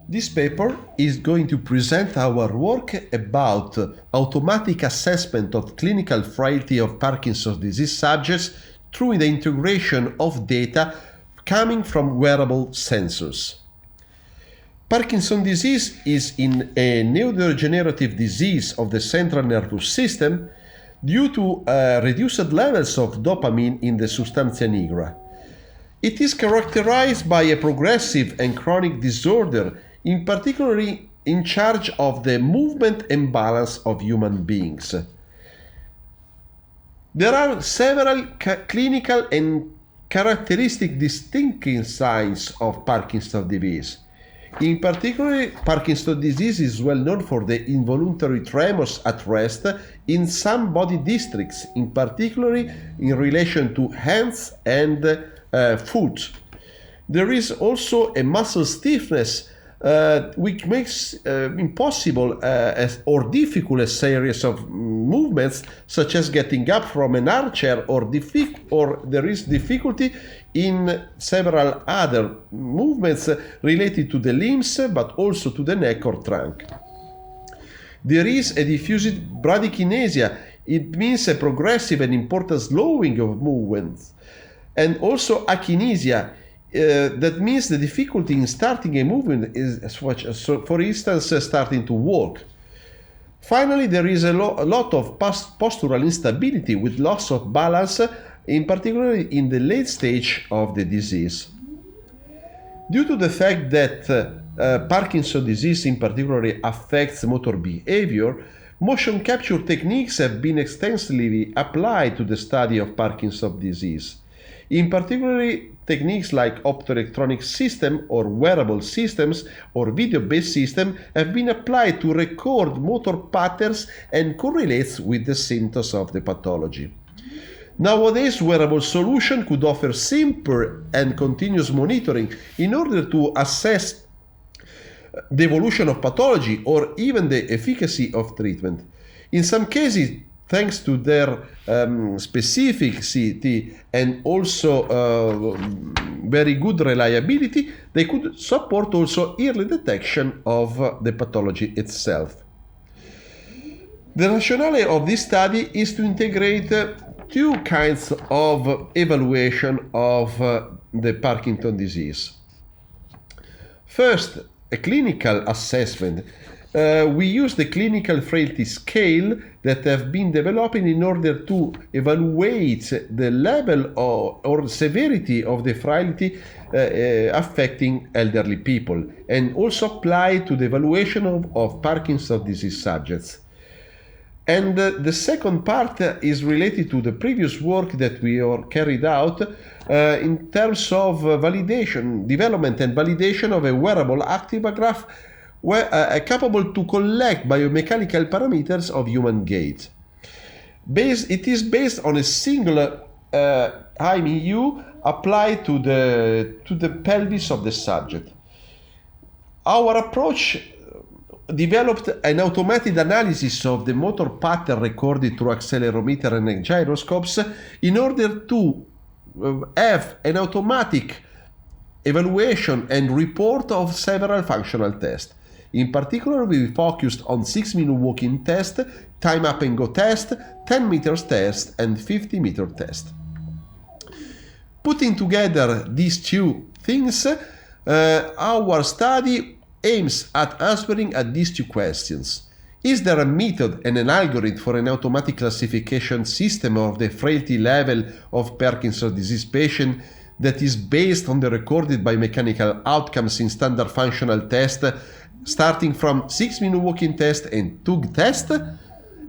This paper is going to present our work about automatic assessment of clinical frailty of Parkinson's disease subjects through the integration of data coming from wearable sensors. Parkinson's disease is a neurodegenerative disease of the central nervous system due to reduced levels of dopamine in the substantia nigra. It is characterized by a progressive and chronic disorder, in particular in charge of the movement and balance of human beings. There are several clinical and characteristic distinctive signs of Parkinson's disease. In particular, Parkinson's disease is well known for the involuntary tremors at rest in some body districts, in particular in relation to hands and foot. There is also a muscle stiffness which makes impossible or difficult a series of movements, such as getting up from an armchair, or there is difficulty in several other movements related to the limbs, but also to the neck or trunk. There is a diffuse bradykinesia. It means a progressive and important slowing of movements, and also akinesia. That means the difficulty in starting a movement is, for instance, starting to walk. Finally, there is a lot of postural instability with loss of balance, in particular in the late stage of the disease. Due to the fact that Parkinson's disease in particular affects motor behavior, motion capture techniques have been extensively applied to the study of Parkinson's disease. In particular, techniques like optoelectronic system or wearable systems or video-based system have been applied to record motor patterns and correlates with the symptoms of the pathology. Nowadays, wearable solution could offer simple and continuous monitoring in order to assess the evolution of pathology or even the efficacy of treatment. In some cases, thanks to their specificity and also very good reliability, they could support also early detection of the pathology itself. The rationale of this study is to integrate two kinds of evaluation of the Parkinson's disease. First, a clinical assessment. We use the clinical frailty scale that have been developing in order to evaluate the level or severity of the frailty affecting elderly people, and also apply to the evaluation of Parkinson's disease subjects. And the second part is related to the previous work that we carried out in terms of validation, development and validation of a wearable actigraph capable to collect biomechanical parameters of human gait. It is based on a single IMU applied to the pelvis of the subject. Our approach developed an automated analysis of the motor pattern recorded through accelerometer and gyroscopes in order to have an automatic evaluation and report of several functional tests. In particular, we focused on 6-minute walking test, time up and go test, 10 meters test, and 50-meter test. Putting together these two things, our study aims at answering at these two questions. Is there a method and an algorithm for an automatic classification system of the frailty level of Parkinson's disease patient that is based on the recorded biomechanical outcomes in standard functional test, starting from 6-minute walking test and TUG test?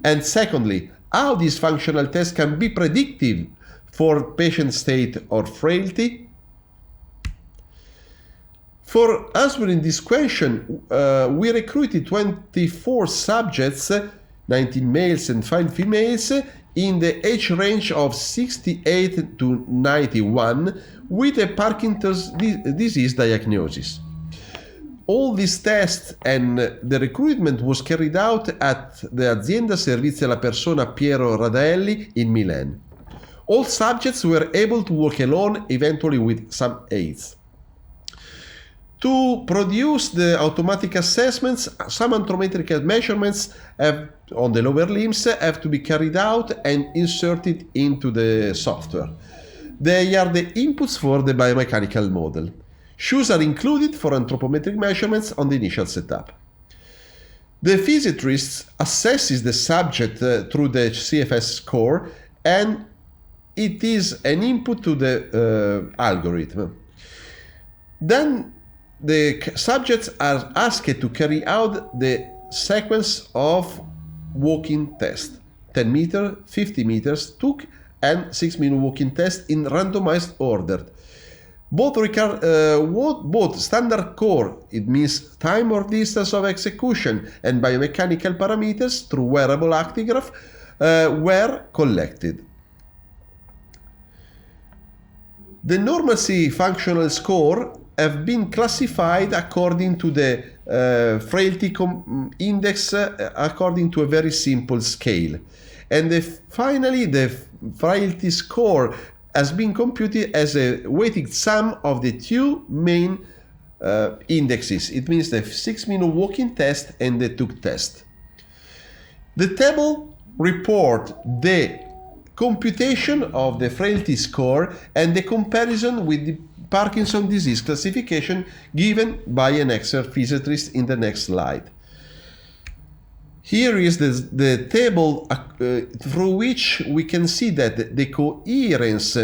And secondly, how these functional tests can be predictive for patient state or frailty? For answering this question, we recruited 24 subjects, 19 males and 5 females, in the age range of 68 to 91 with a Parkinson's disease diagnosis. All these tests and the recruitment was carried out at the Atienza Servizi alla Persona Piero Radelli in Milan. All subjects were able to walk alone, eventually with some aids. To produce the automatic assessments, some anthropometric measurements on the lower limbs have to be carried out and inserted into the software. They are the inputs for the biomechanical model. Shoes are included for anthropometric measurements on the initial setup. The physiatrist assesses the subject through the CFS score, and it is an input to the algorithm. Then the subjects are asked to carry out the sequence of walking tests, 10 meters, 50 meters, TUG, and 6-minute walking test in randomized order. Both standard core, it means time or distance of execution, and biomechanical parameters through wearable actigraph were collected. The normalcy functional score have been classified according to the frailty index according to a very simple scale. And finally, the frailty score has been computed as a weighted sum of the two main indexes. It means the 6-minute walking test and the TUG test. The table reports the computation of the frailty score and the comparison with the Parkinson disease classification given by an expert physician in the next slide. Here is the table through which we can see that the coherence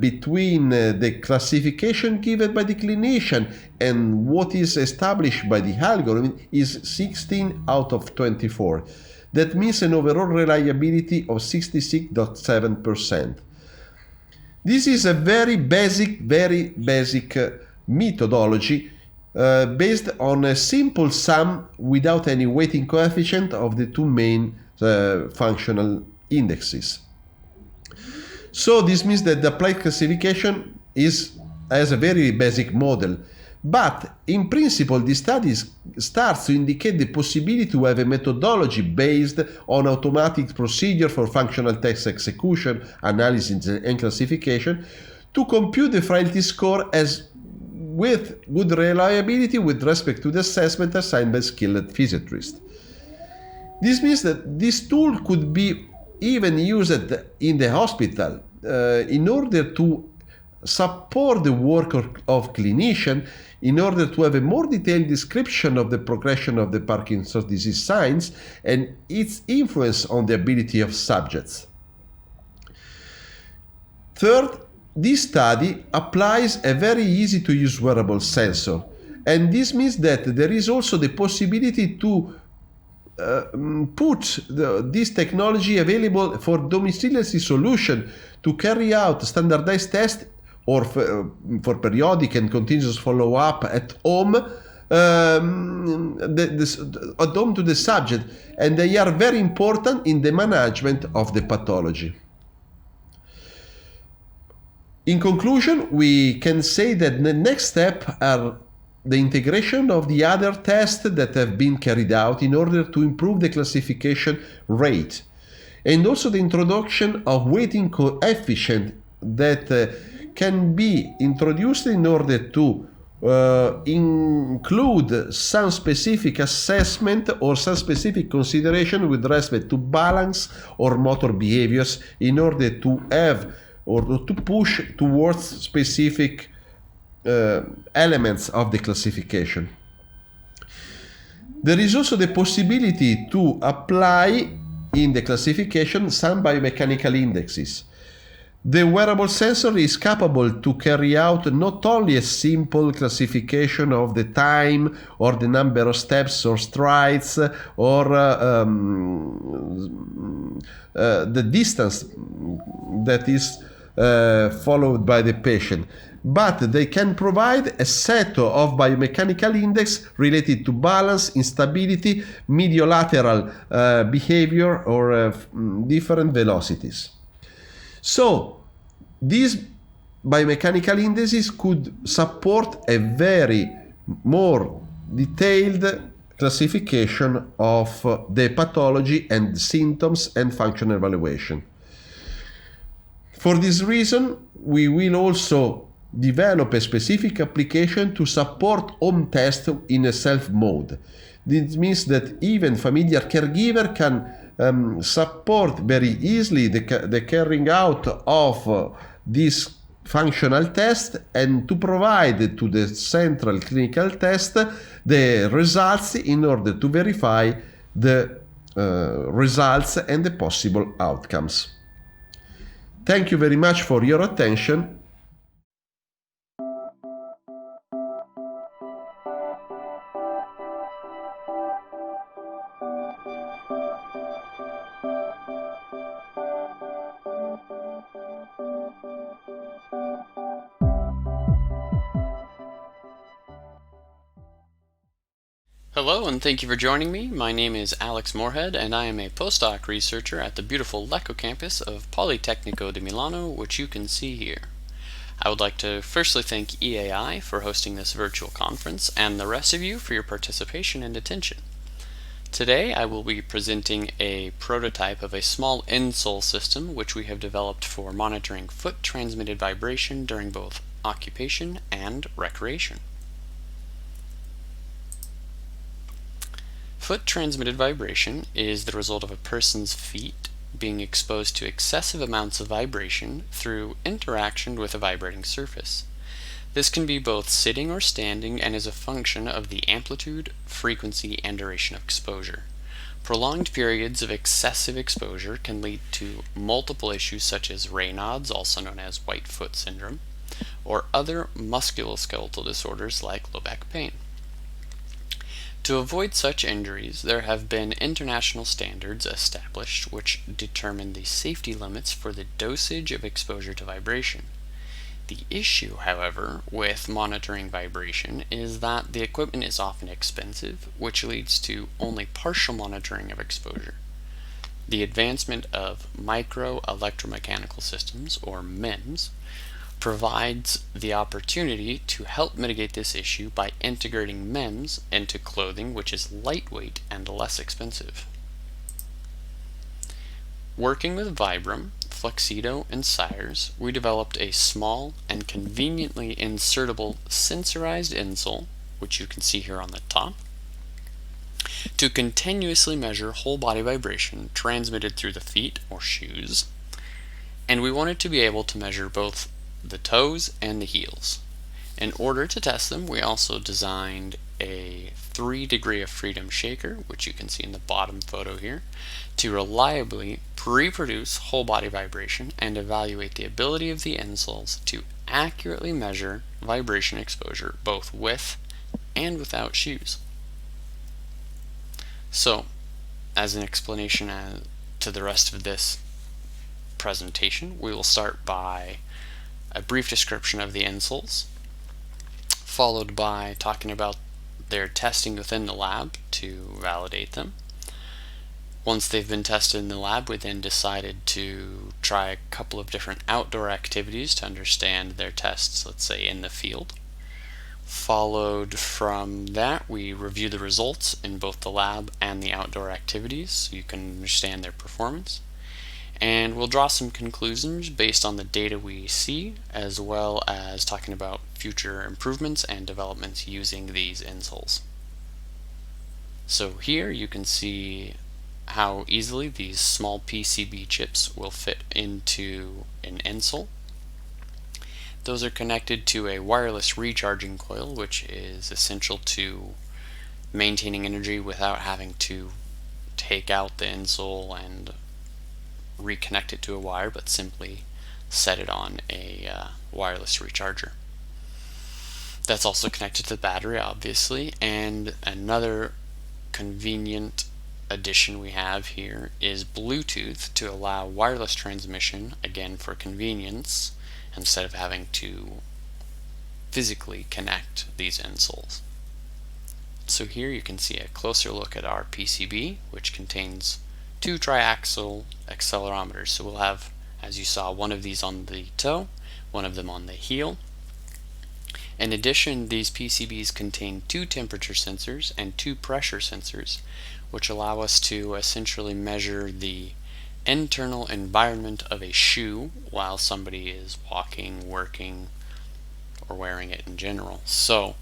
between the classification given by the clinician and what is established by the algorithm is 16 out of 24. That means an overall reliability of 66.7%. This is a very basic methodology based on a simple sum without any weighting coefficient of the two main functional indexes. So this means that the applied classification has a very basic model. But in principle, the study starts to indicate the possibility to have a methodology based on automatic procedure for functional text execution, analysis, and classification to compute the frailty score as with good reliability with respect to the assessment assigned by skilled physiatrists. This means that this tool could be even used in the hospital in order to support the work of clinician, in order to have a more detailed description of the progression of the Parkinson's disease signs and its influence on the ability of subjects. Third, this study applies a very easy to use wearable sensor, and this means that there is also the possibility to put this technology available for domiciliary solution to carry out standardized tests or for periodic and continuous follow-up at home, at home to the subject, and they are very important in the management of the pathology. In conclusion, we can say that the next step are the integration of the other tests that have been carried out in order to improve the classification rate, and also the introduction of weighting coefficient that can be introduced in order to include some specific assessment or some specific consideration with respect to balance or motor behaviors in order to have or to push towards specific elements of the classification. There is also the possibility to apply in the classification some biomechanical indexes. The wearable sensor is capable to carry out not only a simple classification of the time or the number of steps or strides or the distance that is followed by the patient, but they can provide a set of biomechanical index related to balance, instability, mediolateral behavior, or different velocities. So these biomechanical indices could support a very more detailed classification of the pathology and symptoms and functional evaluation. For this reason, we will also develop a specific application to support home test in a self mode. This means that even familiar caregiver can support very easily the carrying out of this functional test and to provide to the central clinical test the results in order to verify the results and the possible outcomes. Thank you very much for your attention. Hello and thank you for joining me. My name is Alex Moorhead and I am a postdoc researcher at the beautiful Lecco campus of Politecnico di Milano, which you can see here. I would like to firstly thank EAI for hosting this virtual conference and the rest of you for your participation and attention. Today I will be presenting a prototype of a small insole system which we have developed for monitoring foot transmitted vibration during both occupation and recreation. Foot transmitted vibration is the result of a person's feet being exposed to excessive amounts of vibration through interaction with a vibrating surface. This can be both sitting or standing and is a function of the amplitude, frequency, and duration of exposure. Prolonged periods of excessive exposure can lead to multiple issues such as Raynaud's, also known as white foot syndrome, or other musculoskeletal disorders like low back pain. To avoid such injuries, there have been international standards established which determine the safety limits for the dosage of exposure to vibration. The issue, however, with monitoring vibration is that the equipment is often expensive, which leads to only partial monitoring of exposure. The advancement of micro-electromechanical systems, or MIMS, provides the opportunity to help mitigate this issue by integrating MEMS into clothing which is lightweight and less expensive. Working with Vibram, Flexido, and Sires, we developed a small and conveniently insertable sensorized insole, which you can see here on the top, to continuously measure whole body vibration transmitted through the feet or shoes, and we wanted to be able to measure both the toes and the heels. In order to test them, we also designed a 3 degree of freedom shaker, which you can see in the bottom photo here, to reliably pre-produce whole body vibration and evaluate the ability of the insoles to accurately measure vibration exposure both with and without shoes. So, as an explanation to the rest of this presentation, we will start by a brief description of the insoles, followed by talking about their testing within the lab to validate them. Once they've been tested in the lab, we then decided to try a couple of different outdoor activities to understand their tests, let's say in the field. Followed from that, we review the results in both the lab and the outdoor activities so you can understand their performance. And we'll draw some conclusions based on the data we see, as well as talking about future improvements and developments using these insoles. So here you can see how easily these small PCB chips will fit into an insole. Those are connected to a wireless recharging coil, which is essential to maintaining energy without having to take out the insole and reconnect it to a wire, but simply set it on a wireless recharger. That's also connected to the battery, obviously, and another convenient addition we have here is Bluetooth to allow wireless transmission, again for convenience, instead of having to physically connect these insoles. So here you can see a closer look at our PCB, which contains 2 triaxial accelerometers. So we'll have, as you saw, one of these on the toe, one of them on the heel. In addition, these PCBs contain 2 temperature sensors and 2 pressure sensors, which allow us to essentially measure the internal environment of a shoe while somebody is walking, working, or wearing it in general. So,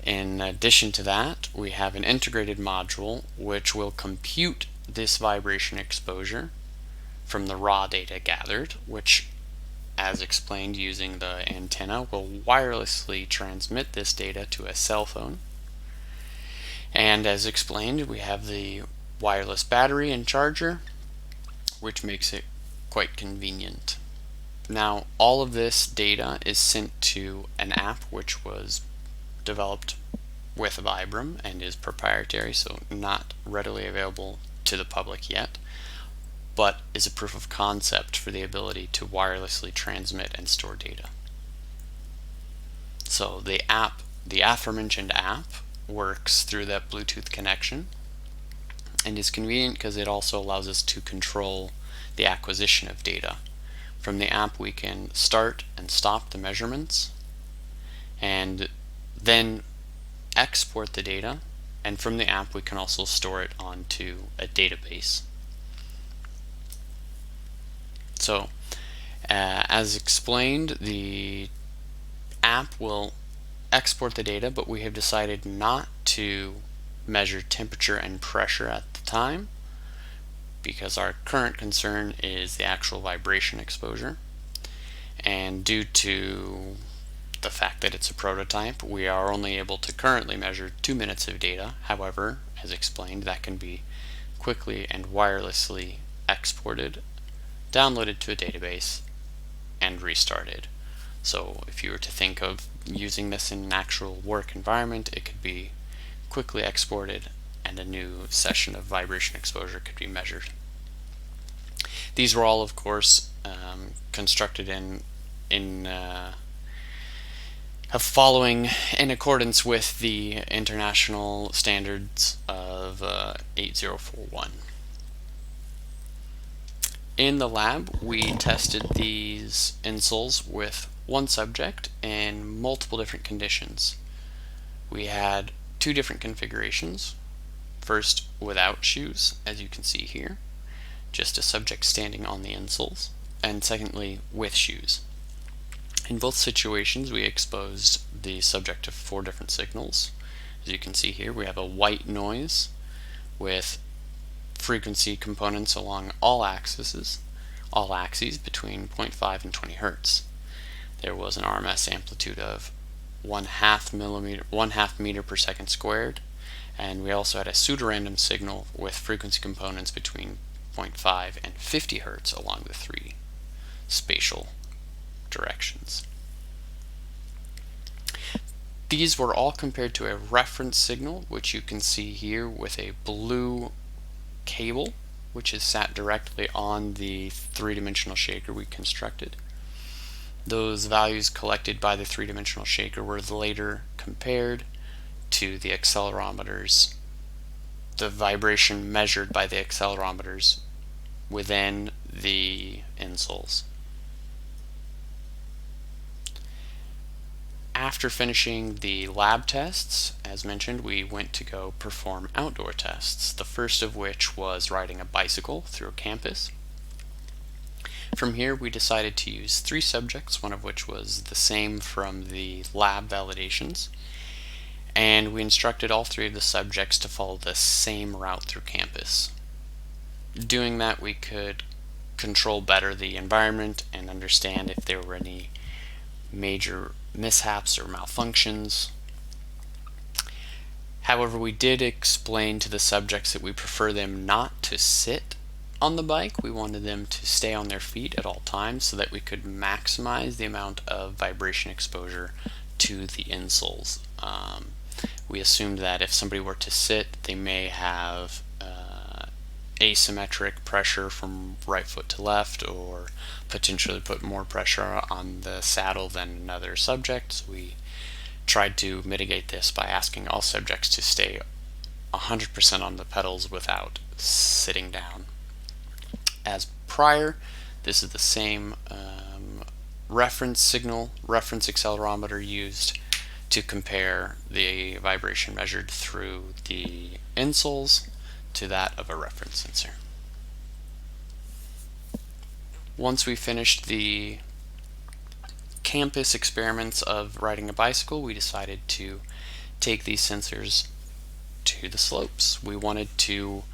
in addition to that, we have an integrated module which will compute this vibration exposure from the raw data gathered, which, as explained using the antenna, will wirelessly transmit this data to a cell phone. And as explained, we have the wireless battery and charger, which makes it quite convenient. Now, all of this data is sent to an app which was developed with Vibram and is proprietary, so not readily available to the public yet, but is a proof of concept for the ability to wirelessly transmit and store data. So the aforementioned app, works through that Bluetooth connection and is convenient because it also allows us to control the acquisition of data From the app we can start and stop the measurements, and then export the data, and from the app we can also store it onto a database. So as explained, the app will export the data, but we have decided not to measure temperature and pressure at the time because our current concern is the actual vibration exposure. And due to the fact that it's a prototype, we are only able to currently measure 2 minutes of data. However, as explained, that can be quickly and wirelessly exported, downloaded to a database, and restarted. So if you were to think of using this in an actual work environment, it could be quickly exported and a new session of vibration exposure could be measured. These were all, of course, constructed following in accordance with the international standards of 8041. In the lab, we tested these insoles with one subject in multiple different conditions. We had 2 different configurations. First, without shoes, as you can see here, just a subject standing on the insoles, and secondly, with shoes. In both situations, we exposed the subject to 4 different signals. As you can see here, we have a white noise with frequency components along all axes between 0.5 and 20 Hertz. There was an RMS amplitude of 1/2 meter per second squared, and we also had a pseudorandom signal with frequency components between 0.5 and 50 Hertz along the 3 spatial directions. These were all compared to a reference signal, which you can see here with a blue cable, which is sat directly on the 3-dimensional shaker we constructed. Those values collected by the 3-dimensional shaker were later compared to the accelerometers, the vibration measured by the accelerometers within the insoles. After finishing the lab tests, as mentioned, we went to go perform outdoor tests, the first of which was riding a bicycle through a campus. From here, we decided to use 3 subjects, one of which was the same from the lab validations, and we instructed all 3 of the subjects to follow the same route through campus. Doing that, we could control better the environment and understand if there were any major mishaps or malfunctions. However, we did explain to the subjects that we prefer them not to sit on the bike. We wanted them to stay on their feet at all times so that we could maximize the amount of vibration exposure to the insoles. We assumed that if somebody were to sit, they may have asymmetric pressure from right foot to left, or potentially put more pressure on the saddle than another subject. So we tried to mitigate this by asking all subjects to stay 100% on the pedals without sitting down. As prior, this is the same reference accelerometer used to compare the vibration measured through the insoles to that of a reference sensor. Once we finished the campus experiments of riding a bicycle, we decided to take these sensors to the slopes. We wanted to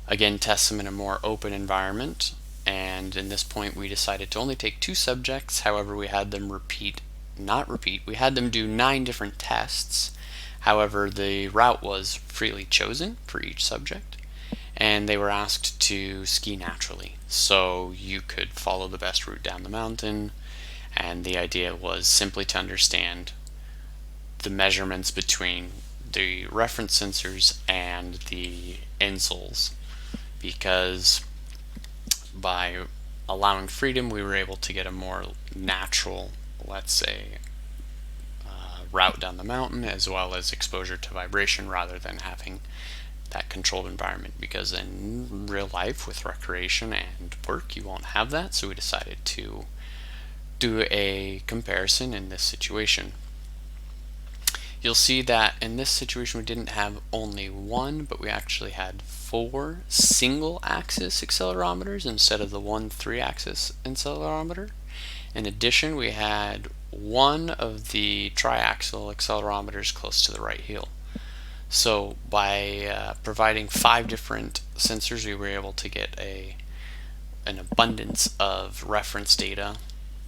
again test them in a more open environment, and in this point we decided to only take 2 subjects. However, we had them we had them do 9 different tests. However, the route was freely chosen for each subject, and they were asked to ski naturally, so you could follow the best route down the mountain, and the idea was simply to understand the measurements between the reference sensors and the insoles, because by allowing freedom we were able to get a more natural, let's say, route down the mountain, as well as exposure to vibration, rather than having that controlled environment, because in real life with recreation and work you won't have that. So we decided to do a comparison in this situation. You'll see that in this situation we didn't have only one, but we actually had 4 single-axis accelerometers instead of the 1 3-axis accelerometer. In addition, we had one of the triaxial accelerometers close to the right heel. So by providing 5 different sensors, we were able to get an abundance of reference data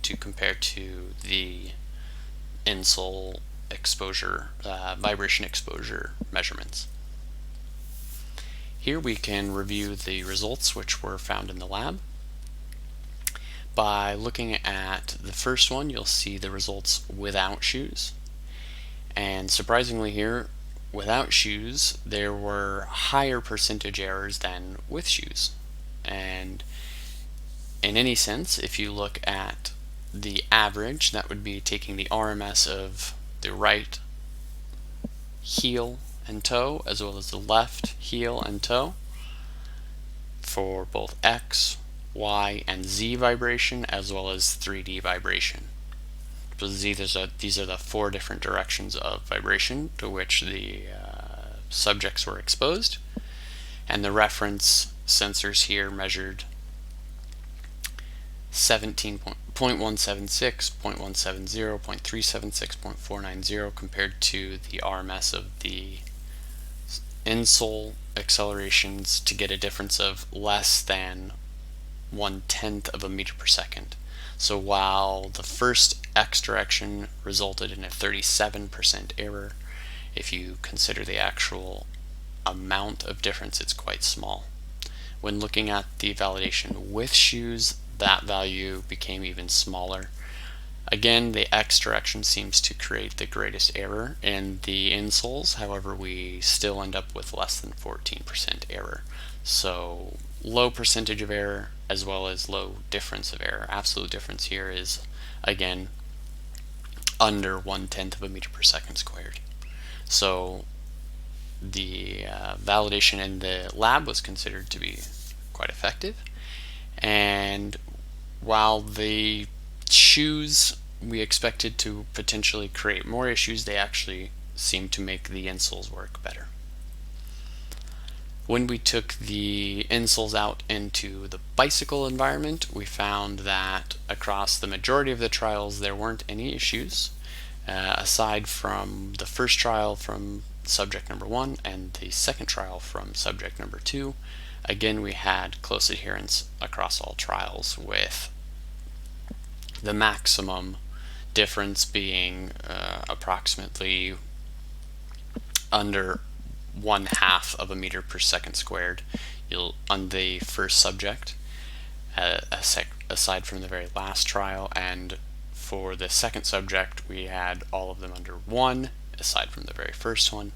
to compare to the insole exposure, vibration exposure measurements. Here we can review the results which were found in the lab. By looking at the first one, you'll see the results without shoes. And surprisingly here, without shoes, there were higher percentage errors than with shoes. And in any sense, if you look at the average, that would be taking the RMS of the right heel and toe as well as the left heel and toe for both X, Y, and Z vibration as well as 3D vibration. So these are the 4 different directions of vibration to which the subjects were exposed, and the reference sensors here measured 0.176, 0.170, 0.376, 0.490 compared to the RMS of the insole accelerations to get a difference of less than 1/10 of a meter per second. So while the first X direction resulted in a 37% error, if you consider the actual amount of difference, it's quite small. When looking at the validation with shoes, that value became even smaller. Again, the X direction seems to create the greatest error in the insoles. However, we still end up with less than 14% error. So low percentage of error as well as low difference of error. Absolute difference here is, again, under 1/10 of a meter per second squared. So the validation in the lab was considered to be quite effective. And while the shoes we expected to potentially create more issues, they actually seem to make the insoles work better. When we took the insoles out into the bicycle environment, we found that across the majority of the trials there weren't any issues, aside from the first trial from subject number 1 and the second trial from subject number 2. Again, we had close adherence across all trials, with the maximum difference being approximately under 1/2 of a meter per second squared on the first subject, aside from the very last trial, and for the second subject we had all of them under 1 aside from the very first one,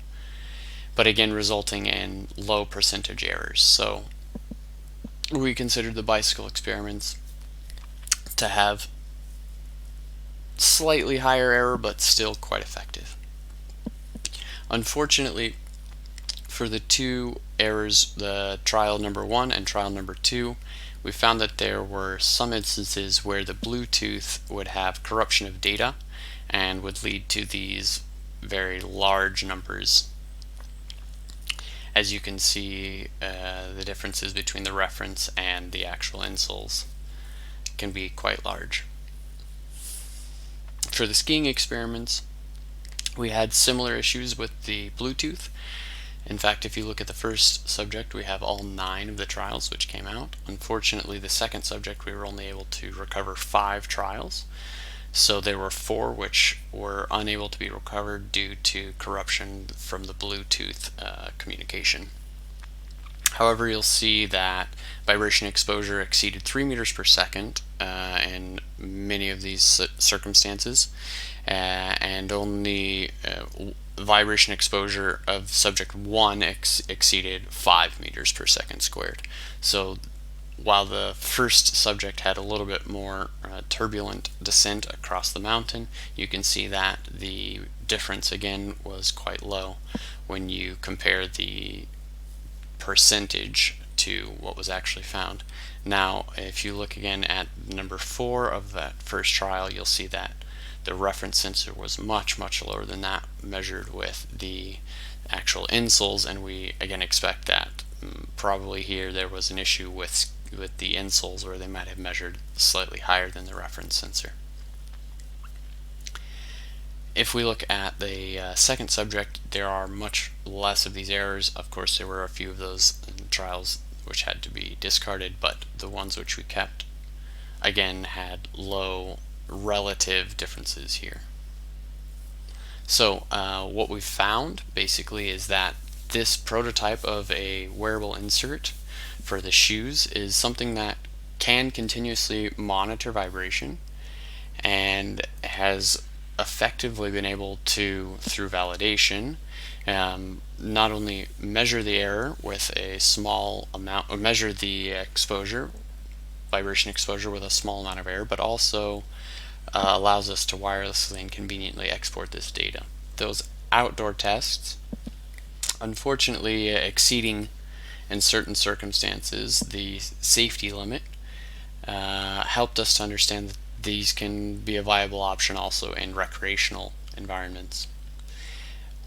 but again resulting in low percentage errors. So we considered the bicycle experiments to have slightly higher error but still quite effective. Unfortunately, for the 2 errors, the trial number 1 and trial number 2, we found that there were some instances where the Bluetooth would have corruption of data and would lead to these very large numbers. As you can see, the differences between the reference and the actual insoles can be quite large. For the skiing experiments, we had similar issues with the Bluetooth. In fact, if you look at the first subject, we have all 9 of the trials which came out. Unfortunately, the second subject, we were only able to recover 5 trials. So there were 4 which were unable to be recovered due to corruption from the Bluetooth communication. However, you'll see that vibration exposure exceeded 3 meters per second in many of these circumstances, and only vibration exposure of subject 1 exceeded 5 meters per second squared. So while the first subject had a little bit more turbulent descent across the mountain, you can see that the difference again was quite low when you compare the percentage to what was actually found. Now, if you look again at number 4 of that first trial, you'll see that the reference sensor was much lower than that, measured with the actual insoles, and we again expect that probably here there was an issue with the insoles, where they might have measured slightly higher than the reference sensor. If we look at the second subject, there are much less of these errors. Of course, there were a few of those trials which had to be discarded, but the ones which we kept, again, had low relative differences here. So what we've found basically is that this prototype of a wearable insert for the shoes is something that can continuously monitor vibration and has effectively been able to, through validation, not only measure the error with a small amount, or measure the exposure, vibration exposure with a small amount of error, but also allows us to wirelessly and conveniently export this data. Those outdoor tests, unfortunately exceeding in certain circumstances the safety limit, helped us to understand that these can be a viable option also in recreational environments.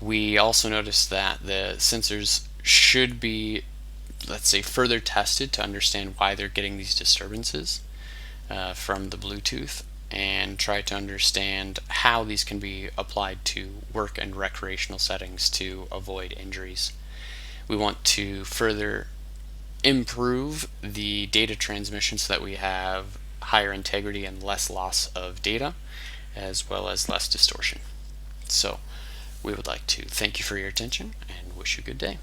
We also noticed that the sensors should be, let's say, further tested to understand why they're getting these disturbances from the Bluetooth, and try to understand how these can be applied to work and recreational settings to avoid injuries. We want to further improve the data transmission so that we have higher integrity and less loss of data, as well as less distortion. So we would like to thank you for your attention and wish you a good day.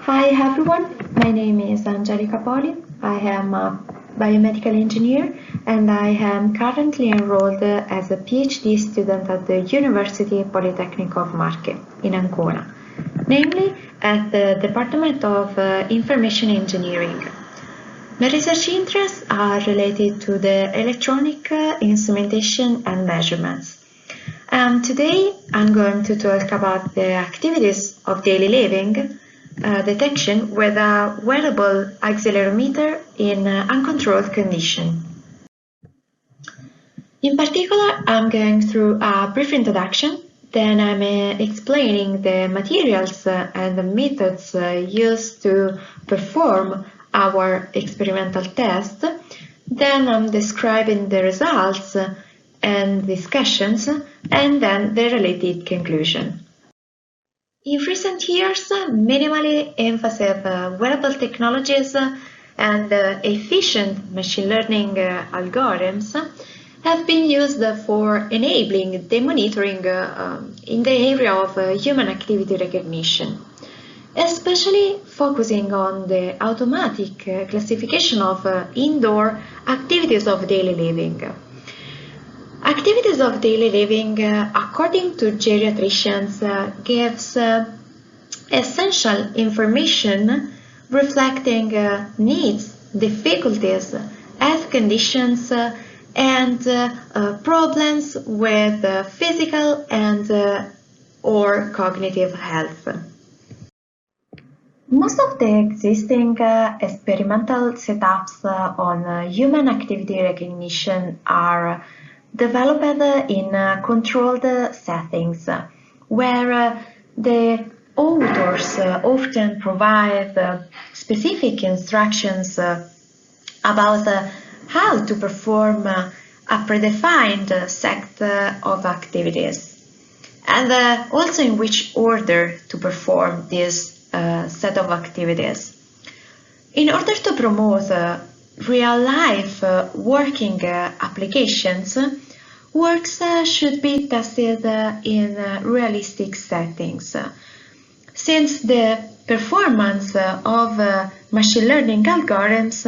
Hi everyone, my name is Angelica Poli. I am a biomedical engineer and I am currently enrolled as a PhD student at the University Polytechnic of Marche in Ancona, namely at the Department of Information Engineering. My research interests are related to the electronic instrumentation and measurements. Today I'm going to talk about the activities of daily living detection with a wearable accelerometer in uncontrolled condition. In particular, I'm going through a brief introduction, then I'm explaining the materials and the methods used to perform our experimental test, then I'm describing the results and discussions, and then the related conclusion. In recent years, minimally invasive wearable technologies and efficient machine learning algorithms have been used for enabling the monitoring in the area of human activity recognition, especially focusing on the automatic classification of indoor activities of daily living. Activities of daily living, according to geriatricians, gives essential information reflecting needs, difficulties, health conditions, and problems with physical and or cognitive health. Most of the existing experimental setups on human activity recognition are developed in controlled settings, where the authors often provide specific instructions about how to perform a predefined set of activities, and also in which order to perform this set of activities. In order to promote real-life working applications, works should be tested in realistic settings, since the performance of machine learning algorithms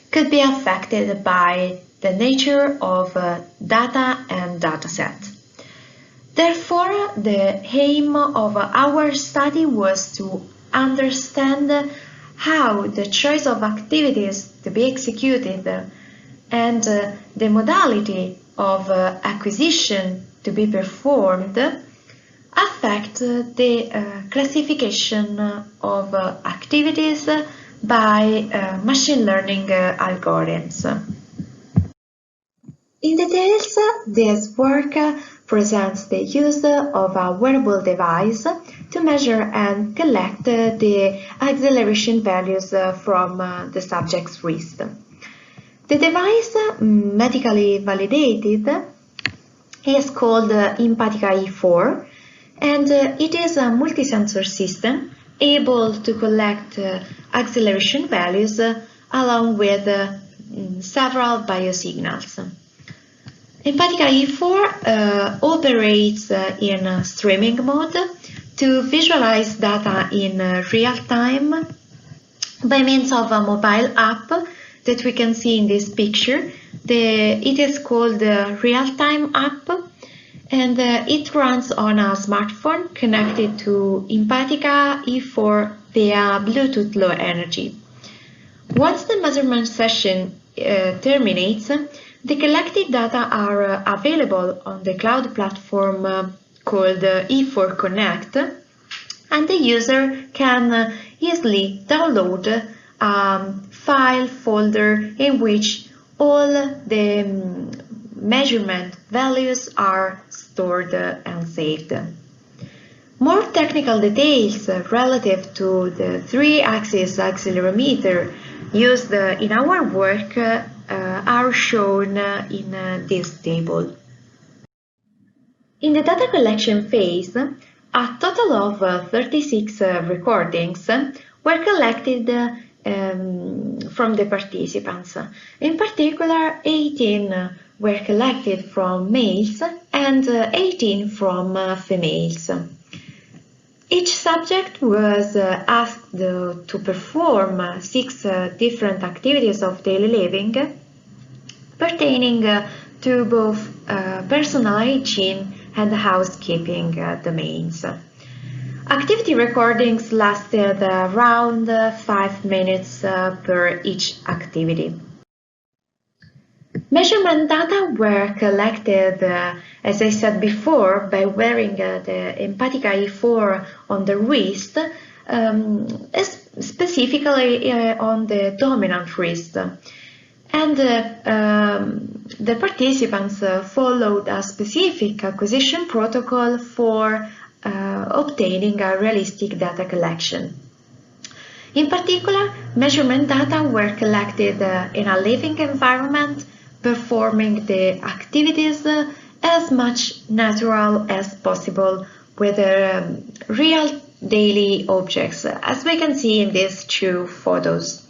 could be affected by the nature of data and dataset. Therefore, the aim of our study was to understand how the choice of activities to be executed and the modality of acquisition to be performed affect the classification of activities by machine learning algorithms. In details, this work presents the use of a wearable device to measure and collect the acceleration values from the subject's wrist. The device, medically validated, is called Empatica E4, and it is a multi-sensor system able to collect acceleration values along with several biosignals. Empatica E4 operates in streaming mode to visualize data in real time by means of a mobile app that we can see in this picture. It is called the Real-Time app, and it runs on a smartphone connected to Empatica E4 via Bluetooth Low Energy. Once the measurement session terminates, the collected data are available on the cloud platform called E4 Connect, and the user can easily download a file folder in which all the measurement values are stored and saved. More technical details relative to the 3-axis accelerometer used in our work are shown in this table. In the data collection phase, a total of 36 recordings were collected from the participants. In particular, 18 were collected from males and 18 from females. Each subject was asked to perform 6 different activities of daily living pertaining to both personal hygiene and housekeeping domains. Activity recordings lasted around 5 minutes per each activity. Measurement data were collected, as I said before, by wearing the Empatica E4 on the wrist, specifically on the dominant wrist. And the participants followed a specific acquisition protocol for obtaining a realistic data collection. In particular, measurement data were collected in a living environment, performing the activities as much natural as possible with real daily objects, as we can see in these 2 photos.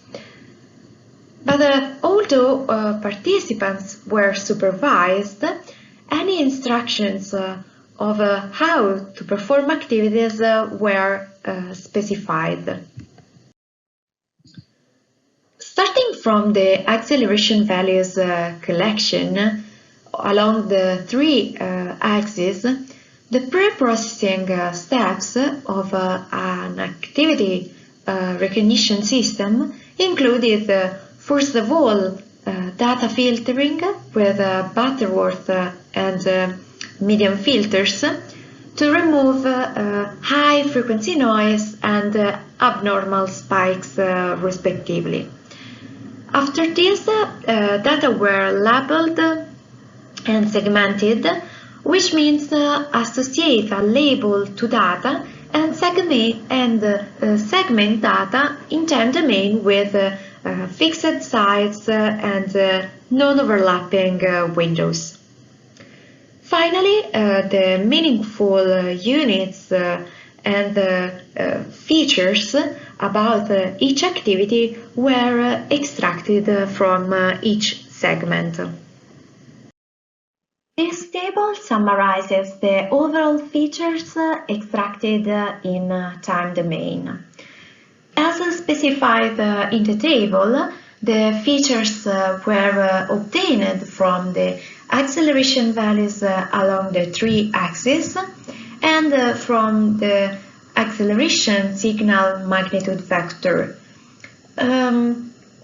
But although participants were supervised, any instructions of how to perform activities were specified. Starting from the acceleration values collection along the 3 axes, the pre-processing steps of an activity recognition system included, first of all, data filtering with Butterworth and medium filters to remove high-frequency noise and abnormal spikes, respectively. After this, data were labeled and segmented, which means associate a label to data and segment data in time domain with fixed size and non-overlapping windows. Finally, the meaningful units and features about each activity were extracted from each segment. This table summarizes the overall features extracted in time domain. As specified in the table, the features were obtained from the acceleration values along the 3 axes and from the acceleration signal magnitude vector.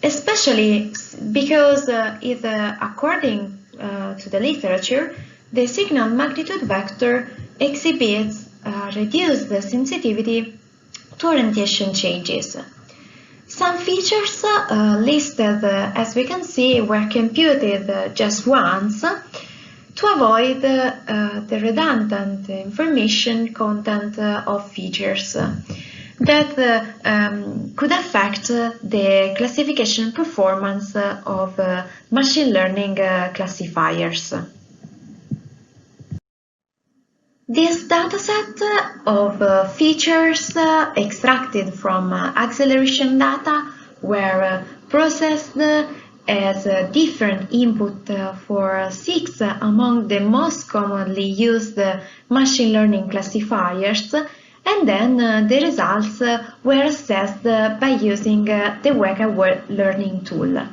Especially because according to the literature, the signal magnitude vector exhibits reduced sensitivity to orientation changes. Some features listed, as we can see, were computed just once to avoid the redundant information content of features that could affect the classification performance of machine learning classifiers. This dataset of features extracted from acceleration data were processed as a different input for 6 among the most commonly used machine learning classifiers, and then the results were assessed by using the Wearable learning tool.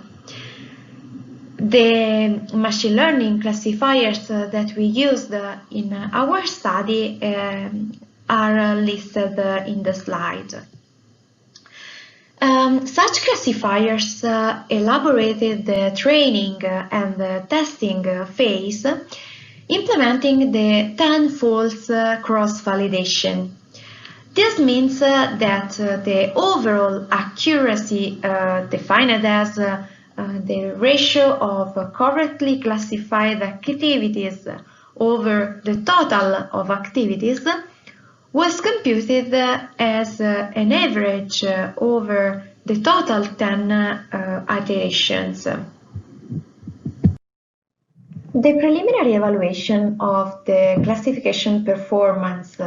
The machine learning classifiers that we used in our study are listed in the slide. Such classifiers elaborated the training and the testing phase, implementing the 10-fold cross-validation. This means that the overall accuracy, defined as the ratio of correctly classified activities over the total of activities, was computed as an average over the total 10 iterations. The preliminary evaluation of the classification performance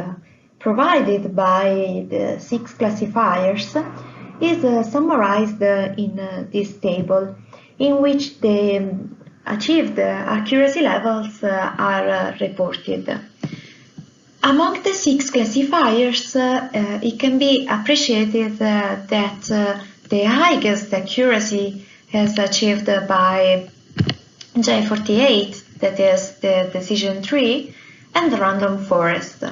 provided by the 6 classifiers is summarized in this table, in which the achieved accuracy levels are reported. Among the 6 classifiers, it can be appreciated that the highest accuracy is achieved by J48, that is the decision tree, and the random forest,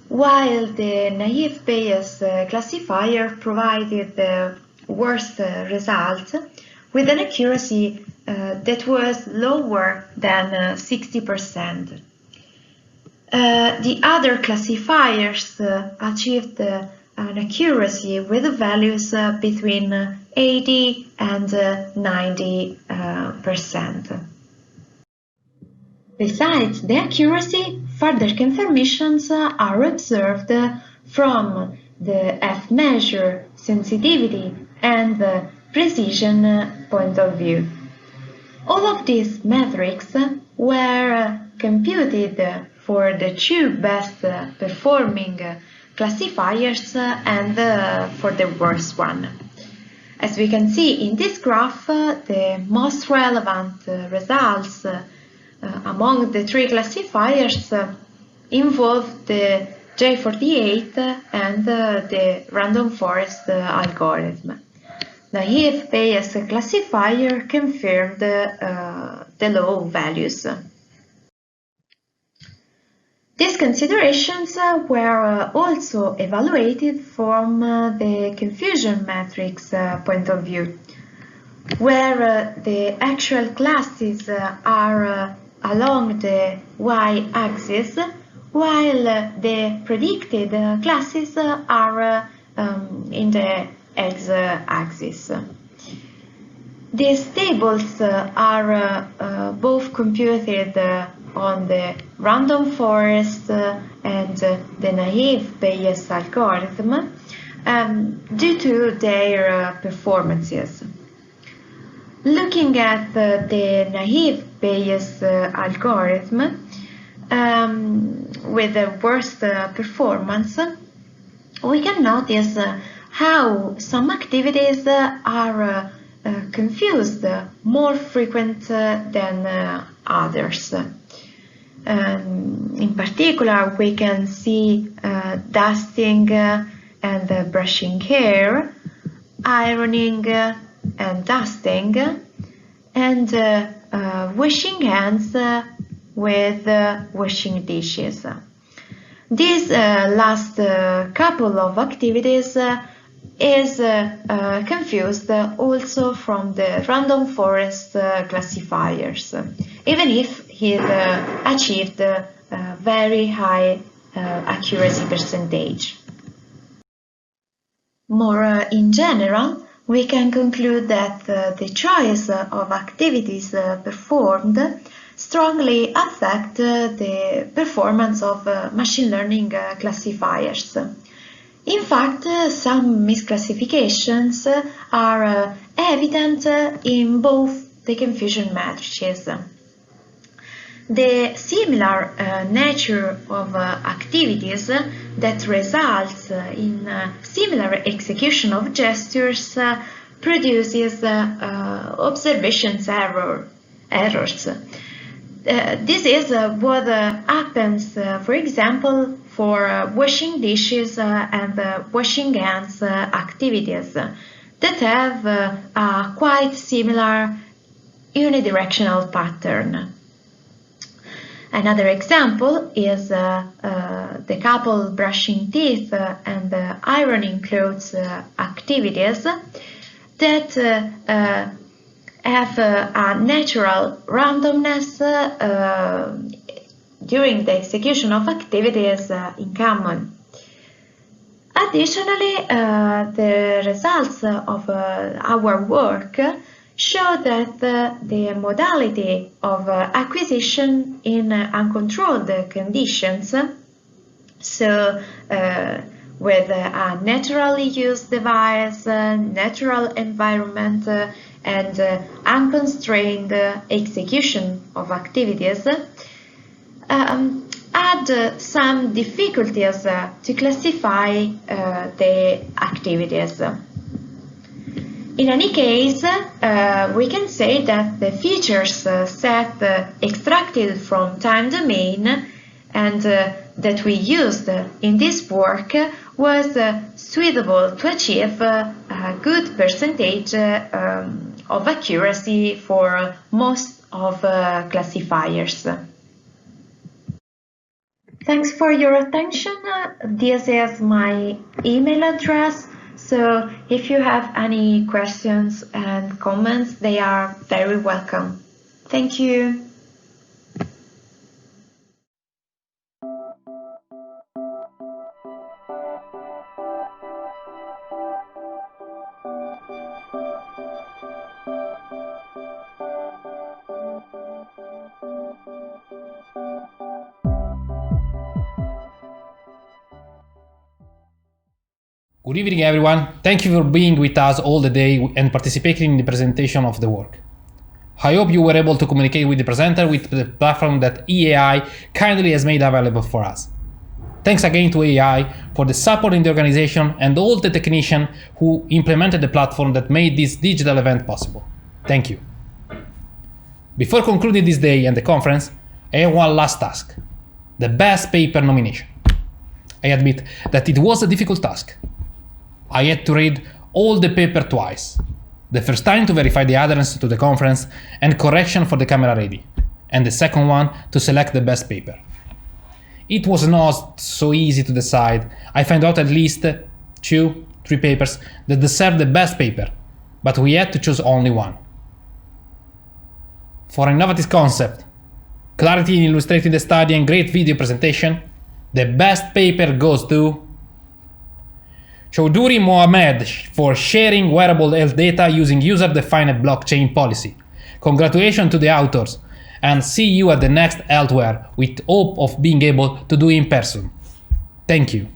while the naive Bayes classifier provided the worst result with an accuracy that was lower than 60%. The other classifiers achieved an accuracy with values between 80 and 90%. Besides the accuracy, further confirmations are observed from the F-measure, sensitivity, and precision point of view. All of these metrics were computed for the 2 best performing classifiers and for the worst one. As we can see in this graph, the most relevant results among the 3 classifiers involve the J48 and the random forest algorithm. Naive Bayes classifier confirmed the low values. These considerations were also evaluated from the confusion matrix point of view, where the actual classes are along the y-axis, while the predicted classes are in the x-axis. These tables are both computed on the random forest and the naive Bayes algorithm due to their performances. Looking at the naive Bayes algorithm with the worst performance, we can notice how some activities are confused more frequent than others. In particular, we can see dusting and brushing hair, ironing, and dusting, and washing hands with washing dishes. These last couple of activities is confused also from the random forest classifiers, even if it achieved a very high accuracy percentage. More in general, we can conclude that the choice of activities performed strongly affect the performance of machine learning classifiers. In fact, some misclassifications are evident in both the confusion matrices. The similar nature of activities that results in similar execution of gestures produces observations errors. This is what happens, for example, for washing dishes and washing hands activities that have a quite similar unidirectional pattern. Another example is the couple brushing teeth and ironing clothes activities that have a natural randomness during the execution of activities in common. Additionally, the results of our work show that the modality of acquisition in uncontrolled conditions, so with a naturally used device, natural environment, and unconstrained execution of activities, add some difficulties to classify the activities. In any case, we can say that the features set extracted from time domain and that we used in this work was suitable to achieve a good percentage of accuracy for most of classifiers. Thanks for your attention. This is my email address. So if you have any questions and comments, they are very welcome. Thank you. Good evening, everyone. Thank you for being with us all the day and participating in the presentation of the work. I hope you were able to communicate with the presenter with the platform that EAI kindly has made available for us. Thanks again to EAI for the support in the organization and all the technicians who implemented the platform that made this digital event possible. Thank you. Before concluding this day and the conference, I have one last task: the best paper nomination. I admit that it was a difficult task. I had to read all the paper twice. The first time to verify the adherence to the conference and correction for the camera ready, and the second one to select the best paper. It was not so easy to decide. I found out at least 2-3 papers that deserved the best paper, but we had to choose only one. For innovative concept, clarity in illustrating the study and great video presentation, the best paper goes to Chowdhury Mohamed for sharing wearable health data using user-defined blockchain policy. Congratulations to the authors, and see you at the next HealthWear with hope of being able to do in person. Thank you.